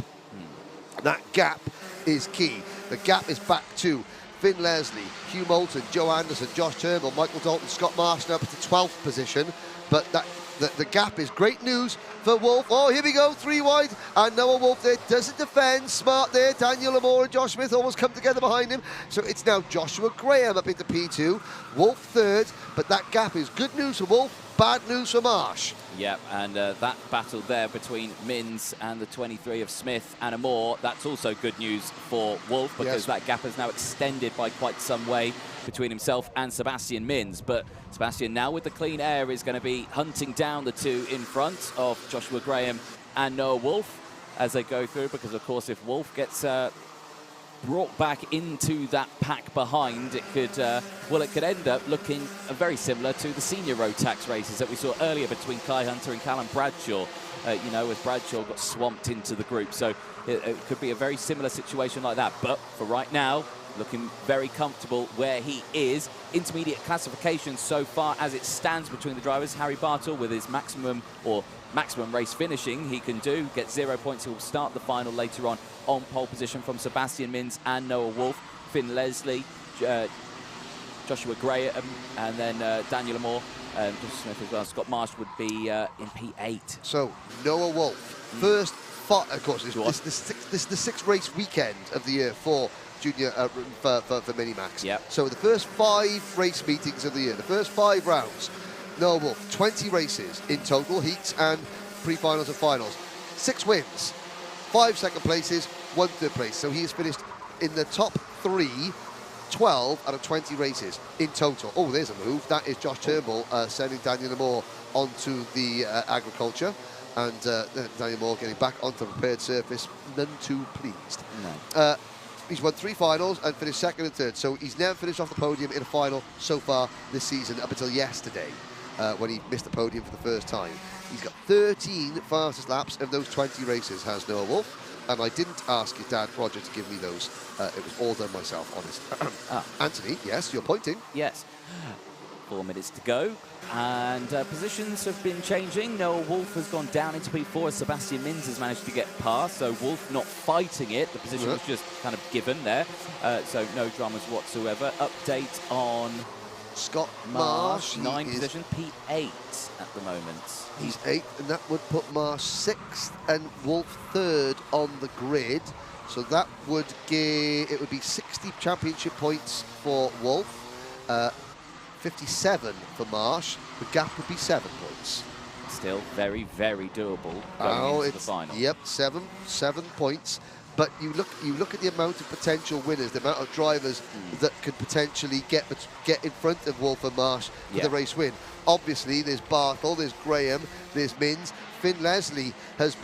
That gap is key. The gap is back to Finn Leslie, Hugh Moulton, Joe Anderson, Josh Turnbull, Michael Dalton, Scott Marsh now up to 12th position. But the gap is great news for Wolf. Oh, here we go, 3 wide, and Noah Wolf there doesn't defend. Smart there. Daniel Amore and Josh Smith almost come together behind him. So it's now Joshua Graham up into P2, Wolf 3rd, but that gap is good news for Wolf, bad news for Marsh. Yep, and that battle there between Mins and the 23 of Smith and Amore, that's also good news for Wolf, because that gap has now extended by quite some way between himself and Sebastian Mins. But Sebastian, now with the clean air, is going to be hunting down the 2 in front of Joshua Graham and Noah Wolf as they go through, because of course if Wolf gets brought back into that pack behind, it could end up looking very similar to the senior Rotax races that we saw earlier between Kai Hunter and Callum Bradshaw, as Bradshaw got swamped into the group. So it could be a very similar situation like that. But for right now, looking very comfortable where he is. Intermediate classification so far as it stands between the drivers. Harry Bartle with his maximum race finishing he can do, get 0 points. He'll start the final later on pole position from Sebastian Mins and Noah Wolf, Finn Leslie, Joshua Graham, and then Daniel Amore, Josh Smith as well. Scott Marsh would be in P8. So Noah Wolf, first, of course, this is the 6th race weekend of the year for junior for Minimax. Yep. So the first 5 race meetings of the year, the first 5 rounds, Noah Wolf, 20 races in total, heats and pre-finals and finals. 6 wins, 5 second places, 1 third place. So he has finished in the top 3, 12 out of 20 races in total. Oh, there's a move. That is Josh Turnbull sending Daniel Amore onto the agriculture. And Daniel Amore getting back onto the prepared surface, none too pleased. No. He's won 3 finals and finished 2nd and 3rd. So he's never finished off the podium in a final so far this season, up until yesterday, when he missed the podium for the first time. He's got 13 fastest laps of those 20 races, has Noah Wolf. And I didn't ask his dad, Roger, to give me those. It was all done myself, honest. Anthony, yes, you're pointing. Yes. 4 minutes to go. And positions have been changing. Noah Wolf has gone down into P4 as Sebastian Mins has managed to get past. So Wolf not fighting it. The position was just kind of given there. So no dramas whatsoever. Update on Scott Marsh. 9 position, P8 at the moment. He's 8th, and that would put Marsh 6th and Wolf 3rd on the grid. So that would give, it would be 60 championship points for Wolf, 57 for Marsh. The gap would be 7 points. Still very, very doable going into the final. Yep, 7 points. But you look at the amount of potential winners, the amount of drivers that could potentially get in front of Wolf and Marsh for the race win. Obviously, there's Bartle, there's Graham, there's Mins. Finn Leslie has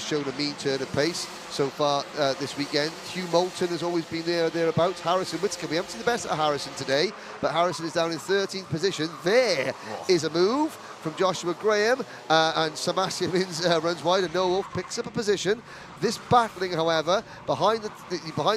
shown a mean turn of pace so far this weekend. Hugh Moulton has always been there or thereabouts. Harrison Whittaker, we haven't seen the best of Harrison today, but Harrison is down in 13th position. There is a move from Joshua Graham, and Sebastian Mins runs wide, and Noah Wolf picks up a position. This battling, however, behind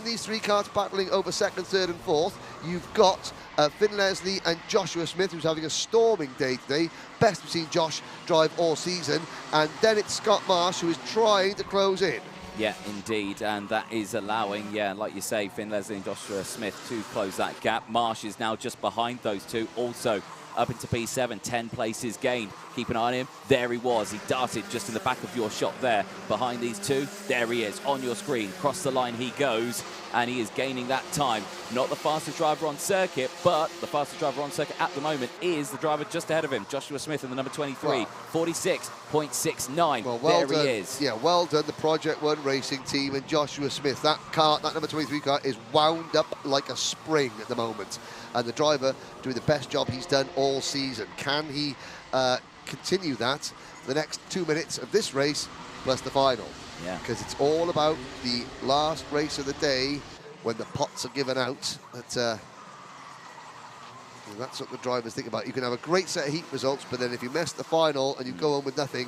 these three cars battling over second, third and fourth, you've got Finn Leslie and Joshua Smith, who's having a storming day today. Best we've seen Josh drive all season. And then it's Scott Marsh, who is trying to close in. Yeah, indeed, and that is allowing, like you say, Finn Leslie and Joshua Smith to close that gap. Marsh is now just behind those two, also up into P7, 10 places gained. Keep an eye on him. There he was. He darted just in the back of your shot there. Behind these two, there he is on your screen. Cross the line he goes, and he is gaining that time. Not the fastest driver on circuit, but the fastest driver on circuit at the moment is the driver just ahead of him, Joshua Smith in the number 23, 46.69. Well, well there done. He is. Yeah, well done, the Project One racing team and Joshua Smith. That number 23 car is wound up like a spring at the moment. And the driver doing the best job he's done all season. Can he continue that for the next 2 minutes of this race plus the final? Yeah. Because it's all about the last race of the day when the pots are given out. That's what the drivers think about. You can have a great set of heat results, but then if you mess the final and you go on with nothing,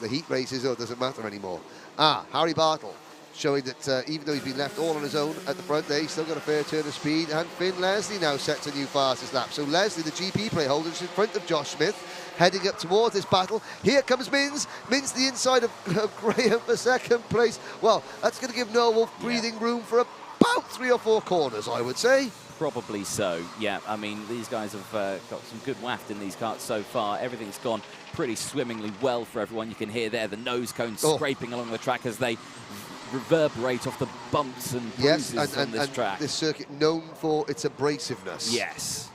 the heat races, it doesn't matter anymore. Harry Bartle showing that even though he's been left all on his own at the front there, he's still got a fair turn of speed. And Finn Leslie now sets a new fastest lap. So Leslie, the GP play holder, is in front of Josh Smith, heading up towards this battle. Here comes Mins. Mins to the inside of Graham for second place. Well, that's going to give Noah Wolf breathing room for about 3 or 4 corners, I would say. Probably so, yeah. I mean, these guys have got some good waft in these karts so far. Everything's gone pretty swimmingly well for everyone. You can hear there the nose cone scraping along the track as they reverberate off the bumps and bruises on this track. This circuit known for its abrasiveness. Yes.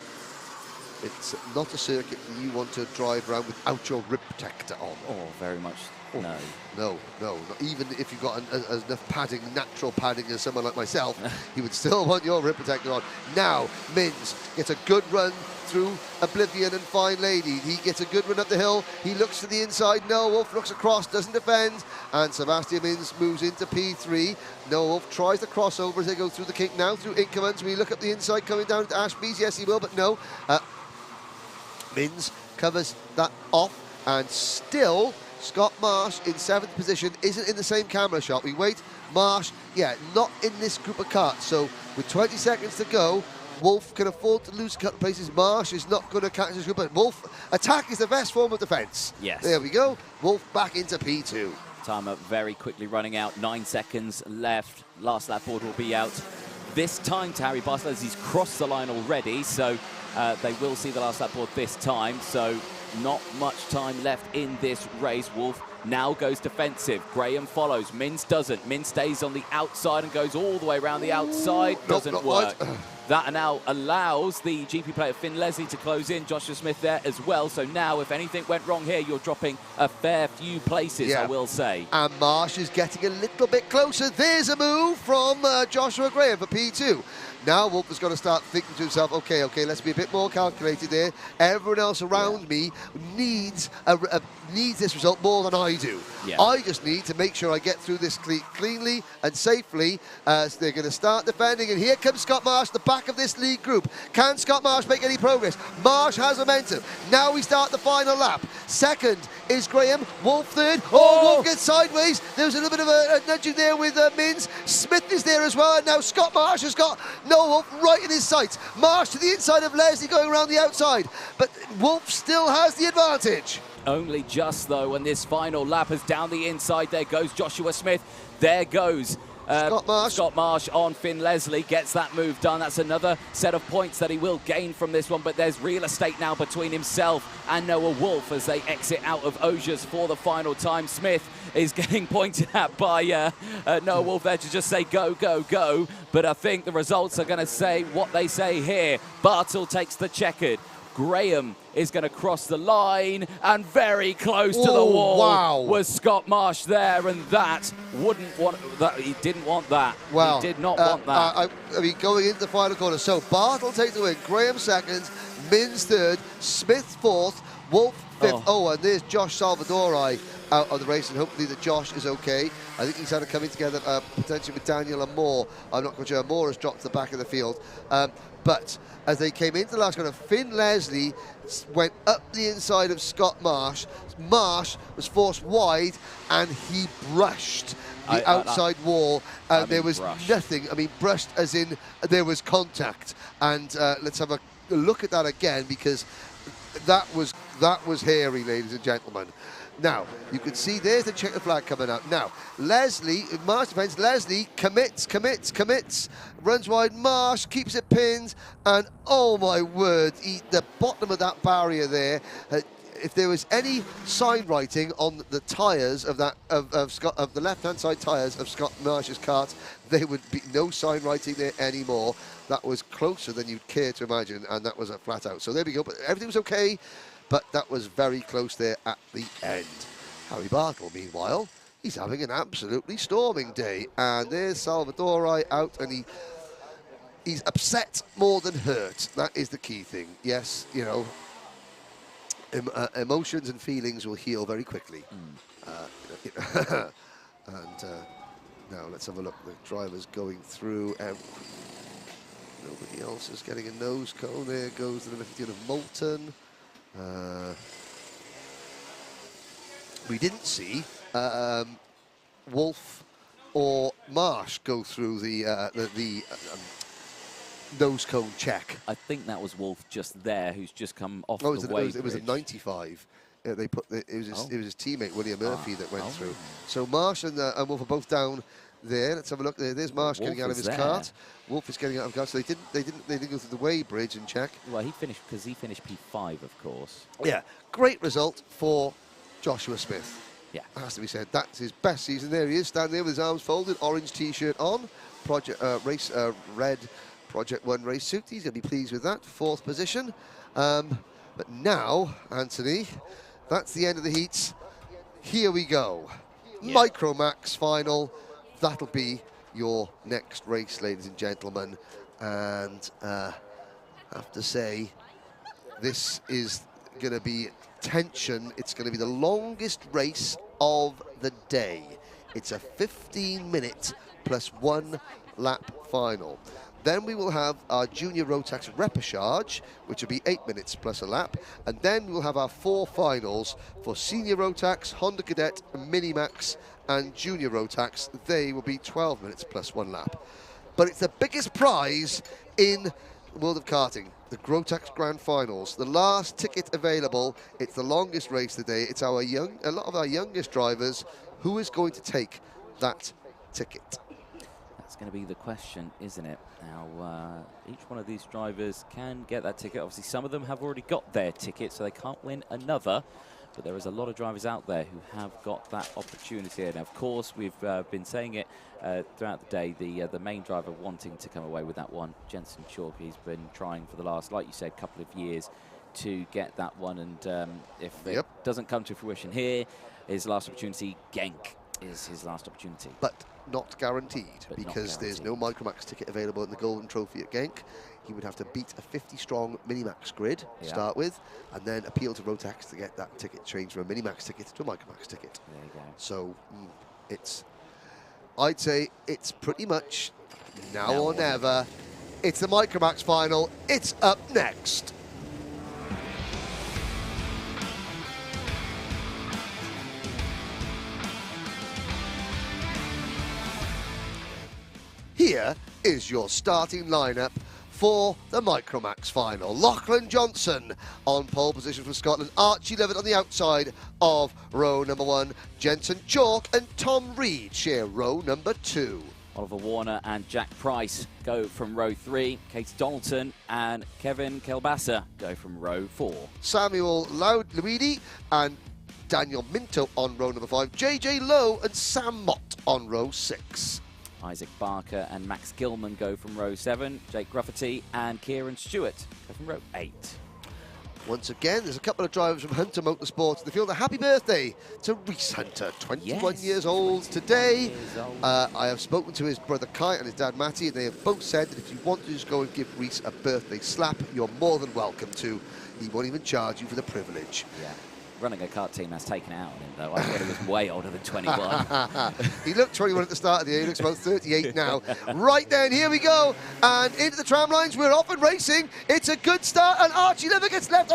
It's not a circuit that you want to drive around without your rib protector on. Oh, very much no. No. Not even if you've got enough padding, natural padding as someone like myself, you would still want your rib protector on. Now, Mins gets a good run through Oblivion and Fine Lady. He gets a good run up the hill. He looks to the inside. Noah Wolf looks across, doesn't defend. And Sebastian Mins moves into P3. Noah Wolf tries the crossover as they go through the kink now, through Inkermans. When you look up the inside coming down to Ashby's, yes, he will, but no. Mins covers that off, and still Scott Marsh in 7th position isn't in the same camera shot. We wait. Marsh, not in this group of karts. So with 20 seconds to go, Wolf can afford to lose a couple of places. Marsh is not going to catch this group, but Wolf, attack is the best form of defence. Yes. There we go. Wolf back into P2. Timer very quickly running out. 9 seconds left. Last lap board will be out. This time to Harry Bartle as he's crossed the line already, so they will see the last lap board this time. So not much time left in this race. Wolf now goes defensive. Graham follows. Mins doesn't. Mins stays on the outside and goes all the way around the outside. Doesn't work. That now allows the GP player Finn Leslie to close in. Joshua Smith there as well. So now, if anything went wrong here, you're dropping a fair few places, I will say. And Marsh is getting a little bit closer. There's a move from Joshua Graham for P2. Now Wolf has got to start thinking to himself, okay, let's be a bit more calculated there. Everyone else around me needs this result more than I do. I just need to make sure I get through this cleanly and safely as they're going to start defending. And here comes Scott Marsh, the back of this lead group. Can Scott Marsh make any progress? Marsh has momentum. Now we start the final lap. Second is Graham. Wolf third. Wolf gets sideways. There's a little bit of a nudging there with Mins. Smith is there as well. And now Scott Marsh has got Noah Wolf right in his sights. Marsh to the inside of Leslie going around the outside. But Wolf still has the advantage. Only just, though, and this final lap is down the inside. There goes Joshua Smith. There goes Scott Marsh on Finn Leslie. Gets that move done. That's another set of points that he will gain from this one. But there's real estate now between himself and Noah Wolf as they exit out of Osiers for the final time. Smith is getting pointed at by Noah Wolf there to just say go, go, go. But I think the results are going to say what they say here. Bartle takes the checkered. Graham is going to cross the line, and very close to the wall wow. was Scott Marsh there, and that wouldn't want that. He didn't want that. Well, he did not want that. I mean, going into the final corner. So Bartle takes the win. Graham second, Mins third, Smith fourth, Wolf fifth. Oh, and there's Josh Salvadori out of the race, and hopefully that Josh is okay. I think he's had a coming together potentially with Daniel and Moore. I'm not quite sure. Moore has dropped to the back of the field. But as they came into the last corner, Finn Leslie went up the inside of Scott Marsh. Marsh was forced wide, and he brushed the outside wall. There was nothing. I mean, brushed as in there was contact. And let's have a look at that again, because that was hairy, ladies and gentlemen. Now, you can see there's the checker flag coming up. Now, Leslie, Marsh defends, Leslie commits, runs wide, Marsh keeps it pinned, and oh my word, the bottom of that barrier there, if there was any sign writing on the tyres of that of the left-hand side tyres of Scott Marsh's kart, there would be no sign writing there anymore. That was closer than you'd care to imagine, and that was a flat out. So there we go, but everything was okay. But that was very close there at the end. Harry Bartle, meanwhile, he's having an absolutely storming day. And there's Salvadori out, and he's upset more than hurt. That is the key thing. Yes, you know, emotions and feelings will heal very quickly. Now let's have a look. The driver's going through. Nobody else is getting a nose cone. There goes the number 15 of Moulton. We didn't see Wolf or Marsh go through the nose cone check. I think that was Wolf just there, who's just come off the weighbridge. It was a 95. They put it was his teammate William Murphy that went through. So Marsh and Wolf are both down there. Let's have a look. There's Marsh getting out of his kart. Wolf is getting out of his kart. So they didn't go through the weighbridge and check. Well, he finished because he finished P5, of course. Yeah, great result for Joshua Smith. Yeah, has to be said. That's his best season. There he is, standing there with his arms folded, orange T-shirt on, red Project 1 race suit. He's going to be pleased with that. 4th position. But now, Anthony, that's the end of the heats. Here we go. Yeah. Micromax Final. That'll be your next race, ladies and gentlemen. And I have to say, this is going to be tension. It's going to be the longest race of the day. It's a 15-minute plus 1 lap final. Then we will have our junior Rotax Repechage, which will be 8 minutes plus a lap. And then we'll have our 4 finals for senior Rotax, Honda Cadet, Minimax, and junior Rotax. They will be 12 minutes plus 1 lap. But it's the biggest prize in the world of karting, the Rotax Grand Finals. The last ticket available. It's the longest race of the day. It's a lot of our youngest drivers. Who is going to take that ticket? That's going to be the question, isn't it? Now, each one of these drivers can get that ticket. Obviously, some of them have already got their ticket, so they can't win another. But there is a lot of drivers out there who have got that opportunity. And of course, we've been saying it throughout the day, the main driver wanting to come away with that one, Jensen Chalk. He's been trying for the last, like you said, couple of years to get that one. And if it doesn't come to fruition here, his last opportunity, Genk, is his last opportunity. But not guaranteed, because there's no Micromax ticket available in the Golden Trophy at Genk. He would have to beat a 50-strong Minimax grid to start with, and then appeal to Rotax to get that ticket changed from a Minimax ticket to a Micromax ticket. There you go. So I'd say it's pretty much now or never. It's the Micromax Final. It's up next. Here is your starting lineup for the Micromax Final. Lachlan Johnson on pole position from Scotland. Archie Levitt on the outside of row number 1. Jensen Chalk and Tom Reed share row number 2. Oliver Warner and Jack Price go from row 3. Kate Donaldson and Kevin Kelbassa go from row 4. Samuel Luidi and Daniel Minto on row number 5. JJ Lowe and Sam Mott on row 6. Isaac Barker and Max Gilman go from row 7. Jake Grufferty and Kieran Stewart go from row 8. Once again, there's a couple of drivers from Hunter Motorsport in the field. A happy birthday to Reese Hunter, 21 years old today. I have spoken to his brother Kai and his dad Matty, and they have both said that if you want to just go and give Reese a birthday slap, you're more than welcome to. He won't even charge you for the privilege. Yeah. Running a kart team has taken out on him, though. I thought he was way older than 21. He looked 21 at the start of the year. He looks about 38 now. Right then, here we go. And into the tram lines. We're off and racing. It's a good start, and Archie Levitt gets left.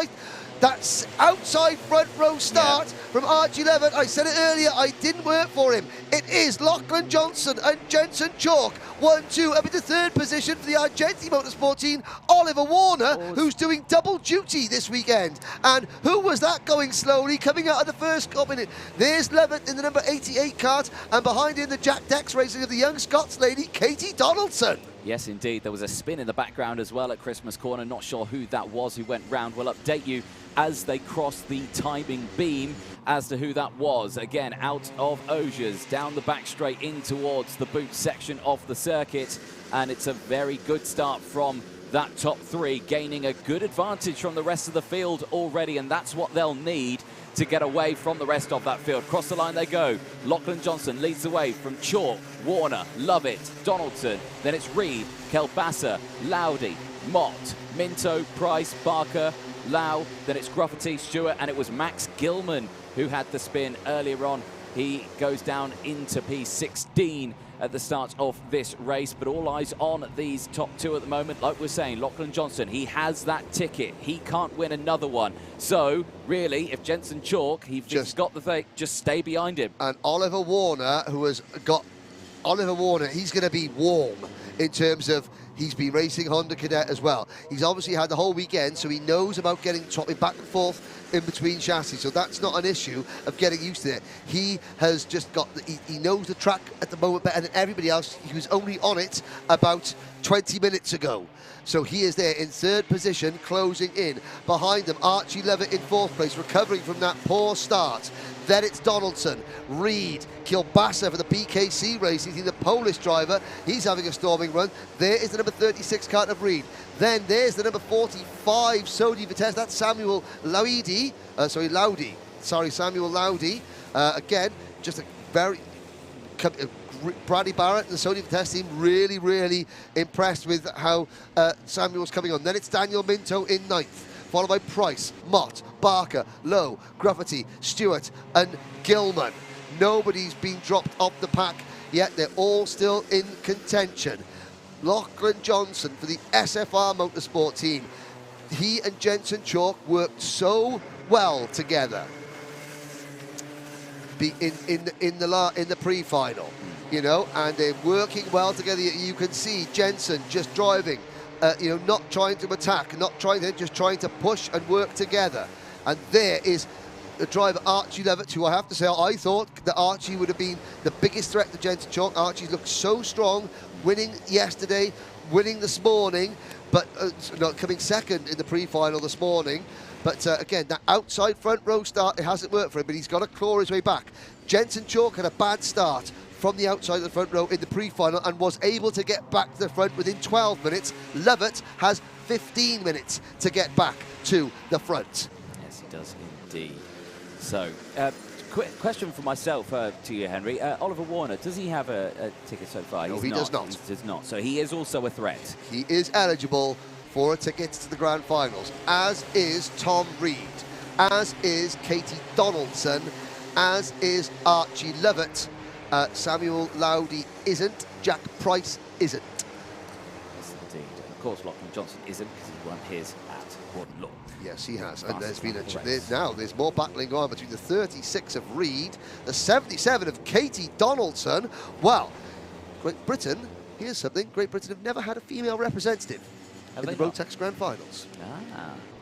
That's outside front row start from Archie Levitt. I said it earlier, I didn't work for him. It is Lachlan Johnson and Jensen Chalk. 1-2 up into third position for the Argenti Motorsport team. Oliver Warner, who's doing double duty this weekend. And who was that going slowly, coming out of the first minute? There's Levitt in the number 88 kart, and behind him the Jack Dex racing of the young Scots lady, Katie Donaldson. Yes, indeed. There was a spin in the background as well at Christmas Corner. Not sure who that was who went round. We'll update you as they cross the timing beam as to who that was. Again, out of Osiers, down the back straight in towards the boot section of the circuit. And it's a very good start from that top three, gaining a good advantage from the rest of the field already. And that's what they'll need to get away from the rest of that field. Cross the line they go. Lachlan Johnson leads the way from Chalk, Warner, Lovett, Donaldson. Then it's Reed, Kelbassa, Lowdy, Mott, Minto, Price, Barker, Lau. Then it's Grufferty, Stewart, and it was Max Gilman who had the spin earlier on. He goes down into P16 at the start of this race, but all eyes on these top two at the moment. Like we're saying, Lachlan Johnson, he has that ticket. He can't win another one. So, really, if Jensen Chalk, he's got the thing, just stay behind him. And Oliver Warner, who has got... Oliver Warner, he's going to be warm in terms of he's been racing Honda Cadet as well. He's obviously had the whole weekend, so he knows about chopping back and forth in between chassis, so that's not an issue of getting used to it. He has just got, he knows the track at the moment better than everybody else. He was only on it about 20 minutes ago. So he is there in third position, closing in. Behind them, Archie Levitt in fourth place, recovering from that poor start. Then it's Donaldson, Reed, Kilbassa for the BKC Racing Team, the Polish driver. He's having a storming run. There is the number 36 kart of Reed. Then there's the number 45 Sodi Vitesse. That's Samuel Lowdy. Samuel Lowdy. Again, just a very... Bradley Barrett and the Sodi Vitesse team really, really impressed with how Samuel's coming on. Then it's Daniel Minto in ninth, followed by Price, Mott, Barker, Lowe, Grufferty, Stewart and Gilman. Nobody's been dropped off the pack yet. They're all still in contention. Lachlan Johnson for the SFR Motorsport team. He and Jensen Chalk worked so well together in the pre-final, you know, and they're working well together. You can see Jensen just driving, you know, not trying to attack, just trying to push and work together. And there is the driver Archie Levitt, who I have to say, I thought that Archie would have been the biggest threat to Jensen Chalk. Archie looked so strong, winning yesterday, winning this morning, but not coming second in the pre-final this morning. But again, that outside front row start, it hasn't worked for him, but he's got to claw his way back. Jensen Chalk had a bad start from the outside of the front row in the pre-final and was able to get back to the front within 12 minutes. Levitt has 15 minutes to get back to the front. Yes, he does indeed. So, quick question for myself to you, Henry. Oliver Warner, does he have a ticket so far? No, he does not. He does not. So he is also a threat. He is eligible for a ticket to the Grand Finals, as is Tom Reed, as is Katie Donaldson, as is Archie Levitt. Samuel Lowdy isn't, Jack Price isn't. Yes, indeed. And of course, Lachlan Johnson isn't, because he won his at Gordon Law. Yes, he has. And there's been there's more battling going on between the 36 of Reed, the 77 of Katie Donaldson. Well, Great Britain, here's something. Great Britain have never had a female representative in the Rotax Grand Finals.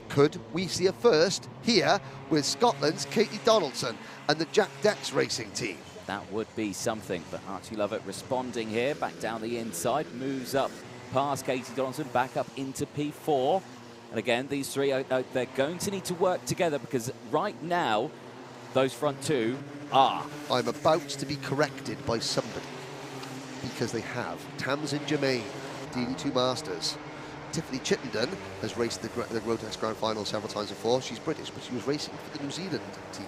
Could we see a first here with Scotland's Katie Donaldson and the Jack Dex racing team? That would be something, but Archie Lovett responding here, back down the inside, moves up past Katie Donaldson, back up into P4. And again, these three, they're going to need to work together because right now, those front two are. I'm about to be corrected by somebody because they have. Tamsin Germain, DD2 Masters. Tiffany Chittenden has raced the Rotax Grand Final several times before. She's British, but she was racing for the New Zealand team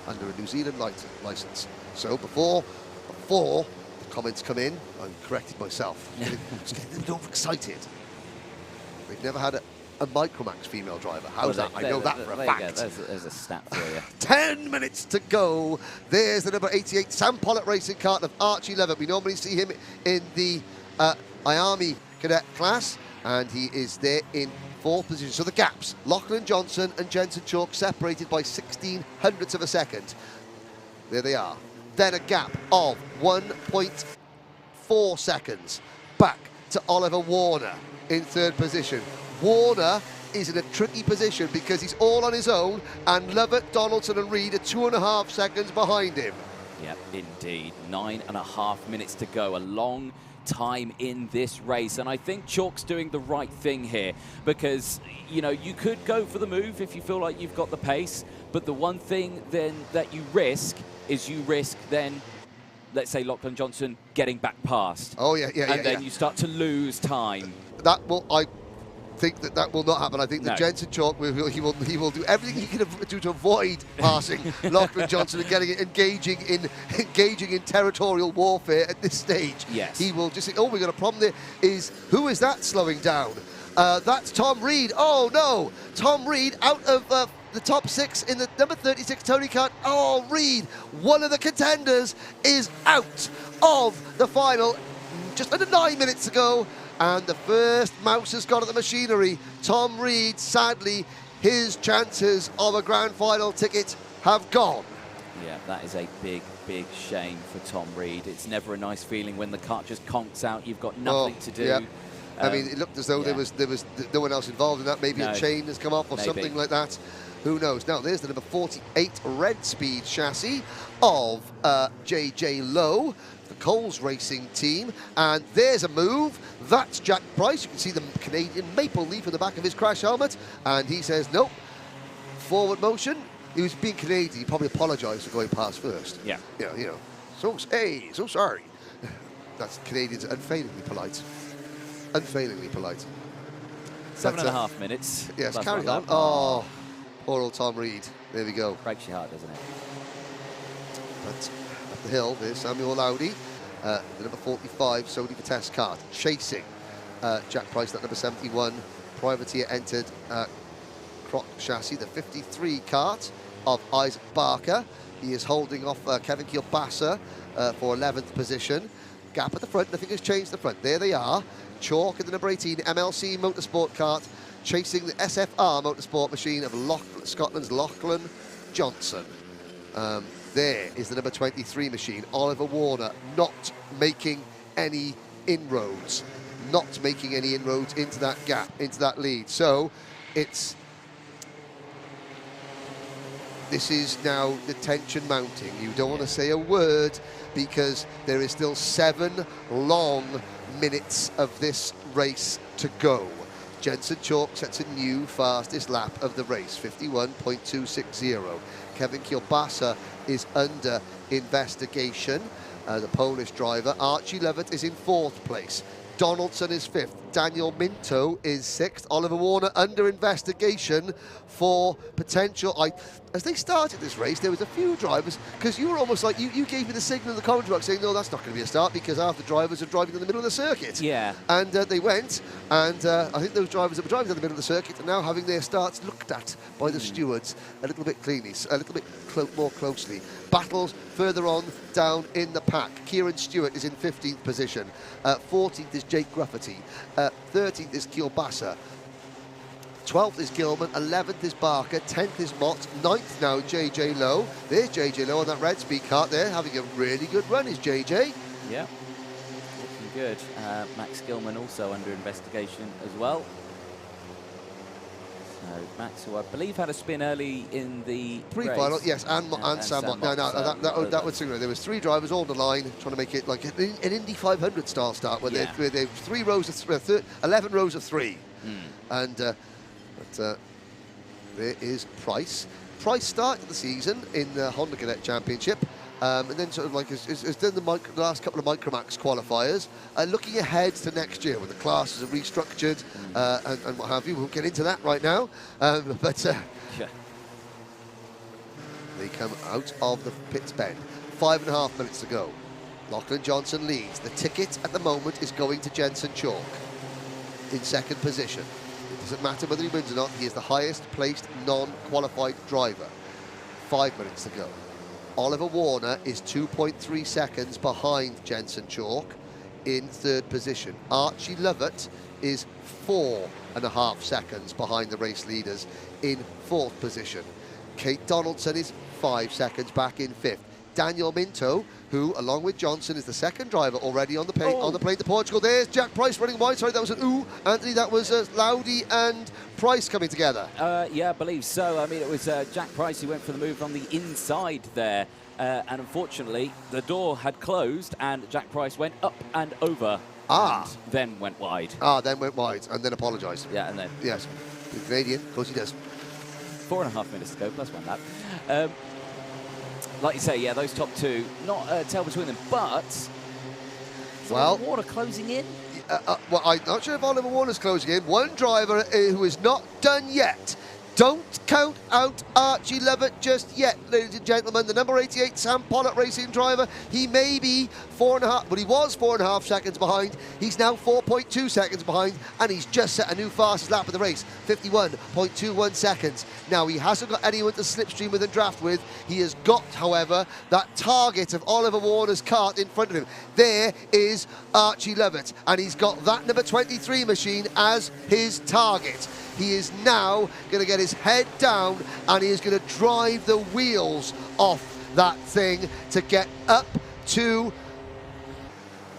under a New Zealand license. So before the comments come in, I corrected myself. I was getting a little overexcited. They've never had a Micromax female driver. How's that? I know that for a fact. There's a stat for you. 10 minutes to go. There's the number 88 Sam Pollock racing kart of Archie Levitt. We normally see him in the Miami Cadet class, and he is there in 4th position. So the gaps, Lachlan Johnson and Jensen Chalk separated by 1600ths of a second. There they are. Then a gap of 1.4 seconds back to Oliver Warner in 3rd position. Warner is in a tricky position because he's all on his own, and Lovett, Donaldson and Reed are 2.5 seconds behind him. Yep, indeed. 9.5 minutes to go. A long time in this race, and I think Chalk's doing the right thing here, because you know, you could go for the move if you feel like you've got the pace, but the one thing then that you risk is then, let's say, Lachlan Johnson getting back past. Oh yeah, and then you start to lose time. I think that will not happen. I think that Jensen Chalk he will do everything he can do to avoid passing Lachlan Johnson and engaging in territorial warfare at this stage. Yes. He will just say, oh, we got a problem there. Who is that slowing down? That's Tom Reed. Oh no, Tom Reed out of the top 6 in the number 36 Tony Kart. Oh, Reed, one of the contenders, is out of the final. Just under 9 minutes to go. And the first mouse has gone at the machinery. Tom Reed, sadly, his chances of a grand final ticket have gone. Yeah, that is a big, big shame for Tom Reed. It's never a nice feeling when the cart just conks out. You've got nothing to do. Yeah. I mean, it looked as though there was no one else involved in that. Maybe a chain has come off or something like that. Who knows? Now, there's the number 48 Red Speed chassis of JJ Lowe, the Coles Racing team, and there's a move. That's Jack Price. You can see the Canadian maple leaf in the back of his crash helmet, and he says nope. Forward motion. He was being Canadian. He probably apologised for going past first. Yeah. You know. So sorry. That's Canadians unfailingly polite. Unfailingly polite. 7.5 minutes. Yes, carry on. Oh, poor old Tom Reed. There we go. Breaks your heart, doesn't it? But up the hill, there's Samuel Audi, the number 45 Sony Vitesse kart, chasing Jack Price, that number 71 privateer entered Croc chassis, the 53 kart of Isaac Barker. He is holding off Kevin Kielbasa for 11th position. Gap at the front, nothing has changed the front. There they are. Chalk in the number 18 MLC Motorsport kart, chasing the SFR Motorsport machine of Scotland's Lachlan Johnson. There is the number 23 machine, Oliver Warner, not making any inroads. Not making any inroads into that gap, into that lead. So this is now the tension mounting. You don't want to say a word because there is still 7 long minutes of this race to go. Jensen Chalk sets a new fastest lap of the race, 51.260. Kevin Kielbasa is under investigation, the Polish driver. Archie Levitt is in 4th place. Donaldson is 5th. Daniel Minto is 6th. Oliver Warner under investigation for potential. As they started this race, there was a few drivers, because you were almost like, you gave me the signal in the commentary box saying, no, that's not going to be a start because half the drivers are driving in the middle of the circuit. Yeah. And they went, and I think those drivers that were driving in the middle of the circuit are now having their starts looked at by the stewards a little bit more closely. Battles further on down in the pack. Kieran Stewart is in 15th position. 14th is Jake Grafferty. 13th is Kielbasa. 12th is Gilman, 11th is Barker, 10th is Mott, 9th now JJ Lowe. There's JJ Lowe on that red speed kart there, having a really good run is JJ. Yeah, looking good. Max Gilman also under investigation as well. So Max, who I believe had a spin early in the Pre-final, yes, and Sam Mott. No, that would suit. There was 3 drivers all on the line trying to make it like an Indy 500 style start, where they 3 rows of 11 rows of 3. And there is Price. Price started the season in the Honda Cadet Championship And then sort of like has done the last couple of Micromax qualifiers, looking ahead to next year when the classes are restructured and what have you. We'll get into that right now, but they come out of the pits bend. 5.5 minutes to go. Lachlan Johnson leads. The ticket at the moment is going to Jensen Chalk in second position. It doesn't matter whether he wins or not. He is the highest placed non-qualified driver. 5 minutes to go. Oliver Warner is 2.3 seconds behind Jensen Chalk in third position. Archie Lovett is 4.5 seconds behind the race leaders in fourth position. Kate Donaldson is 5 seconds back in fifth. Daniel Minto, who, along with Johnson, is the second driver already on the plane to Portugal. There's Jack Price running wide. Sorry, that was an ooh. Anthony, that was Laudy and Price coming together. Yeah, I believe so. I mean, it was Jack Price who went for the move on the inside there. And unfortunately, the door had closed and Jack Price went up and over. And then went wide. Then went wide and then apologised. Yeah, and then. Yes. The Canadian, of course he does. 4.5 minutes to go, plus one lap. Like you say, yeah, those top two, not a tail between them, but Oliver Warner closing in. Well, I'm not sure if Oliver Warner's closing in. One driver who is not done yet. Don't count out Archie Lovett just yet, ladies and gentlemen. The number 88 Sam Pollock racing driver, he may be 4.5, but he was 4.5 seconds behind. He's now 4.2 seconds behind, and he's just set a new fastest lap of the race, 51.21 seconds. Now, he hasn't got anyone to slipstream with and draft with. He has got, however, that target of Oliver Warner's kart in front of him. There is Archie Lovett, and he's got that number 23 machine as his target. He is now going to get his head down and he is going to drive the wheels off that thing to get up to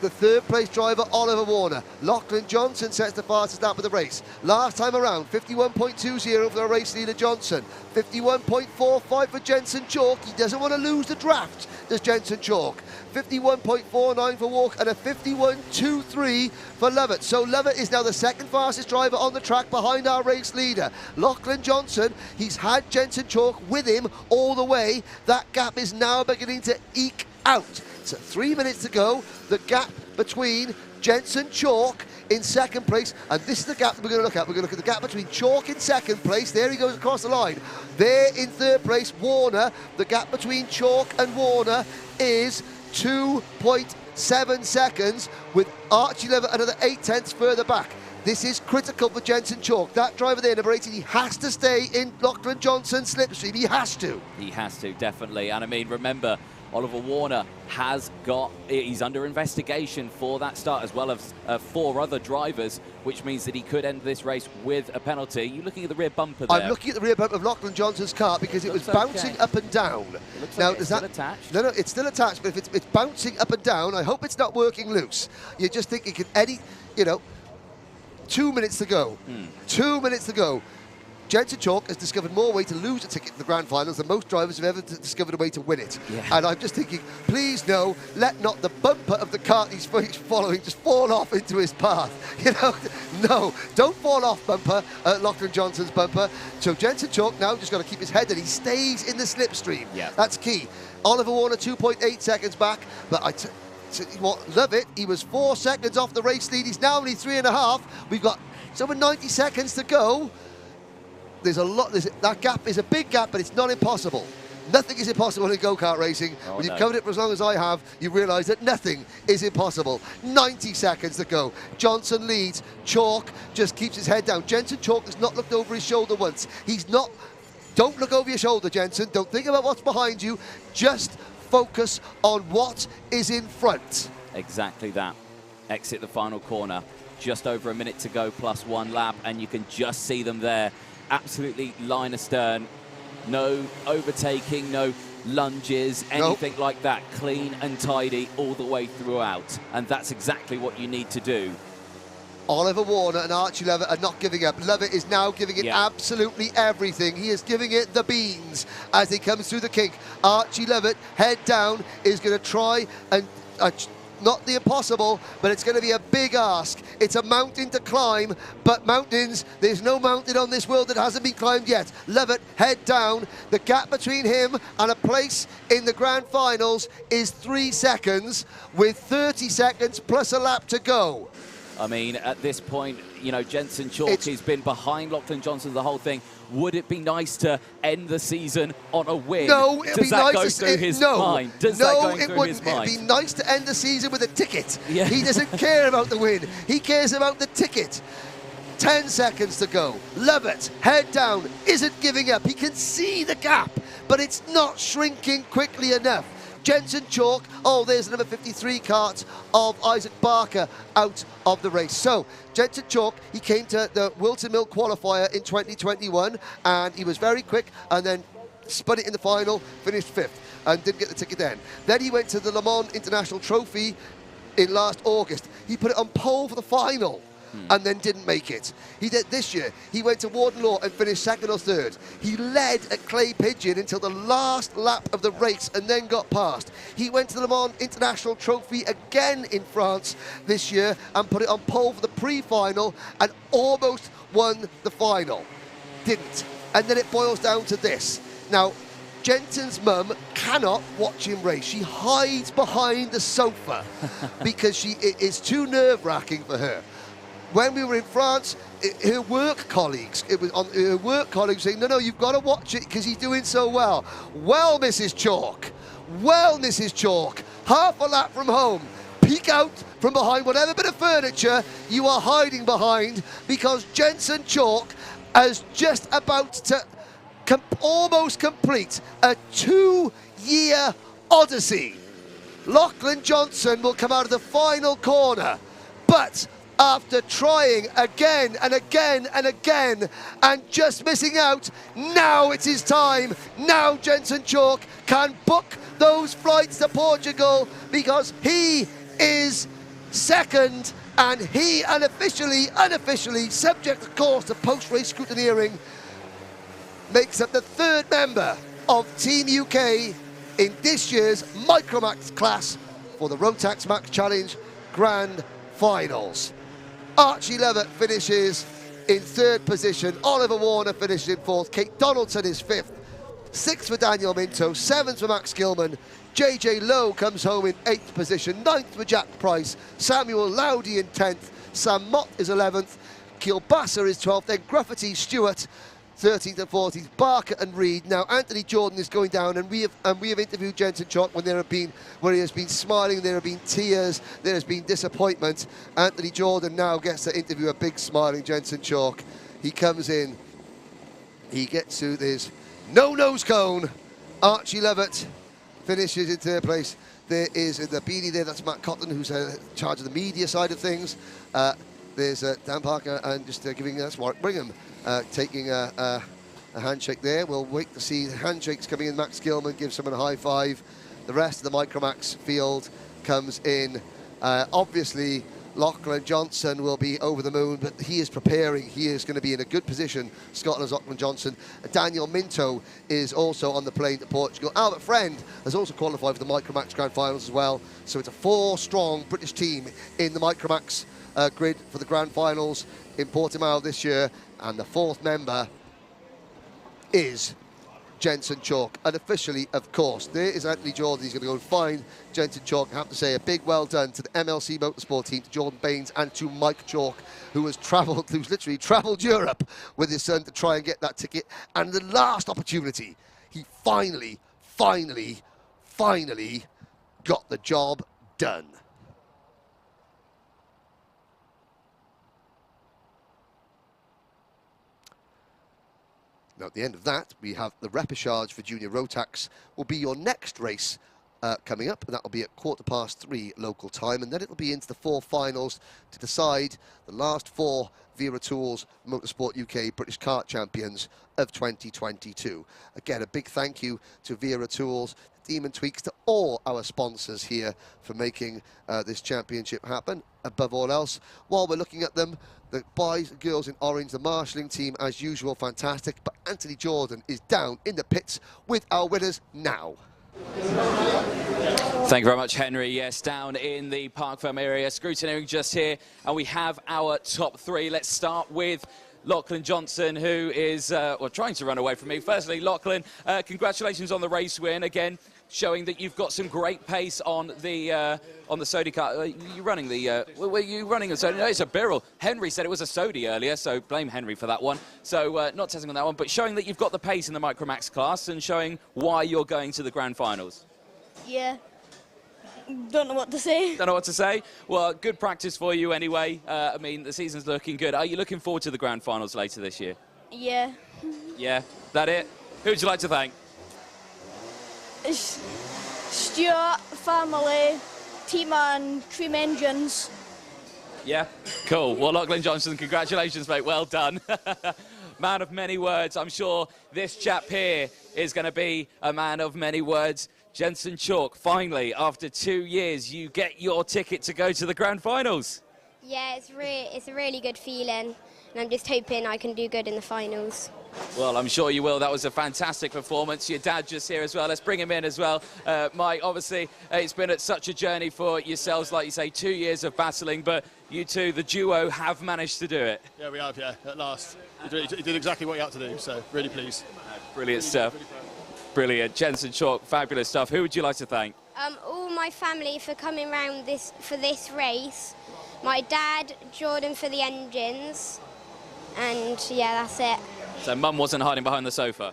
the third place driver, Oliver Warner. Lachlan Johnson sets the fastest lap of the race. Last time around, 51.20 for the race leader Johnson. 51.45 for Jensen Chalk. He doesn't want to lose the draft, does Jensen Chalk. 51.49 for Walk and a 51.23 for Lovett. So Lovett is now the second fastest driver on the track behind our race leader. Lachlan Johnson, he's had Jensen Chalk with him all the way. That gap is now beginning to eke out. So 3 minutes to go. The gap between Jensen Chalk in second place, and this is the gap that we're going to look at. We're going to look at the gap between Chalk in second place. There he goes across the line. There in third place, Warner. The gap between Chalk and Warner is 2.7 seconds, with Archie Lovett another 0.8 further back. This is critical for Jensen Chalk. That driver there, number 18, he has to stay in Lachlan Johnson's slipstream. He has to. He has to, definitely. And I mean, remember, Oliver Warner he's under investigation for that start, as well as 4 other drivers, which means that he could end this race with a penalty. You're looking at the rear bumper there. I'm looking at the rear bumper of Lachlan Johnson's car because it was bouncing up and down. It looks now, like it's still attached. No, it's still attached, but if it's bouncing up and down, I hope it's not working loose. You just think it could 2 minutes to go. 2 minutes to go. Jensen Chalk has discovered more way to lose a ticket in the grand finals than most drivers have ever discovered a way to win it. Yeah. And I'm just thinking, please no, let not the bumper of the cart he's following just fall off into his path. No, don't fall off, bumper, Lachlan Johnson's bumper. So Jensen Chalk now just got to keep his head and he stays in the slipstream. Yeah. That's key. Oliver Warner 2.8 seconds back, but love it. He was 4 seconds off the race lead. He's now only 3.5. We've got over 90 seconds to go. There's a lot. That gap is a big gap, but it's not impossible. Nothing is impossible in go-kart racing. When you've covered it for as long as I have, you realise that nothing is impossible. 90 seconds to go. Johnson leads. Chalk just keeps his head down. Jensen Chalk has not looked over his shoulder once. He's not. Don't look over your shoulder, Jensen. Don't think about what's behind you. Just focus on what is in front. Exactly that. Exit the final corner. Just over a minute to go, plus 1 lap, and you can just see them there. Absolutely line astern. No overtaking, no lunges, anything like that. Clean and tidy all the way throughout. And that's exactly what you need to do. Oliver Warner and Archie Lovett are not giving up. Lovett is now giving it absolutely everything. He is giving it the beans as he comes through the kink. Archie Lovett, head down, is going to try and not the impossible, but it's going to be a big ask. It's a mountain to climb, but mountains, there's no mountain on this world that hasn't been climbed yet. Lovett, head down. The gap between him and a place in the grand finals is 3 seconds, with 30 seconds plus a lap to go. I mean, at this point, you know, Jensen Chalk has been behind Lachlan Johnson the whole thing. Would it be nice to end the season on a win? No, it'd Does be that nice go through his mind? Does that go through his mind? It'd be nice to end the season with a ticket. Yeah. He doesn't care about the win. He cares about the ticket. 10 seconds to go. Lovett, head down, isn't giving up. He can see the gap, but it's not shrinking quickly enough. Jensen Chalk, oh, there's number 53 Kart of Isaac Barker out of the race. So, Jensen Chalk, he came to the Whilton Mill qualifier in 2021, and he was very quick, and then spun it in the final, finished 5th, and didn't get the ticket then. Then he went to the Le Mans International Trophy in last August. He put it on pole for the final, and then didn't make it. He did this year. He went to Warden Law and finished 2nd or 3rd. He led at Clay Pigeon until the last lap of the race and then got past. He went to the Le Mans International Trophy again in France this year and put it on pole for the pre-final and almost won the final. Didn't. And then it boils down to this. Now, Jensen's mum cannot watch him race. She hides behind the sofa because it is too nerve-wracking for her. When we were in France, her work colleagues, her work colleagues saying, no, you've got to watch it because he's doing so well. Well, Mrs. Chalk, half a lap from home, peek out from behind whatever bit of furniture you are hiding behind, because Jensen Chalk is just about to almost complete a 2-year odyssey. Lachlan Johnson will come out of the final corner, but after trying again and again and again and just missing out, now it's his time. Now Jensen Chalk can book those flights to Portugal, because he is 2nd, and he unofficially, subject of course to post-race scrutineering, makes up the 3rd member of Team UK in this year's Micromax class for the Rotax Max Challenge Grand Finals. Archie Lovett finishes in 3rd position. Oliver Warner finishes in 4th. Kate Donaldson is 5th. 6th for Daniel Minto. 7th for Max Gilman. JJ Lowe comes home in 8th position. 9th for Jack Price. Samuel Lowdy in 10th. Sam Mott is 11th. Kielbasa is 12th. Then Gruffity Stewart 13th and 14th, Barker and Reed. Now Anthony Jordan is going down, and we have interviewed Jensen Chalk where he has been smiling, there have been tears, there has been disappointment. Anthony Jordan now gets to interview a big smiling Jensen Chalk. He comes in, he gets to this no nose cone. Archie Lovett finishes in 3rd place. There is in the beanie there, that's Matt Cotton, who's in charge of the media side of things. There's Dan Parker and just giving us Warwick Brigham. Taking a handshake there. We'll wait to see the handshakes coming in. Max Gilman gives someone a high five. The rest of the Micromax field comes in. Obviously, Lachlan Johnson will be over the moon, but he is preparing. He is going to be in a good position. Scotland's Lachlan Johnson. Daniel Minto is also on the plane to Portugal. Albert Friend has also qualified for the Micromax Grand Finals as well. So it's a 4-strong British team in the Micromax grid for the Grand Finals in Portimao this year. And the 4th member is Jensen Chalk. And officially, of course, there is Anthony Jordan. He's going to go and find Jensen Chalk. I have to say a big well done to the MLC Motorsport team, to Jordan Baines and to Mike Chalk, who's literally travelled Europe with his son to try and get that ticket. And the last opportunity, he finally got the job done. Now, at the end of that, we have the Repechage for Junior Rotax will be your next race coming up, and that will be at 3:15 local time, and then it'll be into the 4 finals to decide the last 4 Wera Tools Motorsport UK British Kart Champions of 2022. Again, a big thank you to Wera Tools, Demon Tweaks, to all our sponsors here for making this championship happen. Above all else, while we're looking at them, the boys and girls in orange, the marshalling team, as usual, fantastic. But Anthony Jordan is down in the pits with our winners now. Thank you very much, Henry. Yes, down in the Park Firm area, scrutineering just here, and we have our top three. Let's start with Lachlan Johnson, who is trying to run away from me. Firstly, Lachlan, congratulations on the race win again, showing that you've got some great pace on the Sodi car. Are you running the? Were you running a Sodi? No, it's a Birrell. Henry said it was a Sodi earlier, so blame Henry for that one. So not testing on that one, but showing that you've got the pace in the Micromax class and showing why you're going to the grand finals. Yeah. Don't know what to say. Don't know what to say? Well, good practice for you anyway. I mean, the season's looking good. Are you looking forward to the grand finals later this year? Yeah. Yeah, that it? Who would you like to thank? Stuart, family, team and Cream Engines. Yeah, cool. Well, Lachlan Johnson, congratulations, mate. Well done. Man of many words. I'm sure this chap here is going to be a man of many words. Jensen Chalk, finally, after 2 years, you get your ticket to go to the grand finals. Yeah, it's a really good feeling, and I'm just hoping I can do good in the finals. Well, I'm sure you will. That was a fantastic performance. Your dad just here as well. Let's bring him in as well. Mike, obviously, it's been such a journey for yourselves, like you say, 2 years of battling, but you two, the duo, have managed to do it. Yeah, we have, yeah, at last. You did exactly what you had to do, so really pleased. Brilliant stuff. Brilliant. Jensen Chalk, fabulous stuff. Who would you like to thank? All my family for coming round for this race. My dad, Jordan for the engines, and yeah, that's it. So Mum wasn't hiding behind the sofa?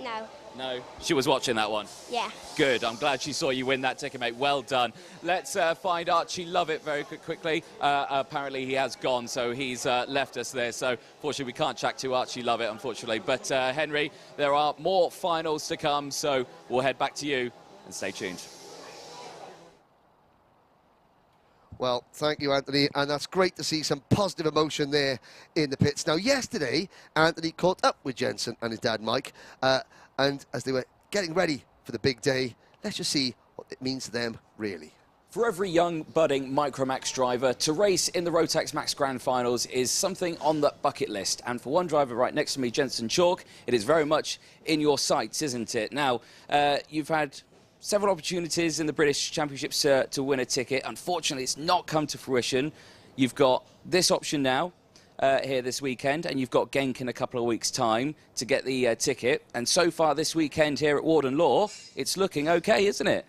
No. No? She was watching that one? Yeah. Good. I'm glad she saw you win that ticket, mate. Well done. Let's find Archie Lovett very quickly. Apparently he has gone, so he's left us there. So, fortunately, we can't chat to Archie Lovett, unfortunately. But, Henry, there are more finals to come, so we'll head back to you and stay tuned. Well, thank you, Anthony, and that's great to see some positive emotion there in the pits. Now, yesterday, Anthony caught up with Jensen and his dad, Mike, and as they were getting ready for the big day, let's just see what it means to them, really. For every young, budding Micromax driver, to race in the Rotax Max Grand Finals is something on the bucket list. And for one driver right next to me, Jensen Chalk, it is very much in your sights, isn't it? Now, you've had several opportunities in the British Championships to win a ticket. Unfortunately, it's not come to fruition. You've got this option now here this weekend, and you've got Genk in a couple of weeks' time to get the ticket. And so far this weekend here at Warden Law, it's looking okay, isn't it?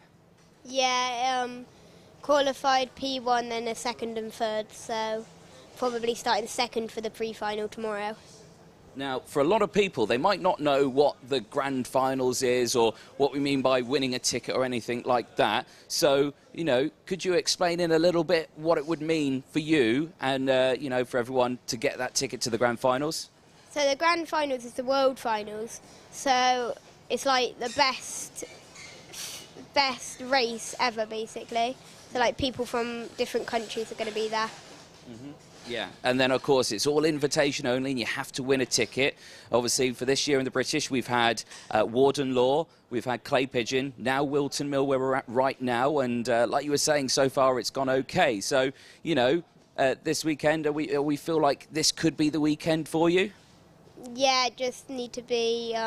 Yeah, qualified P1, then a second and third, so probably starting second for the pre-final tomorrow. Now, for a lot of people, they might not know what the grand finals is or what we mean by winning a ticket or anything like that. So, you know, could you explain in a little bit what it would mean for you and, you know, for everyone to get that ticket to the grand finals? So the grand finals is the world finals. So it's like the best race ever, basically. So like people from different countries are going to be there. Mm-hmm. Yeah, and then, of course, it's all invitation only, and you have to win a ticket. Obviously, for this year in the British, we've had Warden Law, we've had Clay Pigeon, now Whilton Mill, where we're at right now, and like you were saying, so far it's gone okay. So, you know, this weekend, we feel like this could be the weekend for you? Yeah, just need to be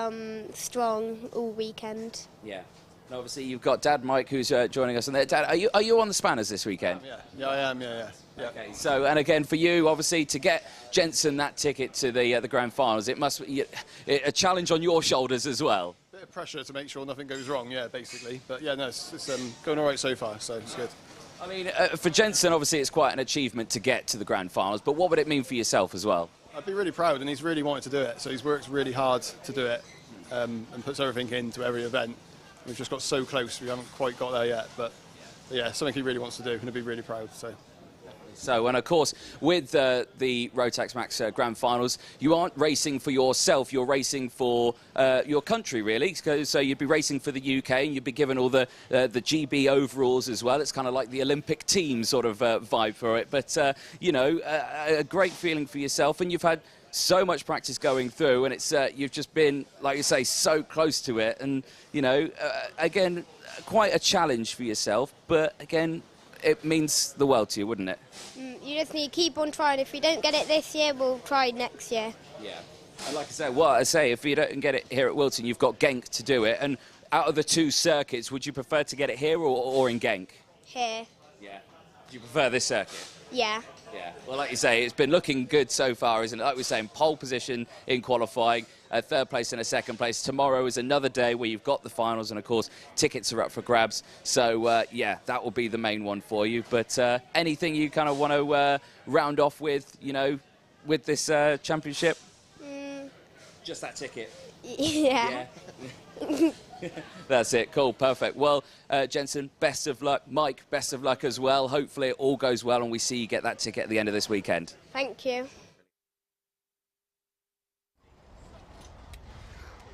strong all weekend. Yeah. And obviously, you've got Dad Mike, who's joining us. And there. Dad, are you on the spanners this weekend? Yeah, I am, yeah. Okay, so, and again, for you, obviously, to get Jensen that ticket to the grand finals, it must be a challenge on your shoulders as well. Bit of pressure to make sure nothing goes wrong, yeah, basically. But yeah, no, it's going all right so far, so it's good. I mean, for Jensen, obviously, it's quite an achievement to get to the grand finals, but what would it mean for yourself as well? I'd be really proud, and he's really wanted to do it, so he's worked really hard to do it and puts everything into every event. We've just got so close, we haven't quite got there yet, but yeah, something he really wants to do, and he'll be really proud. So, and of course, with the Rotax Max Grand Finals, you aren't racing for yourself, you're racing for your country, really. So you'd be racing for the UK, and you'd be given all the GB overalls as well. It's kind of like the Olympic team sort of vibe for it. But, you know, a great feeling for yourself, and you've had so much practice going through, and it's you've just been, like you say, so close to it, and you know, again, quite a challenge for yourself, but again, it means the world to you, wouldn't it? You just need to keep on trying. If we don't get it this year, we'll try next year. Yeah, and like I say, if you don't get it here at Whilton, you've got Genk to do it, and out of the two circuits, would you prefer to get it here or in Genk? Here. Yeah. Do you prefer this circuit? Yeah. Yeah. Well, like you say, it's been looking good so far, isn't it? Like we were saying, pole position in qualifying, third place and a second place. Tomorrow is another day where you've got the finals, and of course, tickets are up for grabs. So, yeah, that will be the main one for you. But anything you kind of want to round off with, you know, with this championship? Just that ticket. Yeah. That's it. Cool. Perfect. Well, Jensen, best of luck. Mike, best of luck as well. Hopefully it all goes well and we see you get that ticket at the end of this weekend. Thank you.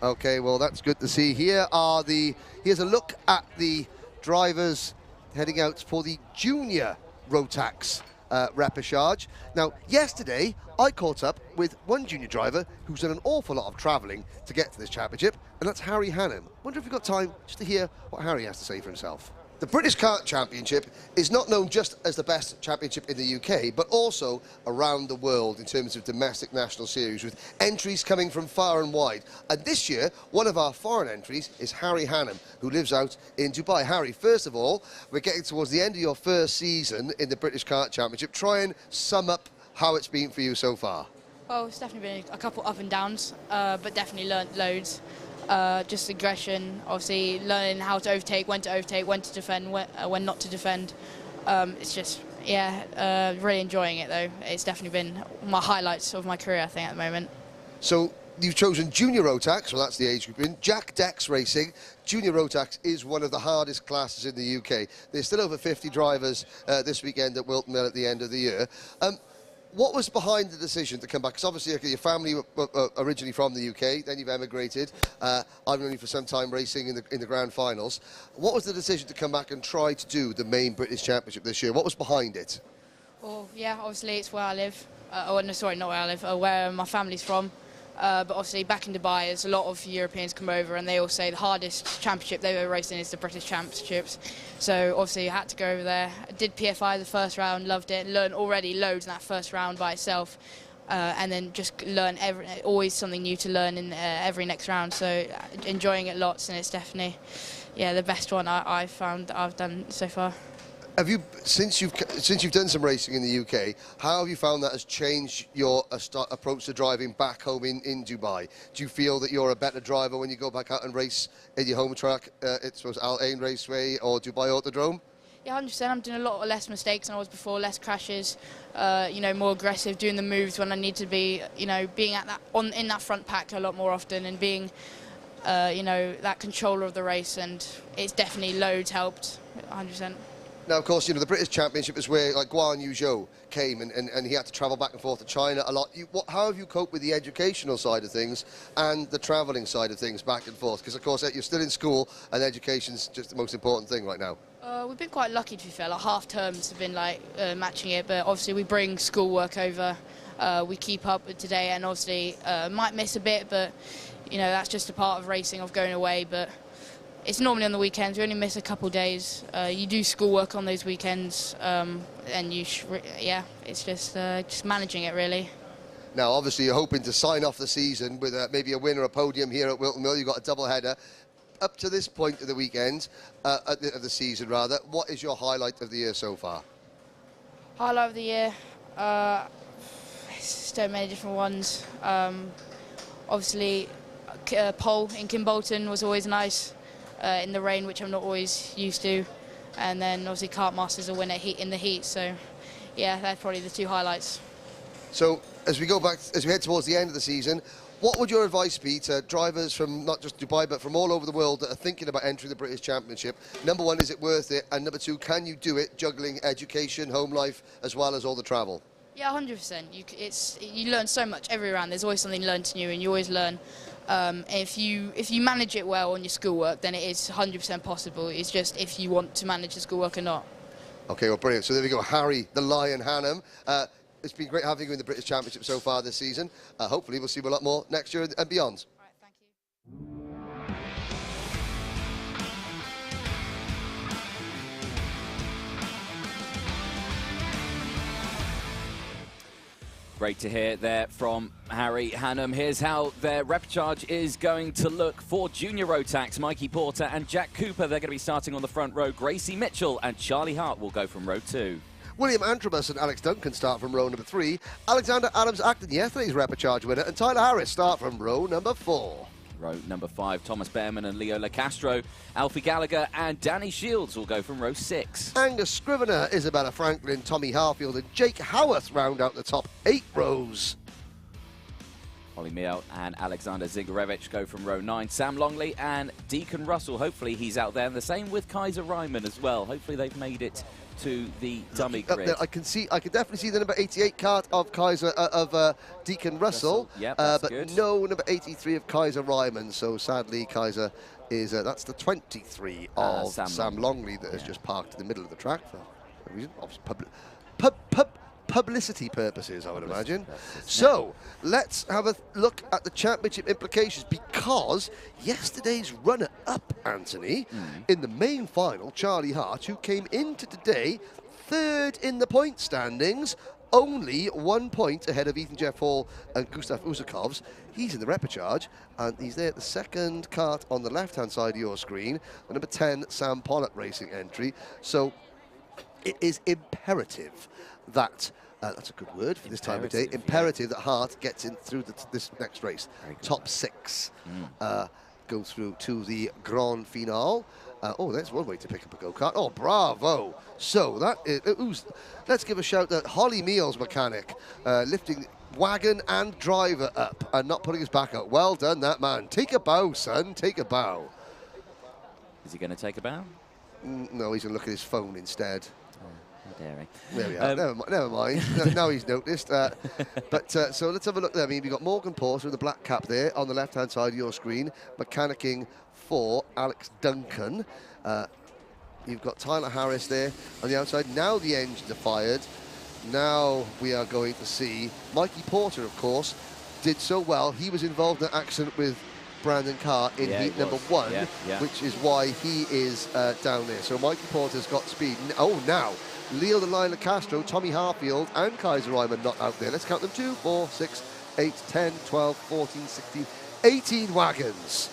Okay, well, that's good to see. Here's a look at the drivers heading out for the junior Rotax repechage. Now, yesterday, I caught up with one junior driver who's done an awful lot of travelling to get to this championship, and that's Harry Hannam. Wonder if we've got time just to hear what Harry has to say for himself. The British Kart Championship is not known just as the best championship in the UK, but also around the world in terms of domestic national series, with entries coming from far and wide. And this year, one of our foreign entries is Harry Hannam, who lives out in Dubai. Harry, first of all, we're getting towards the end of your first season in the British Kart Championship. Try and sum up how it's been for you so far. Well, it's definitely been a couple up and downs, but definitely learnt loads. Just aggression, obviously learning how to overtake, when to defend, when not to defend. It's just, yeah, really enjoying it though. It's definitely been my highlights of my career, I think, at the moment. So you've chosen Junior Rotax, well that's the age group in. Jack Dex Racing. Junior Rotax is one of the hardest classes in the UK. There's still over 50 drivers this weekend at Whilton at the end of the year. What was behind the decision to come back? Because obviously your family were originally from the UK, then you've emigrated. I've known you for some time racing in the grand finals. What was the decision to come back and try to do the main British Championship this year? What was behind it? Well, yeah, obviously it's where I live. Oh, no, sorry, not where I live, where my family's from. But obviously back in Dubai, there's a lot of Europeans come over and they all say the hardest championship they've ever raced in is the British Championships. So obviously I had to go over there. I did PFI the first round, loved it, learned already loads in that first round by itself. And then just learn always something new to learn in every next round. So enjoying it lots, and it's definitely, yeah, the best one I've found I've done so far. Have you, since you've done some racing in the UK, how have you found that has changed your approach to driving back home in Dubai? Do you feel that you're a better driver when you go back out and race in your home track, it's Al Ain Raceway or Dubai Autodrome? Yeah, 100%. I'm doing a lot less mistakes than I was before, less crashes, you know, more aggressive, doing the moves when I need to be, you know, being at that in that front pack a lot more often, and being, you know, that controller of the race. And it's definitely loads helped, 100%. Now, of course, you know, the British Championship is where, like, Guan Yu Zhou came and he had to travel back and forth to China a lot. How have you coped with the educational side of things and the travelling side of things back and forth? Because, of course, you're still in school and education's just the most important thing right now. We've been quite lucky, to be fair. Like, half terms have been, like, matching it, but obviously we bring schoolwork over. We keep up with today, and obviously might miss a bit, but, you know, that's just a part of racing, of going away. But it's normally on the weekends. We only miss a couple days. You do schoolwork on those weekends, and you, yeah, it's just managing it, really. Now, obviously, you're hoping to sign off the season with maybe a win or a podium here at Whilton Mill. You've got a double header. Up to this point of the weekend, of the season rather, what is your highlight of the year so far? Highlight of the year, so many different ones. Obviously, pole in Kimbolton was always nice. In the rain, which I'm not always used to, and then obviously Kart Masters a winner in the heat. So, yeah, that's probably the two highlights. So, as we head towards the end of the season, what would your advice be to drivers from not just Dubai but from all over the world that are thinking about entering the British Championship? Number one, is it worth it? And number two, can you do it juggling education, home life, as well as all the travel? Yeah, 100%. You learn so much every round. There's always something learned new, and you always learn. If you manage it well on your schoolwork, then it is 100% possible. It's just if you want to manage the schoolwork or not. Okay, well, brilliant. So there we go, Harry the Lion Hannam. It's been great having you in the British Championship so far this season. Hopefully we'll see you a lot more next year and beyond. All right, thank you. Great to hear there from Harry Hannum. Here's how their repechage is going to look for Junior Rotax. Mikey Porter and Jack Cooper, they're going to be starting on the front row. Gracie Mitchell and Charlie Hart will go from row 2. William Antrobus and Alex Duncan start from row number 3. Alexander Adams-Acton, yesterday's repechage winner, and Tyler Harris start from row number 4. Row number 5, Thomas Behrman and Leo LaCastro. Alfie Gallagher and Danny Shields will go from row 6. Angus Scrivener, Isabella Franklin, Tommy Harfield and Jake Howarth round out the top 8 rows. Ollie Meehl and Alexander Zingarevich go from row 9. Sam Longley and Deacon Russell, hopefully he's out there. And the same with Kaiser Ryman as well. Hopefully they've made it to the dummy grid. I can definitely see the number 88 cart of Deacon Russell, Yep, but good. no number 83 of Kaiser Ryman. So sadly, Kaiser is that's the 23 of Sam Longley that has just parked in the middle of the track for a reason, obviously publicity purposes, I would imagine. So let's have a look at the championship implications, because yesterday's runner-up, Anthony, in the main final, Charlie Hart, who came into today 3rd in the point standings, only 1 point ahead of Ethan Jeff Hall and Gustav Usakovs. He's in the repechage, and he's there at the second kart on the left-hand side of your screen, the number 10 Sam Pollock Racing entry. So it is imperative that that's a good word for this time of day. Imperative that Hart gets in through this next race. Top 6 go through to the Grand Finale. Oh, that's one way to pick up a go-kart. Oh, bravo. So that is, let's give a shout to Holly Meehl's mechanic, lifting wagon and driver up and not putting his back out. Well done, that man. Take a bow, son. Take a bow. Is he going to take a bow? No, he's going to look at his phone instead. Daring. There we are. Never mind. Now he's noticed. So let's have a look there. I mean, we've got Morgan Porter with the black cap there on the left-hand side of your screen, mechanicking for Alex Duncan. You've got Tyler Harris there on the outside. Now the engines are fired. Now we are going to see Mikey Porter, of course, did so well. He was involved in an accident with Brandon Carr in heat number 1, which is why he is down there. So Mikey Porter's got speed. Oh, now Leo the Lion Castro, Tommy Harfield and Kaiser Ryman not out there. Let's count them: 2, 4, 6, 8, 10, 12, 14, 16, 18 wagons.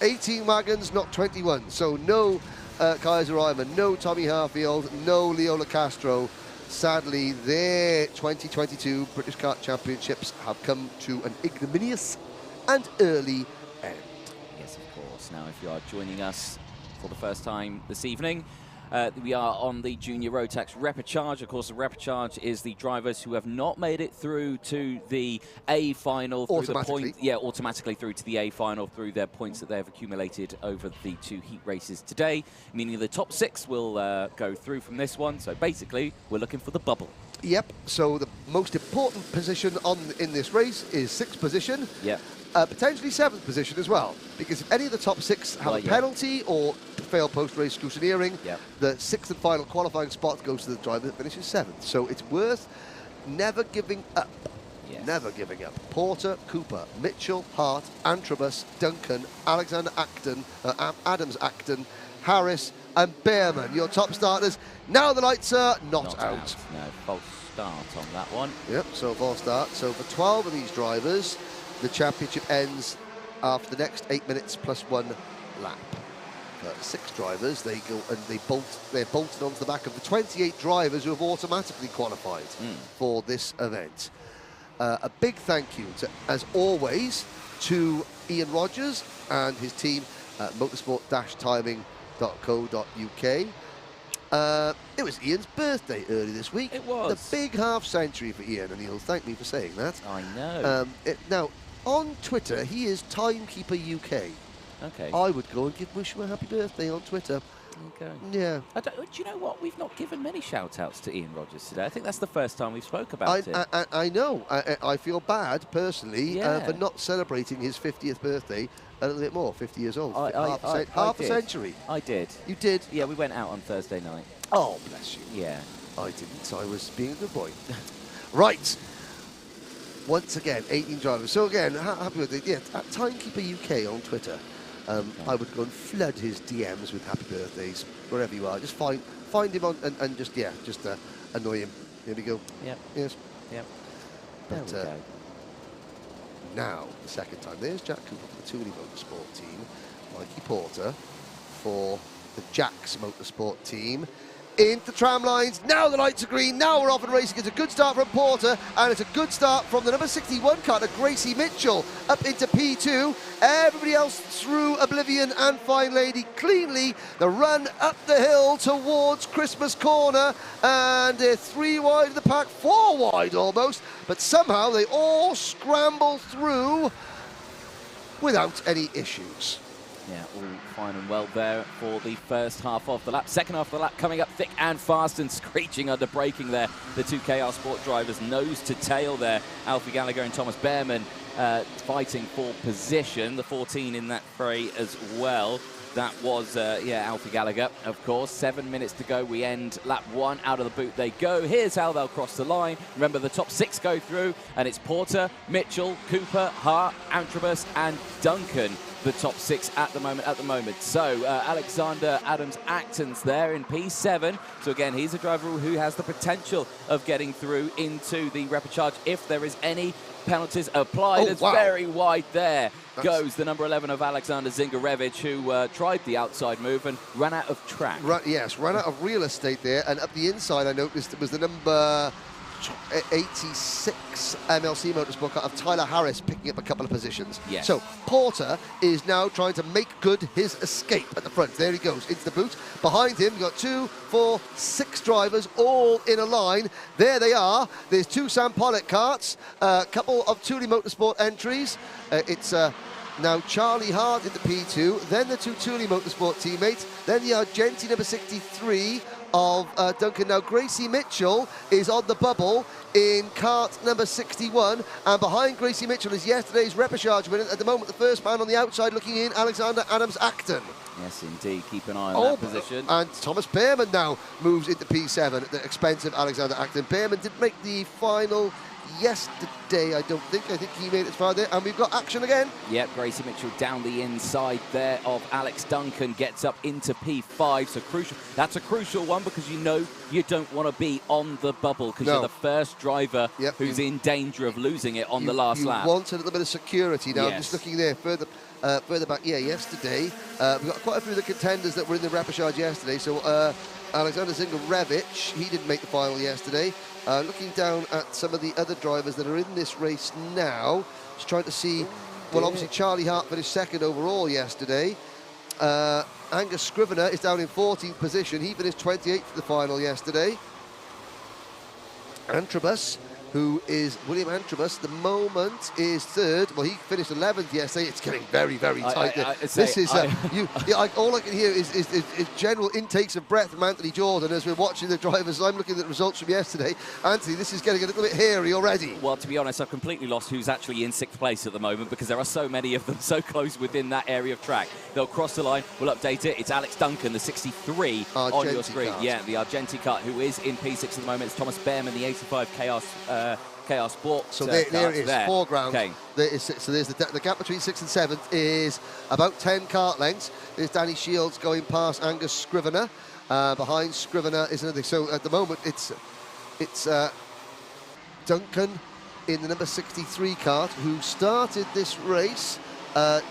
18 wagons, not 21. So no Kaiser Ryman, no Tommy Harfield, no Leo Castro. Sadly, their 2022 British Kart Championships have come to an ignominious and early end. Yes, of course. Now, if you are joining us for the first time this evening, we are on the Junior Rotax Repechage. Of course, the Repechage is the drivers who have not made it through to the A final. Automatically through to the A final through their points that they have accumulated over the 2 heat races today, meaning the top 6 will go through from this one. So basically, we're looking for the bubble. Yep, so the most important position in this race is 6th position. Yep. Potentially 7th position as well, because if any of the top 6 have a penalty or fail post-race scrutineering, the 6th and final qualifying spot goes to the driver that finishes 7th. So it's worth never giving up. Never giving up. Porter, Cooper, Mitchell, Hart, Antrobus, Duncan, Alexander Acton, Adams-Acton, Harris and Behrman, your top starters. Now the lights are not out. No, false start on that one. Yep, so false start. So for 12 of these drivers, the championship ends after the next 8 minutes plus 1 lap. 6 drivers, they go and they're bolted onto the back of the 28 drivers who have automatically qualified for this event. A big thank you, as always, to Ian Rogers and his team at motorsport-timing.co.uk. It was Ian's birthday early this week. It was. The big half century for Ian, and he'll thank me for saying that. I know. Now, on Twitter, he is Timekeeper UK. Okay. I would go and wish him a happy birthday on Twitter. Okay. Yeah. Do you know what? We've not given many shout-outs to Ian Rogers today. I think that's the first time we've spoke about it. I know. I feel bad, personally, for not celebrating his 50th birthday a little bit more, 50 years old. Half a century. I did. You did? Yeah, we went out on Thursday night. Oh, bless you. Yeah. I didn't. I was being a good boy. Right. Once again, 18 drivers. So again, happy birthday. Yeah, at Timekeeper UK on Twitter. I would go and flood his DMs with happy birthdays, wherever you are. Just find him on and just annoy him. Here we go. Yep. Yes. Yep. But now, the second time, there's Jack Cooper for the Tooley Motorsport team, Mikey Porter for the Jacks Motorsport team. Into tram lines, now the lights are green, now we're off and racing. It's a good start from Porter, and it's a good start from the number 61 car, Gracie Mitchell, up into P2. Everybody else through Oblivion and Fine Lady cleanly. The run up the hill towards Christmas Corner, and they're 3 wide of the pack, 4 wide almost, but somehow they all scramble through without any issues. Yeah, all fine and well there for the first half of the lap. Second half of the lap coming up thick and fast and screeching under braking there. The 2 KR Sport drivers nose to tail there. Alfie Gallagher and Thomas Behrman fighting for position. The 14 in that fray as well. That was, Alfie Gallagher, of course. 7 minutes to go. We end lap 1. Out of the boot they go. Here's how they'll cross the line. Remember, the top 6 go through, and it's Porter, Mitchell, Cooper, Hart, Antrobus, and Duncan. The top 6 at the moment. So Alexander Adams-Acton's there in P7. So again, he's a driver who has the potential of getting through into the repechage if there is any penalties applied. It's very wide there. Goes the number 11 of Alexander Zingarevich, who tried the outside move and ran out of track. Yes, ran out of real estate there. And up the inside, I noticed it was the number 86 MLC Motorsport car of Tyler Harris picking up a couple of positions. Yes. So Porter is now trying to make good his escape at the front. There he goes into the boot. Behind him, you've got 2, 4, 6 drivers all in a line. There they are. There's 2 Sam Pollock karts, a couple of Tooley Motorsport entries. It's now Charlie Hart into P2, then the 2 Tooley Motorsport teammates, then the Argenti number 63 of Duncan. Now Gracie Mitchell is on the bubble in kart number 61, and behind Gracie Mitchell is yesterday's repechage winner. At the moment, the first man on the outside looking in, Alexander Adams-Acton. Yes, indeed. Keep an eye on that position. And Thomas Behrman now moves into P7 at the expense of Alexander Acton. Behrman didn't make the final yesterday, I don't think. I think he made it far there, and we've got action again. Yep, Gracie Mitchell down the inside there of Alex Duncan, gets up into P5. So crucial. That's a crucial one, because you know you don't want to be on the bubble, because you're the first driver who's in danger of losing it on the last lap. You want a little bit of security. Now, I'm just looking there further back. Yesterday we've got quite a few of the contenders that were in the repechage yesterday. So Alexander Zingarevich, he didn't make the final yesterday. Looking down at some of the other drivers that are in this race now, just trying to see, obviously Charlie Hart finished 2nd overall yesterday. Angus Scrivener is down in 14th position. He finished 28th for the final yesterday. Antrobus, who is William Antrobus, the moment is 3rd. Well, he finished 11th yesterday. It's getting very, very tight. All I can hear is general intakes of breath from Anthony Jordan as we're watching the drivers. I'm looking at the results from yesterday. Anthony, this is getting a little bit hairy already. Well, to be honest, I've completely lost who's actually in 6th place at the moment, because there are so many of them so close within that area of track. They'll cross the line. We'll update it. It's Alex Duncan, the 63 on your screen. Kart. Yeah, the Argenti kart, who is in P6 at the moment. It's Thomas Behrman, the 85 KR Sport. So there it is, foreground. Okay. So there's the gap between 6th and 7th is about 10 kart lengths. There's Danny Shields going past Angus Scrivener. Behind Scrivener is another. So at the moment it's Duncan in the number 63 kart, who started this race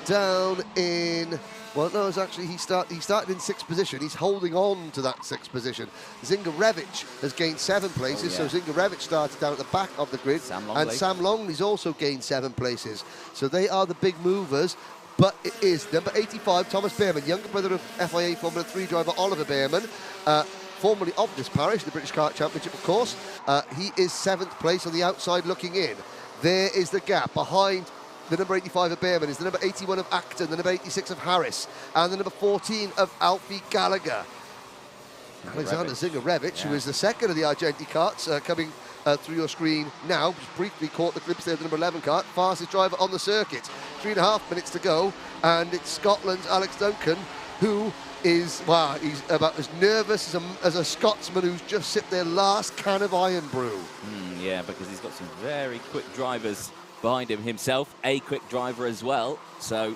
down in. Well, no, it's actually he started in 6th position. He's holding on to that 6th position. Zingarevich has gained 7 places, so Zingarevich started down at the back of the grid. And Sam Longley's also gained 7 places. So they are the big movers. But it is number 85, Thomas Behrman, younger brother of FIA Formula 3 driver Oliver Behrman, formerly of this parish, the British Kart Championship, of course. He is 7th place on the outside looking in. There is the gap behind. The number 85 of Behrman is the number 81 of Acton, the number 86 of Harris, and the number 14 of Alfie Gallagher. Alexander Zingarevich, who is the 2nd of the Argenti karts, coming through your screen now, just briefly caught the glimpse there of the number 11 kart, fastest driver on the circuit. 3.5 minutes to go, and it's Scotland's Alex Duncan, who is, he's about as nervous as a Scotsman who's just sipped their last can of Iron Brew. Yeah, because he's got some very quick drivers behind him himself, a quick driver as well, so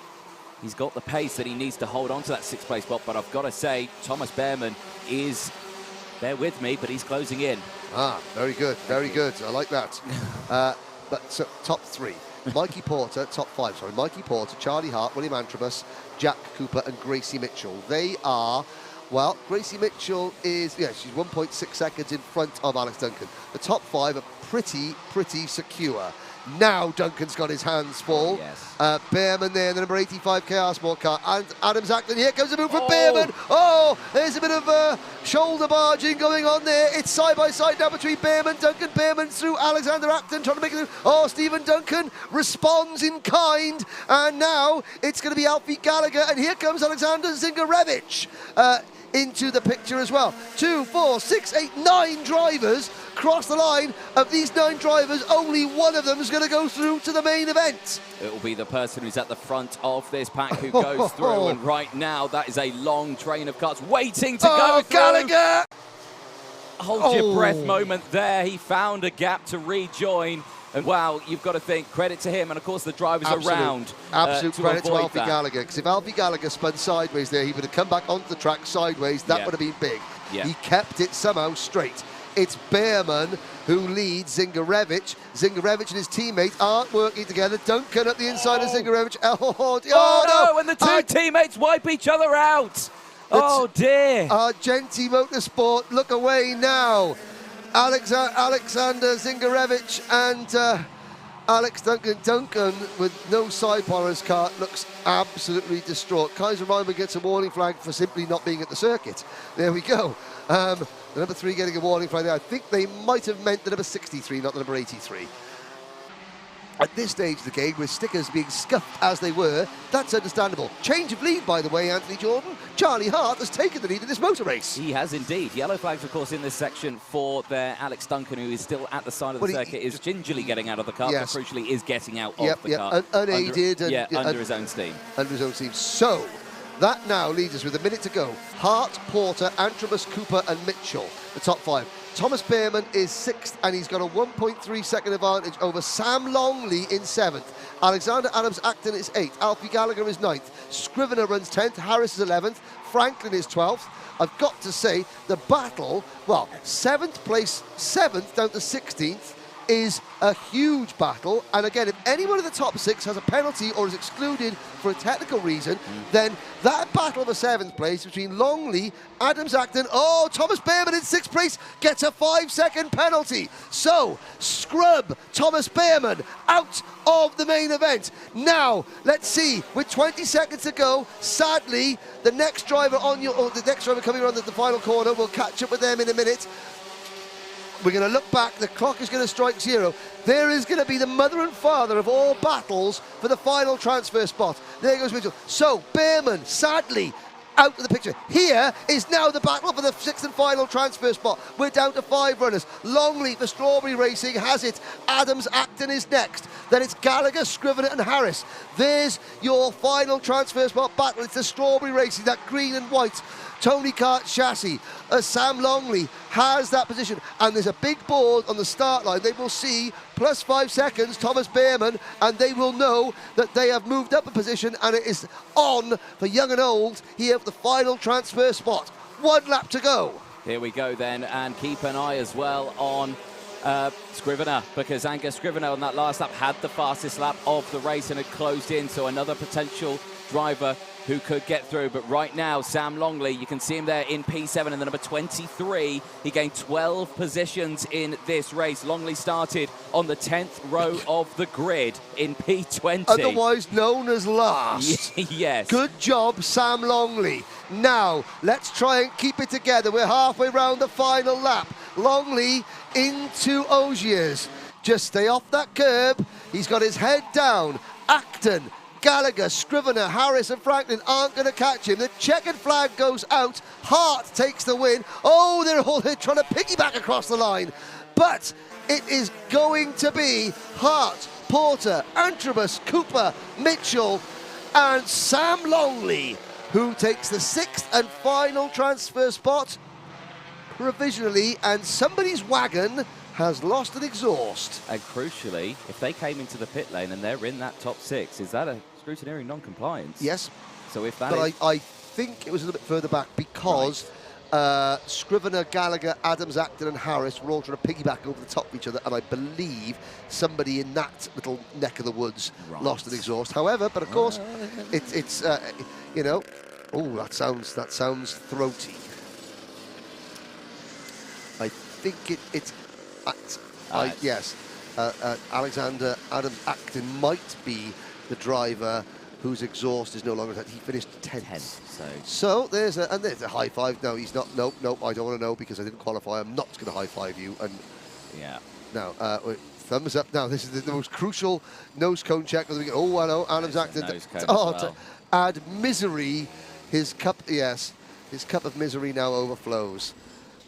he's got the pace that he needs to hold on to that 6th place spot. But I've got to say, Thomas Behrman is, bear with me, but he's closing in. Very good, very good. I like that. but so, top 3. Mikey Porter, top 5, sorry. Mikey Porter, Charlie Hart, William Antrobus, Jack Cooper and Gracie Mitchell. They are, well, Gracie Mitchell is, yeah, she's 1.6 seconds in front of Alex Duncan. The top 5 are pretty secure. Now Duncan's got his hands full. Behrman there, the number 85 KR Sport car. And Adams Acton, here comes a move from Behrman. Oh, there's a bit of shoulder barging going on there. It's side by side now between Behrman, Duncan. Behrman through Alexander Acton, trying to make it. Oh, Stephen Duncan responds in kind. And now it's going to be Alfie Gallagher. And here comes Alexander Zingarevich into the picture as well. 2, 4, 6, 8, 9 drivers cross the line. Of these 9 drivers, only one of them is going to go through to the main event. It will be the person who's at the front of this pack who goes through, and right now that is a long train of cars waiting to go through. Gallagher! Hold your breath moment there. He found a gap to rejoin. And wow, you've got to think, credit to him and of course the drivers around. Absolute to credit to avoid Alfie that. Gallagher, because if Alfie Gallagher spun sideways there, he would have come back onto the track sideways. That would have been big. He kept it somehow straight. It's Behrman who leads Zingarevich. Zingarevich and his teammate aren't working together. Duncan at the inside of Zingarevich. Oh no! And the two teammates wipe each other out. Oh dear. Argenti Motorsport, look away now. Alexander Zingarevich and Alex Duncan. Duncan, with no sidebar on his car, looks absolutely distraught. Kaiser Reimann gets a warning flag for simply not being at the circuit. There we go. The number 3 getting a warning flag there. I think they might have meant the number 63, not the number 83. At this stage of the game, with stickers being scuffed as they were, that's understandable. Change of lead, by the way, Anthony Jordan. Charlie Hart has taken the lead in this motor race. He has indeed. Yellow flags, of course, in this section for their Alex Duncan, who is still at the side of the circuit, is gingerly getting out of the car, but crucially is getting out of the car. Unaided. Under his own steam. Under his own steam. So, that now leads us with a minute to go. Hart, Porter, Antrobus, Cooper and Mitchell, the top 5. Thomas Behrman is 6th, and he's got a 1.3 second advantage over Sam Longley in 7th. Alexander Adams Acton is 8th. Alfie Gallagher is 9th. Scrivener runs 10th. Harris is 11th. Franklin is 12th. I've got to say, the battle, well, 7th place, 7th down to 16th, is a huge battle. And again, if anyone in the top 6 has a penalty or is excluded for a technical reason, then that battle of a 7th place between Longley, Adams Acton, Thomas Behrman in 6th place gets a 5-second penalty. So, scrub Thomas Behrman out of the main event. Now, let's see, with 20 seconds to go, sadly, the next driver the next driver coming around the final corner, we'll catch up with them in a minute. We're going to look back, the clock is going to strike 0. There is going to be the mother and father of all battles for the final transfer spot. There goes Mitchell. So, Behrman, sadly, out of the picture. Here is now the battle for the 6th and final transfer spot. We're down to 5 runners. Longley for Strawberry Racing has it. Adams Acton is next. Then it's Gallagher, Scrivener and Harris. There's your final transfer spot battle. It's the Strawberry Racing, that green and white Tony Kart chassis. Sam Longley has that position, and there's a big board on the start line. They will see plus 5 seconds Thomas Behrman, and they will know that they have moved up a position, and it is on for young and old here for the final transfer spot. 1 lap to go. Here we go then, and keep an eye as well on Scrivener, because Angus Scrivener on that last lap had the fastest lap of the race and had closed in, so another potential driver who could get through. But right now, Sam Longley, you can see him there in P7 and the number 23. He gained 12 positions in this race. Longley started on the 10th row of the grid in P20. Otherwise known as last. Yes. Good job, Sam Longley. Now, let's try and keep it together. We're halfway round the final lap. Longley into Ogiers. Just stay off that curb. He's got his head down. Acton, Gallagher, Scrivener, Harris and Franklin aren't going to catch him. The checkered flag goes out. Hart takes the win. They're all trying to piggyback across the line. But it is going to be Hart, Porter, Antrobus, Cooper, Mitchell and Sam Longley who takes the 6th and final transfer spot provisionally, and somebody's wagon has lost an exhaust. And crucially, if they came into the pit lane and they're in that top 6, is that a scrutineering non-compliance? Yes. So if that but I think it was a little bit further back because Scrivener, Gallagher, Adams, Acton and Harris were all trying to piggyback over the top of each other, and I believe somebody in that little neck of the woods lost an exhaust. However, but of course, it's you know, oh, that sounds throaty. I think it's yes, Alexander Adams Acton might be the driver whose exhaust is no longer that. He finished 10th. So there's a high five. No, he's not. Nope. I don't want to know because I didn't qualify. I'm not going to high five you. And yeah. Now, thumbs up. Now this is the most crucial nose cone check of the weekend. Oh, I know. Adams Acton. To add misery, his cup. Yes, his cup of misery now overflows.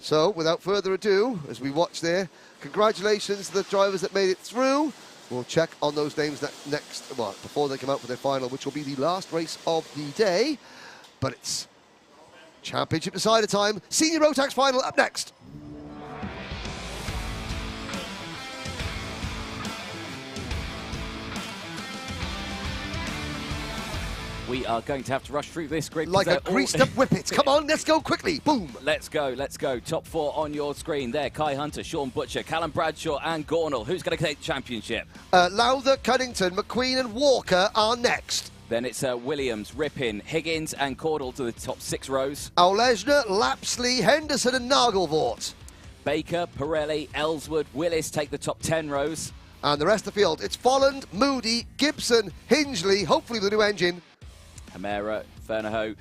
So without further ado, as we watch there, congratulations to the drivers that made it through. We'll check on those names next, well, before they come out for their final, which will be the last race of the day. But it's championship decider time. Senior Rotax final up next. We are going to have to rush through this grid. Like a greased up whippet. Come on, let's go quickly. Boom. Let's go. Top 4 on your screen there. Kai Hunter, Sean Butcher, Callum Bradshaw and Gornall. Who's going to take the championship? Lowther, Cunnington, McQueen and Walker are next. Then it's Williams, Rippin, Higgins and Cordell to the top 6 rows. Aulesna, Lapsley, Henderson and Nagelvort. Baker, Pirelli, Ellswood, Willis take the top 10 rows. And the rest of the field, it's Folland, Moody, Gibson, Hingley, hopefully with a new engine. Hamera, Fernaho,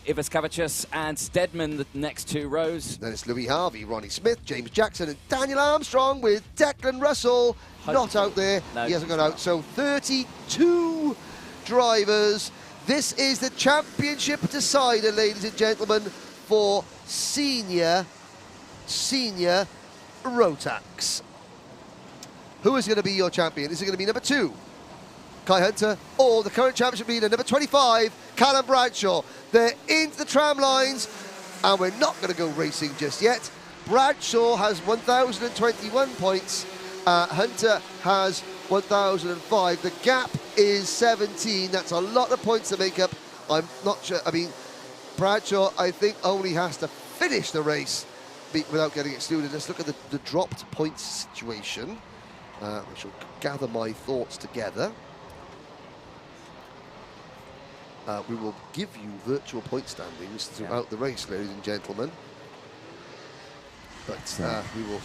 Ivaskavicius and Stedman, the next 2 rows. Then it's Louis Harvey, Ronnie Smith, James Jackson and Daniel Armstrong with Declan Russell not out there. No, he hasn't gone out. So 32 drivers. This is the championship decider, ladies and gentlemen, for senior Rotax. Who is going to be your champion? Is it going to be number 2? Kai Hunter, or the current championship leader, number 25, Callum Bradshaw. They're into the tram lines, and we're not going to go racing just yet. Bradshaw has 1,021 points. Hunter has 1,005. The gap is 17. That's a lot of points to make up. I'm not sure. I mean, Bradshaw, I think, only has to finish the race without getting excluded. Let's look at the dropped points situation. I shall gather my thoughts together. We will give you virtual point standings throughout the race, ladies and gentlemen. But we will.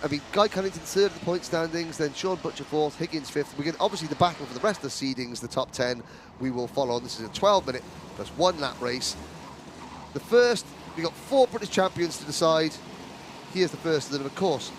I mean, Guy Cunnington 3rd of the point standings, then Sean Butcher 4th, Higgins 5th. We get obviously the battle for the rest of the seedings, the top 10. We will follow on. This is a 12-minute plus 1 lap race. The first, we got 4 British champions to decide. Here's the first of them, of course.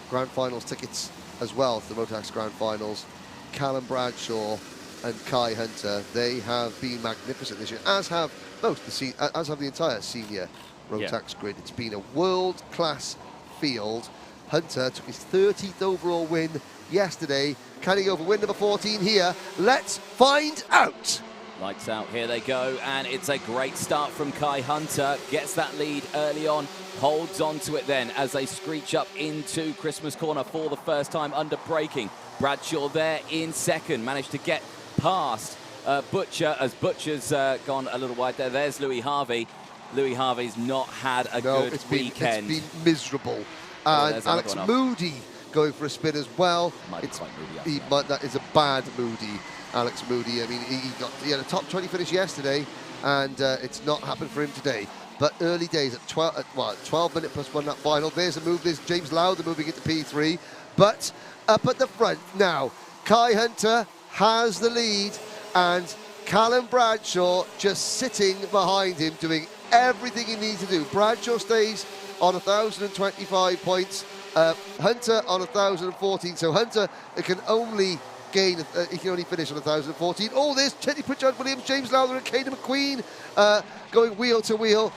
Grand Finals tickets as well for the Rotax Grand Finals. Callum Bradshaw and Kai Hunter, they have been magnificent this year, as have the entire senior Rotax grid. It's been a world-class field. Hunter took his 13th overall win yesterday. Can he over win number 14 here? Let's find out. Lights out, here they go, and it's a great start from Kai Hunter. Gets that lead early on, holds on to it then as they screech up into Christmas Corner for the first time under braking. Bradshaw there in second, managed to get past Butcher, as Butcher's gone a little wide there. There's Louis Harvey. Louis Harvey's not had a good weekend. It's been miserable. And Alex Moody going for a spin as well. That is a bad Moody, Alex Moody. I mean, he had a top 20 finish yesterday, and it's not happened for him today. But early days at 12 minute plus 1 lap final. There's a move. There's James Lowther moving into P3. But up at the front now, Kai Hunter has the lead, and Callum Bradshaw just sitting behind him, doing everything he needs to do. Bradshaw stays on 1,025 points, Hunter on 1,014. So Hunter can only gain, he can only finish on 1,014. Oh, there's Teddy Pritchard Williams, James Lowther and Caden McQueen going wheel to wheel.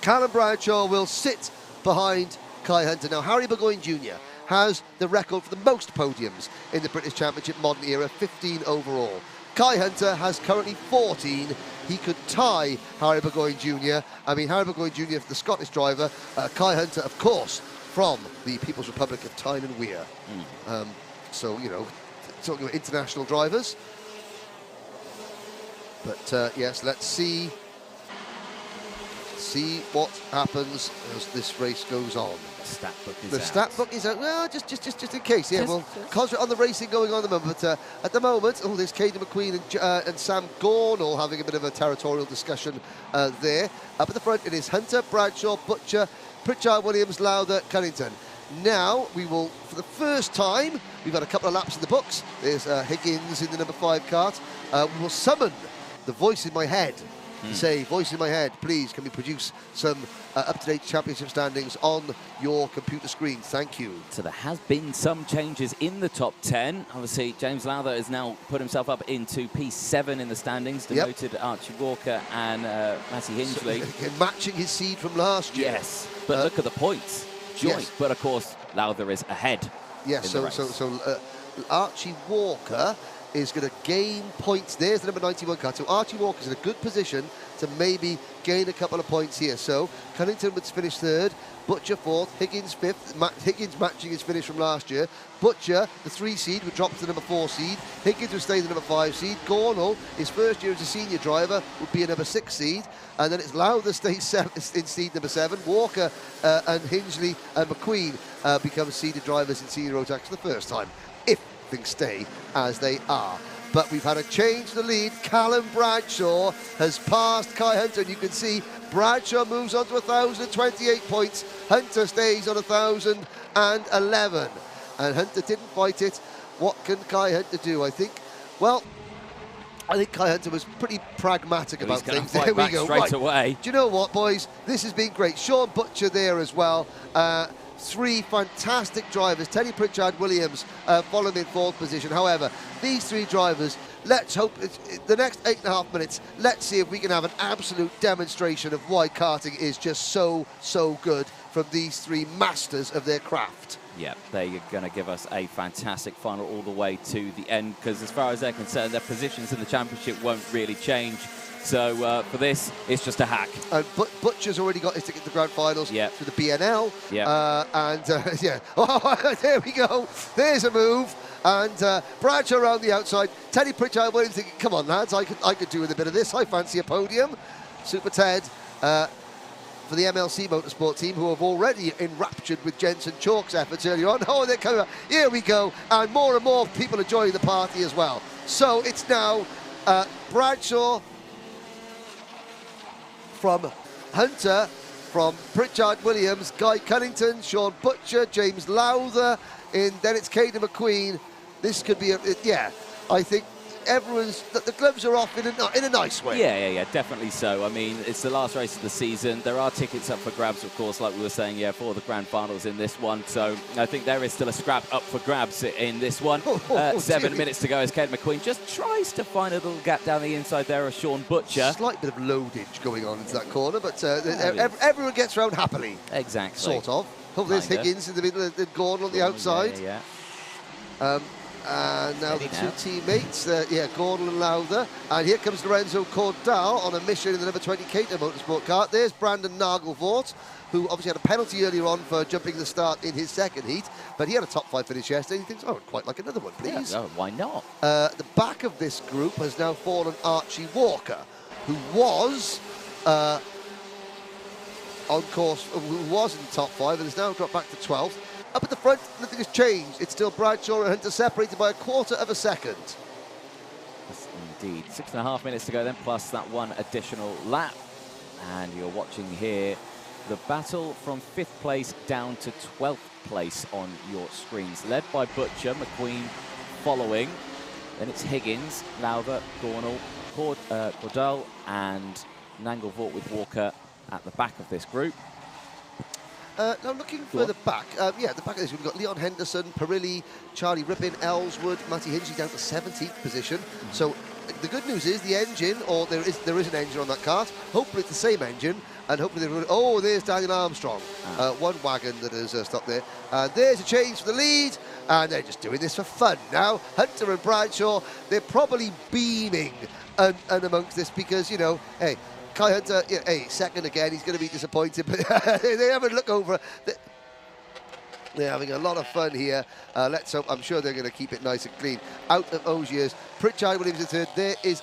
Callum Bradshaw will sit behind Kai Hunter. Now, Harry Burgoyne Jr. has the record for the most podiums in the British Championship modern era, 15 overall. Kai Hunter has currently 14. He could tie Harry Burgoyne Jr. I mean, Harry Burgoyne Jr., the Scottish driver. Kai Hunter, of course, from the People's Republic of Tyne and Weir. So, you know, talking about international drivers. But, yes, let's see see what happens as this race goes on. The stat book is The out. stat book is out. Well, just in case. Yeah, we'll concentrate on the racing going on at the moment. But at the moment, oh, there's Caden McQueen and Sam Gornall having a bit of a territorial discussion there. Up at the front, it is Hunter, Bradshaw, Butcher, Pritchard, Williams, Lowther, Cunnington. Now, we will, for the first time, we've had a couple of laps in the books. There's Higgins in the number 5 kart. We will summon the voice in my head. Say, voice in my head, please, can we produce some up-to-date championship standings on your computer screen? Thank you. So there has been some changes in the top 10. Obviously, James Lowther has now put himself up into P7 in the standings, demoted Archie Walker and Matty Hingley. So, matching his seed from last year. Yes, but look at the points. Joint, yes. But of course, Lowther is ahead. Yes, so Archie Walker is going to gain points. There's the number 91 car. So Archie Walker's in a good position to maybe gain a couple of points here. So Cunnington would finish 3rd, Butcher 4th, Higgins 5th. Higgins matching his finish from last year. Butcher, the 3 seed, would drop to the number 4 seed. Higgins would stay the number 5 seed. Gornall, his first year as a senior driver, would be a number 6 seed. And then it's Lowther stays in seed number 7. Walker and Hingley and McQueen become seeded drivers in senior Rotax for the first time, if things stay as they are. But we've had a change to the lead. Callum Bradshaw has passed Kai Hunter, and you can see Bradshaw moves on to 1,028 points. Hunter stays on 1,011. And Hunter didn't fight it. What can Kai Hunter do? I think Kai Hunter was pretty pragmatic about things. There we go. Straight away. Do you know what, boys? This has been great. Sean Butcher there as well. 3 fantastic drivers. Teddy Pritchard Williams following in 4th position. However, these 3 drivers, let's hope the next 8.5 minutes, let's see if we can have an absolute demonstration of why karting is just so good from these 3 masters of their craft. Yeah, they're going to give us a fantastic final all the way to the end, because as far as they're concerned, their positions in the championship won't really change. So for this, it's just a hack. And Butcher's already got his ticket to the grand finals for the BNL. Yeah. Yeah. Oh, there we go. There's a move. And Bradshaw around the outside. Teddy Pritchard Williams thinking, come on, lads, I could do with a bit of this. I fancy a podium. Super Ted for the MLC Motorsport team, who have already enraptured with Jensen Chalk's efforts earlier on. Oh, they're coming up. Here we go. And more people are joining the party as well. So it's now Bradshaw from Hunter, from Pritchard Williams, Guy Cunnington, Sean Butcher, James Lowther, and then it's Caden McQueen. This could be I think the gloves are off in a nice way. Yeah, definitely so. I mean, it's the last race of the season. There are tickets up for grabs, of course, like we were saying, for the grand finals in this one. So I think there is still a scrap up for grabs in this one. 7 minutes to go as Caden McQueen just tries to find a little gap down the inside there of Sean Butcher. Slight bit of loadage going on into that corner, but everyone gets round happily. Exactly. Sort of. Oh, there's Higgins in the middle, and Gordon on the outside. Yeah. And now the 2 teammates, Gordon and Lowther. And here comes Lorenzo Cordal on a mission in the number 20 Cater Motorsport kart. There's Brandon Nagelvoort, who obviously had a penalty earlier on for jumping the start in his 2nd heat, but he had a top 5 finish yesterday. He thinks, I'd quite like another one, please. Yeah, why not? The back of this group has now fallen Archie Walker, who was on course, who was in the top 5 and has now dropped back to 12th. Up at the front, nothing has changed. It's still Bradshaw and Hunter separated by a 1/4 of a second. Yes, indeed. 6.5 minutes to go then, plus that 1 additional lap. And you're watching here the battle from 5th place down to 12th place on your screens. Led by Butcher, McQueen following. Then it's Higgins, Lowther, Gornall, Cordell, and Nagelvoort with Walker at the back of this group. Now looking further back, the back of this, we've got Leon Henderson, Perilli, Charlie Rippin, Ellswood, Matty Hingley down to 17th position. So the good news is the engine, or there is an engine on that kart. Hopefully it's the same engine, and hopefully there's Daniel Armstrong. One wagon that has stopped there. There's a change for the lead, and they're just doing this for fun now. Hunter and Bradshaw, they're probably beaming and amongst this because, hey, Kai Hunter, second again, he's going to be disappointed, but they haven't looked over. They're having a lot of fun here. Let's hope. I'm sure they're going to keep it nice and clean. Out of Ogier's, Pritchard Williams in third. There is.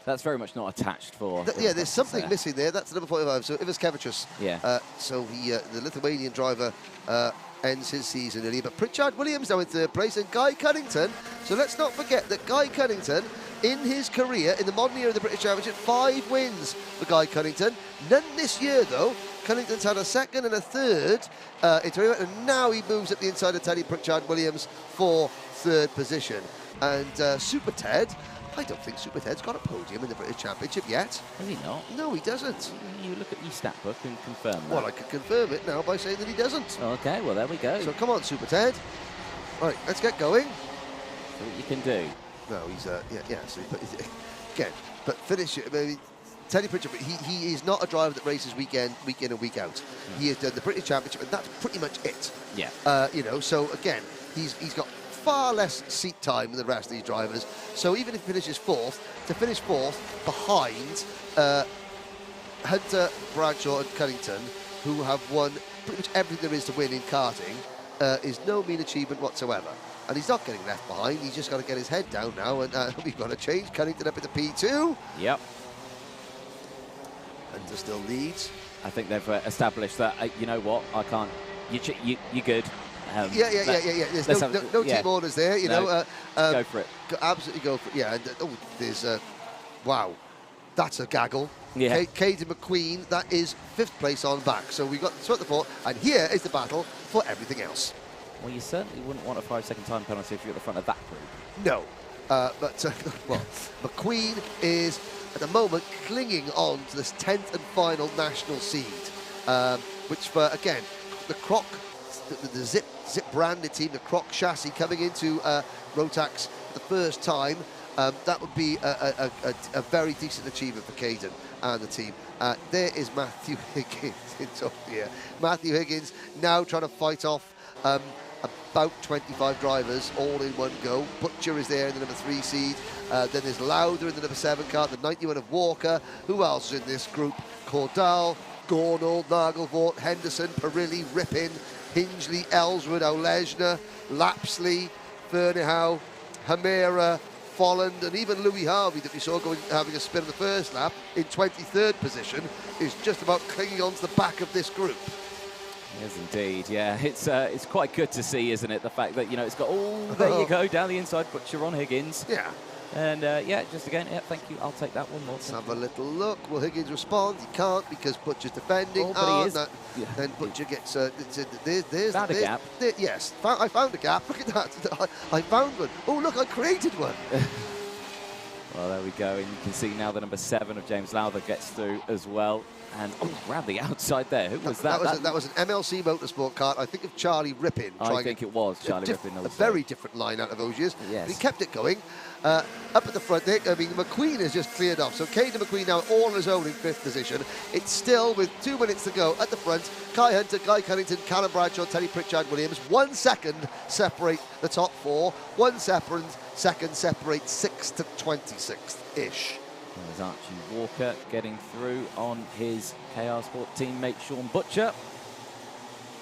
That's very much not attached for. Yeah, there's something missing there. That's number 45. So Ivas Kevichus. Yeah. So the Lithuanian driver ends his season early. But Pritchard Williams now in third place, and Guy Cunnington. So let's not forget that Guy Cunnington, in his career, in the modern year of the British Championship, 5 wins for Guy Cunnington. None this year, though. Cunnington's had a second and a third and now he moves up the inside of Teddy Pritchard Williams for third position. And Super Ted, I don't think Super Ted's got a podium in the British Championship yet. Has he not? No, he doesn't. You look at your stat book and confirm that. Well, I can confirm it now by saying that he doesn't. Okay, well, there we go. So come on, Super Ted. Right, let's get going. See what you can do. No, he's, so again, but finish it. Maybe Teddy Pritchard, he is not a driver that races week in and week out. He has done the British Championship, and that's pretty much it. Yeah. So again, he's got far less seat time than the rest of these drivers. So even if he finishes fourth, to finish fourth behind Hunter, Bradshaw, and Cunnington, who have won pretty much everything there is to win in karting, is no mean achievement whatsoever. And he's not getting left behind. He's just got to get his head down now, and we've got to change Cunnington up into P2. Yep. Hunter still leads. I think they've established that, you know what, I can't, you're good. Yeah. There's no team orders there, you know. Go for it. Absolutely go for it. Yeah, and there's, wow, that's a gaggle. Yeah. Caden McQueen, that is 5th place on back. So we've got the fourth, and here is the battle for everything else. Well, you certainly wouldn't want a 5-second time penalty if you're at the front of that group. No, well, McQueen is at the moment clinging on to this 10th and final national seed, which for, again, the Croc, the Zip branded team, the Croc chassis coming into Rotax for the first time, that would be a very decent achievement for Caden and the team. There is Matthew Higgins in top here. Matthew Higgins now trying to fight off about 25 drivers all in one go. Butcher is there in the number 3 seed. Then there's Lauder in the number 7 car, the 91 of Walker. Who else is in this group? Cordal, Gornall, Nagelvort, Henderson, Perilli, Rippin, Hingley, Ellswood, Olesna, Lapsley, Fernihau, Hamera, Folland, and even Louis Harvey that we saw having a spin on the first lap in 23rd position is just about clinging on to the back of this group. Yes, indeed. Yeah, it's quite good to see, isn't it? The fact that, you know, it's got there you go, down the inside, Butcher on Higgins. Yeah. And, just again, thank you. I'll take that one more. Let's have a little look. Will Higgins respond? He can't because Butcher's defending. Oh, but he is. No. Yeah. Then Butcher gets... there's found a gap. Yes, I found a gap. Look at that. I found one. Oh, look, I created one. Well, there we go. And you can see now the number 7 of James Lowther gets through as well. And around the outside there, who was that? That was an MLC Motorsport kart. I think of Charlie Rippin. I think it was Charlie Rippin. A very different line out of Ogier's. Yes. But he kept it going. Up at the front there, I mean, McQueen has just cleared off. So Caden McQueen now all on his own in 5th position. It's still with 2 minutes to go at the front. Kai Hunter, Guy Cunnington, Callum Bradshaw, Teddy Pritchard Williams. 1 second separate the top 4. 1 second separates 6th to 26th-ish. There's Archie Walker getting through on his KR Sport teammate Sean Butcher.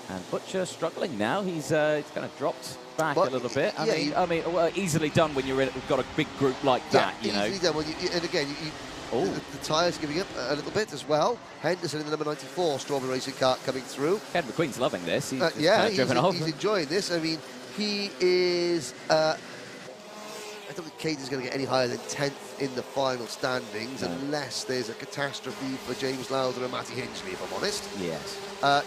And Butcher struggling now. He's kind of dropped back a little bit. I mean, easily done when you've got a big group like that, you know. Easily done. Well, and again, the tyres giving up a little bit as well. Henderson in the number 94 Strawberry Racing Kart coming through. Ken McQueen's loving this. He's he's enjoying this. I mean, he is... I don't think Caden's going to get any higher than 10th in the final standings unless there's a catastrophe for James Lowther and Matty Hingley, if I'm honest. Yes.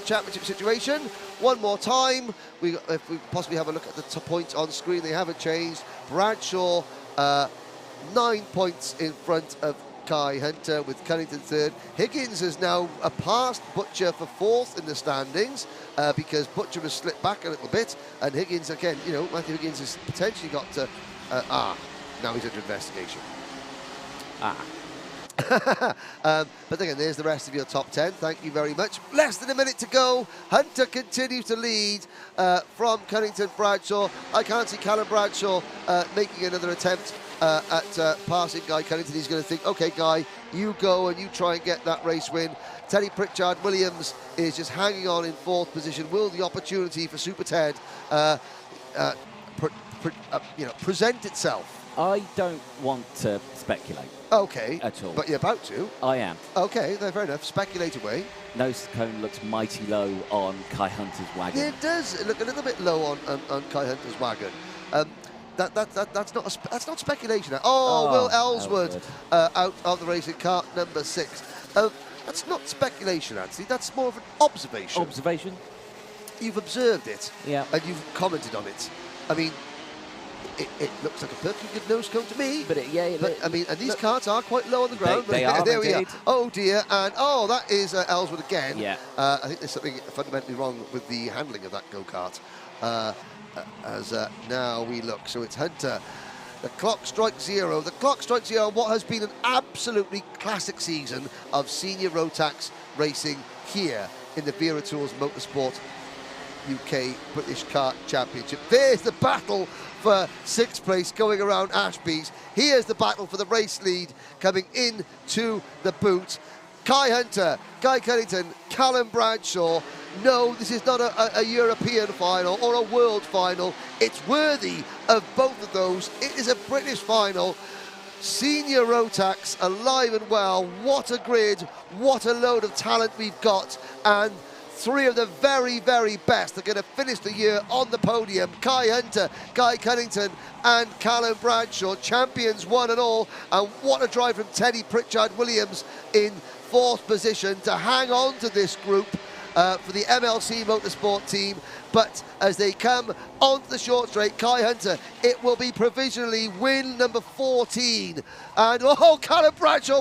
Championship situation, one more time. If we possibly have a look at the points on screen, they haven't changed. Bradshaw, 9 points in front of Kai Hunter with Cunnington 3rd. Higgins is now passed Butcher for 4th in the standings because Butcher has slipped back a little bit. And Higgins, again, you know, Matthew Higgins has potentially got to... now he's under investigation. But again, there's the rest of your top 10. Thank you very much. Less than a minute to go. Hunter continues to lead from Cunnington Bradshaw. I can't see Callum Bradshaw making another attempt passing Guy Cunnington. He's going to think, okay, Guy, you go and you try and get that race win. Teddy Pritchard-Williams is just hanging on in 4th position. Will the opportunity for Super Ted present itself? I don't want to speculate. Okay. At all. But you're about to. I am. Okay, fair enough. Speculate away. Nose cone looks mighty low on Kai Hunter's wagon. It does look a little bit low on Kai Hunter's wagon. That's not speculation. Oh, Will Ellsworth out of the racing car, number 6. That's not speculation, Anthony. That's more of an observation. Observation? You've observed it. Yeah. And you've commented on it. I mean, it looks like a perfectly good nose cone to me. But I mean, and these carts are quite low on the ground. They are, there we are. indeed. Oh dear, and that is Ellsworth again. Yeah. I think there's something fundamentally wrong with the handling of that go-kart. As now we look, so it's Hunter. The clock strikes 0. The clock strikes 0 on what has been an absolutely classic season of senior Rotax racing here in the Wera Tours Motorsport UK British Kart Championship. There's the battle for 6th place going around Ashby's. Here's the battle for the race lead coming into the boot. Kai Hunter, Guy Cunnington, Callum Bradshaw. No, this is not a European final or a world final. It's worthy of both of those. It is a British final. Senior Rotax alive and well. What a grid, what a load of talent we've got. And 3 of the very, very best are going to finish the year on the podium. Kai Hunter, Guy Cunnington and Callum Bradshaw, champions one and all. And what a drive from Teddy Pritchard-Williams in 4th position to hang on to this group for the MLC Motorsport team. But as they come onto the short straight, Kai Hunter, it will be provisionally win number 14. And Callum Bradshaw,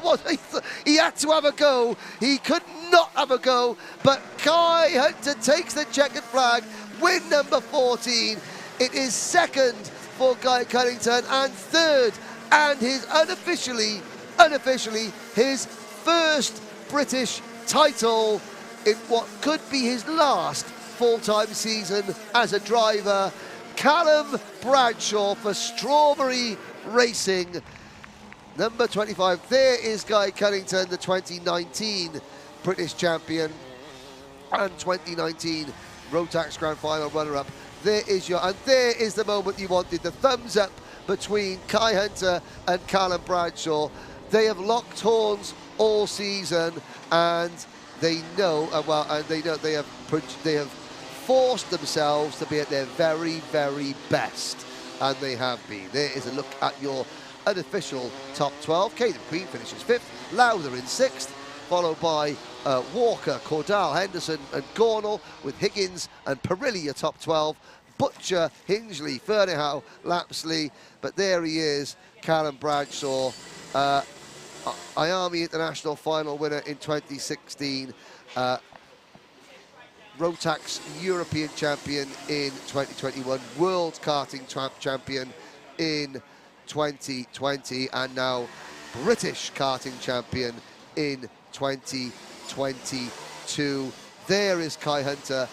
he had to have a go. He could not have a go, but Kai Hunter takes the checkered flag, win number 14. It is 2nd for Guy Cunnington and 3rd, and his unofficially his 1st British title in what could be his last full-time season as a driver. Callum Bradshaw for Strawberry Racing, number 25. There is Guy Cunnington, the 2019 British champion and 2019 Rotax Grand Final runner-up. There is there is the moment you wanted, the thumbs up between Kai Hunter and Callum Bradshaw. They have locked horns all season, and they know, they have forced themselves to be at their very, very best, and they have been. There is a look at your unofficial top 12. Caden Queen finishes 5th, Lowther in 6th, followed by Walker, Cordell, Henderson and Gornall, with Higgins and Perilli your top 12. Butcher, Hingley, Fernehow, Lapsley, but there he is, Callum Bradshaw, IAMI International Final winner in 2016, Rotax European champion in 2021, World Karting champion in 2020, and now British Karting champion in 2022. There is Kai Hunter.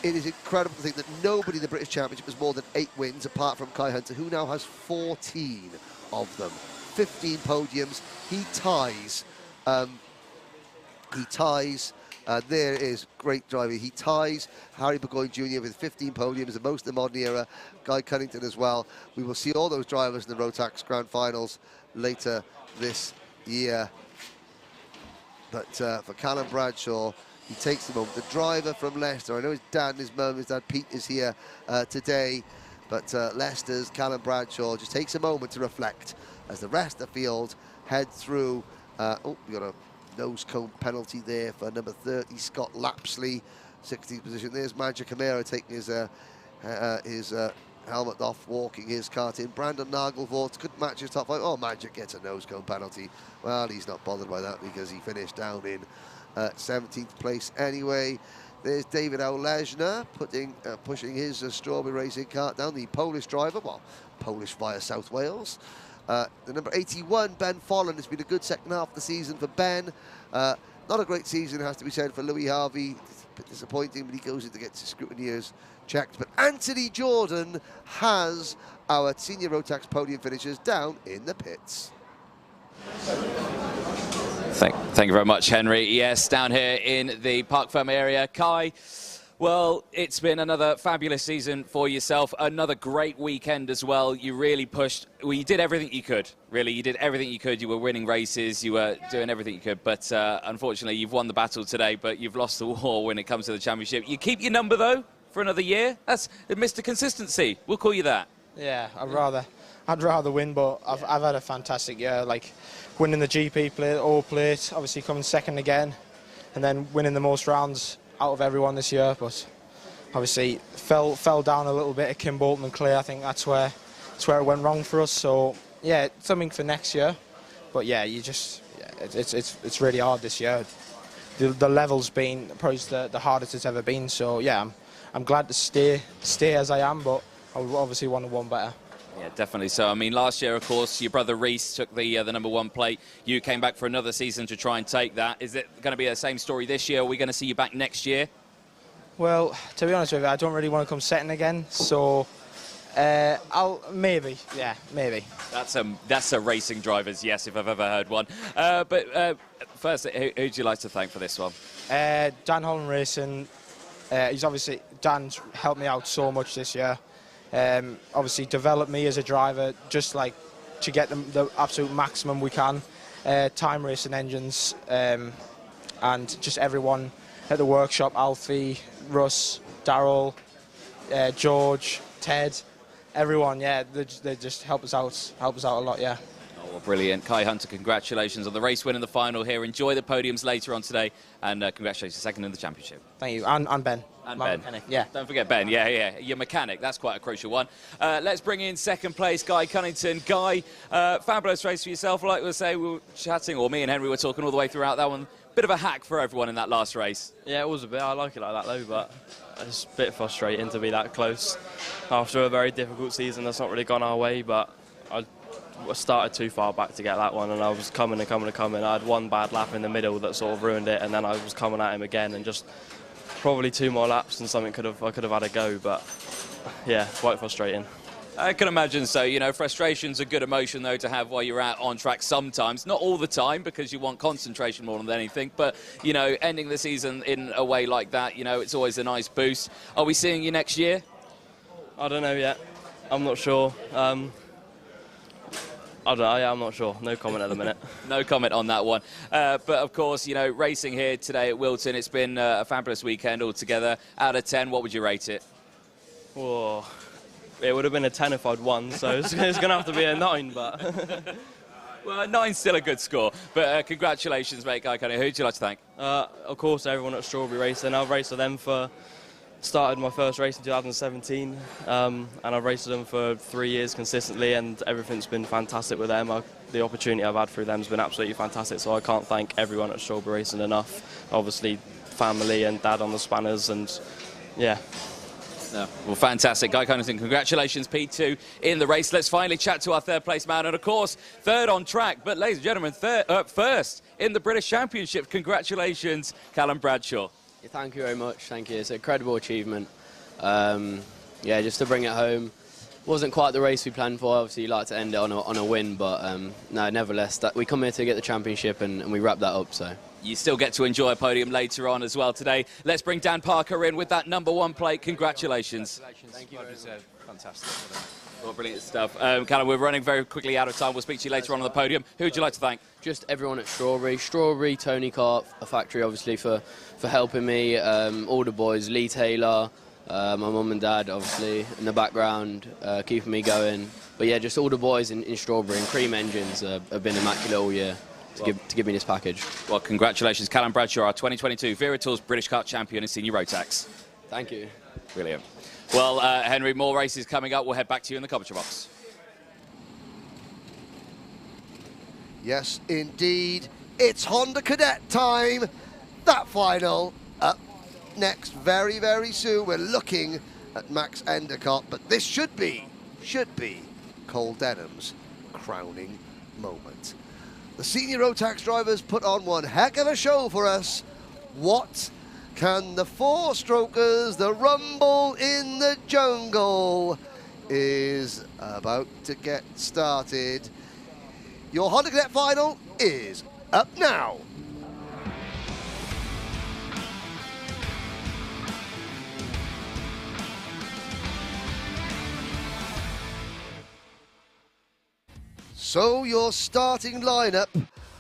It is incredible to think that nobody in the British Championship has more than 8 wins apart from Kai Hunter, who now has 14 of them. 15 podiums. He ties. There is great driving. He ties Harry Burgoyne Jr. with 15 podiums, the most in the modern era. Guy Cunnington as well. We will see all those drivers in the Rotax Grand Finals later this year. But for Callum Bradshaw, he takes the moment. The driver from Leicester, I know his dad and his mum, his dad Pete is here today, but Leicester's Callum Bradshaw just takes a moment to reflect as the rest of the field head through. We got a nose cone penalty there for number 30, Scott Lapsley, 16th position. There's Magic Camara taking his helmet off, walking his kart in. Brandon Nagelvoort couldn't match his top 5. Oh, Magic gets a nose cone penalty. Well, he's not bothered by that because he finished down in 17th place anyway. There's David Olejna pushing his Strawberry Racing kart down, the Polish driver, well, Polish via South Wales. The number 81, Ben Follen, has been a good second half of the season for Ben. Not Not a great season, it has to be said, for Louis Harvey. It's a bit disappointing, but he goes in to get his scrutineers checked. But Anthony Jordan has our senior Rotax podium finishers down in the pits. Thank you very much, Henry. Yes, down here in the Parc Ferme area. Kai, well, it's been another fabulous season for yourself. Another great weekend as well. You really pushed. Well, you did everything you could. Really, you did everything you could. You were winning races. You were doing everything you could. But unfortunately, you've won the battle today, but you've lost the war when it comes to the championship. You keep your number, though, for another year. That's Mr. Consistency. We'll call you that. Yeah, I'd rather win, but I've had a fantastic year. Like winning the GP plate, all plate, obviously coming second again, and then winning the most rounds out of everyone this year. But obviously fell down a little bit at Kim Bolton and Clay. I think that's where it went wrong for us. So yeah, something for next year. But yeah, it's really hard this year. The level's been probably the hardest it's ever been. So yeah, I'm glad to stay as I am, but I would obviously want to one better. Yeah, definitely so. I mean, last year, of course, your brother Reese took the #1 plate. You came back for another season to try and take that. Is it going to be the same story this year? Are we going to see you back next year? Well, to be honest with you, I don't really want to come second again. So, maybe. That's a racing driver's yes, if I've ever heard one. But first, who'd you like to thank for this one? Dan Holland Racing. Dan's helped me out so much this year. Obviously developed me as a driver, just like to get the absolute maximum we can. Time racing engines, and just everyone at the workshop, Alfie, Russ, Darryl, George, Ted, everyone, yeah, they just help us out a lot, yeah. Oh, well, brilliant. Kai Hunter, congratulations on the race win in the final here. Enjoy the podiums later on today, and congratulations, second in the championship. Thank you, and Ben. And My Ben. mechanic, yeah. Don't forget Ben, yeah. Your mechanic, that's quite a crucial one. Let's bring in second place, Guy Cunnington. Guy, fabulous race for yourself. Like we say, we were chatting, or me and Henry were talking all the way throughout that one. Bit of a hack for everyone in that last race. Yeah, it was a bit. I like it like that though, but it's a bit frustrating to be that close after a very difficult season that's not really gone our way. But I started too far back to get that one, and I was coming. I had one bad lap in the middle that sort of ruined it, and then I was coming at him again, and just probably 2 more laps and something I could have had a go. But yeah, quite frustrating. I can imagine so. You know, frustration's a good emotion, though, to have while you're out on track sometimes. Not all the time, because you want concentration more than anything. But, you know, ending the season in a way like that, you know, it's always a nice boost. Are we seeing you next year? I don't know yet. I'm not sure. I don't know. Yeah, I'm not sure. No comment at the minute. No comment on that one. But, of course, you know, racing here today at Whilton, it's been a fabulous weekend altogether. Out of 10, what would you rate it? Whoa. It would have been a 10 if I'd won, so it's going to have to be a 9, but... Well, a 9's still a good score, but congratulations, mate, Guy Cunningham. Who would you like to thank? Of course, everyone at Strawberry Racing. I've raced with them started my first race in 2017, and I've raced with them for 3 years consistently, and everything's been fantastic with them. The opportunity I've had through them has been absolutely fantastic, so I can't thank everyone at Strawberry Racing enough. Obviously, family and Dad on the spanners, and yeah. No. Well, fantastic. Guy Cunnington, congratulations, P2 in the race. Let's finally chat to our third place man, and of course, third on track, but ladies and gentlemen, first in the British Championship. Congratulations, Callum Bradshaw. Yeah, thank you very much. Thank you. It's an incredible achievement. Yeah, just to bring it home. Wasn't quite the race we planned for. Obviously, you like to end it on a win, but no, nevertheless, we come here to get the championship, and we wrap that up. So. You still get to enjoy a podium later on as well today. Let's bring Dan Parker in with that #1 plate. Congratulations. Thank you. Fantastic. Well, brilliant stuff. Callum, we're running very quickly out of time. We'll speak to you later on the podium. Who would you like to thank? Just everyone at Strawberry, Tony Kart, a factory obviously for helping me, all the boys, Lee Taylor, my mum and dad obviously in the background, keeping me going. But yeah, just all the boys in Strawberry and Cream Engines have been immaculate all year. To give me this package. Well, congratulations, Callum Bradshaw, our 2022 Vera Tours British Kart champion and senior Rotax. Thank you. Brilliant. Well, Henry, more races coming up. We'll head back to you in the commentary box. Yes, indeed. It's Honda Cadet time. That final up next very, very soon. We're looking at Max Endicott, but this should be Cole Denham's crowning moment. The senior Rotax drivers put on one heck of a show for us. What can the four-strokers, the rumble in the jungle, is about to get started. Your Honda Cadet Final is up now. So your starting lineup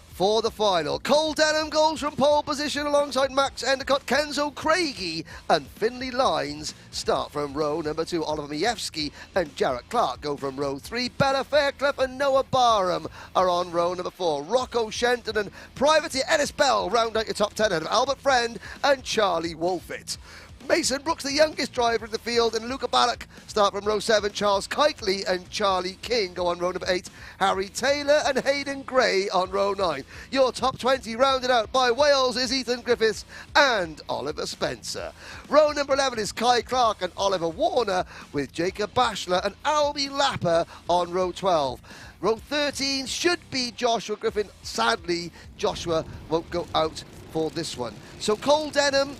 for the final. Cole Denham goes from pole position alongside Max Endicott, Kenzo Craigie and Finlay Lines start from row number 2. Oliver Majewski and Jarrett Clark go from row 3. Bella Fairclough and Noah Barham are on row number 4. Rocco Shenton and Privateer Ellis Bell round out your top 10 ahead of Albert Friend and Charlie Wolfett. Mason Brooks, the youngest driver in the field, and Luca Paddock start from row 7. Charles Kitely and Charlie King go on row number 8. Harry Taylor and Hayden Gray on row 9. Your top 20 rounded out by Wales is Ethan Griffiths and Oliver Spencer. Row number 11 is Kai Clark and Oliver Warner, with Jacob Bashler and Albie Lapper on row 12. Row 13 should be Joshua Griffin. Sadly, Joshua won't go out for this one. So Cole Denham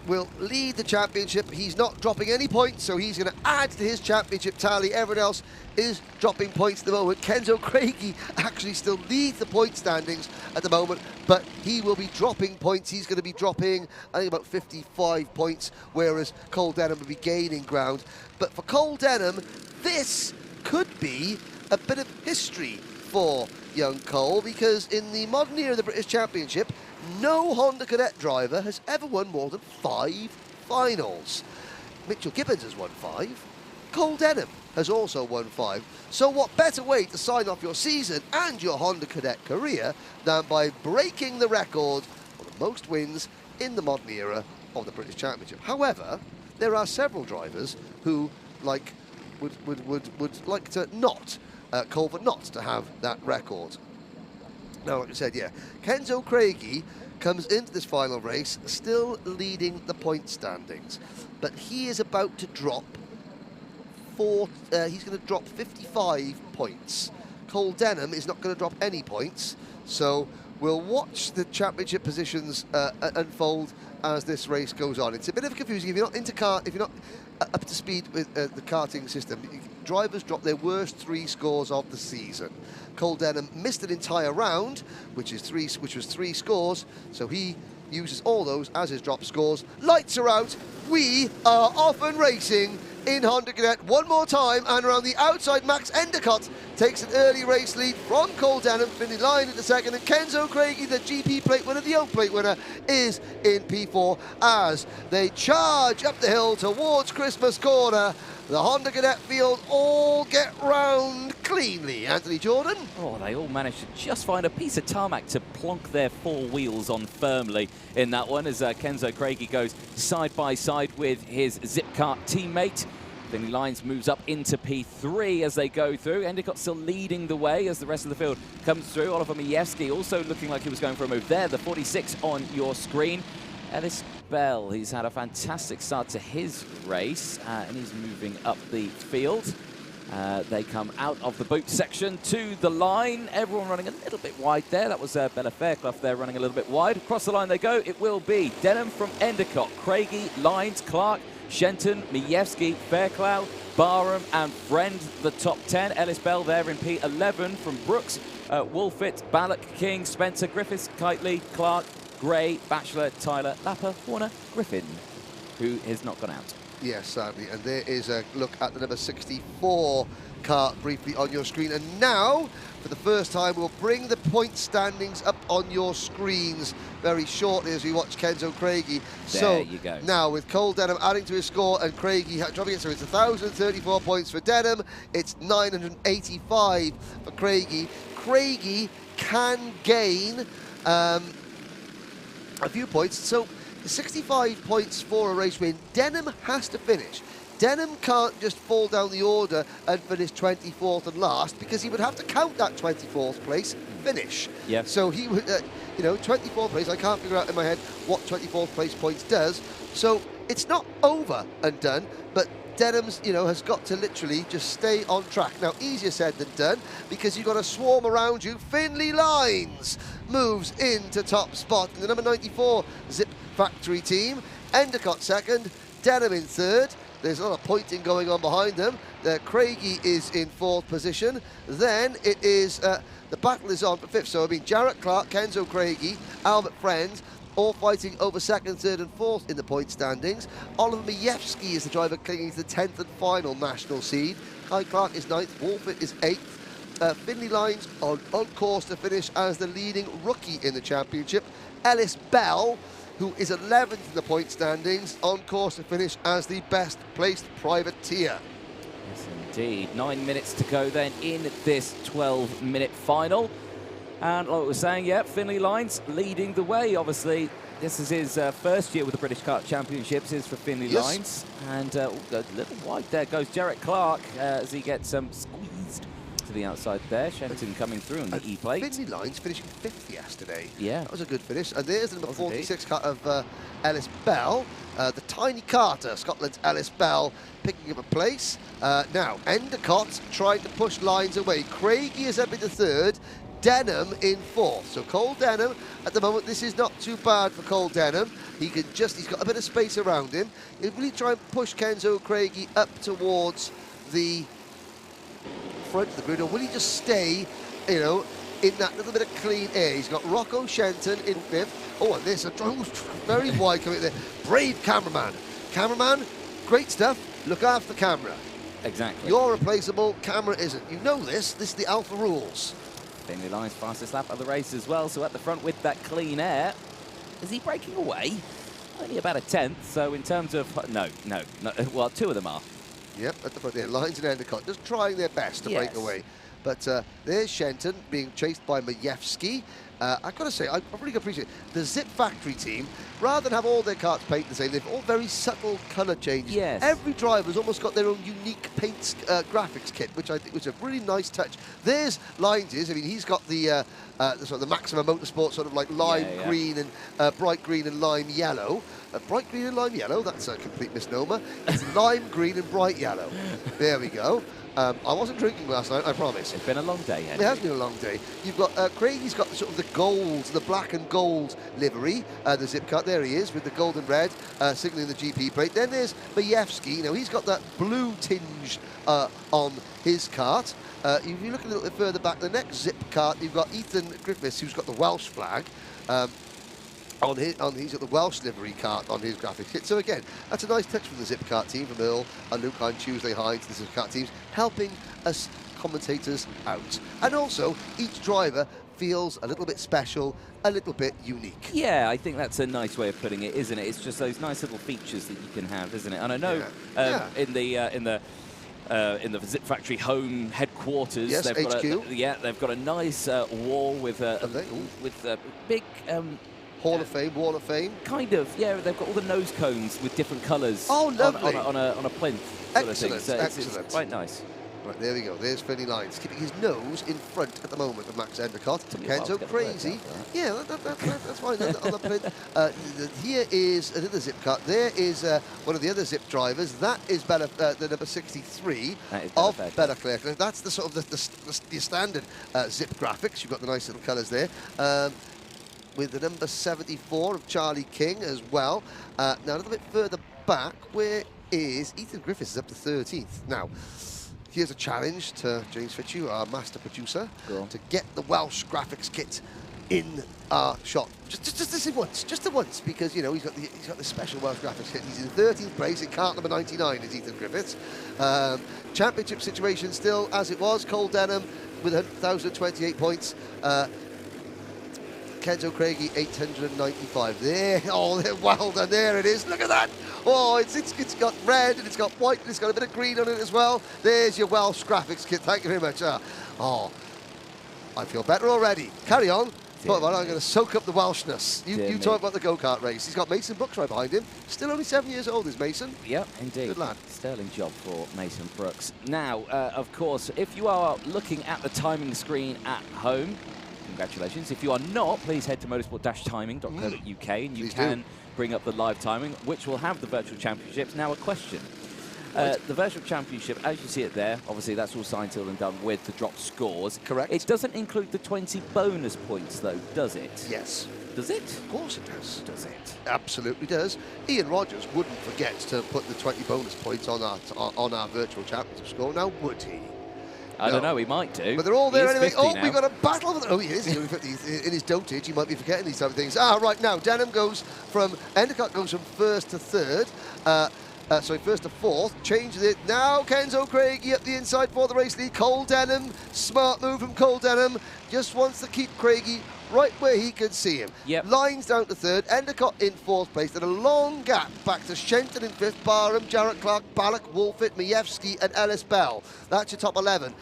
will lead the championship. He's not dropping any points, so he's going to add to his championship tally. Everyone else is dropping points at the moment. Kenzo Craigie actually still leads the point standings at the moment, but he will be dropping points. He's going to be dropping, I think, about 55 points, whereas Cole Denham will be gaining ground. But for Cole Denham, this could be a bit of history for young Cole, because in the modern era of the British Championship, no Honda Cadet driver has ever won more than 5 finals. Mitchell Gibbons has won 5. Cole Denham has also won 5. So what better way to sign off your season and your Honda Cadet career than by breaking the record for the most wins in the modern era of the British Championship. However, there are several drivers who would like to not, call for not to have that record. Now, like I said, yeah, Kenzo Craigie comes into this final race still leading the point standings, but he is about to drop he's going to drop 55 points. Cole Denham is not going to drop any points, so we'll watch the championship positions unfold as this race goes on. It's a bit of confusing if you're not into kart, if you're not up to speed with the karting system. Drivers drop their worst 3 scores of the season. Cole Denham missed an entire round, which was 3 scores, so he uses all those as his drop scores. Lights are out. We are off and racing in Honda Cadet one more time, and around the outside, Max Endicott takes an early race lead from Cole Denham. Finlay Line in the second, and Kenzo Craigie, the GP plate winner, the Oak plate winner, is in P4 as they charge up the hill towards Christmas Corner. The Honda Cadet field all get round cleanly. Anthony Jordan. Oh, they all managed to just find a piece of tarmac to plonk their 4 wheels on firmly in that one, as Kenzo Craigie goes side by side with his Zipkart teammate. Finlay Lines moves up into P3 as they go through. Endicott still leading the way as the rest of the field comes through. Oliver Majewski also looking like he was going for a move there. The 46 on your screen. Ellis Bell, he's had a fantastic start to his race, and he's moving up the field. They come out of the boot section to the line. Everyone running a little bit wide there. That was Bella Fairclough there running a little bit wide. Across the line they go. It will be Denham from Endicott, Craigie, Lines, Clark, Shenton, Majewski, Fairclough, Barham and Friend, the top 10. Ellis Bell there in P11 from Brooks, Wolfett, Ballock, King, Spencer, Griffiths, Kitely, Clark, Gray, Bachelor, Tyler, Lapper, Warner, Griffin, who has not gone out. Yes, sadly, and there is a look at the number 64 car briefly on your screen. And now, for the first time, we'll bring the point standings up on your screens very shortly as we watch Kenzo Craigie. There you go. Now, with Cole Denham adding to his score and Craigie dropping it, so it's 1,034 points for Denham, it's 985 for Craigie. Craigie can gain a few points, so 65 points for a race win. Denham has to finish. Denham can't just fall down the order and finish 24th and last, because he would have to count that 24th place finish. Yeah. So he would, 24th place, I can't figure out in my head what 24th place points does. So it's not over and done, but Denham's, you know, has got to literally just stay on track. Now, easier said than done, because you've got a swarm around you. Finley Lines moves into top spot in the number 94 Zip Factory team. Endicott second, Denham in third. There's a lot of pointing going on behind them. Craigie is in fourth position. Then it is, the battle is on for fifth. So, I mean, Jarrett Clark, Kenzo Craigie, Albert Friend, all fighting over second, third and fourth in the point standings. Oliver Majewski is the driver clinging to the 10th and final national seed. Kai Clark is 9th, Wolfett is 8th. Finley Lines on course to finish as the leading rookie in the championship. Ellis Bell, who is 11th in the point standings, on course to finish as the best placed privateer. Yes, indeed. 9 minutes to go then in this 12-minute final. And like we were saying, yeah, Finley Lines leading the way, obviously. This is his first year with the British Kart Championships, is for Finley Lines. And a little wide there goes Jarrett Clark as he gets squeezed to the outside there. Shenton coming through on the E-plate. Finley Lines finishing 5th yesterday. Yeah. That was a good finish. And there's the number 46 cut of Ellis Bell. The tiny Carter, Scotland's Ellis Bell, picking up a place. Now, Endicott trying to push Lines away. Craigie is up into third. Denham in fourth. So Cole Denham, at the moment, this is not too bad for Cole Denham. He's got a bit of space around him. He'll really try and push Kenzo Craigie up towards the front of the grid, or will he just stay, you know, in that little bit of clean air? He's got Rocco Shenton in fifth. Oh, and there's a very wide coming there. Brave cameraman. Cameraman, great stuff. Look after the camera. Exactly. You're replaceable, camera isn't. You know this. This is the alpha rules. Finley Lines fastest lap of the race as well, so at the front with that clean air. Is he breaking away? Only about a 10th, so in terms of... No, well, two of them are. Yep, at the front there, Lines and Endicott just trying their best to break away. But there's Shenton being chased by Majewski. I've got to say, I really appreciate the Zip Factory team. Rather than have all their karts painted the same, they've all very subtle colour changes. Yes. Every driver's almost got their own unique paint graphics kit, which I think was a really nice touch. There's Lines'. I mean, he's got the sort of the Maximum Motorsport sort of like lime green and bright green and lime yellow. Bright green and lime yellow, that's a complete misnomer. It's lime green and bright yellow. There we go. I wasn't drinking last night, I promise. It's been a long day, Henry. It has been a long day. You've got Craigie's got sort of the gold, the black and gold livery, the Zip Cut. There he is with the gold and red signalling the GP plate. Then there's Majewski. You know, he's got that blue tinge on his kart. If you look a little bit further back, the next Zip kart, you've got Ethan Griffiths, who's got the Welsh flag. He's got the Welsh livery kart on his graphics kit. So again, that's a nice touch from the Zip Kart team, from Earl and Luke Hine, Tuesday Hines, the Zip Kart teams, helping us commentators out. And also, each driver feels a little bit special, a little bit unique. Yeah, I think that's a nice way of putting it, isn't it? It's just those nice little features that you can have, isn't it? And I know in the Zip Factory home headquarters, they've got a nice wall with a big Wall of Fame. Kind of, yeah. They've got all the nose cones with different colours. Oh, lovely. On a plinth. Excellent, So excellent. It's quite nice. Right, there we go. There's Finley Lines, keeping his nose in front at the moment of Max Endicott. Kenzo Crazy. Yeah, that's fine. On the plinth. Here is another Zip Cut. There is one of the other Zip drivers. That is the number 63 of Bella Claire. That's the sort of the standard Zip graphics. You've got the nice little colours there. With the number 74 of Charlie King as well. Now, a little bit further back, where is Ethan Griffiths is up to 13th. Now, here's a challenge to James Fitzhugh, our master producer, to get the Welsh graphics kit in our shot. Just the once, because, you know, he's got the special Welsh graphics kit. He's in 13th place in kart number 99 is Ethan Griffiths. Championship situation still as it was. Cole Denham with 1,028 points. Kenzo Craigie 895. There, well done. There it is. Look at that. Oh, it's got red and it's got white and it's got a bit of green on it as well. There's your Welsh graphics kit. Thank you very much. Oh, I feel better already. Carry on. But I'm going to soak up the Welshness. You talk about the go-kart race. He's got Mason Brooks right behind him. Still only 7 years old is Mason. Yep, indeed. Good lad. Sterling job for Mason Brooks. Now, of course, if you are looking at the timing screen at home, congratulations. If you are not, please head to motorsport-timing.co.uk and you can bring up the live timing, which will have the virtual championships. Now, a question. The Virtual Championship, as you see it there, obviously that's all signed, sealed and done with the drop scores. Correct. It doesn't include the 20 bonus points, though, does it? Yes. Does it? Of course it does. Does it? Absolutely does. Ian Rogers wouldn't forget to put the 20 bonus points on our Virtual Championship score, now would he? I don't know, he might do. But they're all there anyway. Oh, now. we've got a battle. Oh, he is. He's only 50. In his dotage, he might be forgetting these type of things. Right now, Denham goes from, Endicott goes from first to third. Sorry, first to fourth. Changes it. Now Kenzo Craigie up the inside for the race lead. Cole Denham. Smart move from Cole Denham. Just wants to keep Craigie right where he can see him. Yep. Lines down to third. Endicott in fourth place. Then a long gap back to Shenton in fifth. Barham, Jarrett Clark, Paddock, Wolfit, Majewski and Ellis Bell. That's your top 11.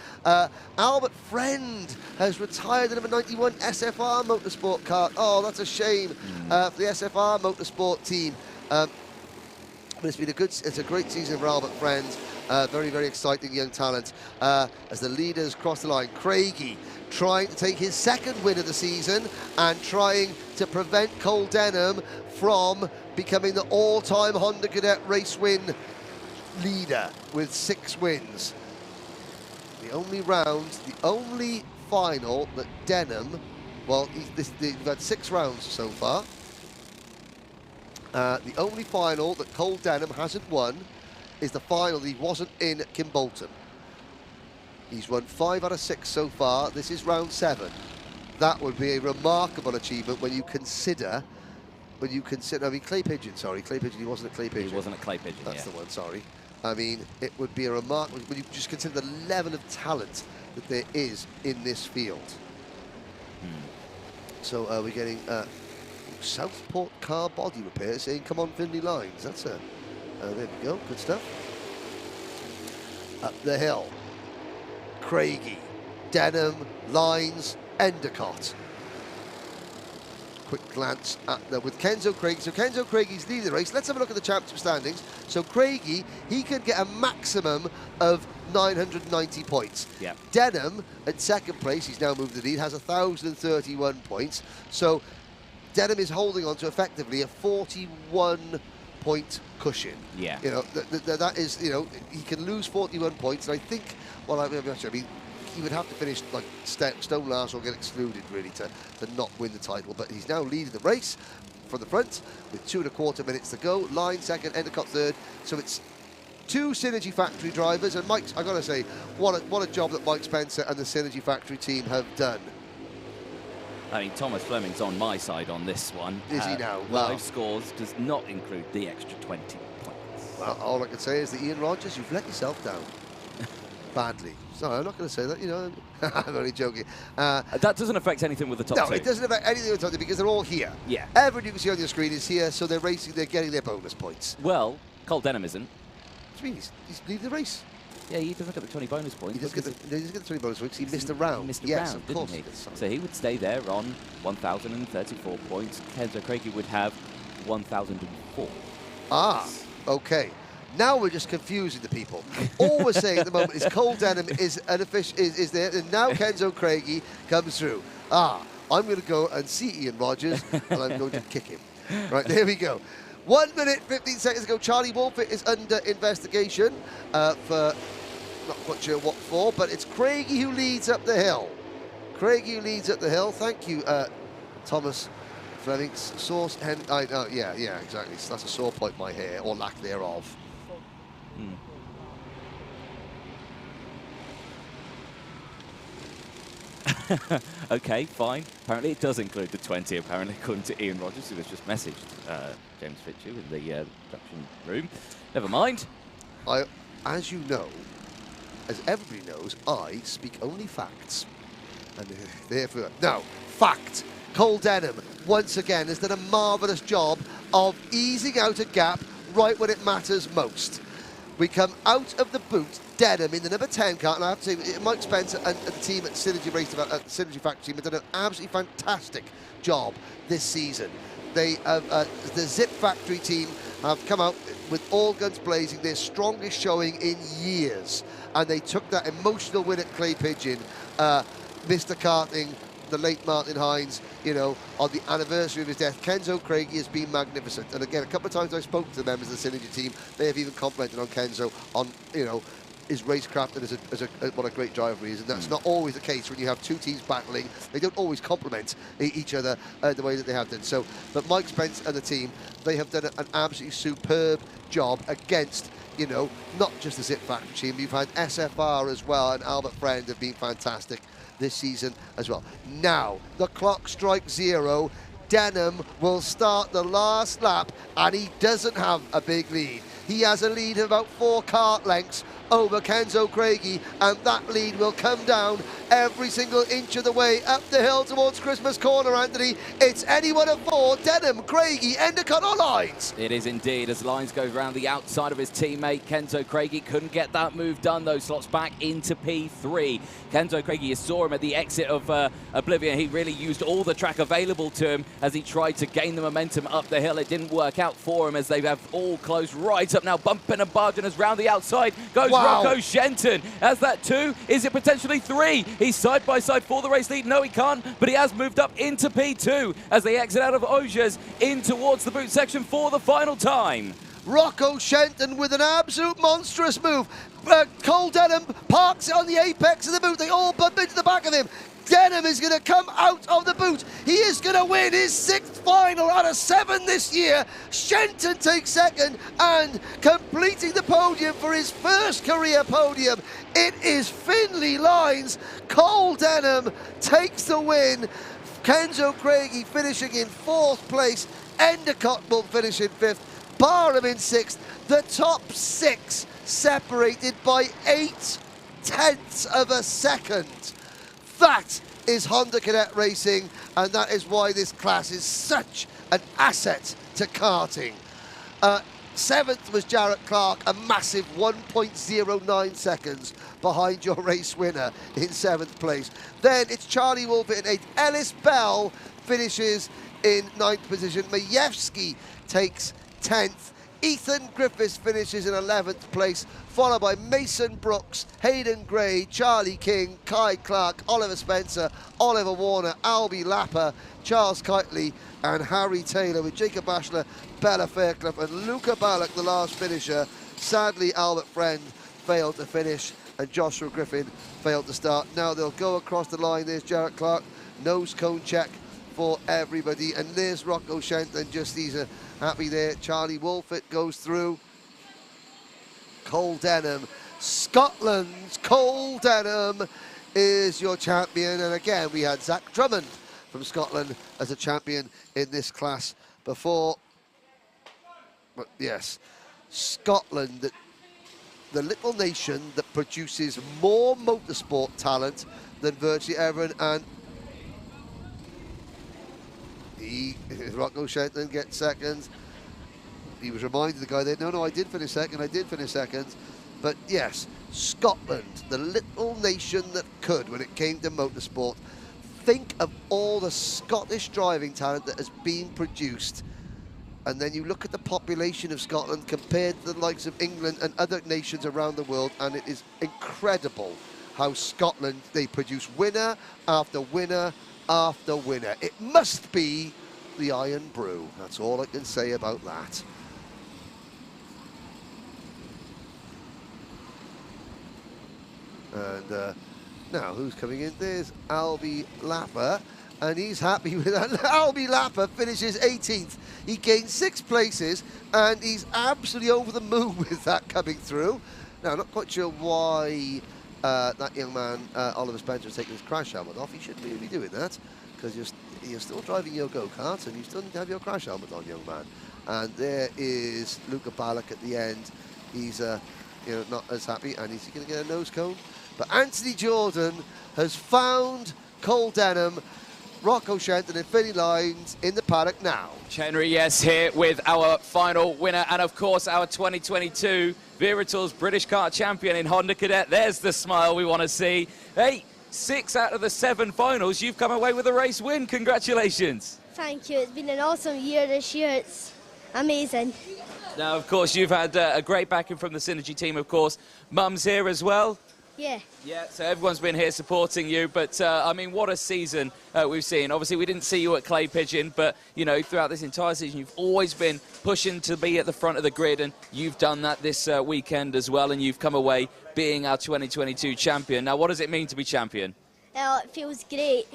Albert Friend has retired the number 91 SFR Motorsport Kart. Oh, that's a shame for the SFR Motorsport team. But it's been it's a great season for Albert Friend. Very, very exciting young talent. As the leaders cross the line, Craigie trying to take his second win of the season and trying to prevent Cole Denham from becoming the all-time Honda Cadet race win leader with 6 wins. The only final that Denham, well, we've had 6 rounds so far. The only final that Cole Denham hasn't won is the final that he wasn't in Kimbolton. He's won 5 out of 6 so far. This is round 7. That would be a remarkable achievement when you consider, I mean, Clay Pigeon, sorry, Clay Pigeon, he wasn't a Clay Pigeon. He wasn't a Clay Pigeon, That's the one, sorry. I mean, it would be a remarkable, when you just consider the level of talent that there is in this field. So we're getting Southport Car Body Repair saying, come on, Finley Lines. That's there we go, good stuff. Up the hill. Craigie, Denham, Lines, Endicott. Quick glance at with Kenzo Craigie. So Kenzo Craigie's leading the race. Let's have a look at the championship standings. So Craigie, he can get a maximum of 990 points. Yeah. Denham, at second place, he's now moved the lead, has 1,031 points. So Denham is holding on to effectively a 41-point cushion. Yeah. You know, that is, you know, he can lose 41 points, and I think, well, I mean, he would have to finish like stone last or get excluded really to not win the title. But he's now leading the race from the front with 2.25 minutes to go. Line second, Endicott third. So it's 2 Synergy Factory drivers, and Mike's, I gotta say, what a job that Mike Spencer and the Synergy Factory team have done. I mean, Thomas Fleming's on my side on this one. Is he now? Live scores does not include the extra 20 points. Well, all I can say is that Ian Rogers, you've let yourself down. Badly. Sorry, I'm not going to say that, you know. I'm only joking. That doesn't affect anything with the top 2. No, it doesn't affect anything with the top 2 because they're all here. Yeah. Everyone you can see on your screen is here, so they're racing, they're getting their bonus points. Well, Cole Denham isn't. What do you mean? He's leading the race. Yeah, he doesn't get the 20 bonus points. He doesn't get the 20 bonus points. He missed a round. He missed a yes, round, of didn't course he? He so he would stay there on 1,034 points. Kenzo Craigie would have 1,004. Ah, okay. Now we're just confusing the people. All we're saying at the moment is Cole Denham is there, and now Kenzo Craigie comes through. I'm going to go and see Ian Rogers, and I'm going to kick him. Right, there we go. 1 minute, 15 seconds ago. Charlie Wolfit is under investigation for not quite sure what for, but it's Craigie who leads up the hill. Craigie who leads up the hill. Thank you, Thomas Fleming. Source, yeah, exactly. So that's a sore point, my hair, or lack thereof. Okay, fine. Apparently it does include the 20, apparently, according to Ian Rogers, who has just messaged James Fitchew in the production room. Never mind. As you know, as everybody knows, I speak only facts. And therefore, now, fact. Cole Denham, once again, has done a marvellous job of easing out a gap right when it matters most. We come out of the boot, Denham in the number 10 car, and I have to say, Mike Spencer and the team at Synergy Synergy Factory team have done an absolutely fantastic job this season. They have, the Zip Factory team have come out with all guns blazing, their strongest showing in years, and they took that emotional win at Clay Pigeon. Mr. Karting the late Martin Hines, you know, on the anniversary of his death. Kenzo Craigie has been magnificent. And again, a couple of times I spoke to the members of the Synergy team. They have even complimented on Kenzo on, you know, his racecraft and what a great driver he is. And that's not always the case when you have two teams battling. They don't always complement each other the way that they have done. So, but Mike Spence and the team, they have done an absolutely superb job against, you know, not just the Zip Factory team. You've had SFR as well, and Albert Friend have been fantastic this season as well. Now, the clock strikes 0. Denham will start the last lap, and he doesn't have a big lead. He has a lead of about 4 kart lengths over Kenzo Craigie, and that lead will come down every single inch of the way up the hill towards Christmas Corner, Anthony. It's anyone of 4, Denham, Craigie, Endicott or Lines. It is indeed, as Lines goes around the outside of his teammate. Kenzo Craigie couldn't get that move done, though, slots back into P3. Kenzo Craigie, you saw him at the exit of Oblivion. He really used all the track available to him as he tried to gain the momentum up the hill. It didn't work out for him as they have all closed right up now. Bumping and barging as round the outside goes Rocco Shenton. Has that 2? Is it potentially 3? He's side by side for the race lead. No, he can't, but he has moved up into P2 as they exit out of Auges in towards the boot section for the final time. Rocco Shenton with an absolute monstrous move. Cole Denham parks it on the apex of the boot. They all bump into the back of him. Denham is going to come out of the boot. He is going to win his 6th final out of 7 this year. Shenton takes second, and completing the podium for his first career podium, it is Finlay Lines. Cole Denham takes the win. Kenzo Craigie finishing in 4th place. Endicott will finish in 5th. Barham in 6th. The top 6 separated by 0.8 of a second. That is Honda Cadet Racing, and that is why this class is such an asset to karting. 7th was Jarrett Clark, a massive 1.09 seconds behind your race winner in 7th place. Then it's Charlie Wolfett in 8th. Ellis Bell finishes in 9th position. Majewski takes 10th. Ethan Griffiths finishes in 11th place, followed by Mason Brooks, Hayden Gray, Charlie King, Kai Clark, Oliver Spencer, Oliver Warner, Albie Lapper, Charles Kitely and Harry Taylor, with Jacob Ashler, Bella Fairclough and Luca Ballack the last finisher. Sadly, Albert Friend failed to finish and Joshua Griffin failed to start. Now they'll go across the line. There's Jarrett Clark, nose cone check for everybody, and there's Rocco Shenton, just he's happy there. Charlie Wolfett goes through. Cole Denham, Scotland's Cole Denham is your champion, and again we had Zach Drummond from Scotland as a champion in this class before. But yes, Scotland, the little nation that produces more motorsport talent than virtually everyone, and Rocco Shenton gets second. He was reminded, the guy there, no, I did finish second. But yes, Scotland, the little nation that could when it came to motorsport. Think of all the Scottish driving talent that has been produced. And then you look at the population of Scotland compared to the likes of England and other nations around the world, and it is incredible how Scotland, they produce winner after winner after winner. It must be the Iron Brew. That's all I can say about that. And now who's coming in? There's Albie Lapper, and he's happy with that. Albie Lapper finishes 18th. He gained 6 places, and he's absolutely over the moon with that coming through. Now, not quite sure why that young man, Oliver Spencer, is taking his crash helmet off. He shouldn't really be doing that, because you're still driving your go-kart, and you still need to have your crash helmet on, young man. And there is Luca Ballack at the end. He's not as happy, and he's going to get a nose cone. But Anthony Jordan has found Cole Denham, Rocco Shenton and Finlay Lines in the paddock now. Henry, yes, here with our final winner, and of course our 2022 Virtual's British Kart Champion in Honda Cadet. There's the smile we want to see. Hey, 6 out of the 7 finals, you've come away with a race win. Congratulations. Thank you. It's been an awesome year this year. It's amazing. Now, of course, you've had a great backing from the Synergy team, of course. Mum's here as well. Yeah. Yeah, so everyone's been here supporting you, but I mean, what a season we've seen. Obviously, we didn't see you at Clay Pigeon, but, you know, throughout this entire season, you've always been pushing to be at the front of the grid, and you've done that this weekend as well, and you've come away being our 2022 champion. Now, what does it mean to be champion? It feels great.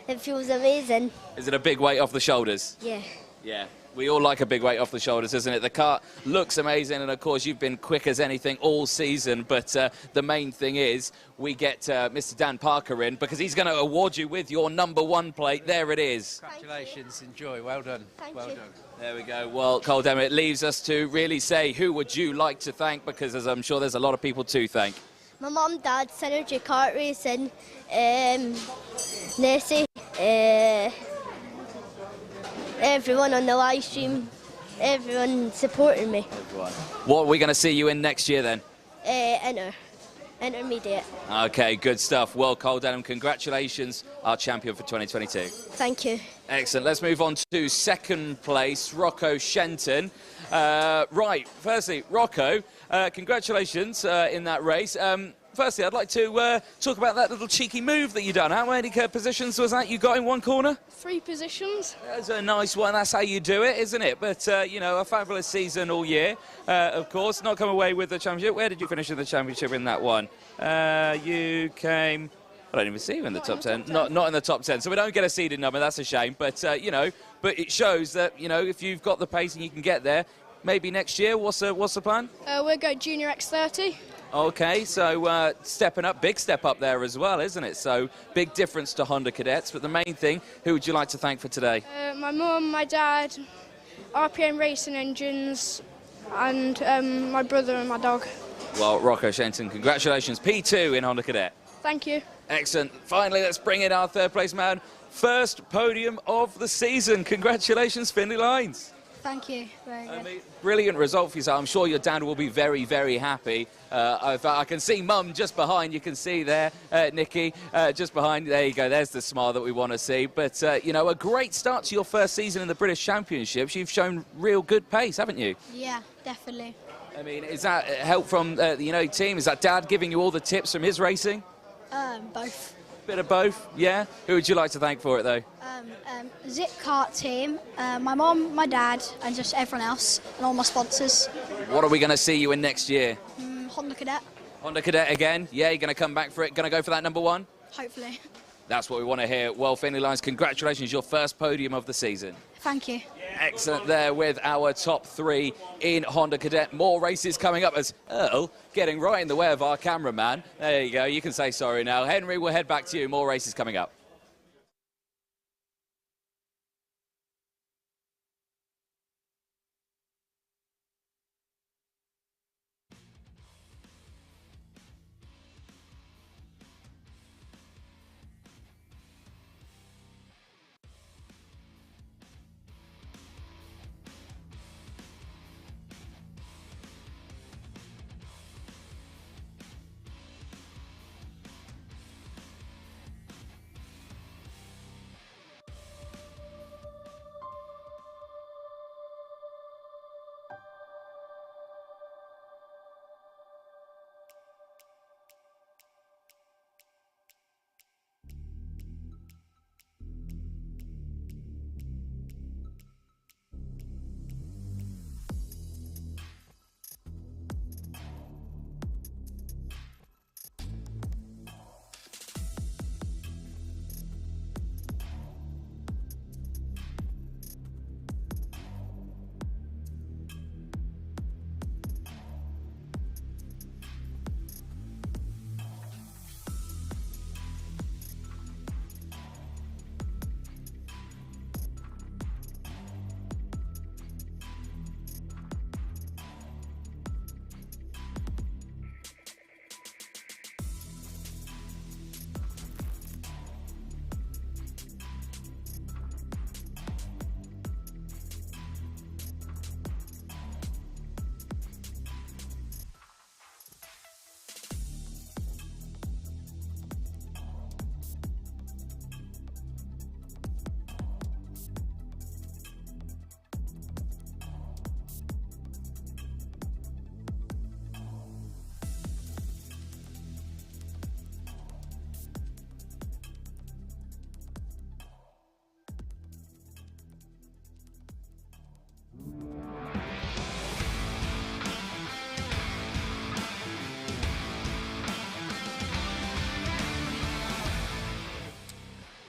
It feels amazing. Is it a big weight off the shoulders? Yeah. Yeah. We all like a big weight off the shoulders, isn't it? The car looks amazing, and of course you've been quick as anything all season, but the main thing is we get Mr. Dan Parker in because he's going to award you with your #1 plate. There it is. Congratulations, enjoy, well done. Well done. There we go. Well, Cole Demmett, it leaves us to really say who would you like to thank, because as I'm sure there's a lot of people to thank. My mum, dad, Synergy Kart Racing, Nessie, everyone on the live stream, everyone supporting me. What are we going to see you in next year then? Intermediate. Okay, good stuff. Well, Cole Denham, congratulations, our champion for 2022. Thank you. Excellent. Let's move on to second place, Rocco Shenton. Right, firstly, Rocco, congratulations in that race. Firstly, I'd like to talk about that little cheeky move that you done. How many positions was that you got in one corner? 3 positions. That's a nice one. That's how you do it, isn't it? But, you know, a fabulous season all year, of course. Not come away with the championship. Where did you finish in the championship in that one? You came... I don't even see you in the top 10. Not in the top 10. So we don't get a seeded number. That's a shame. But, you know, but it shows that, you know, if you've got the pace and you can get there, maybe next year, what's the plan? We're going Junior X30. Okay, so stepping up, big step up there as well, isn't it? So big difference to Honda Cadets. But the main thing, who would you like to thank for today? My mum, my dad, RPM Racing Engines, and my brother and my dog. Well, Rocco Shenton, congratulations. P2 in Honda Cadet. Thank you. Excellent. Finally, let's bring in our third place man. First podium of the season. Congratulations, Finley Lines. Thank you. Very good. I mean, brilliant result for yourself. I'm sure your dad will be very, very happy. I can see Mum just behind. You can see there, Nikki, just behind. There you go. There's the smile that we want to see. But, you know, a great start to your first season in the British Championships. You've shown real good pace, haven't you? Yeah, definitely. I mean, is that help from the team? Is that Dad giving you all the tips from his racing? Both. Bit of both, yeah? Who would you like to thank for it, though? Zip Kart team, my mum, my dad, and just everyone else, and all my sponsors. What are we going to see you in next year? Honda Cadet. Honda Cadet again? Yeah, you're going to come back for it? Going to go for that #1? Hopefully. That's what we want to hear. Well, Finley Lines, congratulations, your first podium of the season. Thank you. Excellent there with our top 3 in Honda Cadet. More races coming up as Earl getting right in the way of our cameraman. There you go. You can say sorry now. Henry, we'll head back to you. More races coming up.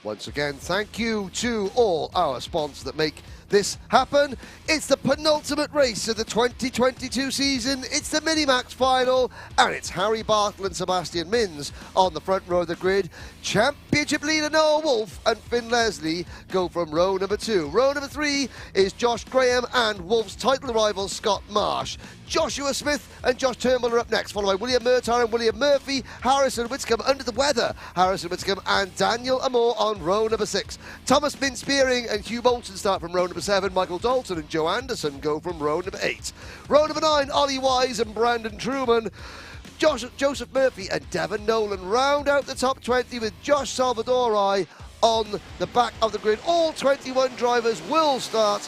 Once again, thank you to all our sponsors that make this happen. It's the penultimate race of the 2022 season. It's the Minimax Final, and it's Harry Bartle and Sebastian Mins on the front row of the grid. Championship leader Noah Wolf and Finn Leslie go from row number 2. Row number 3 is Josh Graham and Wolf's title rival Scott Marsh. Joshua Smith and Josh Turnbull are up next, followed by William Murtar and William Murphy, Harrison Whitcomb under the weather, Harrison Whitcomb and Daniel Amore on row number 6. Thomas Min-Spearing and Hugh Bolton start from row number 7. Michael Dalton and Joe Anderson go from row number 8. Row number 9, Ollie Wise and Brandon Truman. Joseph Murphy and Devon Nolan round out the top 20 with Josh Salvadori on the back of the grid. All 21 drivers will start.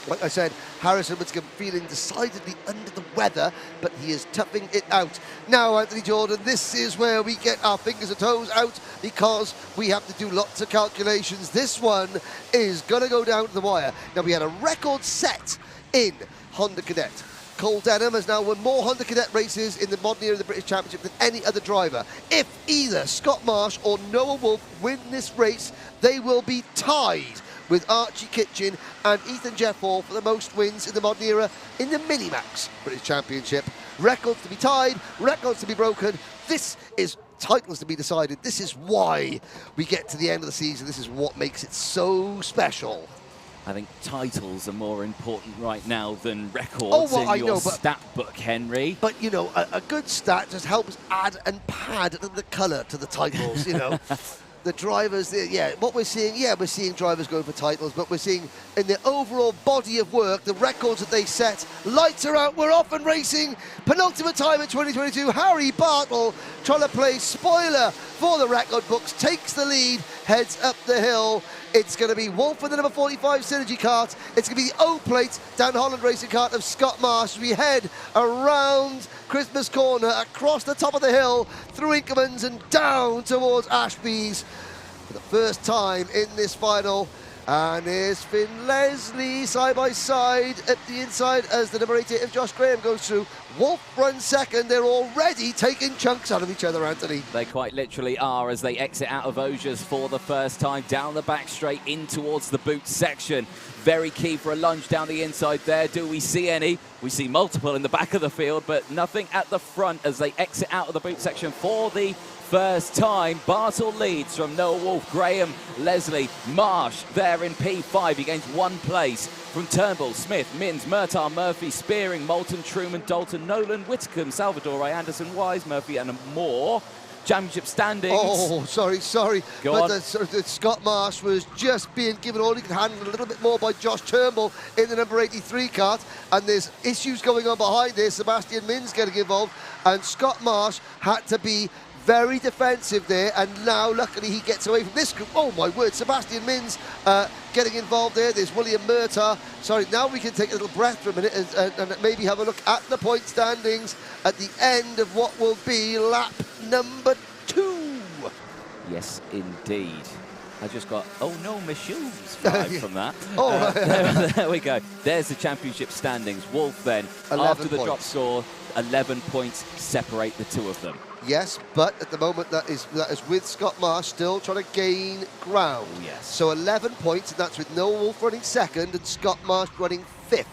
Like I said, Harrison Whitcomb feeling decidedly under the weather, but he is toughing it out. Now, Anthony Jordan, this is where we get our fingers and toes out because we have to do lots of calculations. This one is going to go down to the wire. Now, we had a record set in Honda Cadet. Cole Denham has now won more Honda Cadet races in the modern era of the British Championship than any other driver. If either Scott Marsh or Noah Wolf win this race, they will be tied with Archie Kitchen and Ethan Jeffhall for the most wins in the modern era in the Minimax British Championship. Records to be tied, records to be broken. This is titles to be decided. This is why we get to the end of the season. This is what makes it so special. I think titles are more important right now than records in your stat book, Henry. But, you know, a good stat just helps add and pad the colour to the titles, you know. The drivers, what we're seeing, we're seeing drivers going for titles, but we're seeing in the overall body of work, the records that they set, lights are out, we're off and racing. Penultimate time in 2022, Harry Bartle trying to play spoiler for the record books, takes the lead, heads up the hill. It's going to be Wolf with the number 45 Synergy kart. It's going to be the O-Plate Dan Holland racing kart of Scott Marsh. We head around Christmas Corner, across the top of the hill, through Inkermans and down towards Ashby's for the first time in this final. And here's Finn Leslie side by side at the inside as the number 88 of Josh Graham goes through. Wolf runs second. They're already taking chunks out of each other, Anthony. They quite literally are as they exit out of Osiers for the first time. Down the back straight in towards the boot section. Very key for a lunge down the inside there. Do we see any? We see multiple in the back of the field, but nothing at the front as they exit out of the boot section for the first time. Bartle leads from Noah Wolf, Graham, Leslie, Marsh there in P5. He gains 1 place from Turnbull, Smith, Mins, Murtar, Murphy, Spearing, Moulton, Truman, Dalton, Nolan, Whitcomb, Salvador, Anderson, Wise, Murphy and more. Championship standings. Oh, sorry. Go but on. Scott Marsh was just being given all he could handle, a little bit more by Josh Turnbull in the number 83 kart. And there's issues going on behind this. Sebastian Mins getting involved. And Scott Marsh had to be very defensive there, and now luckily he gets away from this group. Oh my word, Sebastian Mins getting involved there. There's William Murtar. Sorry, now we can take a little breath for a minute and maybe have a look at the point standings at the end of what will be lap number 2. Yes, indeed. I just got, oh no, my shoes vibe from that. Oh, there we go. There's the championship standings. Wolf then, after the drop score, 11 points separate the two of them. Yes, but at the moment that is with Scott Marsh still trying to gain ground. Yes. So 11 points, and that's with Noah Wolf running second and Scott Marsh running 5th.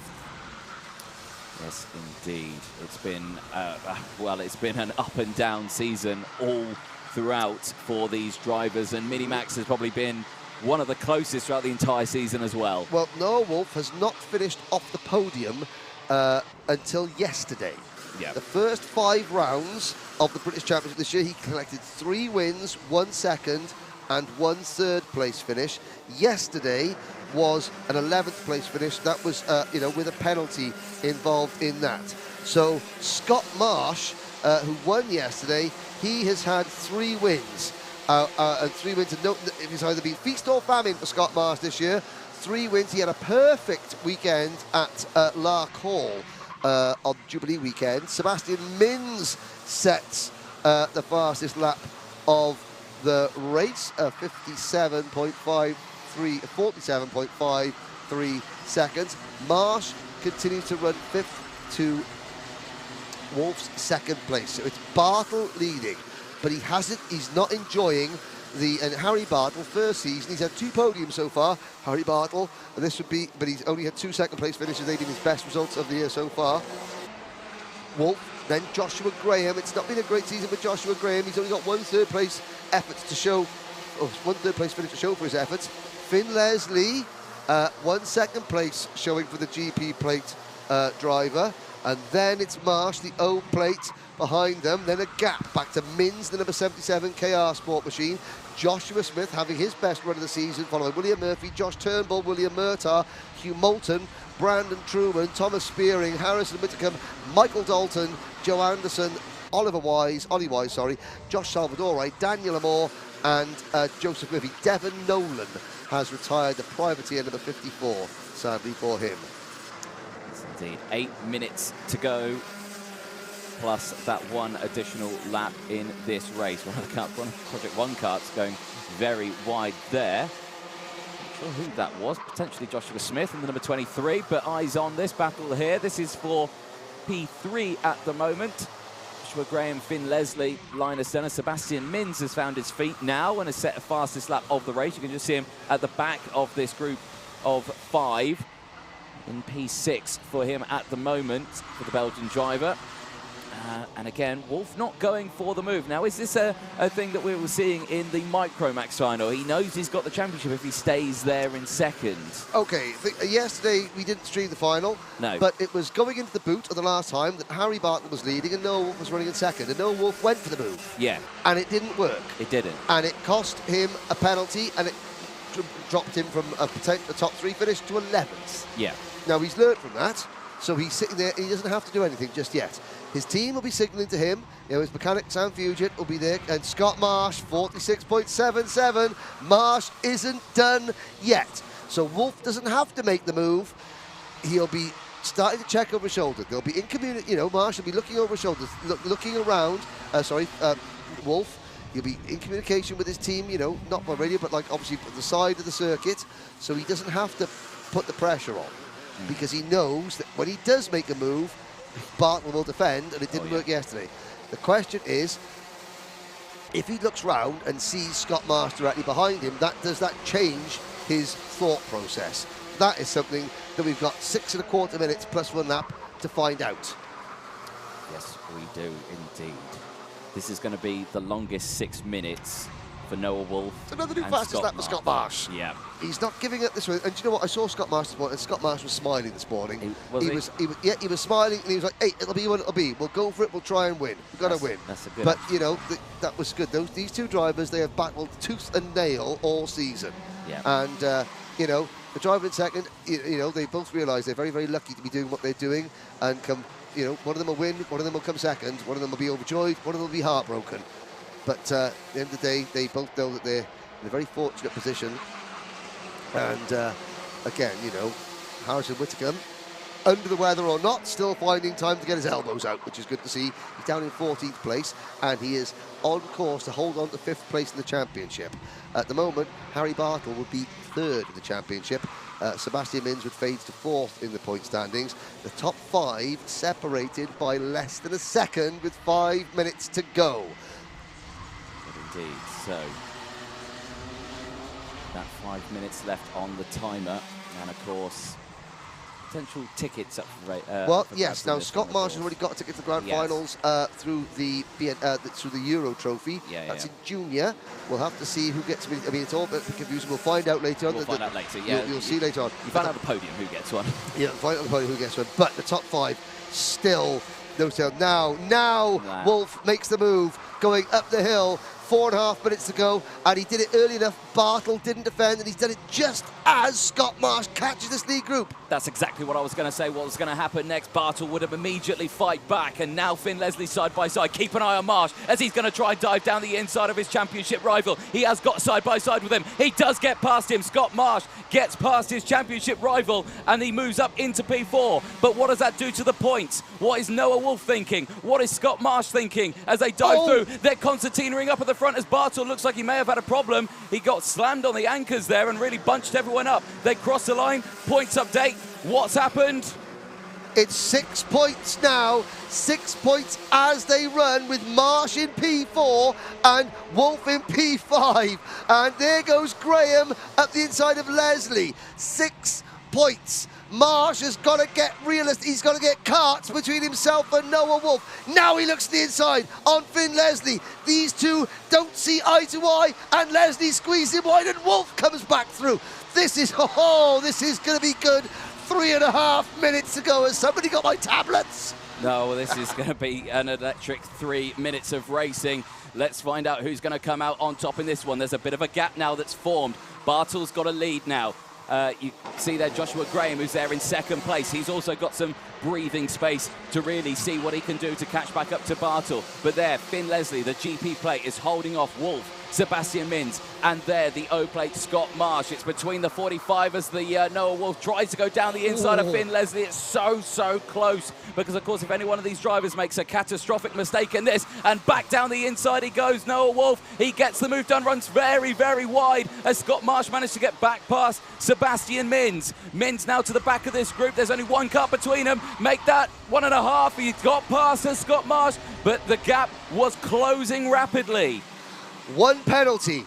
Yes, indeed. It's been, it's been an up and down season all throughout for these drivers, and Minimax has probably been one of the closest throughout the entire season as well. Well, Noah Wolf has not finished off the podium until yesterday. Yeah. The first 5 rounds of the British Championship this year, he collected 3 wins, 1 second, and 1 third place finish. Yesterday was an 11th place finish. That was, with a penalty involved in that. So Scott Marsh, who won yesterday, he has had 3 wins. And 3 wins. It's either been feast or famine for Scott Marsh this year. 3 wins. He had a perfect weekend at Lark Hall on Jubilee weekend. Sebastian Mins sets the fastest lap of the race, 47.53 seconds. Marsh continues to run 5th to Wolf's 2nd place. So it's Bartle leading, but he's not enjoying and Harry Bartle, first season, he's had 2 podiums so far. Harry Bartle, and this would be, but he's only had 2 second-place finishes. They've been his best results of the year so far. Wolf, then Joshua Graham. It's not been a great season for Joshua Graham. He's only got 1 third-place effort to show, 1 third-place finish to show for his efforts. Finn Leslie, 1 second-place showing for the GP plate driver. And then it's Marsh, the O plate behind them. Then a gap back to Mins, the number 77 KR Sport Machine. Joshua Smith having his best run of the season, followed by William Murphy, Josh Turnbull, William Murtagh, Hugh Moulton, Brandon Truman, Thomas Spearing, Harrison Whitcomb, Michael Dalton, Joe Anderson, Ollie Wise, Josh Salvadore, Daniel Amore, and Joseph Murphy. Devon Nolan has retired, the privateer number 54, sadly for him. Yes, indeed. 8 minutes to go, plus that 1 additional lap in this race. One of Project 1 karts going very wide there. Not sure who that was, potentially Joshua Smith in the number 23, but eyes on this battle here. This is for P3 at the moment. Joshua Graham, Finn Leslie, Linus Denner. Sebastian Mins has found his feet now and has set the fastest lap of the race. You can just see him at the back of this group of 5 in P6 for him at the moment, for the Belgian driver. And again, Wolf not going for the move. Now, is this a thing that we were seeing in the Micromax Final? He knows he's got the championship if he stays there in second. Okay, yesterday we didn't stream the final. No. But it was going into the boot of the last time that Harry Bartle was leading and Noah Wolf was running in second. And Noah Wolf went for the move. Yeah. And it didn't work. It didn't. And it cost him a penalty and it dropped him from a top 3 finish to 11th. Yeah. Now, he's learned from that. So he's sitting there, he doesn't have to do anything just yet. His team will be signalling to him. You know, his mechanic, Sam Fugit, will be there. And Scott Marsh, 46.77. Marsh isn't done yet. So Wolf doesn't have to make the move. He'll be starting to check over his shoulder. They'll be in community, you know, Marsh will be looking over his shoulders, looking around. Wolf. He'll be in communication with his team, you know, not by radio, but like obviously at the side of the circuit. So he doesn't have to put the pressure on. Because he knows that when he does make a move, Bartle will defend, and it didn't work yesterday. The question is, if he looks round and sees Scott Marsh directly behind him, does that change his thought process? That is something that we've got 6 1/4 minutes plus 1 lap to find out. Yes, we do indeed. This is going to be the longest 6 minutes for Noah Wolf. It's another new fastest lap for Scott Marsh. Yeah. He's not giving it this way. And do you know what? I saw Scott Marsh this morning, and Scott Marsh was smiling this morning. He was smiling, and he was like, hey, it'll be what it'll be. We'll go for it. We'll try and win. We've got to win. That's a good But, you know, that was good. These 2 drivers, they have battled tooth and nail all season. Yeah. And, you know, the driver in second, you know, they both realise they're very, very lucky to be doing what they're doing. And come, you know, one of them will win, one of them will come second, one of them will be overjoyed, one of them will be heartbroken. But at the end of the day, they both know that they're in a very fortunate position. And again, you know, Harrison Whitcomb, under the weather or not, still finding time to get his elbows out, which is good to see. He's down in 14th place, and he is on course to hold on to 5th place in the championship. At the moment, Harry Bartle would be 3rd in the championship. Sebastian Mins would fade to 4th in the point standings. The top 5 separated by less than a second with 5 minutes to go. Indeed, so that 5 minutes left on the timer, and of course potential tickets up for well, yes. Now Scott Marsh has already got a ticket to the grand finals through the Euro Trophy. That's in junior. We'll have to see who gets. I mean, it's all a bit confusing. We'll find out later on. We'll find out later. You'll see later on. You find out the podium who gets one. Yeah, find out the podium who gets one. But the top 5 still no tell. Now Wolf makes the move, going up the hill. 4.5 minutes to go, and he did it early enough. Bartle didn't defend, and he's done it just as Scott Marsh catches this lead group. That's exactly what I was going to say. What was going to happen next? Bartle would have immediately fight back, and now Finn Leslie side by side. Keep an eye on Marsh as he's going to try and dive down the inside of his championship rival. He has got side by side with him. He does get past him. Scott Marsh gets past his championship rival, and he moves up into P4. But what does that do to the points? What is Noah Wolf thinking? What is Scott Marsh thinking as they dive through? They're concertinaing up at the front as Bartle looks like he may have had a problem. He got slammed on the anchors there and really bunched everyone up. They cross the line. Points update. What's happened? It's 6 points now, 6 points as they run with Marsh in P4 and Wolf in P5. And there goes Graham up the inside of Leslie. 6 points. Marsh has got to get realistic. He's got to get Kart between himself and Noah Wolf. Now he looks to the inside on Finn Leslie. These two don't see eye to eye, and Leslie squeezes him wide, and Wolf comes back through. This is going to be good. 3.5 minutes to go. Has somebody got my tablets? No, well, this is going to be an electric 3 minutes of racing. Let's find out who's going to come out on top in this one. There's a bit of a gap now that's formed. Bartle's got a lead now. You see there Joshua Graham, who's there in second place. He's also got some breathing space to really see what he can do to catch back up to Bartle. But there, Finn Leslie, the GP plate, is holding off Wolf, Sebastian Mins, and there the O plate, Scott Marsh. It's between the 45 as the Noah Wolf tries to go down the inside of Finn Leslie. It's so close, because of course if any one of these drivers makes a catastrophic mistake in this, and back down the inside he goes, Noah Wolf, he gets the move done, runs very wide as Scott Marsh managed to get back past Sebastian Mins. Mins now to the back of this group. There's only one car between them. Make that 1.5. He got past Scott Marsh, but the gap was closing rapidly. One penalty,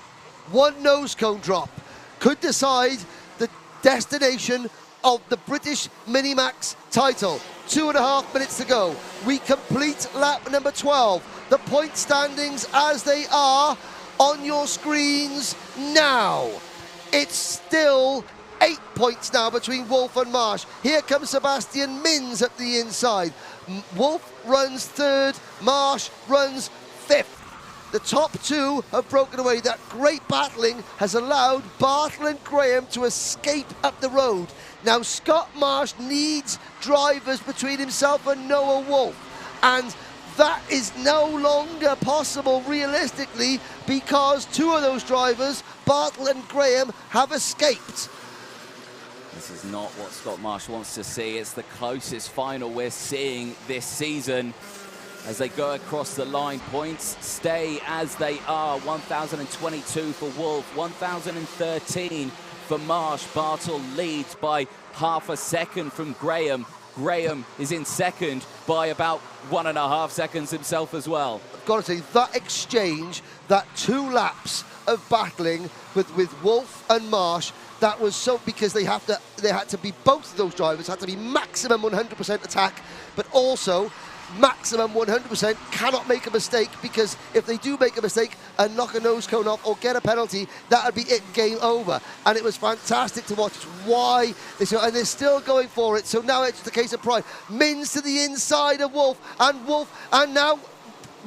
one nose cone drop could decide the destination of the British Minimax title. 2.5 minutes to go. We complete lap number 12. The point standings as they are on your screens now. It's still 8 points now between Wolf and Marsh. Here comes Sebastian Mins at the inside. Wolf runs third, Marsh runs fifth. The top two have broken away. That great battling has allowed Bartle and Graham to escape up the road. Now Scott Marsh needs drivers between himself and Noah Wolf, and that is no longer possible realistically, because two of those drivers, Bartle and Graham, have escaped. This is not what Scott Marsh wants to see. It's the closest final we're seeing this season. As they go across the line, points stay as they are. 1,022 for Wolf, 1,013 for Marsh. Bartle leads by half a second from Graham. Graham is in second by about 1.5 seconds himself as well. I've got to say, that exchange, that 2 laps of battling with Wolf and Marsh, that was so, because they had to be, both of those drivers had to be maximum 100% attack, but also maximum 100%, cannot make a mistake, because if they do make a mistake and knock a nose cone off or get a penalty, that would be it, game over. And it was fantastic to watch. It's why and they're still going for it. So now it's the case of pride. Mins to the inside of Wolf, and now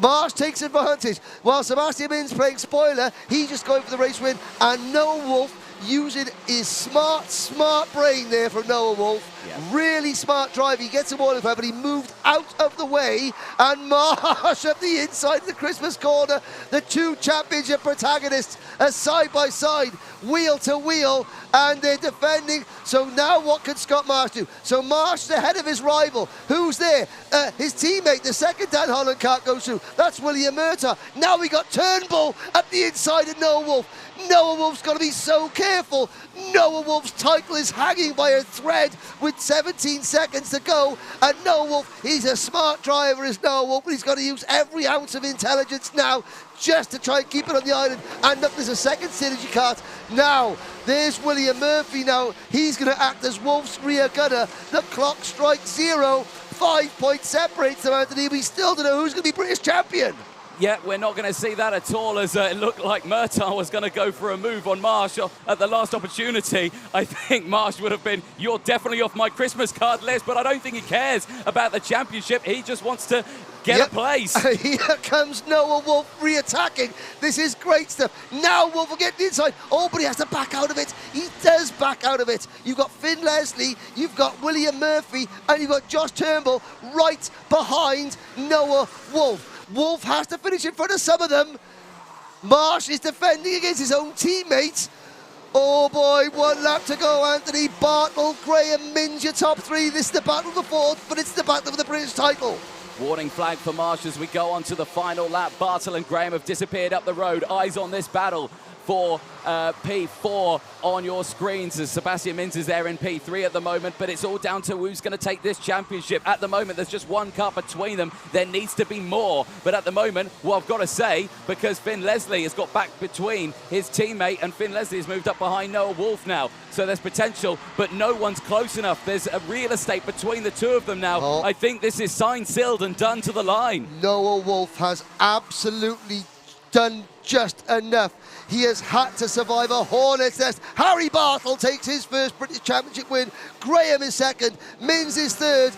Marsh takes advantage. While Sebastian Mins playing spoiler, he's just going for the race win, and Noah Wolf using his smart brain there from Noah Wolf. Yeah. Really smart drive. He gets him all in front, but he moved out of the way, and Marsh at the inside of the Christmas corner. The two championship protagonists are side by side, wheel to wheel, and they're defending. So now what can Scott Marsh do? So Marsh is ahead of his rival. Who's there? His teammate, the second Dan Holland kart goes through. That's William Murtaugh. Now we got Turnbull at the inside of Noah Wolf. Noah Wolf's got to be so careful. Noah Wolf's title is hanging by a thread with 17 seconds to go, and Noah Wolf, he's a smart driver, is Noah Wolf, but he's got to use every ounce of intelligence now just to try and keep it on the island. And look, there's a second synergy kart. Now, there's William Murphy now. He's going to act as Wolf's rear gunner. The clock strikes 0. 5 points separates them, Anthony. We still don't know who's going to be British champion. Yeah, we're not going to see that at all, as it looked like Murtaugh was going to go for a move on Marsh at the last opportunity. I think Marsh would have been, you're definitely off my Christmas card list, but I don't think he cares about the championship. He just wants to get a place. Here comes Noah Wolf re-attacking. This is great stuff. Now Wolf will get the inside. Oh, but he has to back out of it. He does back out of it. You've got Finn Leslie, you've got William Murphy, and you've got Josh Turnbull right behind Noah Wolf. Wolf has to finish in front of some of them. Marsh is defending against his own teammates. Oh boy, 1 lap to go, Anthony. Bartle, Graham, Mins, your top 3. This is the battle of the fourth, but it's the battle of the British title. Warning flag for Marsh as we go on to the final lap. Bartle and Graham have disappeared up the road. Eyes on this battle for P4 on your screens, as Sebastian Mins is there in P3 at the moment, but it's all down to who's going to take this championship. At the moment, there's just one car between them. There needs to be more, but at the moment, well, I've got to say, because Finn Leslie has got back between his teammate, and Finn Leslie has moved up behind Noah Wolf now, so there's potential, but no one's close enough. There's a real estate between the two of them now. Oh. I think this is signed, sealed, and done to the line. Noah Wolf has absolutely done just enough. He has had to survive a hornet's nest. Harry Bartle takes his first British Championship win. Graham is second. Mins is third.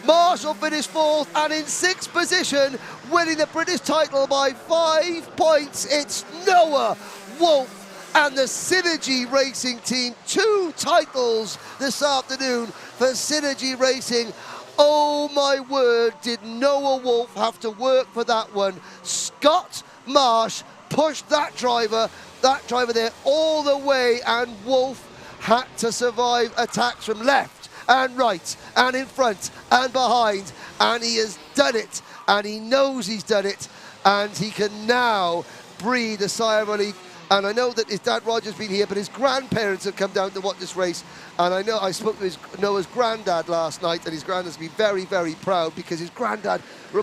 Marshall finished fourth, and in sixth position, winning the British title by 5 points, it's Noah Wolf and the Synergy Racing team. 2 titles this afternoon for Synergy Racing. Oh my word, did Noah Wolf have to work for that one. Scott Marsh pushed that driver there all the way, and Wolf had to survive attacks from left and right and in front and behind, and he has done it, and he knows he's done it, and he can now breathe a sigh of relief. And I know that his dad Roger's been here, but his grandparents have come down to watch this race. And I know I spoke to Noah's granddad last night, and his granddad's been very, very proud, because his granddad he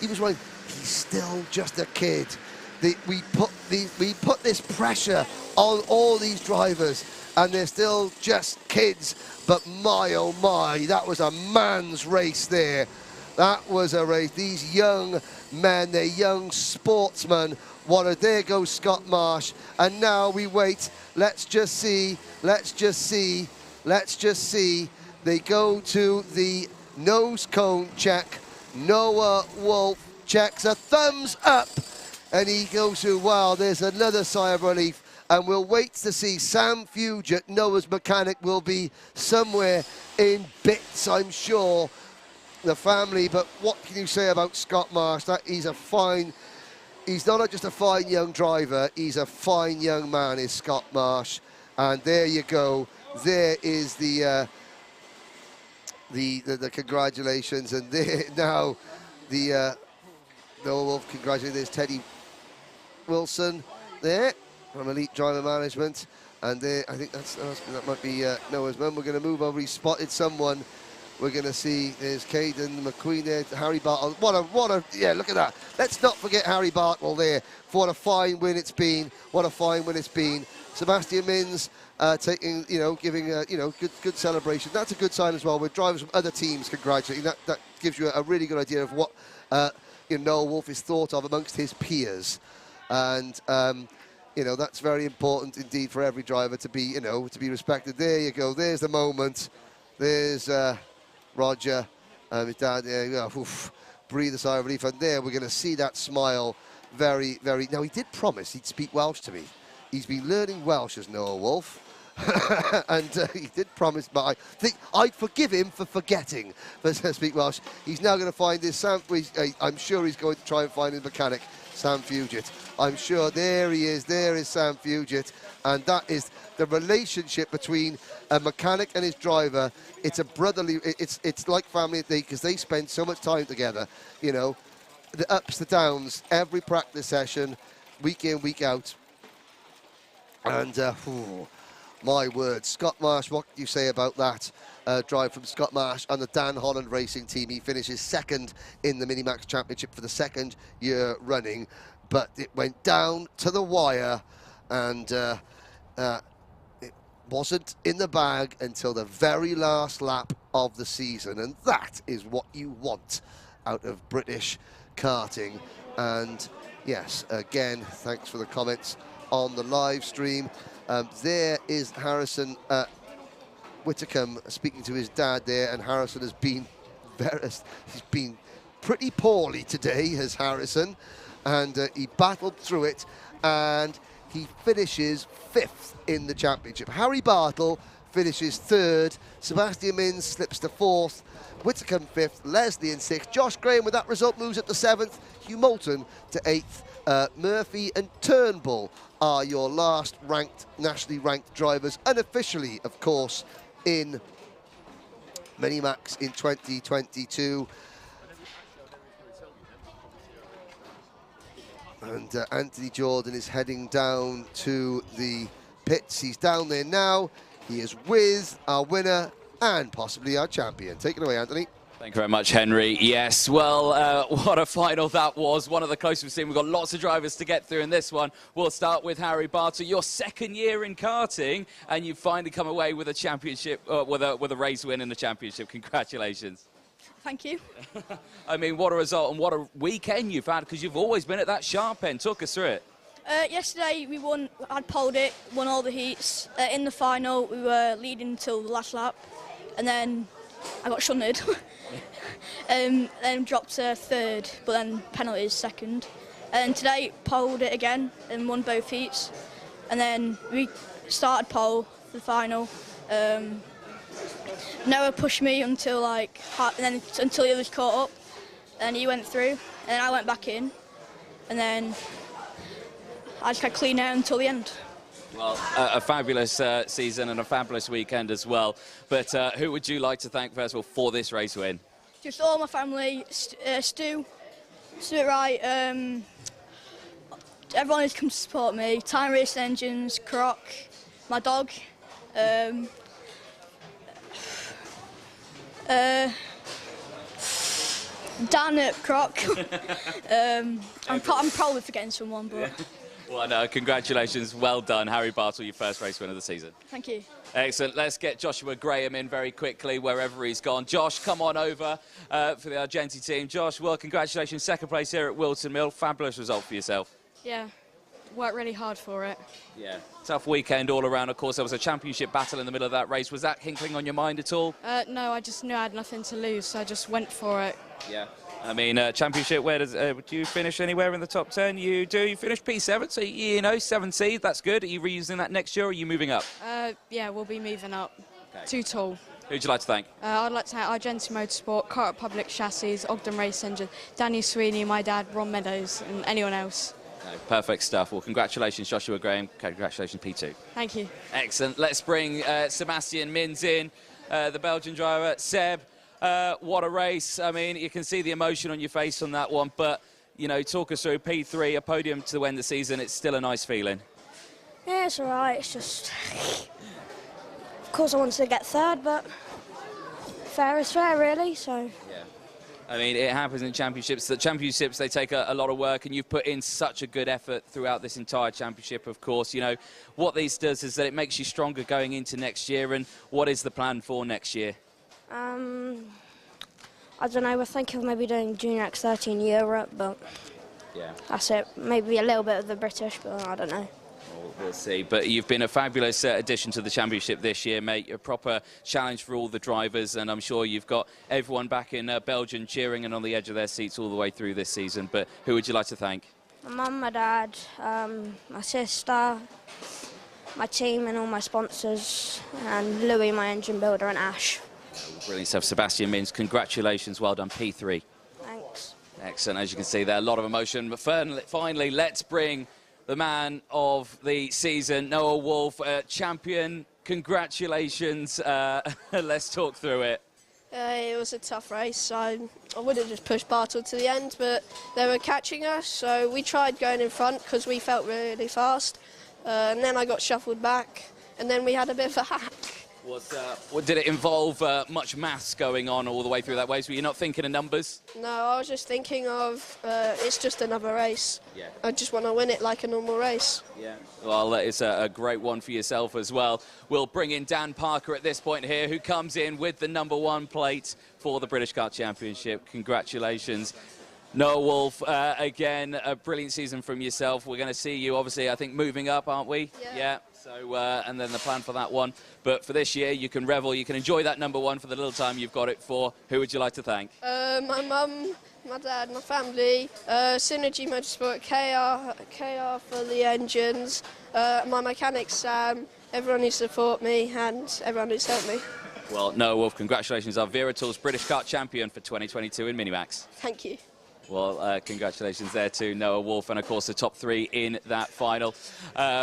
was like, he's still just a kid. We put this pressure on all these drivers, and they're still just kids. But my, oh my, that was a man's race there. That was a race. These young men, they're young sportsmen. There goes Scott Marsh. And now we wait. Let's just see. They go to the nose cone check. Noah Wolf checks a thumbs up. And he goes to, wow, there's another sigh of relief. And we'll wait to see Sam Fugit, Noah's mechanic, will be somewhere in bits, I'm sure, the family. But what can you say about Scott Marsh? He's not just a fine young driver, he's a fine young man, is Scott Marsh. And there you go. There is the congratulations. And there now the Noah Wolf congratulations. There's Teddy Wilson there from Elite Driver Management, and there, I think that might be Noah's mum. We're going to move over. He spotted someone. We're going to see there's Caden McQueen there, Harry Bartle. Yeah, look at that. Let's not forget Harry Bartle there. What a fine win it's been. What a fine win it's been. Sebastian Mins taking, giving good celebration. That's a good sign as well. With drivers from other teams congratulating. That gives you a really good idea of what Noah Wolf is thought of amongst his peers. And that's very important indeed for every driver to be respected. There you go. There's the moment. There's Roger, his dad. Breathe a sigh of relief. And there we're going to see that smile. Very, very. Now he did promise he'd speak Welsh to me. He's been learning Welsh as Noah Wolf. And he did promise, but I think I'd forgive him for forgetting to speak Welsh. He's now going to find his Sam. I'm sure he's going to try and find his mechanic, Sam Fugit. I'm sure there he is. There is Sam Fugit, and that is the relationship between a mechanic and his driver. It's a brotherly. It's like family because they spend so much time together. The ups, the downs, every practice session, week in, week out, and. My word, Scott Marsh, what do you say about that drive from Scott Marsh and the Dan Holland Racing team? He finishes second in the Minimax Championship for the second year running, but it went down to the wire, and it wasn't in the bag until the very last lap of the season, and that is what you want out of British karting. And yes, again, thanks for the comments on the live stream. There is Harrison Whitcomb speaking to his dad there, and Harrison has been he's been pretty poorly today, has Harrison, and he battled through it, and he finishes 5th in the championship. Harry Bartle finishes 3rd, Sebastian Mins slips to 4th, Whitcomb 5th, Leslie in 6th, Josh Graham with that result moves up to 7th, Hugh Moulton to 8th, Murphy and Turnbull are your last nationally ranked drivers, unofficially, of course, in Minimax in 2022. And Anthony Jordan is heading down to the pits. He's down there now. He is with our winner and possibly our champion. Take it away, Anthony. Thank you very much, Henry. Yes, well, what a final that was. One of the closest we've seen. We've got lots of drivers to get through in this one. We'll start with Harry Bartle. Your second year in karting, and you've finally come away with a championship, with a race win in the championship. Congratulations. Thank you. I mean, what a result and what a weekend you've had, because you've always been at that sharp end. Talk us through it. Yesterday we won. I'd polled it, won all the heats. In the final, we were leading until the last lap, and then I got shunted. Then dropped to third, but then penalties second. And today polled it again and won both heats. And then we started pole for the final. Noah pushed me until until the others caught up, and he went through, and then I went back in, and then I just had clean air until the end. Well, a fabulous season and a fabulous weekend as well. But who would you like to thank, first of all, for this race win? Just all my family, Stu Wright, everyone who's come to support me, Time Racing Engines, Croc, my dog, Dan at Croc. I'm probably forgetting someone, but... Well, no, congratulations. Well done, Harry Bartle, your first race win of the season. Thank you. Excellent. Let's get Joshua Graham in very quickly, wherever he's gone. Josh, come on over for the Argenti team. Josh, well, congratulations. Second place here at Whilton Mill. Fabulous result for yourself. Yeah, worked really hard for it. Yeah, tough weekend all around. Of course, there was a championship battle in the middle of that race. Was that hinkling on your mind at all? No, I just knew I had nothing to lose, so I just went for it. Yeah. I mean, championship, where do you finish anywhere in the top 10? You do. You finish P7, so, you know, 7 seed, that's good. Are you reusing that next year, or are you moving up? Yeah, we'll be moving up. Okay. Too tall. Who'd you like to thank? I'd like to thank Argenti Motorsport, Kart Public Chassis, Ogden Race Engine, Danny Sweeney, my dad, Ron Meadows, and anyone else. No, perfect stuff. Well, congratulations, Joshua Graham. Congratulations, P2. Thank you. Excellent. Let's bring Sebastian Mins in, the Belgian driver. Seb, what a race. I mean, you can see the emotion on your face on that one, but, you know, talk us through P3, a podium to end the season. It's still a nice feeling. Yeah, it's all right. It's just... Of course I wanted to get third, but fair is fair, really, so... Yeah. I mean, it happens in championships. The championships, they take a lot of work, and you've put in such a good effort throughout this entire championship, of course. You know, what this does is that it makes you stronger going into next year, and what is the plan for next year? I don't know, we're thinking of maybe doing Junior X13 Europe, but yeah, that's it. Maybe a little bit of the British, but I don't know. We'll see. But you've been a fabulous addition to the championship this year, mate. A proper challenge for all the drivers, and I'm sure you've got everyone back in Belgium cheering and on the edge of their seats all the way through this season. But who would you like to thank? My mum, my dad, my sister, my team and all my sponsors, and Louis, my engine builder, and Ash. Brilliant stuff. Sebastian Mins, congratulations. Well done, P3. Thanks. Excellent. As you can see there, a lot of emotion. But finally, let's bring the man of the season, Noah Wolf, champion. Congratulations. Let's talk through it. It was a tough race. I would have just pushed Bartle to the end, but they were catching us, so we tried going in front because we felt really fast. And then I got shuffled back, and then we had a bit of a hack. Did it involve much maths going on all the way through that way? So you're not thinking of numbers? No, I was just thinking of it's just another race. Yeah. I just want to win it like a normal race. Yeah. Well, it's a great one for yourself as well. We'll bring in Dan Parker at this point here, who comes in with the #1 plate for the British Kart Championship. Congratulations. Noah Wolf, again, a brilliant season from yourself. We're going to see you, obviously, I think, moving up, aren't we? Yeah. So, and then the plan for that one. But for this year, you can revel, you can enjoy that #1 for the little time you've got it for. Who would you like to thank? My mum, my dad, my family, Synergy Motorsport, KR for the engines, my mechanic Sam, everyone who support me and everyone who's helped me. Well, Noah Wolf, congratulations, our Wera Tools British Kart champion for 2022 in Minimax. Thank you. Well, congratulations there to Noah Wolf, and of course the top 3 in that final.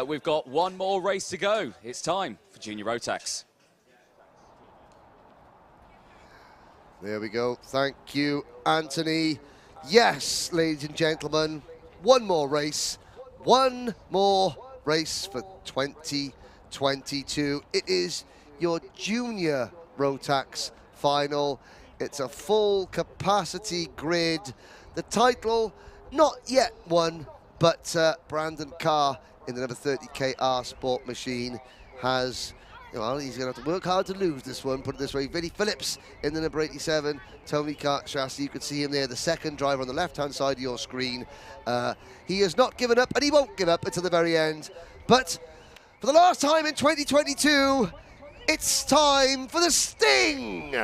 We've got one more race to go. It's time for Junior Rotax. There we go. Thank you, Anthony. Yes, ladies and gentlemen, one more race for 2022. It is your junior Rotax final. It's a full capacity grid. The title not yet won, but Brandon Carr in the number 30 KR Sport machine has, well, he's going to have to work hard to lose this one, put it this way. Vinnie Phillips in the number 87 Tony Kart chassis. You can see him there, the second driver on the left-hand side of your screen. He has not given up, and he won't give up until the very end. But for the last time in 2022, it's time for the Sting!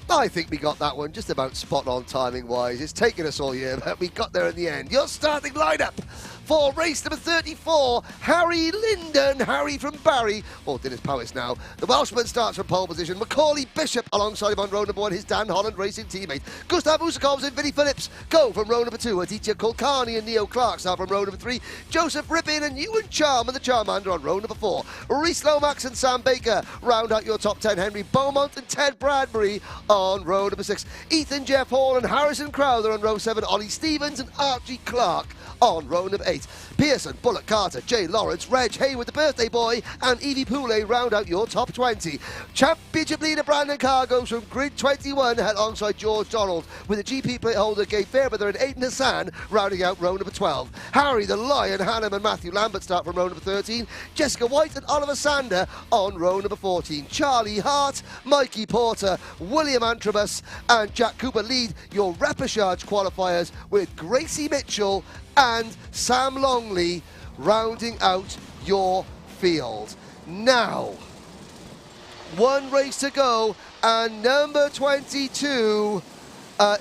I think we got that one just about spot on timing-wise. It's taken us all year, but we got there in the end. Your starting lineup for race number 34, Harry Linden, Harry from Barry, or Dennis Powis now. The Welshman starts from pole position. Macaulay Bishop alongside him on row number 1, his Dan Holland racing teammate. Gustav Usakovs and Vinnie Phillips go from row number 2. Aditya Kulkarni and Neo Clark start from row number 3. Joseph Rippin and Ewan Charman, the Charmander, on row number 4. Reese Lomax and Sam Baker round out your top 10. Henry Beaumont and Ted Bradbury on row number 6. Ethan Jeff Hall and Harrison Crowther on row 7. Ollie Stevens and Archie Clark on row number 8. Pearson, Bullock, Carter, Jay Lawrence, Reg Hayward, the birthday boy, and Evie Poulet round out your top 20. Championship leader Brandon Carr goes from grid 21 alongside George Donald, with the GP plate holder Gabe Fairbrother and Aidan Hassan rounding out row number 12. Harry the Lion, Hannum and Matthew Lambert start from row number 13. Jessica White and Oliver Sander on row number 14. Charlie Hart, Mikey Porter, William Antrobus and Jack Cooper lead your Repechage qualifiers, with Gracie Mitchell and Sam Longley rounding out your field. Now, one race to go, and number 22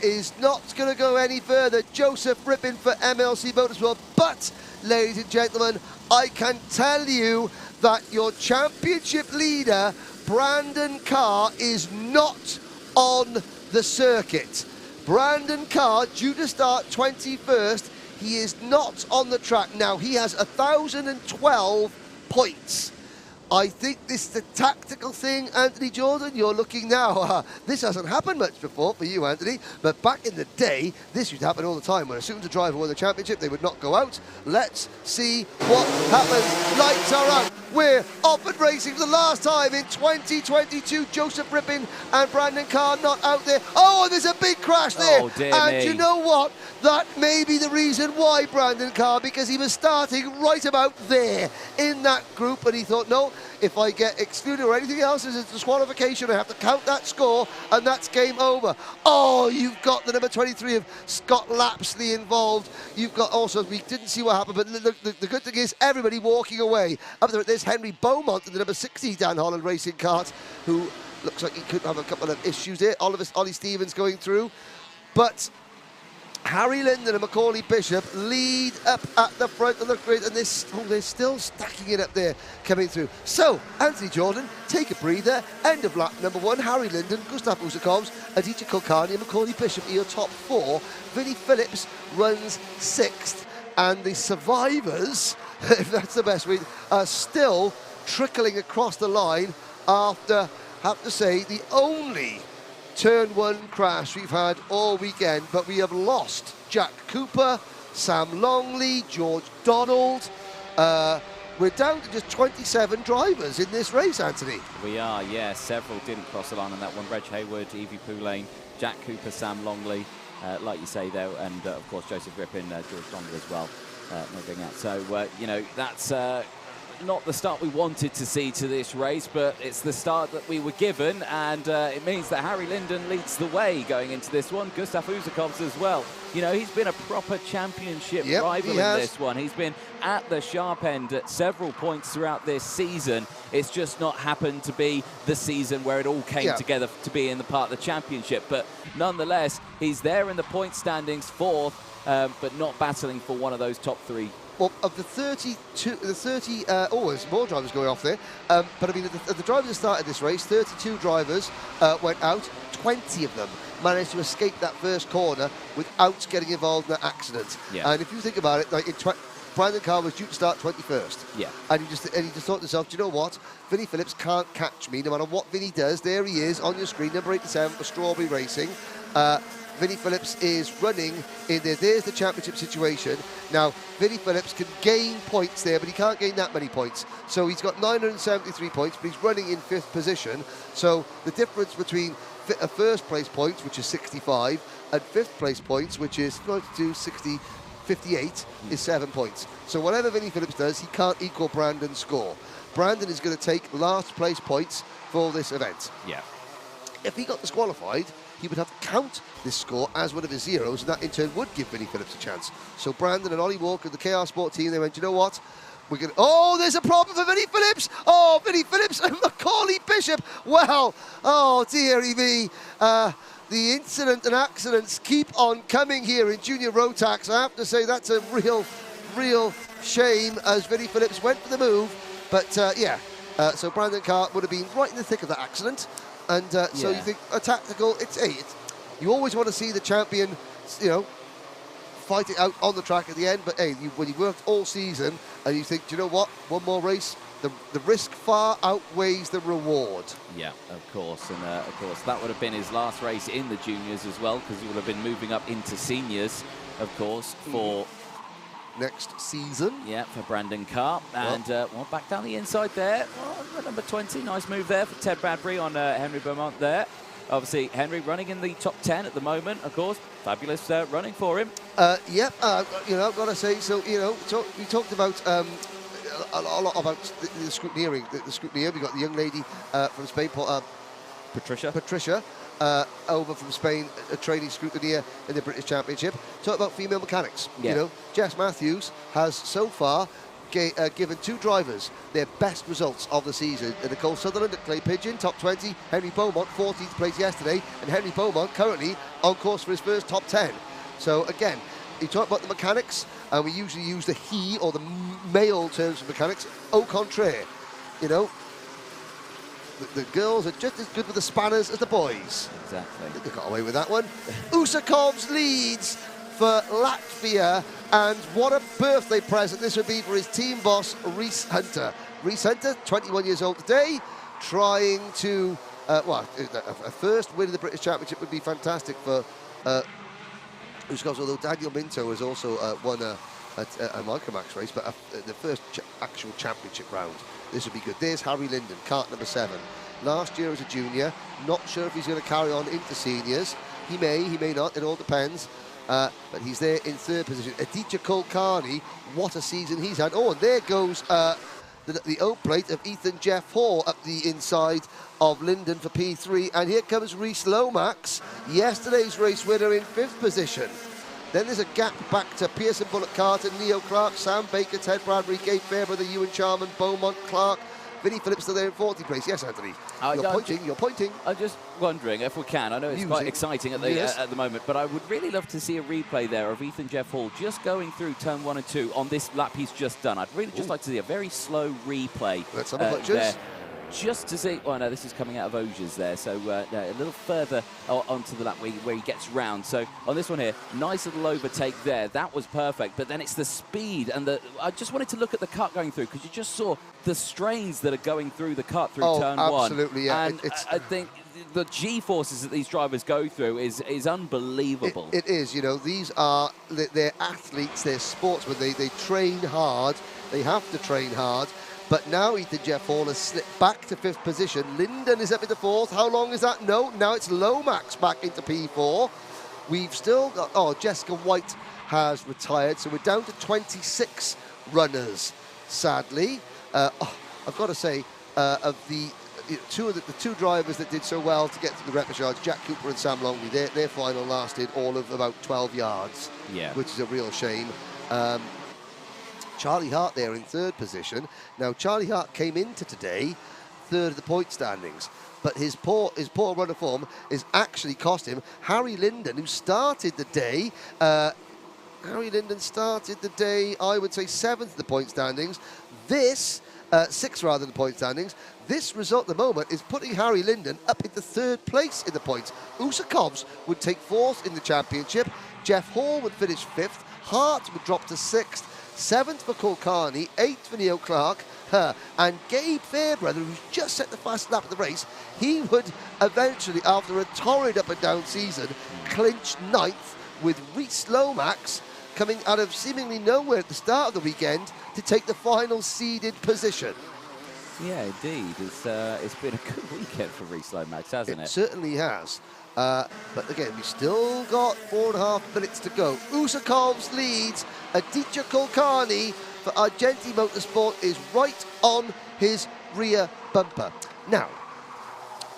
is not going to go any further. Joseph Rippin for MLC Motorsport. But, ladies and gentlemen, I can tell you that your championship leader, Brandon Carr, is not on the circuit. Brandon Carr, due to start 21st, he is not on the track. Now, he has 1,012 points. I think this is a tactical thing, Anthony Jordan. You're looking now. This hasn't happened much before for you, Anthony, but back in the day, this used to happen all the time. When as soon as a driver won the championship, they would not go out. Let's see what happens. Lights are out. We're off and racing for the last time in 2022. Joseph Rippin and Brandon Carr not out there. Oh, and there's a big crash there. Oh, dear and me. you know what? That may be the reason why Brandon Carr, because he was starting right about there in that group, and he thought, no, if I get excluded or anything else as a disqualification, I have to count that score, and that's game over. Oh, you've got the number 23 of Scott Lapsley involved. You've got also, we didn't see what happened, but the good thing is everybody walking away. Up there, there's Henry Beaumont in the number 60 Dan Holland racing cart, who looks like he could have a couple of issues there. Ollie Stevens going through. But Harry Linden and Macaulay Bishop lead up at the front of the grid, and they're still stacking it up there, coming through. So, Anthony Jordan, take a breather. End of lap number 1. Harry Linden, Gustav Usakovs, Aditya Kulkarni and Macaulay Bishop are your top 4. Vinnie Phillips runs 6th. And the survivors, if that's the best way, are still trickling across the line after, have to say, the only Turn 1 crash we've had all weekend, but we have lost Jack Cooper, Sam Longley, George Donald. We're down to just 27 drivers in this race, Anthony. We are, yeah. Several didn't cross the line on that one. Reg Hayward, Evie Poulet, Jack Cooper, Sam Longley, like you say, though, and of course Joseph Rippin, George Donald as well, moving out. So, you know, that's not the start we wanted to see to this race, but it's the start that we were given, and it means that Harry Linden leads the way going into this one. Gustav Usakovs as well. You know, he's been a proper championship rival in this one. He's been at the sharp end at several points throughout this season. It's just not happened to be the season where it all came together to be in the part of the championship. But nonetheless, he's there in the point standings, 4th, but not battling for one of those top 3. Well, of the 32, there's more drivers going off there. But I mean, the drivers that started this race, 32 drivers went out. 20 of them managed to escape that first corner without getting involved in that accident. Yeah. And if you think about it, like Brandon Carr was due to start 21st. Yeah. And he just thought to himself, do you know what? Vinnie Phillips can't catch me no matter what Vinnie does. There he is on your screen, number 87 for Strawberry Racing. Vinnie Phillips is running in there. There's the championship situation. Now, Vinnie Phillips can gain points there, but he can't gain that many points. So he's got 973 points, but he's running in 5th position. So the difference between a first place points, which is 65, and 5th place points, which is 58, is 7 points. So whatever Vinnie Phillips does, he can't equal Brandon's score. Brandon is going to take last place points for this event. Yeah. If he got disqualified, he would have to count this score as one of his zeros, and that in turn would give Vinnie Phillips a chance. So Brandon and Ollie Walker, the KR Sport team, they went, you know what? We're going to... Oh, there's a problem for Vinnie Phillips. Oh, Vinnie Phillips and Macaulay Bishop. Well, oh, dearie me. The incident and accidents keep on coming here in Junior Rotax. I have to say that's a real shame as Vinnie Phillips went for the move. But, yeah, so Brandon Carr would have been right in the thick of that accident. And so you think a tactical, you always want to see the champion, you know, fight it out on the track at the end. But hey, when you worked all season and you think, do you know what, one more race, the risk far outweighs the reward. Yeah, of course. And of course, that would have been his last race in the juniors as well, because he would have been moving up into seniors, of course, for... next season. Yeah, for Brandon Carr. And back down the inside there. Oh, number 20, nice move there for Ted Bradbury on Henry Beaumont there. Obviously, Henry running in the top 10 at the moment, of course. Fabulous running for him. You know, I've got to say, so, you know, we talked about a lot about the scrutineering. The scrutineer, we got the young lady from Spain, Patricia. Over from Spain, a training scrutineer in the British Championship. Talk about female mechanics. Yeah. You know, Jess Matthews has so far given 2 drivers their best results of the season. Nicole Sutherland at Clay Pigeon, top 20. Henry Beaumont, 14th place yesterday. And Henry Beaumont currently on course for his first top 10. So again, you talk about the mechanics, and we usually use the he or the male terms for mechanics. Au contraire, you know, the girls are just as good with the spanners as the boys. Exactly. They got away with that one. Usakovs leads for Latvia, and what a birthday present this would be for his team boss, Reese Hunter. Reese Hunter, 21 years old today, trying to, a first win in the British Championship would be fantastic for Usakovs, although Daniel Minto has also won a Micromax race, but the first actual championship round. This would be good. There's Harry Linden, kart number 7. Last year as a junior, not sure if he's going to carry on into seniors. He may not, it all depends. But he's there in 3rd position. Aditya Kulkarni, what a season he's had. Oh, and there goes the oak plate of Ethan Jeff Hall up the inside of Linden for P3. And here comes Reese Lomax, yesterday's race winner in 5th position. Then there's a gap back to Pearson, Bullock, Carter, Neo Clark, Sam Baker, Ted Bradbury, Gabe Fairbrother, Ewan Charman, Beaumont, Clark. Vinnie Phillips still there in 40th place. Yes, Anthony. You're pointing. I'm just wondering if we can. I know it's quite exciting at the moment, but I would really love to see a replay there of Ethan Jeff Hall just going through turn 1 and 2 on this lap he's just done. I'd really just like to see a very slow replay. Let's have a look, there. Just to see, well, no, this is coming out of Auges there, so a little further onto the lap where he gets round. So on this one here, nice little overtake there. That was perfect, but then it's the speed and I just wanted to look at the kart going through, because you just saw the strains that are going through the kart through turn 1. Absolutely, yeah. And I think the G-forces that these drivers go through is unbelievable. It is, you know, these are, they're athletes, they're sportsmen, they train hard, they have to train hard. But now Ethan Jeff Hall has slipped back to 5th position. Linden is up into 4th. How long is that? No, now it's Lomax back into P4. We've still got, Jessica White has retired, so we're down to 26 runners, sadly. I've got to say, of the two drivers that did so well to get to the repechage, Jack Cooper and Sam Longley, their final lasted all of about 12 yards, which is a real shame. Charlie Hart there in 3rd position. Now, Charlie Hart came into today 3rd of the point standings, but his poor run of form is actually cost him. Harry Linden, who started the day, I would say 7th of the point standings. This, 6th rather than the point standings. This result at the moment is putting Harry Linden up into 3rd place in the points. Usakovs would take 4th in the championship. Jeff Hall would finish 5th. Hart would drop to 6th. 7th for Kulkarni, 8th for Neil Clark, and Gabe Fairbrother, who's just set the fast lap of the race. He would eventually, after a torrid up and down season, clinch 9th, with Reece Lomax coming out of seemingly nowhere at the start of the weekend to take the final seeded position. Yeah, indeed. It's been a good weekend for Reece Lomax, hasn't it? It certainly has. But again, we still got 4.5 minutes to go. Usakovs leads. Aditya Kulkarni for Argenti Motorsport is right on his rear bumper. Now,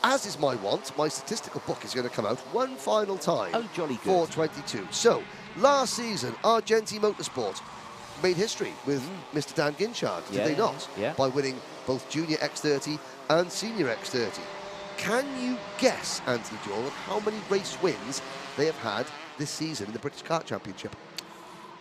as is my want, my statistical book is going to come out one final time. Oh, jolly good. For 22. So, last season, Argenti Motorsport made history with Mr. Dan Ginchard, did they not? Yeah. By winning both Junior X30 and Senior X30. Can you guess, Anthony Jordan, how many race wins they have had this season in the British Kart Championship?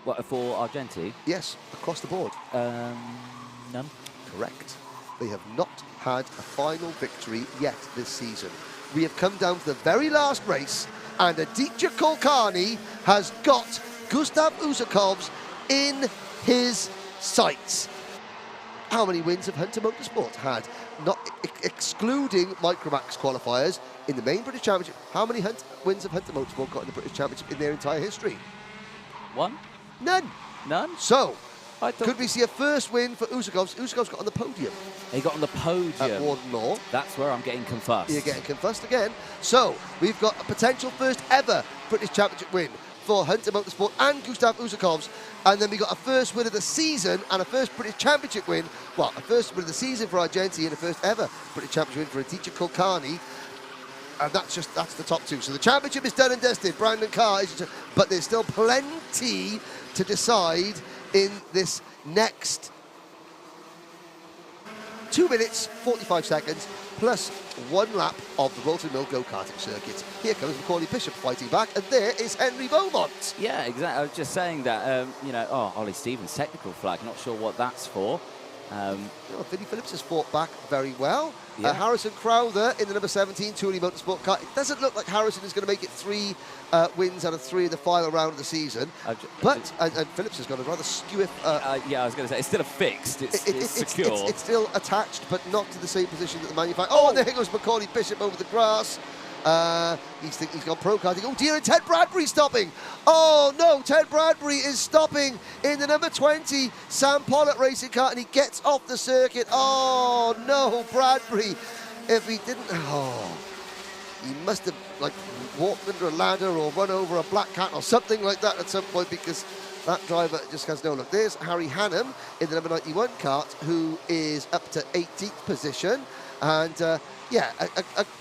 What, for Argenti? Yes, across the board. None. Correct. They have not had a final victory yet this season. We have come down to the very last race, and Aditya Kulkarni has got Gustav Usakovs in his sights. How many wins have Hunter Motorsport had? Not excluding Micromax qualifiers in the main British Championship. How many wins have Hunter Motorsport got in the British Championship in their entire history? One. None. None? So, could we see a first win for Usakovs? Usakovs got on the podium. He got on the podium. At Warden Law. That's where I'm getting confussed. You're getting confussed again. So, we've got a potential first ever British Championship win for Hunter Motorsport and Gustav Usakovs. And then we got a first win of the season and a first British Championship win. Well, a first win of the season for Argenti and a first ever British Championship win for Aditya Kulkarni. And that's the top two. So the championship is done and dusted. Brandon Carr is, but there's still plenty to decide in this next 2 minutes, 45 seconds, plus 1 lap of the Rolton Mill go-karting circuit. Here comes Macaulay Bishop fighting back, and there is Henry Beaumont. Yeah, exactly. I was just saying that, Ollie Stevens, technical flag, not sure what that's for. Vinnie Phillips has fought back very well. Yeah. Harrison Crowther in the number 17 Thule Motorsport car. It doesn't look like Harrison is going to make it 3 wins out of 3 in the final round of the season. And Phillips has got a rather skew. Yeah, I was going to say, it's still fixed. It's secure. It's still attached, but not to the same position that the manufacturer. Oh, and there goes Macaulay Bishop over the grass. He's got pro karting. Oh dear, and Ted Bradbury stopping. Oh no, Ted Bradbury is stopping in the number 20 Sam Pollitt racing car, and he gets off the circuit. Oh no, Bradbury. If he didn't, he must have walked under a ladder or run over a black cat or something like that at some point, because that driver just has no look. There's Harry Hannum in the number 91 kart, who is up to 18th position. And a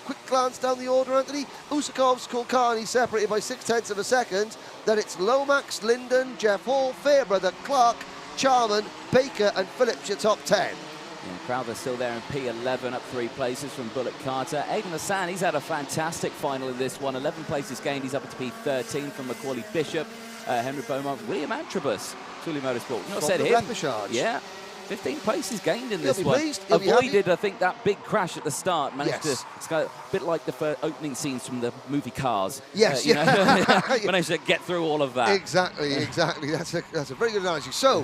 quick glance down the order, Anthony. Usakovs, Kulkarni separated by 0.6 of a second. Then it's Lomax, Linden, Jeff Hall, Fairbrother, Clark, Charman, Baker and Phillips, your top 10. Yeah, Crowther still there in P11, up 3 places from Bullock Carter. Aidan Hassan, he's had a fantastic final in this one. 11 places gained, he's up to P13 from Macaulay Bishop. Henry Beaumont, William Antrobus, Thule Motorsport. You know, said him. Repechage. Yeah. 15 places gained in this He'll be one. pleased. He'll Avoided, I think, that big crash at the start. Managed Yes. to, it's kind of a bit like the first opening scenes from the movie Cars. Yes, Managed to get through all of that. Exactly. That's a very good analogy. So,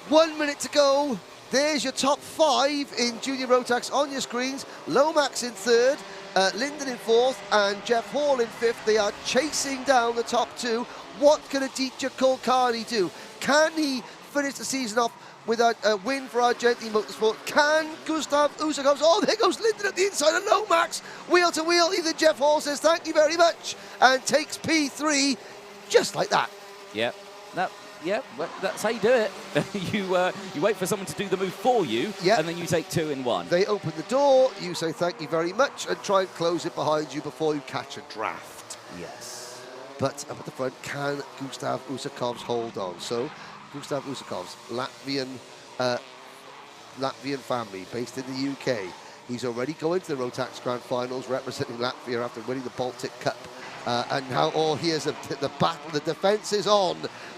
1 minute to go. There's your top 5 in Junior Rotax on your screens. Lomax in 3rd, Linden in 4th, and Jeff Hall in 5th. They are chasing down the top 2. What can Aditya Kulkarni do? Can he finish the season off with a win for Argenti Motorsport? Can Gustav Usakovs? Oh, there goes Linden at the inside of Lomax. Wheel to wheel. Even Jeff Hall says thank you very much and takes P3 just like that. Yep. Well, that's how you do it. you wait for someone to do the move for you, and then you take 2 in 1. They open the door, you say thank you very much, and try and close it behind you before you catch a draft. Yes. But up at the front, can Gustav Usakovs hold on? So, Gustav Usakovs, Latvian family, based in the UK. He's already going to the Rotax Grand Finals, representing Latvia after winning the Baltic Cup. And now, here's the battle. The defence is on.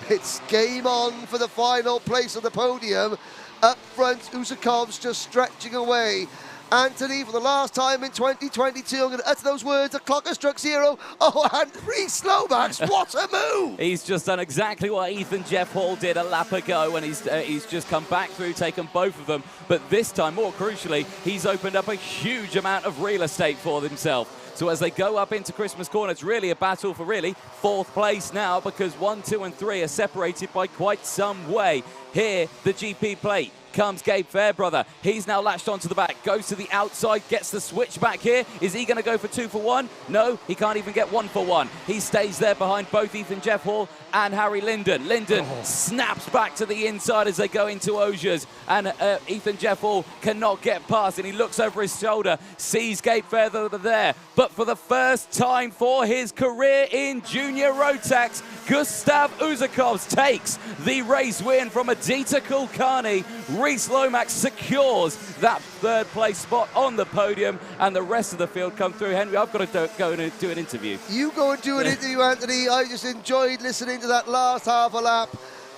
It's game on for the final place on the podium. Up front, Usakovs just stretching away. Anthony, for the last time in 2022, I'm going to utter those words. The clock has struck 0. Oh, and Rhys Lomax, what a move! He's just done exactly what Ethan Jeff Hall did a lap ago, and he's just come back through, taken both of them. But this time, more crucially, he's opened up a huge amount of real estate for himself. So as they go up into Christmas Corner, it's really a battle for really 4th place now, because 1, 2 and 3 are separated by quite some way. Here, the GP plate. Comes Gabe Fairbrother. He's now latched onto the back, goes to the outside, gets the switch back here. Is he going to go for 2 for 1? No, he can't even get 1 for 1. He stays there behind both Ethan Jeff Hall and Harry Linden. Linden snaps back to the inside as they go into Osiers, and Ethan Jeff Hall cannot get past, and he looks over his shoulder, sees Gabe Fairbrother there, but for the first time for his career in Junior Rotax, Gustav Uzakovs takes the race win from Adita Kulkarni. Rhys Lomax secures that 3rd place spot on the podium, and the rest of the field come through. Henry, I've got to go and do an interview. You go and do an interview, Anthony. I just enjoyed listening to that last half a lap.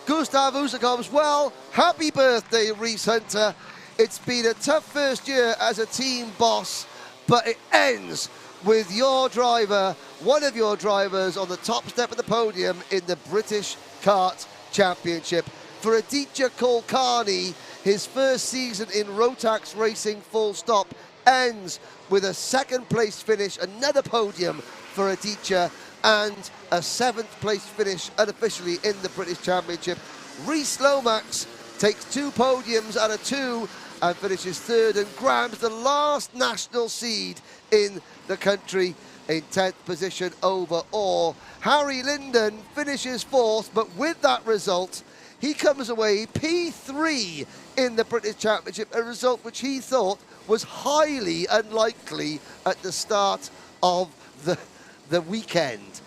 Gustav Uzakovs, well, happy birthday, Rhys Hunter. It's been a tough first year as a team boss, but it ends with your driver, one of your drivers, on the top step of the podium in the British Kart Championship. For Aditya Kulkarni, his first season in Rotax racing full stop ends with a 2nd place finish, another podium for Aditya, and a 7th place finish unofficially in the British Championship. Rhys Lomax takes 2 podiums out of 2 and finishes 3rd and grabs the last national seed in the country in 10th position overall. Harry Linden finishes 4th, but with that result, he comes away P3 in the British Championship, a result which he thought was highly unlikely at the start of the weekend.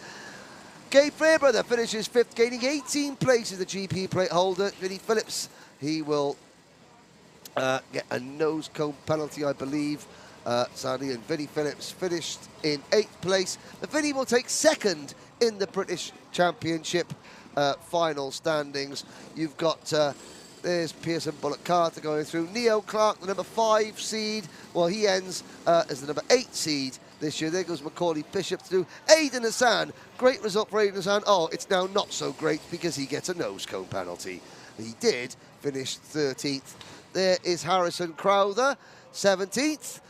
Gabe Fairbrother finishes 5th, gaining 18 places, the GP plate holder. Vinnie Phillips, he will get a nose cone penalty, I believe, sadly, and Vinnie Phillips finished in 8th place. But Vinnie will take 2nd in the British Championship final standings. You've got, there's Pearson Bullock Carter going through. Neo Clark, the number 5 seed. Well, he ends as the number 8 seed this year. There goes Macaulay Bishop through. Aidan Hassan, great result for Aidan Hassan. Oh, it's now not so great because he gets a nose cone penalty. He did finish 13th. There is Harrison Crowther, 17th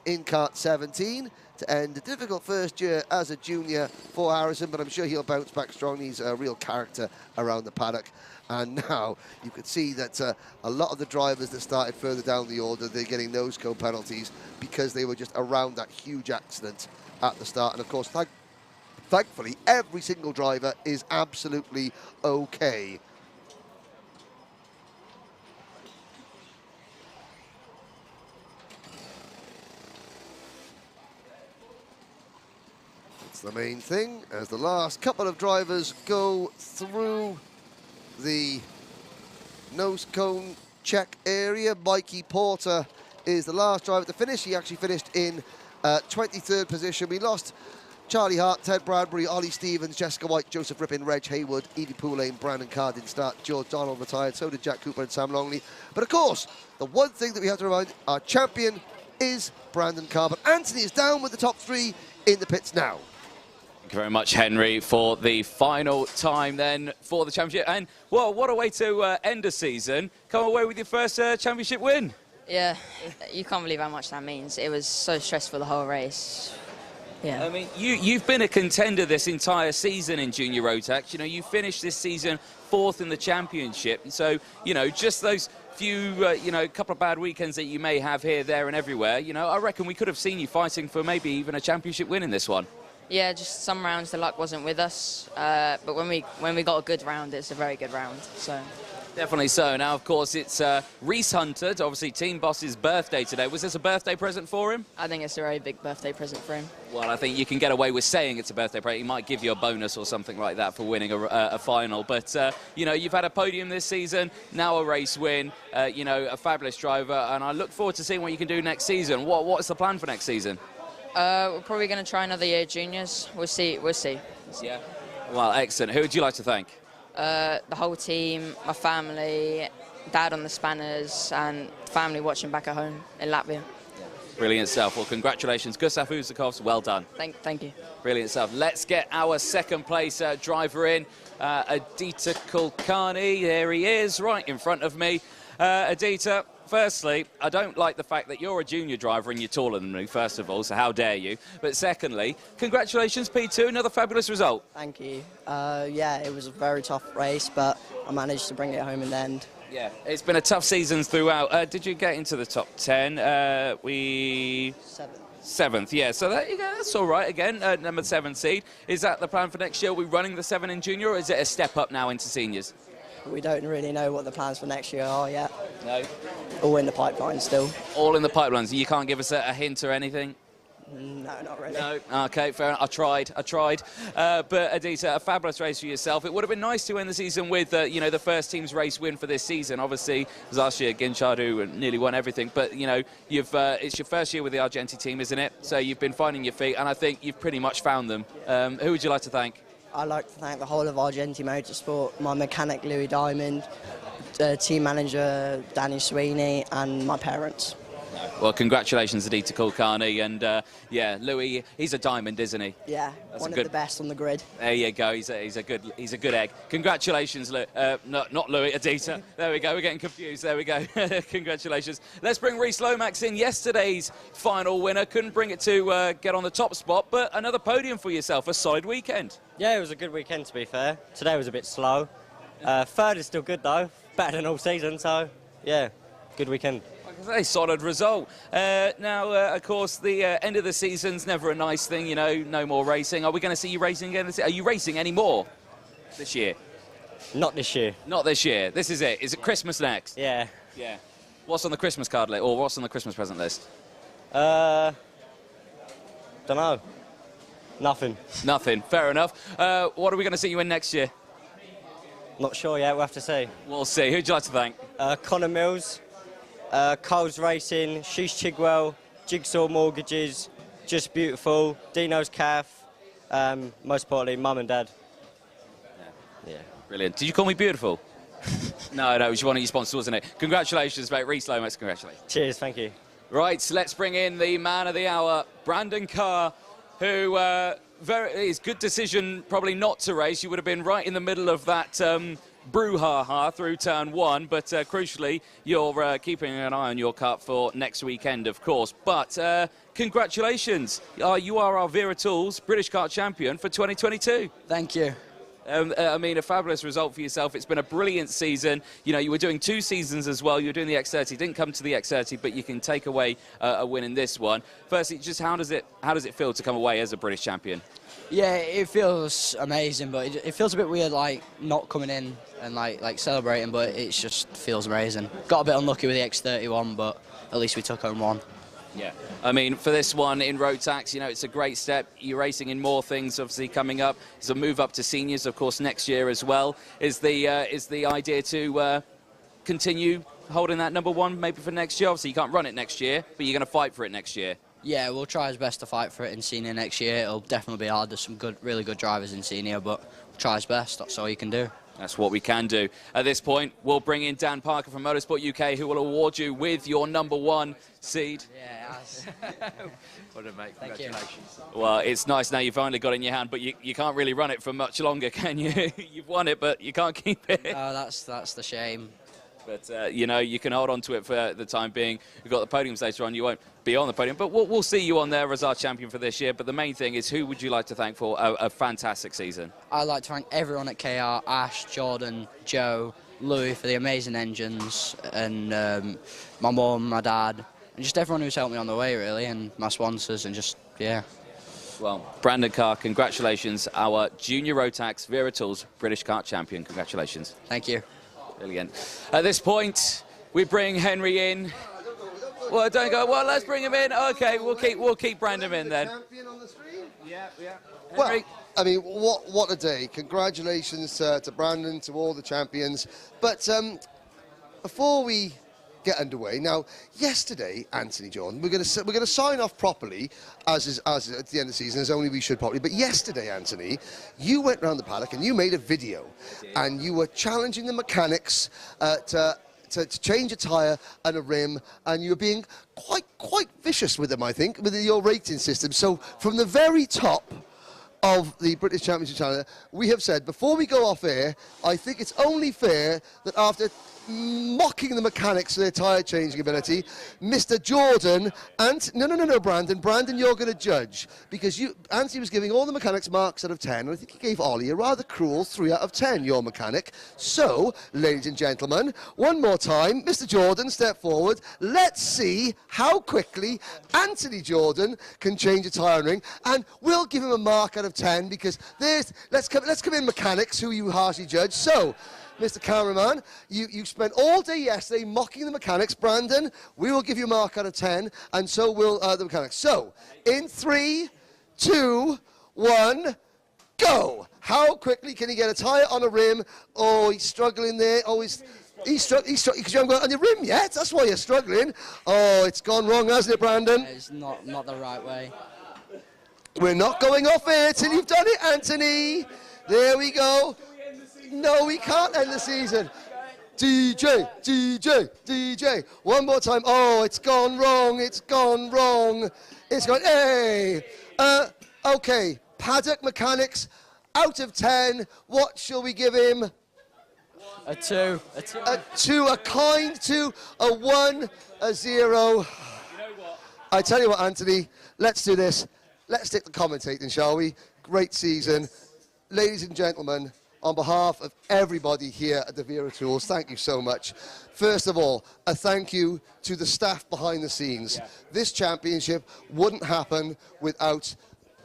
in Kart 17. To end a difficult first year as a junior for Harrison, but I'm sure he'll bounce back strong. He's a real character around the paddock. And now you could see that a lot of the drivers that started further down the order, they're getting nose cone penalties because they were just around that huge accident at the start. And of course, thankfully, every single driver is absolutely okay. The main thing as the last couple of drivers go through the nose cone check area. Mikey Porter is the last driver to finish. He actually finished in 23rd position. We lost Charlie Hart, Ted Bradbury, Ollie Stevens, Jessica White, Joseph Rippin, Reg Hayward, Evie Poulane, Brandon Carr didn't start, George Donald retired, so did Jack Cooper and Sam Longley. But of course, the one thing that we have to remind, our champion is Brandon Carr. But Anthony is down with the top 3 in the pits now. Thank you very much, Henry, for the final time then for the championship. And, well, what a way to end a season. Come away with your first championship win. Yeah, you can't believe how much that means. It was so stressful the whole race. Yeah. I mean, you've been a contender this entire season in Junior Rotax. You know, you finished this season 4th in the championship. So, you know, just those few, you know, couple of bad weekends that you may have here, there and everywhere, you know, I reckon we could have seen you fighting for maybe even a championship win in this one. Yeah, just some rounds the luck wasn't with us, but when we got a good round, it's a very good round. So definitely so. Now, of course, it's Rhys Hunter, obviously team boss's birthday today. Was this a birthday present for him? I think it's a very big birthday present for him. Well, I think you can get away with saying it's a birthday present. He might give you a bonus or something like that for winning a final. But you know, you've had a podium this season, now a race win. You know, a fabulous driver, and I look forward to seeing what you can do next season. What's the plan for next season? We're probably going to try another year juniors. We'll see. Yeah. Well, excellent. Who would you like to thank? The whole team, my family, Dad on the spanners, and family watching back at home in Latvia. Brilliant stuff. Well, congratulations, Gustav Uzakovs. Well done. Thank you. Brilliant stuff. Let's get our second place driver in, Adita Kulkarni. There he is, right in front of me. Adita, firstly, I don't like the fact that you're a junior driver and you're taller than me, first of all, so how dare you. But secondly, congratulations, P2, another fabulous result. Thank you. Yeah, it was a very tough race, but I managed to bring it home in the end. Yeah, it's been a tough season throughout. Did you get into the top 10? Seventh, yeah. So that's all right again. Number 7 seed. Is that the plan for next year? Are we running the 7 in junior, or is it a step up now into seniors? We don't really know what the plans for next year are yet. No. All in the pipeline still. All in the pipelines. You can't give us a hint or anything? No, not really. No. Okay, fair enough. I tried. But Adita, a fabulous race for yourself. It would have been nice to end the season with, you know, the first team's race win for this season. Obviously, it was last year Ginchard who nearly won everything. But, you know, it's your first year with the Argenti team, isn't it? So you've been finding your feet, and I think you've pretty much found them. Who would you like to thank? I'd like to thank the whole of Argenti Motorsport, my mechanic Louis Diamond, team manager Danny Sweeney, and my parents. Well, congratulations, Adita Kulkarni, and yeah, Louis, he's a diamond, isn't he? Yeah, one of the best on the grid. There you go. He's a good egg. Congratulations, not Louis, Adita. There we go. We're getting confused. There we go. Congratulations. Let's bring Rhys Lomax in. Yesterday's final winner couldn't bring it to get on the top spot, but another podium for yourself. A solid weekend. Yeah, it was a good weekend, to be fair. Today was a bit slow. Third is still good though. Better than all season. So yeah, good weekend. A solid result. Now, of course, the end of the season's never a nice thing, you know, no more racing. Are we going to see you racing again this year? Are you racing any more this year? Not this year. Not this year. This is it. Is it Christmas next? Yeah. Yeah. What's on the Christmas card list, or what's on the Christmas present list? Don't know. Nothing. Nothing. Fair enough. What are we going to see you in next year? Not sure yet. We'll have to see. We'll see. Who'd you like to thank? Connor Mills. Coles Racing, Sheesh Chigwell, Jigsaw Mortgages, Just Beautiful, Dino's Calf, most importantly, Mum and Dad. Yeah. Brilliant. Did you call me beautiful? No, it was one of your sponsors, wasn't it? Congratulations, mate. Rhys Lomax, congratulations. Cheers, thank you. Right, so let's bring in the man of the hour, Brandon Carr, who, his good decision probably not to race. You would have been right in the middle of that brouhaha through turn 1, but crucially, you're keeping an eye on your cut for next weekend, of course. But congratulations, you are our Wera Tools British Kart Champion for 2022. Thank you. I mean, a fabulous result for yourself. It's been a brilliant season. You know, you were doing 2 seasons as well. You were doing the X30. Didn't come to the X30, but you can take away a win in this one. Firstly, just how does it feel to come away as a British champion? Yeah, it feels amazing, but it feels a bit weird, like not coming in and like celebrating. But it just feels amazing. Got a bit unlucky with the X31, but at least we took home 1. Yeah, I mean, for this one in Rotax, you know, it's a great step. You're racing in more things, obviously, coming up. It's a move up to seniors, of course, next year as well. Is the idea to continue holding that number 1 maybe for next year? Obviously, you can't run it next year, but you're going to fight for it next year. Yeah, we'll try our best to fight for it in senior next year. It'll definitely be hard. There's some really good drivers in senior, but we'll try our best. That's all you can do. That's what we can do. At this point, we'll bring in Dan Parker from Motorsport UK, who will award you with your number 1 seed. Yeah, What a mate. Congratulations. Well, it's nice now you've finally got it in your hand, but you can't really run it for much longer, can you? You've won it, but you can't keep it. Oh, that's the shame. But, you know, you can hold on to it for the time being. We've got the podiums later on. You won't be on the podium, but we'll see you on there as our champion for this year. But the main thing is, who would you like to thank for a fantastic season? I'd like to thank everyone at KR, Ash, Jordan, Joe, Louis for the amazing engines, and my mum, my dad, and just everyone who's helped me on the way, really, and my sponsors, and just, yeah. Well, Brandon Carr, congratulations, our Junior Rotax Wera Tools British Kart Champion. Congratulations. Thank you. Brilliant. At this point, we bring Henry in. Well, don't go. Well, let's bring him in. Okay, we'll keep Brandon in then. Yeah. Well, I mean, what a day! Congratulations to Brandon, to all the champions. But before we get underway, now yesterday, Anthony John, we're going to sign off properly as at the end of the season, as only we should probably. But yesterday, Anthony, you went round the paddock and you made a video, and you were challenging the mechanics to to change a tyre and a rim, and you're being quite vicious with them, I think, with your rating system. So from the very top of the British Championship channel, we have said, before we go off air, I think it's only fair that after mocking the mechanics for their tyre changing ability, Mr. Jordan and no, Brandon, you're going to judge, because Anthony was giving all the mechanics marks out of 10, and I think he gave Ollie a rather cruel 3 out of 10, your mechanic. So, ladies and gentlemen, one more time, Mr. Jordan, step forward. Let's see how quickly Anthony Jordan can change a tyre ring, and we'll give him a mark out of 10, because let's come in mechanics, who you harshly judge. So, Mr. Cameraman, you spent all day yesterday mocking the mechanics. Brandon, we will give you a mark out of 10, and so will the mechanics. So, in 3, 2, 1, go! How quickly can he get a tyre on a rim? Oh, he's struggling there. Oh, he's struggling because you haven't got it on your rim yet. That's why you're struggling. Oh, it's gone wrong, hasn't it, Brandon? It's not the right way. We're not going off air till you've done it, Anthony. There we go. No, we can't end the season. DJ. One more time. Oh, it's gone wrong. It's gone. Hey. Okay. Paddock mechanics, out of 10, what shall we give him? A 2. A 2, a kind 2, a 1, a 0. I tell you what, Anthony, let's do this. Let's stick to commentating, shall we? Great season. Ladies and gentlemen, on behalf of everybody here at the Wera Tools, thank you so much. First of all, a thank you to the staff behind the scenes. Yeah. This championship wouldn't happen without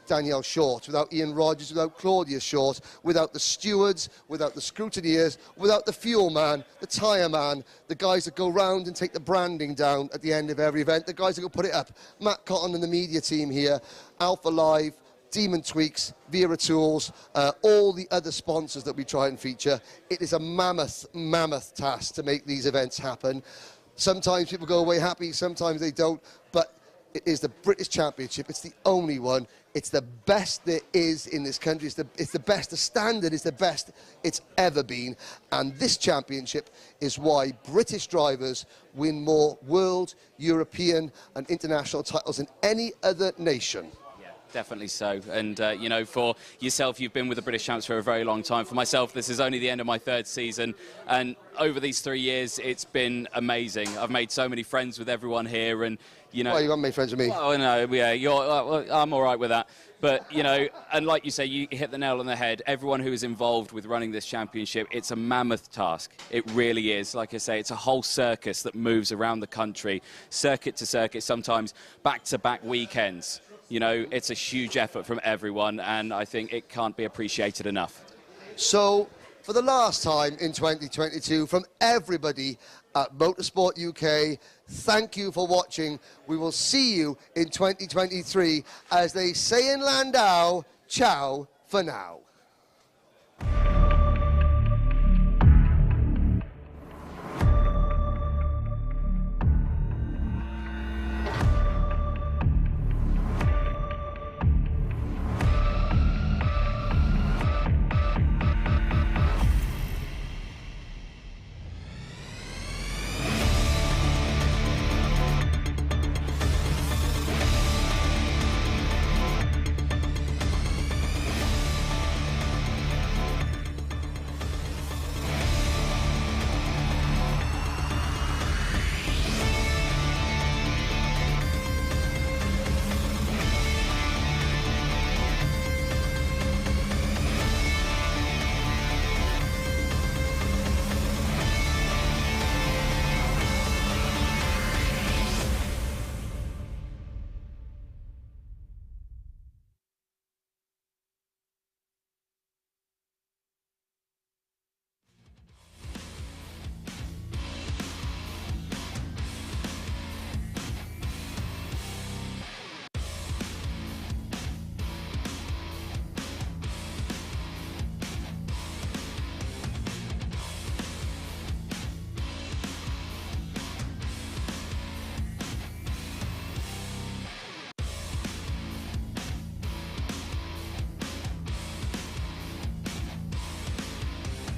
Danielle Short, without Ian Rogers, without Claudia Short, without the stewards, without the scrutineers, without the fuel man, the tyre man, the guys that go round and take the branding down at the end of every event, the guys that go put it up. Matt Cotton and the media team here, Alpha Live, Demon Tweaks, Wera Tools, all the other sponsors that we try and feature. It is a mammoth task to make these events happen. Sometimes people go away happy, sometimes they don't, but it is the British Championship. It's the only one. It's the best there is in this country. It's the best. The standard is the best it's ever been. And this championship is why British drivers win more world, European and international titles than any other nation. Definitely so. And, you know, for yourself, you've been with the British Champs for a very long time. For myself, this is only the end of my 3rd season. And over these 3 years, it's been amazing. I've made so many friends with everyone here. And, you know... Well, you haven't made friends with me. Oh, no, yeah, I'm all right with that. But, you know, and like you say, you hit the nail on the head. Everyone who is involved with running this championship, it's a mammoth task. It really is. Like I say, it's a whole circus that moves around the country, circuit to circuit, sometimes back-to-back weekends. You know, it's a huge effort from everyone, and I think it can't be appreciated enough. So, for the last time in 2022, from everybody at Motorsport UK, thank you for watching. We will see you in 2023. As they say in Landau, ciao for now.